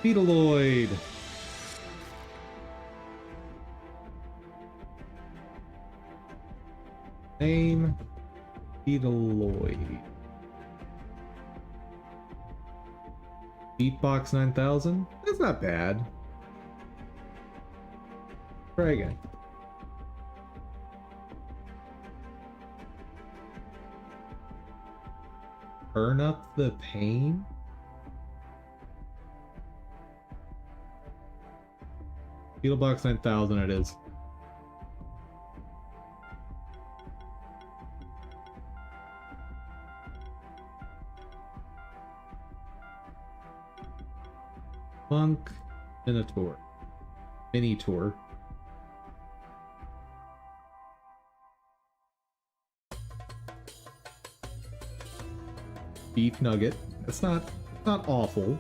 Speaker 1: Beetleoid. Name Beetleoid. Beatbox 9000? That's not bad. Try again. Turn up the pain? Beetlebox 9000 it is. Funk Minotaur. Mini-tour. Beef nugget. It's not awful.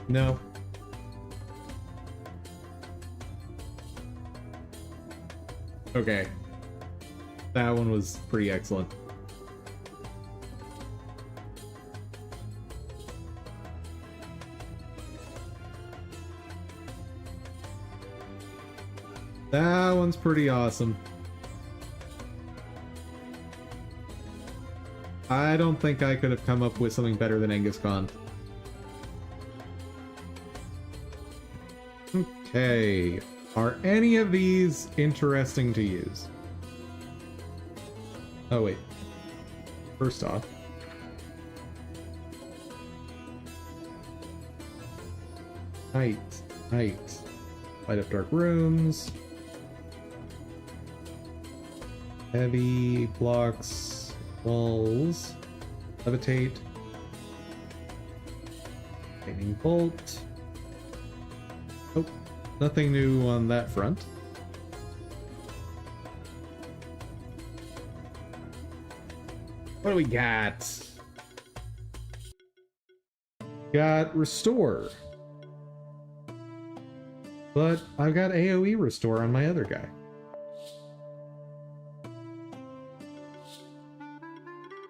Speaker 1: No. Okay. That one was pretty excellent. That one's pretty awesome. I don't think I could have come up with something better than Angus Khan. Okay. Are any of these interesting to use? Oh, wait. First off. Night. Night. Light up dark rooms. Heavy blocks, walls, levitate, lightning bolt. Nope, nothing new on that front. What do we got? Got restore, but I've got AoE restore on my other guy.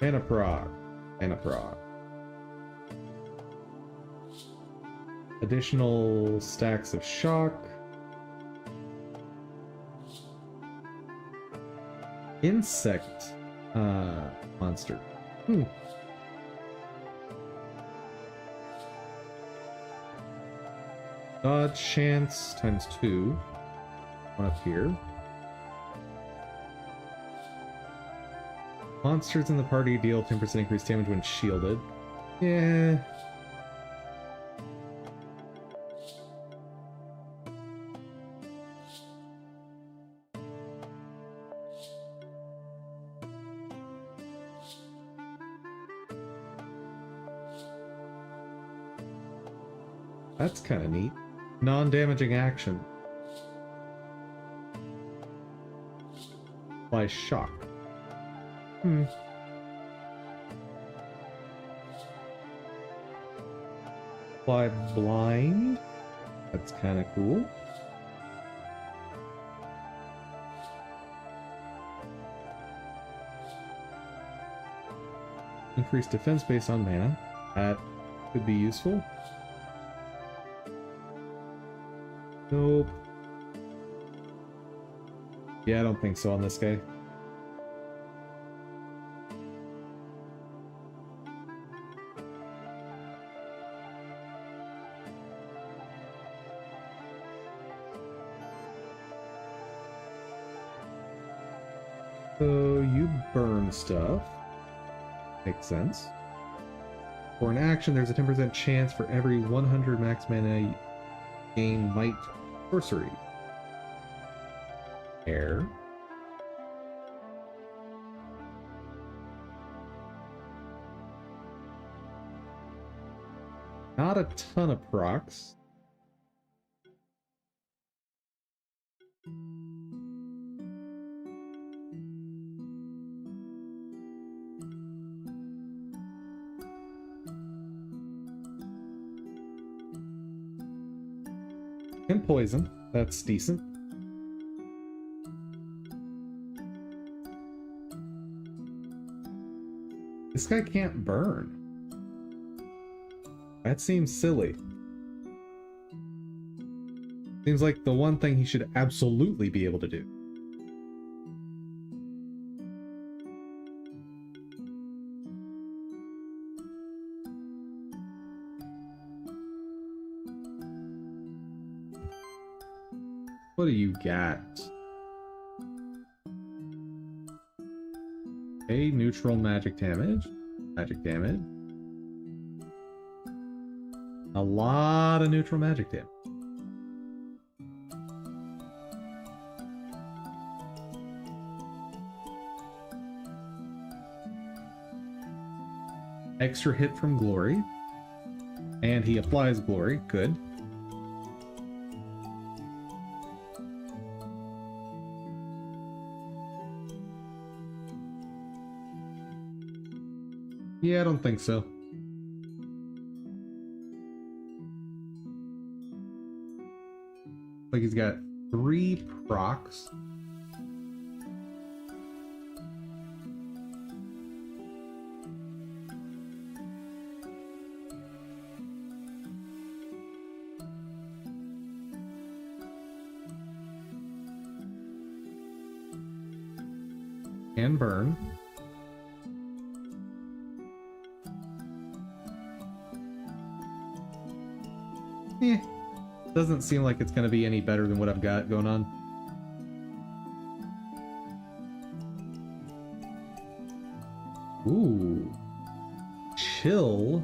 Speaker 1: And a prog. And a prog. Additional stacks of shock. Insect monster. Dodge chance times 2. One up here. Monsters in the party deal 10% increased damage when shielded. Yeah. That's kind of neat. Non-damaging action. Apply shock. Apply blind. That's kind of cool. Increase defense based on mana. That could be useful. Nope. Yeah, I don't think so on this guy. So you burn stuff. Makes sense. For an action, there's a 10% chance for every 100 max mana you gain might sorcery. Air. Not a ton of procs. And poison. That's decent. This guy can't burn. That seems silly. Seems like the one thing he should absolutely be able to do. What do you got? Okay, neutral magic damage. Magic damage. A lot of neutral magic damage. Extra hit from Glory. And he applies Glory. Good. Yeah, I don't think so. Like he's got 3 procs. And burn. Doesn't seem like it's going to be any better than what I've got going on. Ooh. Chill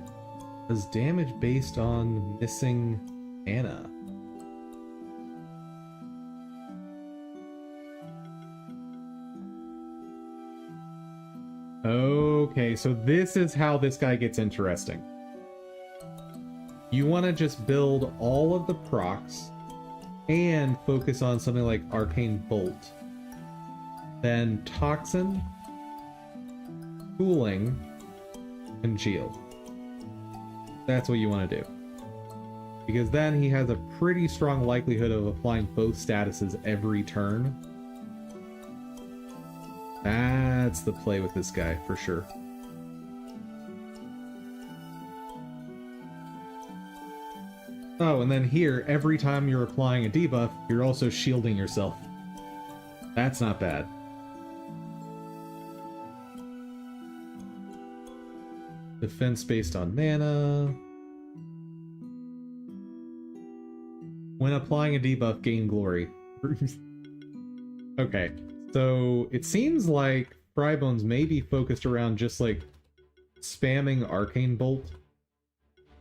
Speaker 1: does damage based on missing mana. Okay, so this is how this guy gets interesting. You want to just build all of the procs and focus on something like Arcane Bolt. Then Toxin, Cooling, and Shield. That's what you want to do. Because then he has a pretty strong likelihood of applying both statuses every turn. That's the play with this guy, for sure. Oh, and then here, every time you're applying a debuff, you're also shielding yourself. That's not bad. Defense based on mana. When applying a debuff, gain glory. Okay, so it seems like Frybones may be focused around just like spamming Arcane Bolt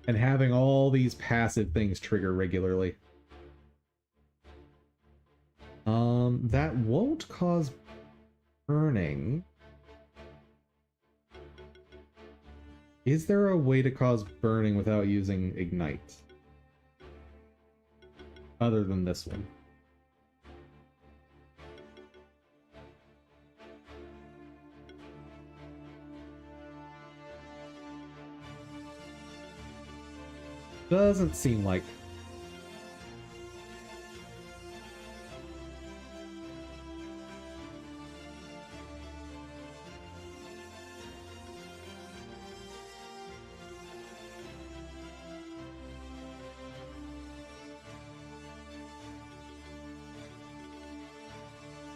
Speaker 1: and having all these passive things trigger regularly. That won't cause burning. Is there a way to cause burning without using Ignite? Other than this one. Doesn't seem like.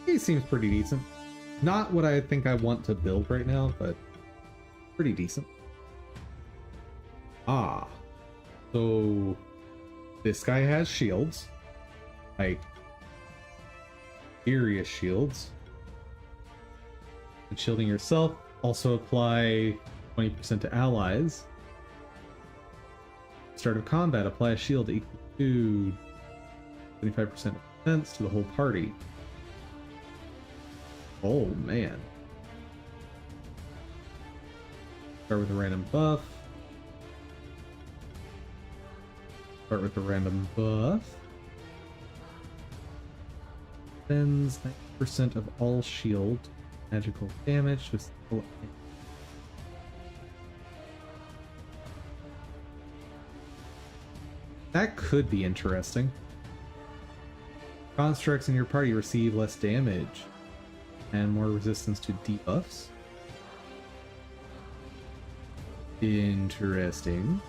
Speaker 1: He seems pretty decent. Not what I think I want to build right now, but pretty decent. Ah. So this guy has shields. Like serious shields. And shielding yourself. Also apply 20% to allies. Start of combat, apply a shield equal to 75% defense to the whole party. Oh man. Start with a random buff. Start with a random buff. Spends 90% of all shield magical damage to still. That could be interesting. Constructs in your party receive less damage and more resistance to debuffs. Interesting.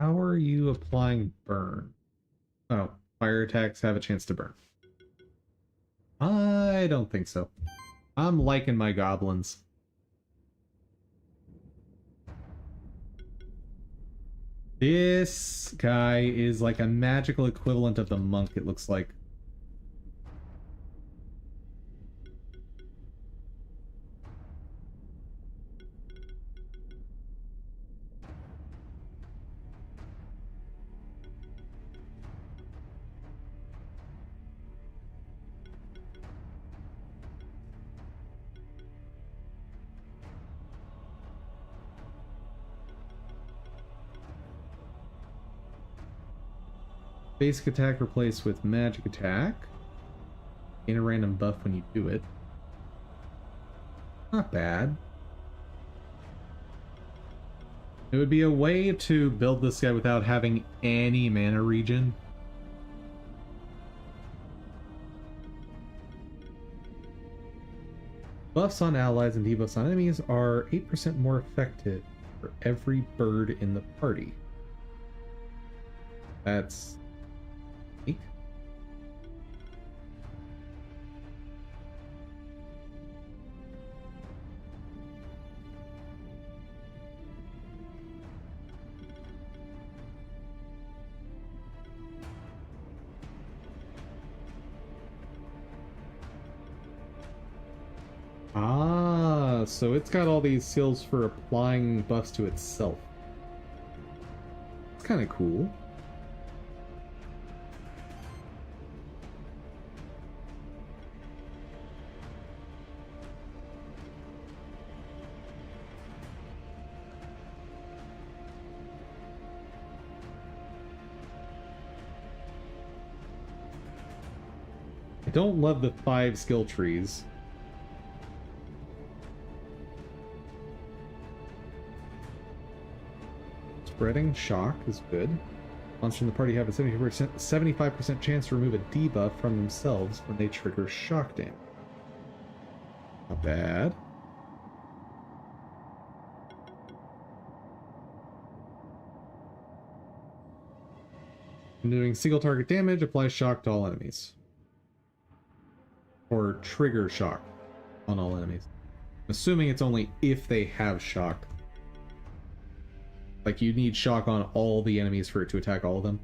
Speaker 1: How are you applying burn? Oh, fire attacks have a chance to burn. I don't think so. I'm liking my goblins. This guy is like a magical equivalent of the monk, it looks like. Basic attack replaced with magic attack. Gain a random buff when you do it. Not bad. It would be a way to build this guy without having any mana regen. Buffs on allies and debuffs on enemies are 8% more effective for every bird in the party. That's unique. Ah, so it's got all these skills for applying buffs to itself. It's kind of cool. I don't love the 5 skill trees. Spreading shock is good. Monsters in the party have a 75% chance to remove a debuff from themselves when they trigger shock damage. Not bad. When doing single target damage, apply shock to all enemies. Or trigger shock on all enemies. I'm assuming it's only if they have shock. Like, you need shock on all the enemies for it to attack all of them.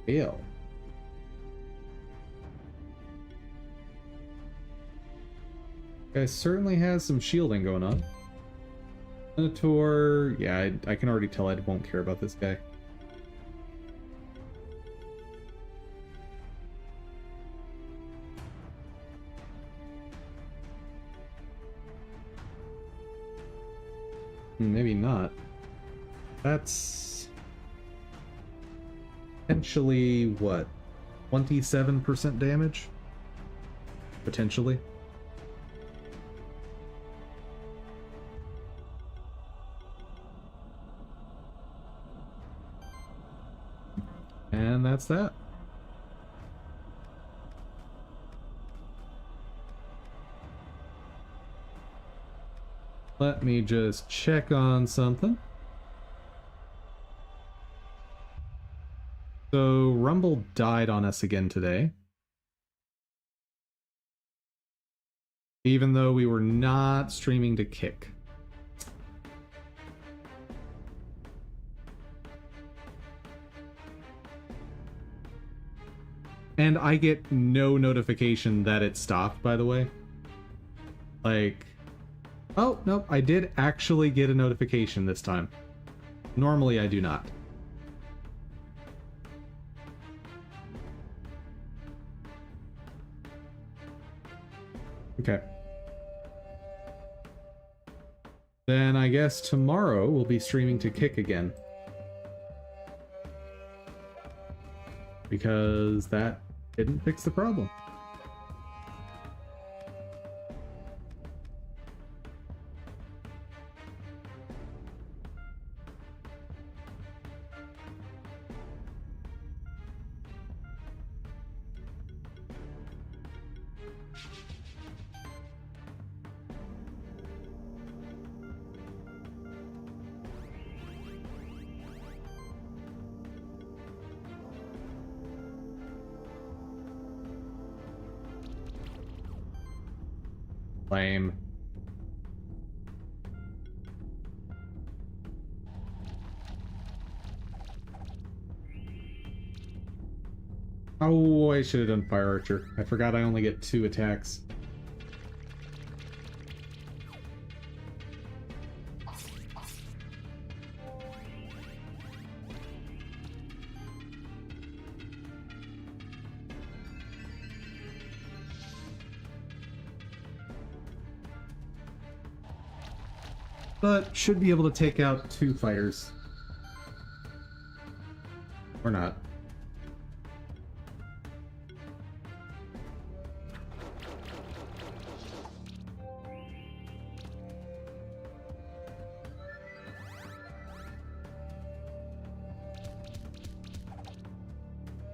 Speaker 1: Fail. Guy certainly has some shielding going on. Minotaur, yeah, I can already tell I won't care about this guy. Maybe not. That's potentially what? 27% damage? Potentially. And that's that. Let me just check on something. So Rumble died on us again today. Even though we were not streaming to kick. And I get no notification that it stopped, by the way. Like, oh, nope, I did actually get a notification this time. Normally I do not. Okay. Then I guess tomorrow we'll be streaming to kick again. Because that didn't fix the problem. Lame. Oh, I should have done Fire Archer. I forgot I only get 2 attacks. But should be able to take out 2 fighters. Or not.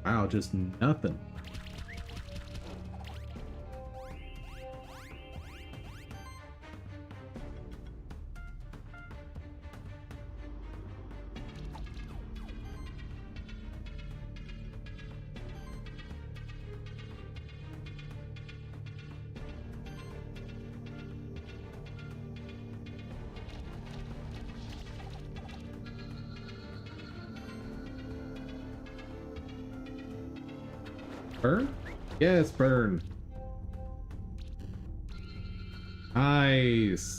Speaker 1: Wow, just nothing. Burn? Yes, burn. Nice.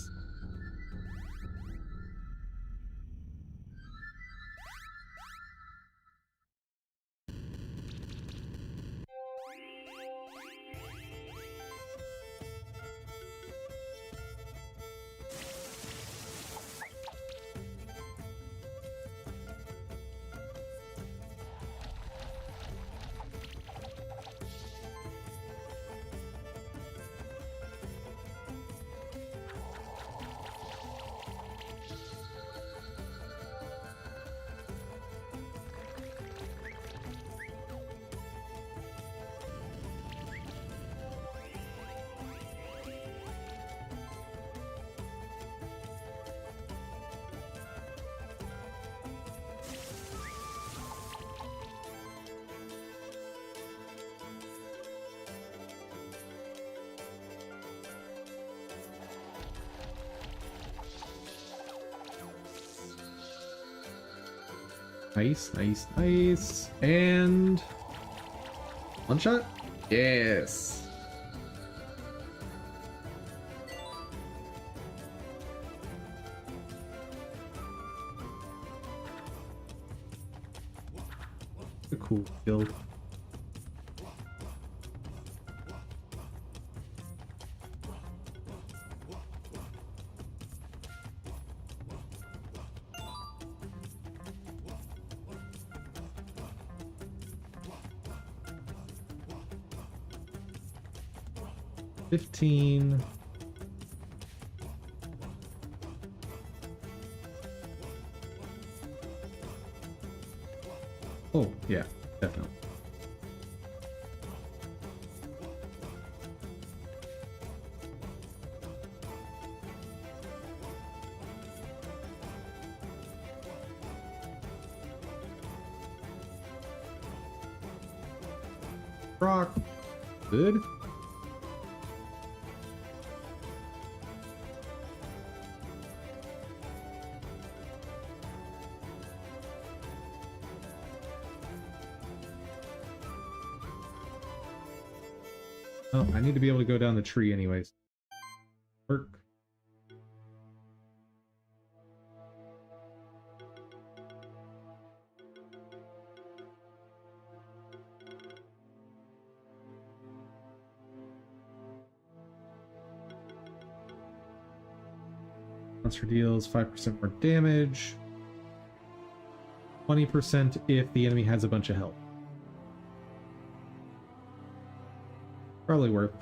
Speaker 1: Nice, nice, nice. And one shot? Yes. A cool build. $15. Oh, yeah, definitely. Rock. Good. Oh, I need to be able to go down the tree anyways. Work. Monster deals 5% more damage. 20% if the enemy has a bunch of health. Probably worth.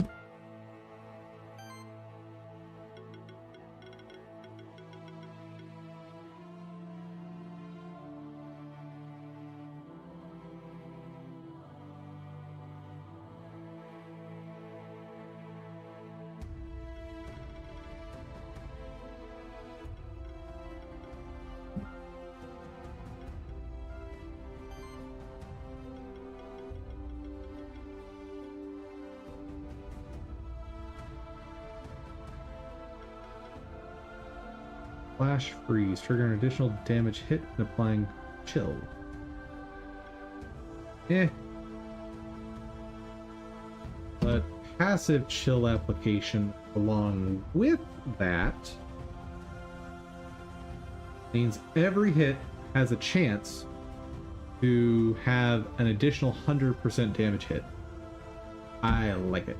Speaker 1: Flash freeze, triggering additional damage hit and applying chill. Eh. But passive chill application along with that means every hit has a chance to have an additional 100% damage hit. I like it.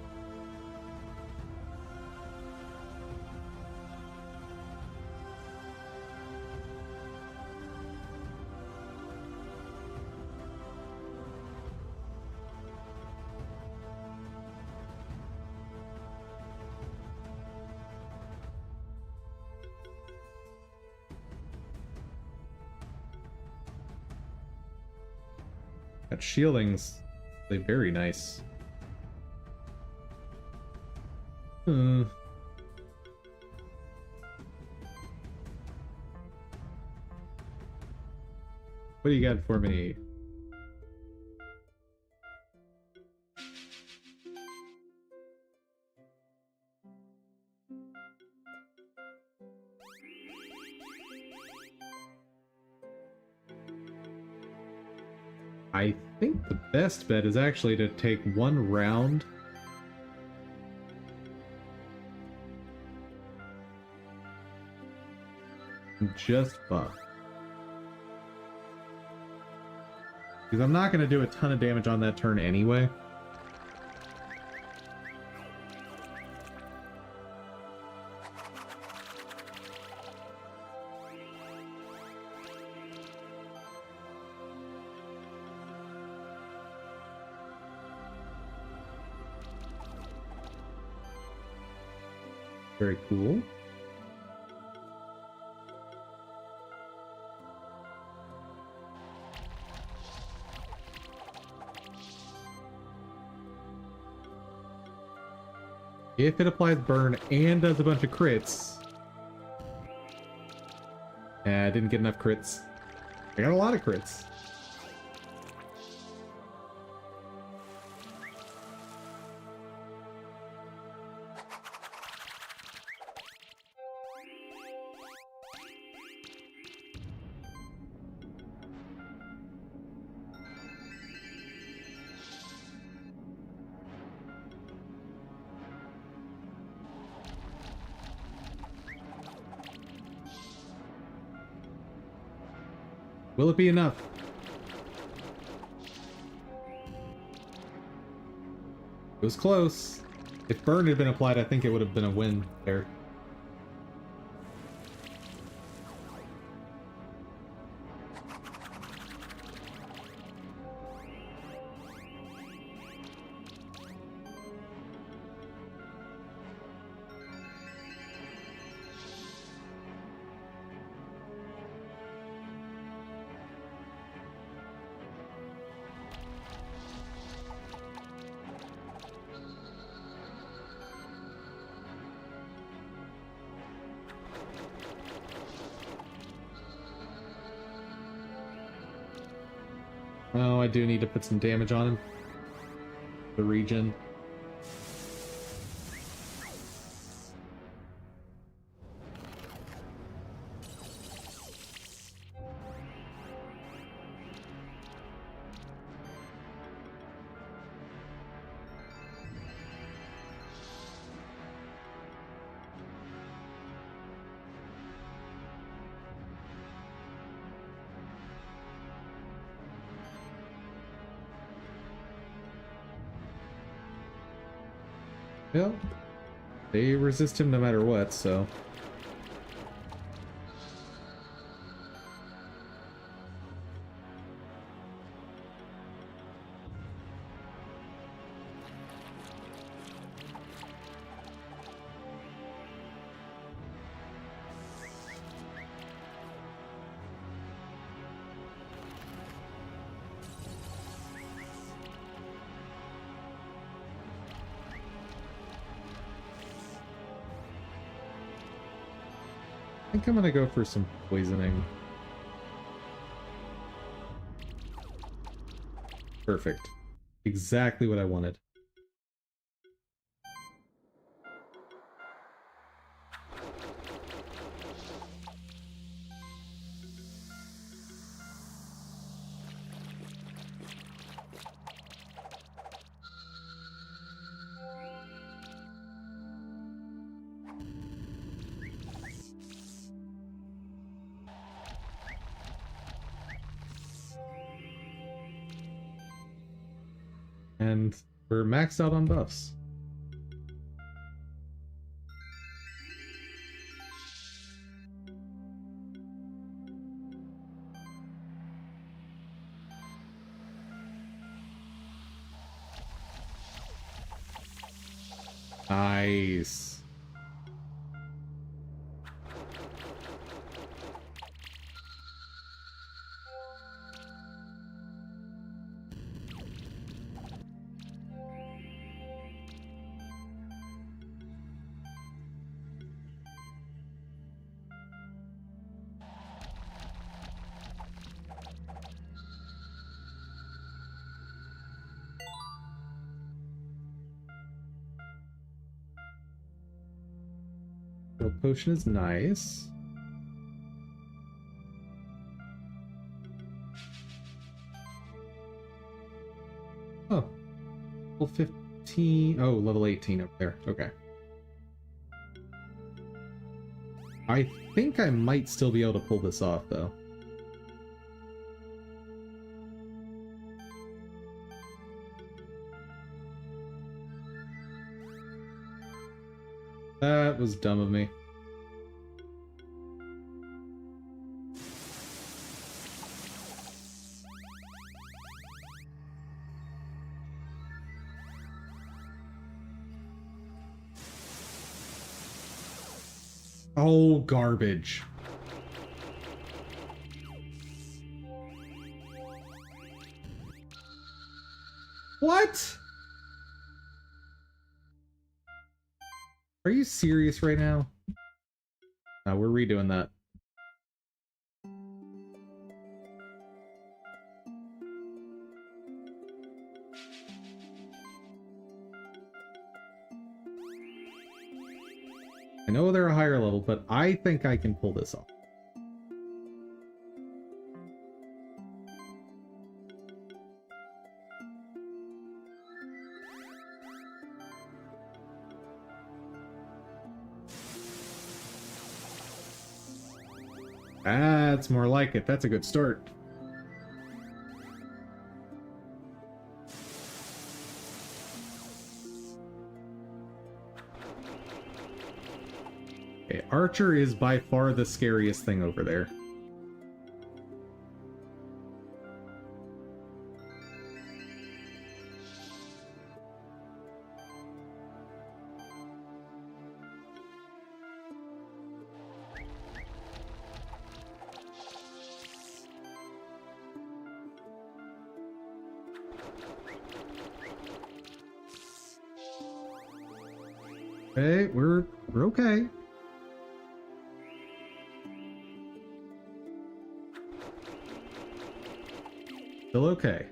Speaker 1: That shielding's very nice. What do you got for me? I think the best bet is actually to take one round and just buff. Because I'm not going to do a ton of damage on that turn anyway. Very cool. If it applies burn and does a bunch of crits. I didn't get enough crits. I got a lot of crits. Will it be enough? It was close. If burn had been applied, I think it would have been a win there. Oh, I do need to put some damage on him. The regen. Well, they resist him no matter what, so... I think I'm gonna go for some poisoning. Perfect. Exactly what I wanted. And we're maxed out on buffs. Nice. The potion is nice. Oh, level 15. Oh, level 18 up there. Okay. I think I might still be able to pull this off, though. That was dumb of me. Oh, garbage. What? Are you serious right now? No, we're redoing that. I know they're a higher level, but I think I can pull this off. That's more like it. That's a good start. Okay, Archer is by far the scariest thing over there. Okay, we're okay. Still okay.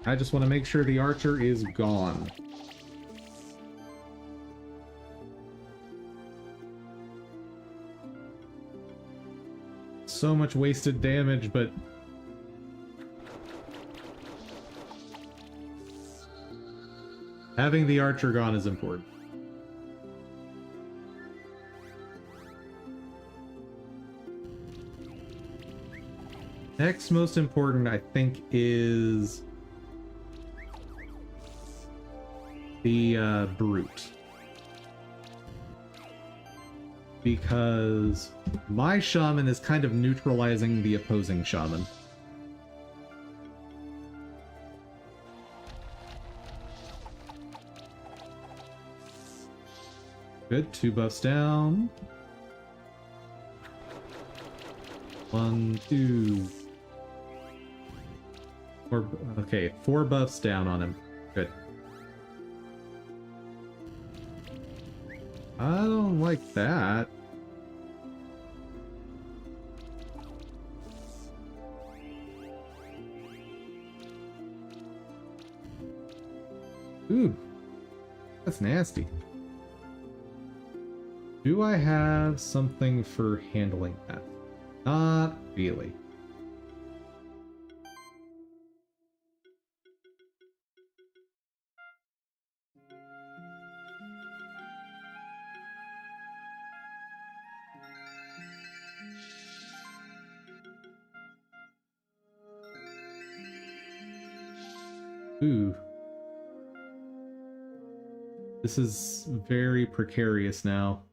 Speaker 1: I just want to make sure the archer is gone. So much wasted damage, but having the archer gone is important. Next most important, I think, is the brute. Because my shaman is kind of neutralizing the opposing shaman. Good, 2 buffs down. 1, 2. 4, okay, 4 buffs down on him. Good. I don't like that. Ooh, that's nasty. Do I have something for handling that? Not really. Ooh. This is very precarious now.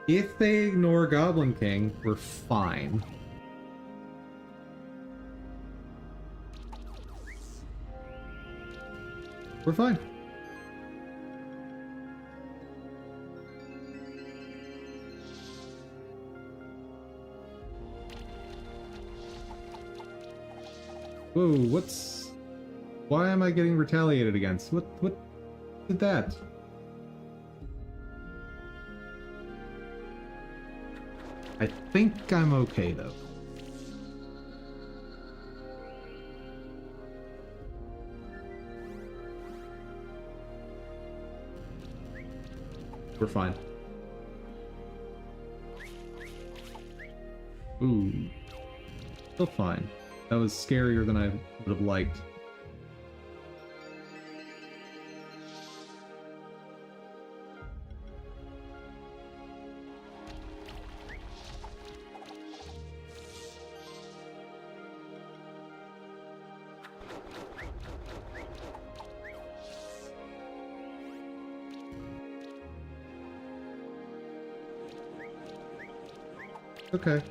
Speaker 1: If they ignore Goblin King, we're fine. We're fine. Whoa, what's... Why am I getting retaliated against? What did that? I think I'm okay, though. We're fine. Ooh. Still fine. That was scarier than I would have liked. Okay.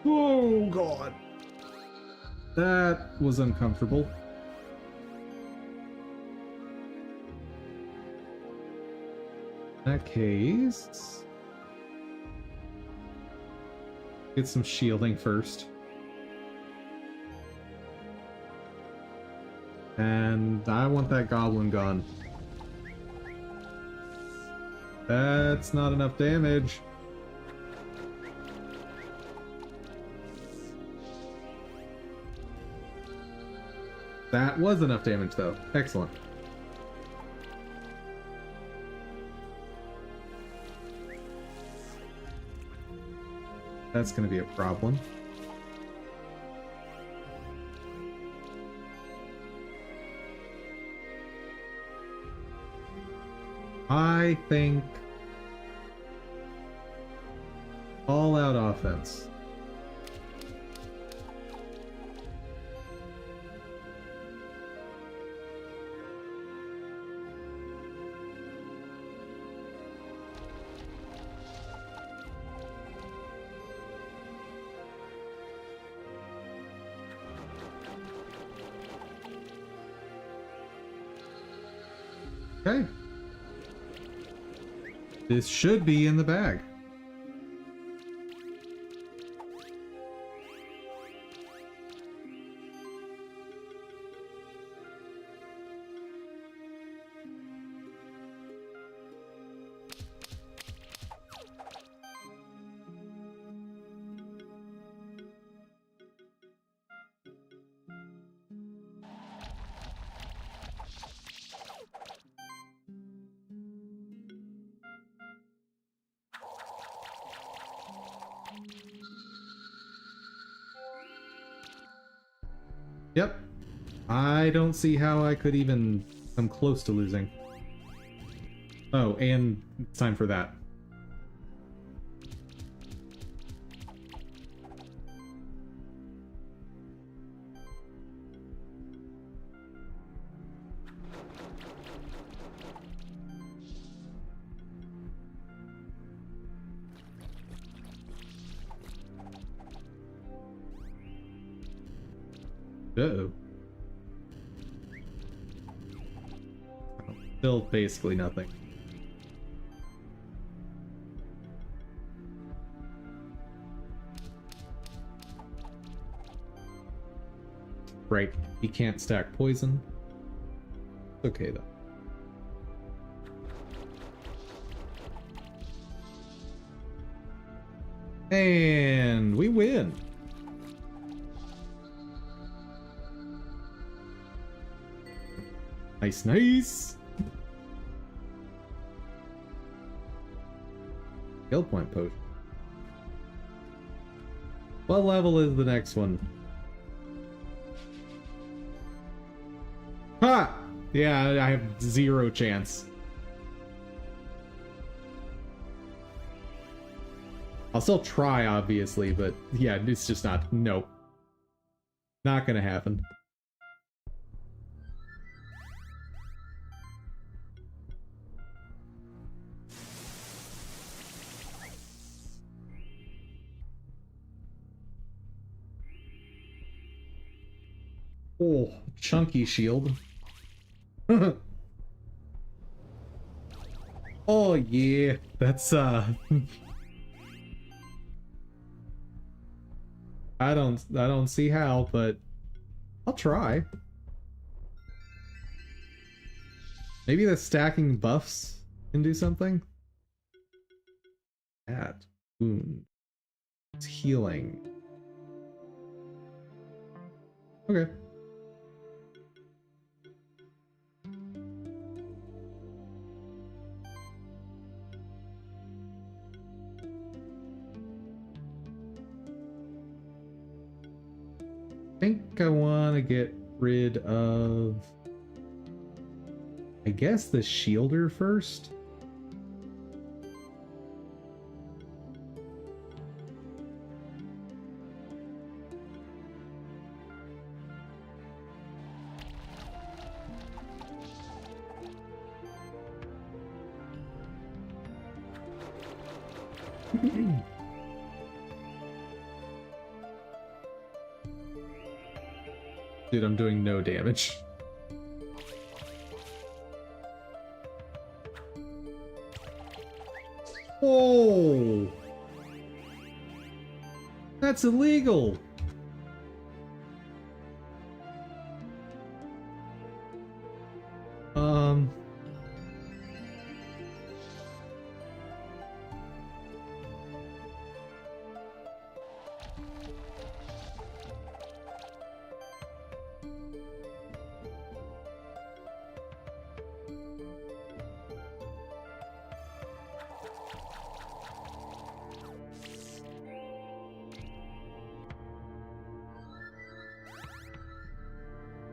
Speaker 1: Oh, God. That was uncomfortable. In that case... Get some shielding first. And I want that goblin gone. That's not enough damage. That was enough damage, though. Excellent. That's going to be a problem. I think all-out offense. Okay. This should be in the bag. Yep. I don't see how I could even come close to losing. Oh, and it's time for that. Uh-oh. Still basically nothing. Right, he can't stack poison. Okay, though. And we win! Nice, nice! Skill point potion. What level is the next one? Ha! Yeah, I have 0 chance. I'll still try, obviously, but yeah, it's just not. Nope. Not gonna happen. Oh, chunky shield. Oh yeah, that's I don't see how, but I'll try. Maybe the stacking buffs can do something? That wound. It's healing. Okay. I think I want to get rid of, I guess, the shielder first. Dude, I'm doing no damage. Oh! That's illegal!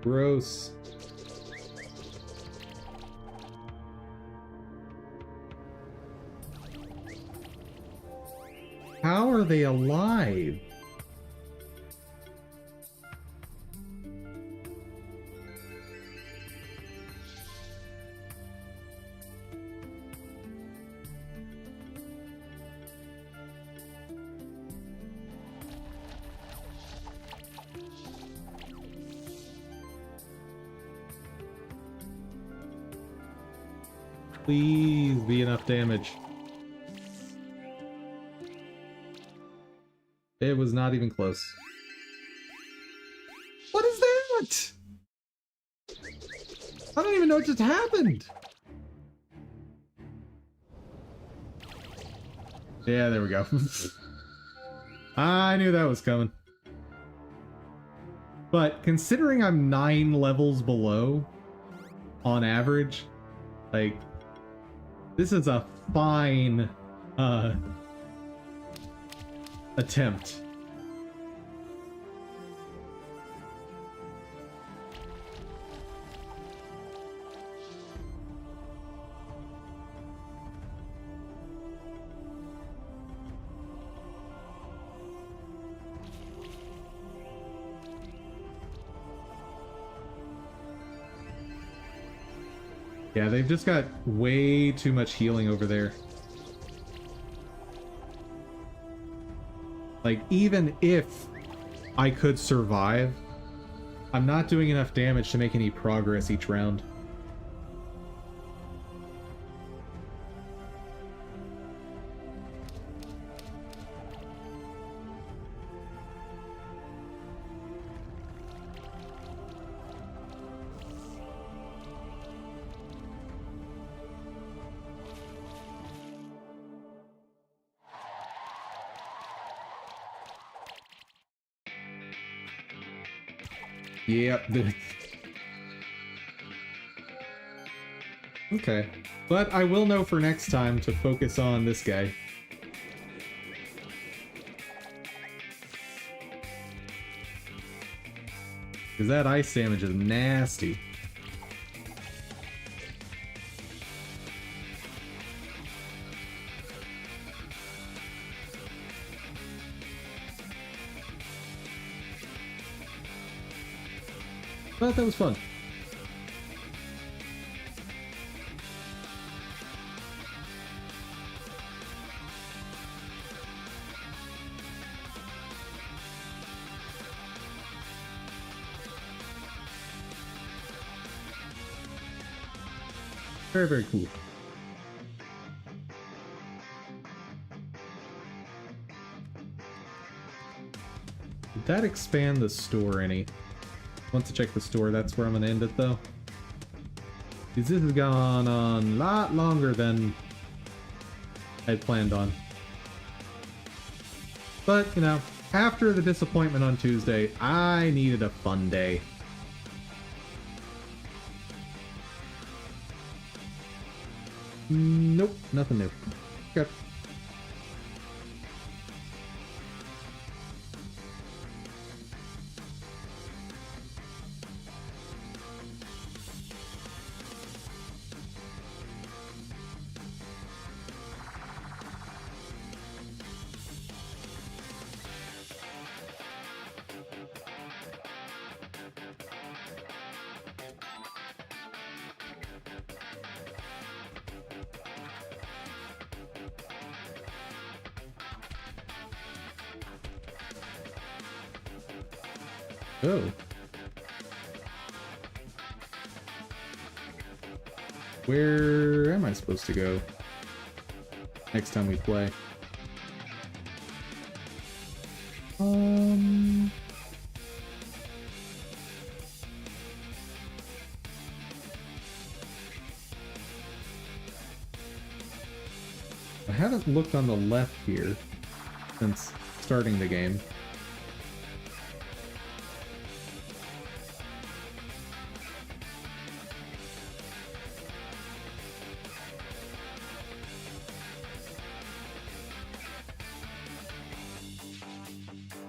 Speaker 1: Gross. How are they alive? Please be enough damage. It was not even close. What is that? I don't even know what just happened. Yeah, there we go. I knew that was coming. But considering I'm 9 levels below on average, like, this is a fine attempt. Yeah, they've just got way too much healing over there. Like, even if I could survive, I'm not doing enough damage to make any progress each round. Yep. Okay. But I will know for next time to focus on this guy. Because that ice damage is nasty. But that was fun. Very, very cool. Did that expand the store any? Want to check the store, that's where I'm gonna end it though. Because this has gone on a lot longer than I'd planned on. But, you know, after the disappointment on Tuesday, I needed a fun day. Nope, nothing new. Okay. Oh. Where am I supposed to go next time we play? I haven't looked on the left here since starting the game.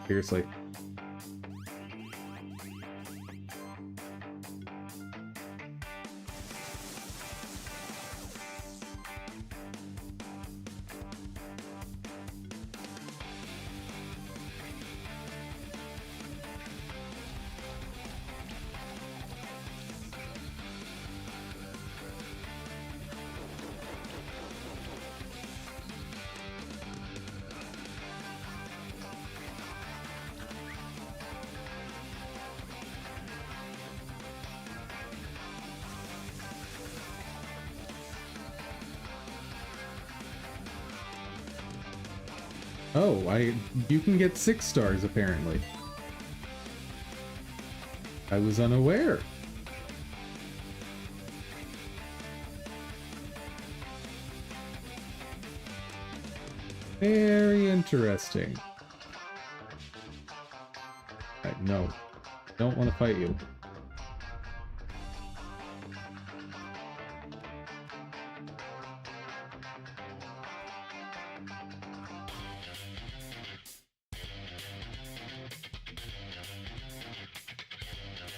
Speaker 1: Seriously. Oh, you can get 6 stars apparently. I was unaware. Very interesting. No, don't want to fight you.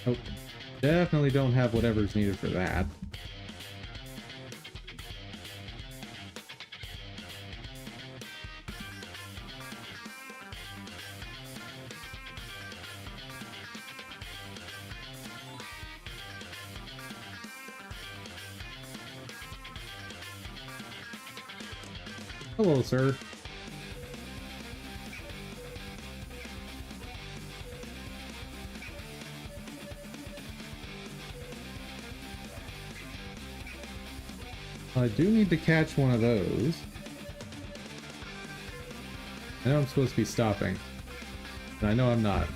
Speaker 1: Oh, definitely don't have whatever's needed for that. Hello, sir. I do need to catch one of those. I know I'm supposed to be stopping, and I know I'm not.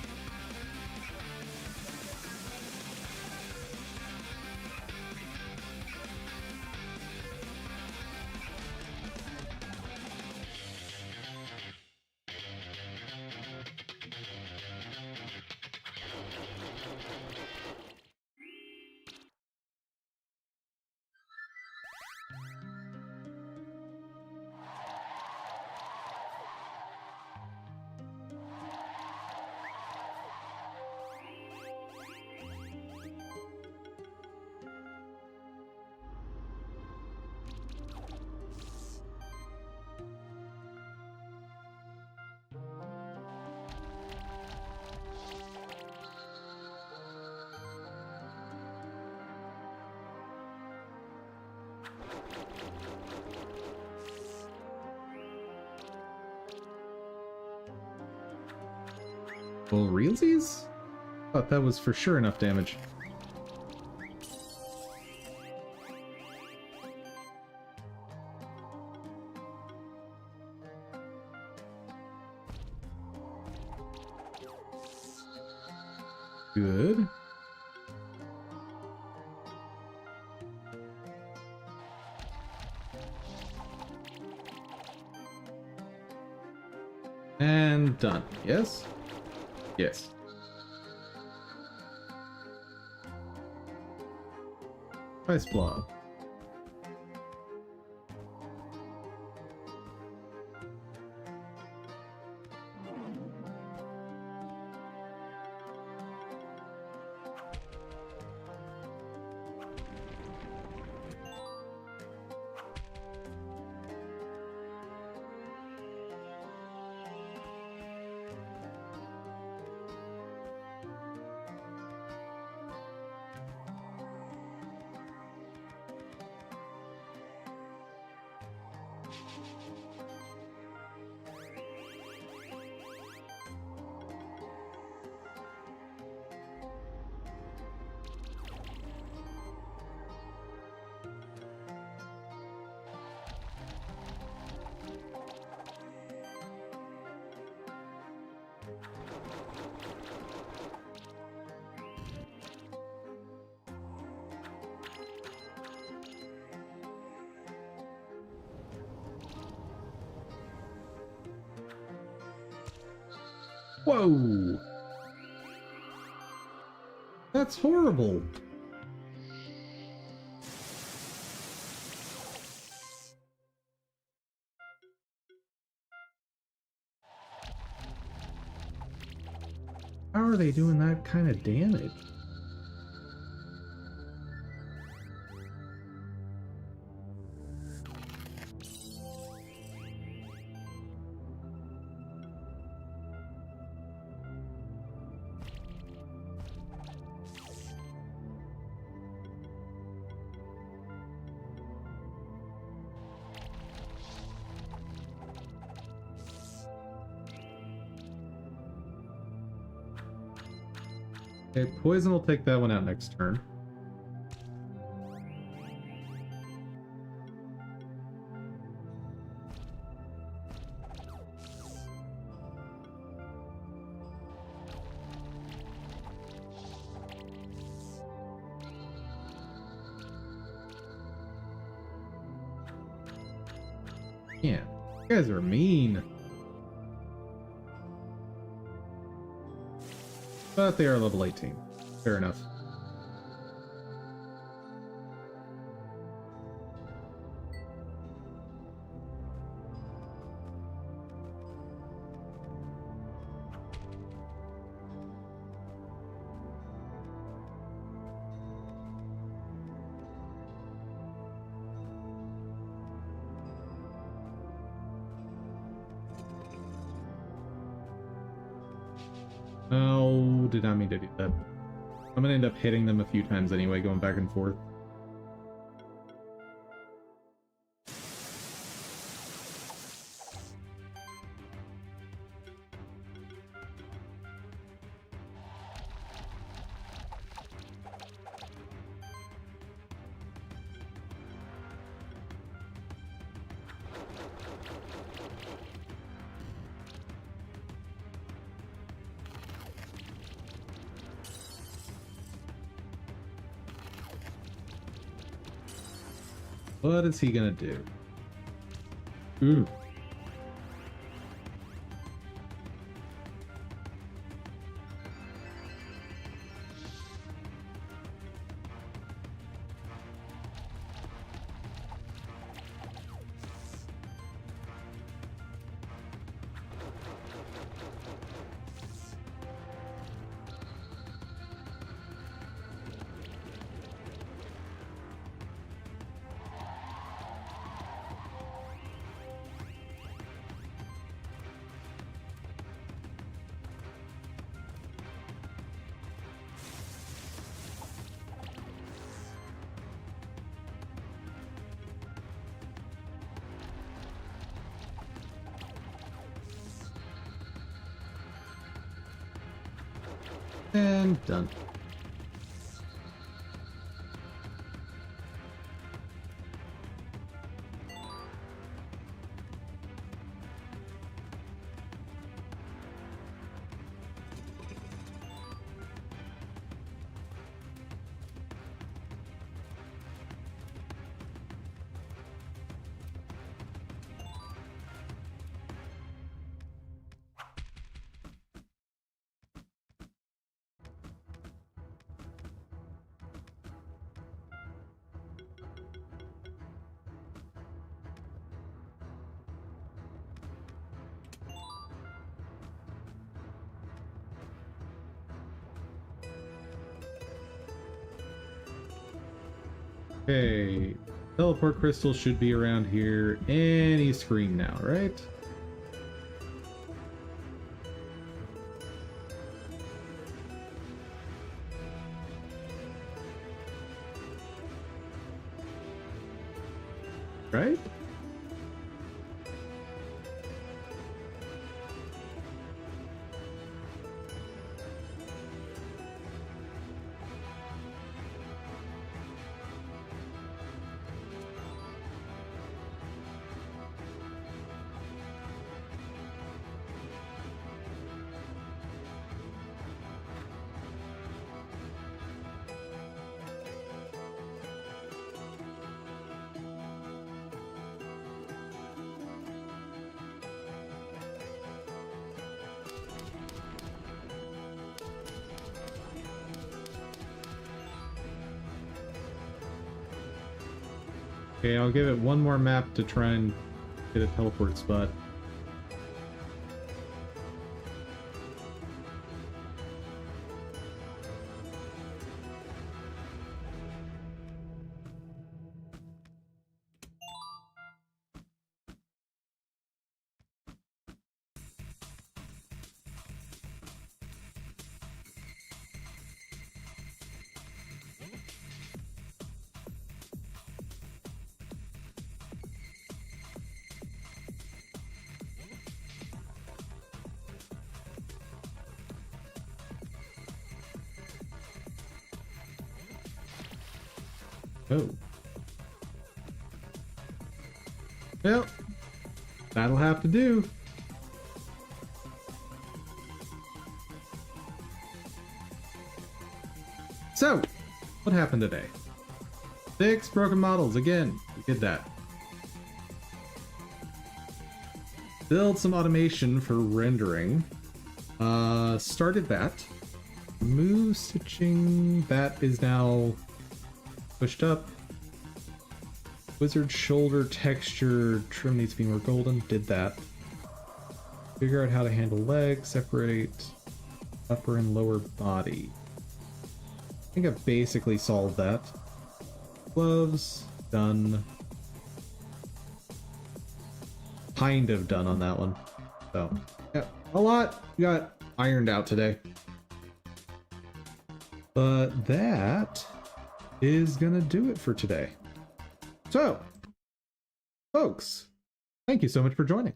Speaker 1: Well, realsies? Thought that was for sure enough damage. Good. And done. Yes? Yes. Ice blob. Whoa! That's horrible! How are they doing that kind of damage? Okay, poison will take that one out next turn. Yeah, you guys are mean. But they are level 18. Fair enough. No, did not mean to do that. I'm gonna end up hitting them a few times anyway, going back and forth. What is he gonna do? Ooh. And done. Okay, teleport crystal should be around here any screen now, right? Right? Okay, I'll give it one more map to try and get a teleport spot. Oh. Well, that'll have to do. So, what happened today? 6 broken models again. We did that. Build some automation for rendering. Started that. Move stitching. That is now pushed up. Wizard shoulder texture trim needs to be more golden. Did that. Figure out how to handle legs. Separate upper and lower body. I think I've basically solved that. Gloves. Done. Kind of done on that one. So, yeah, a lot got ironed out today. But that is gonna do it for today. So, folks, thank you so much for joining.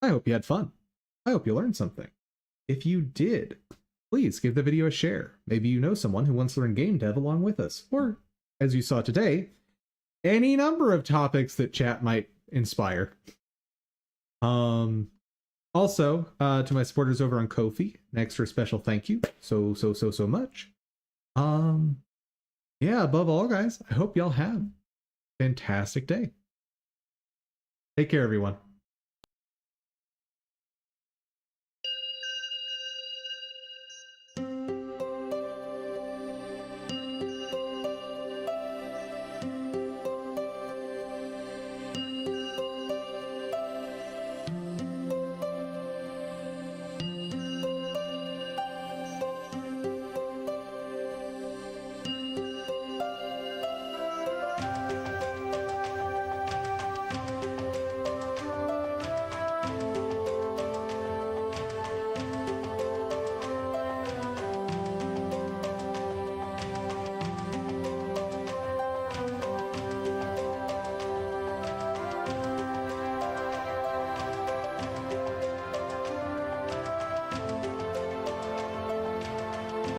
Speaker 1: I hope you had fun. I hope you learned something. If you did, please give the video a share. Maybe you know someone who wants to learn game dev along with us. Or, as you saw today, any number of topics that chat might inspire. Also, to my supporters over on Ko-fi, an extra special thank you so much. Yeah, above all, guys, I hope y'all have a fantastic day. Take care, everyone.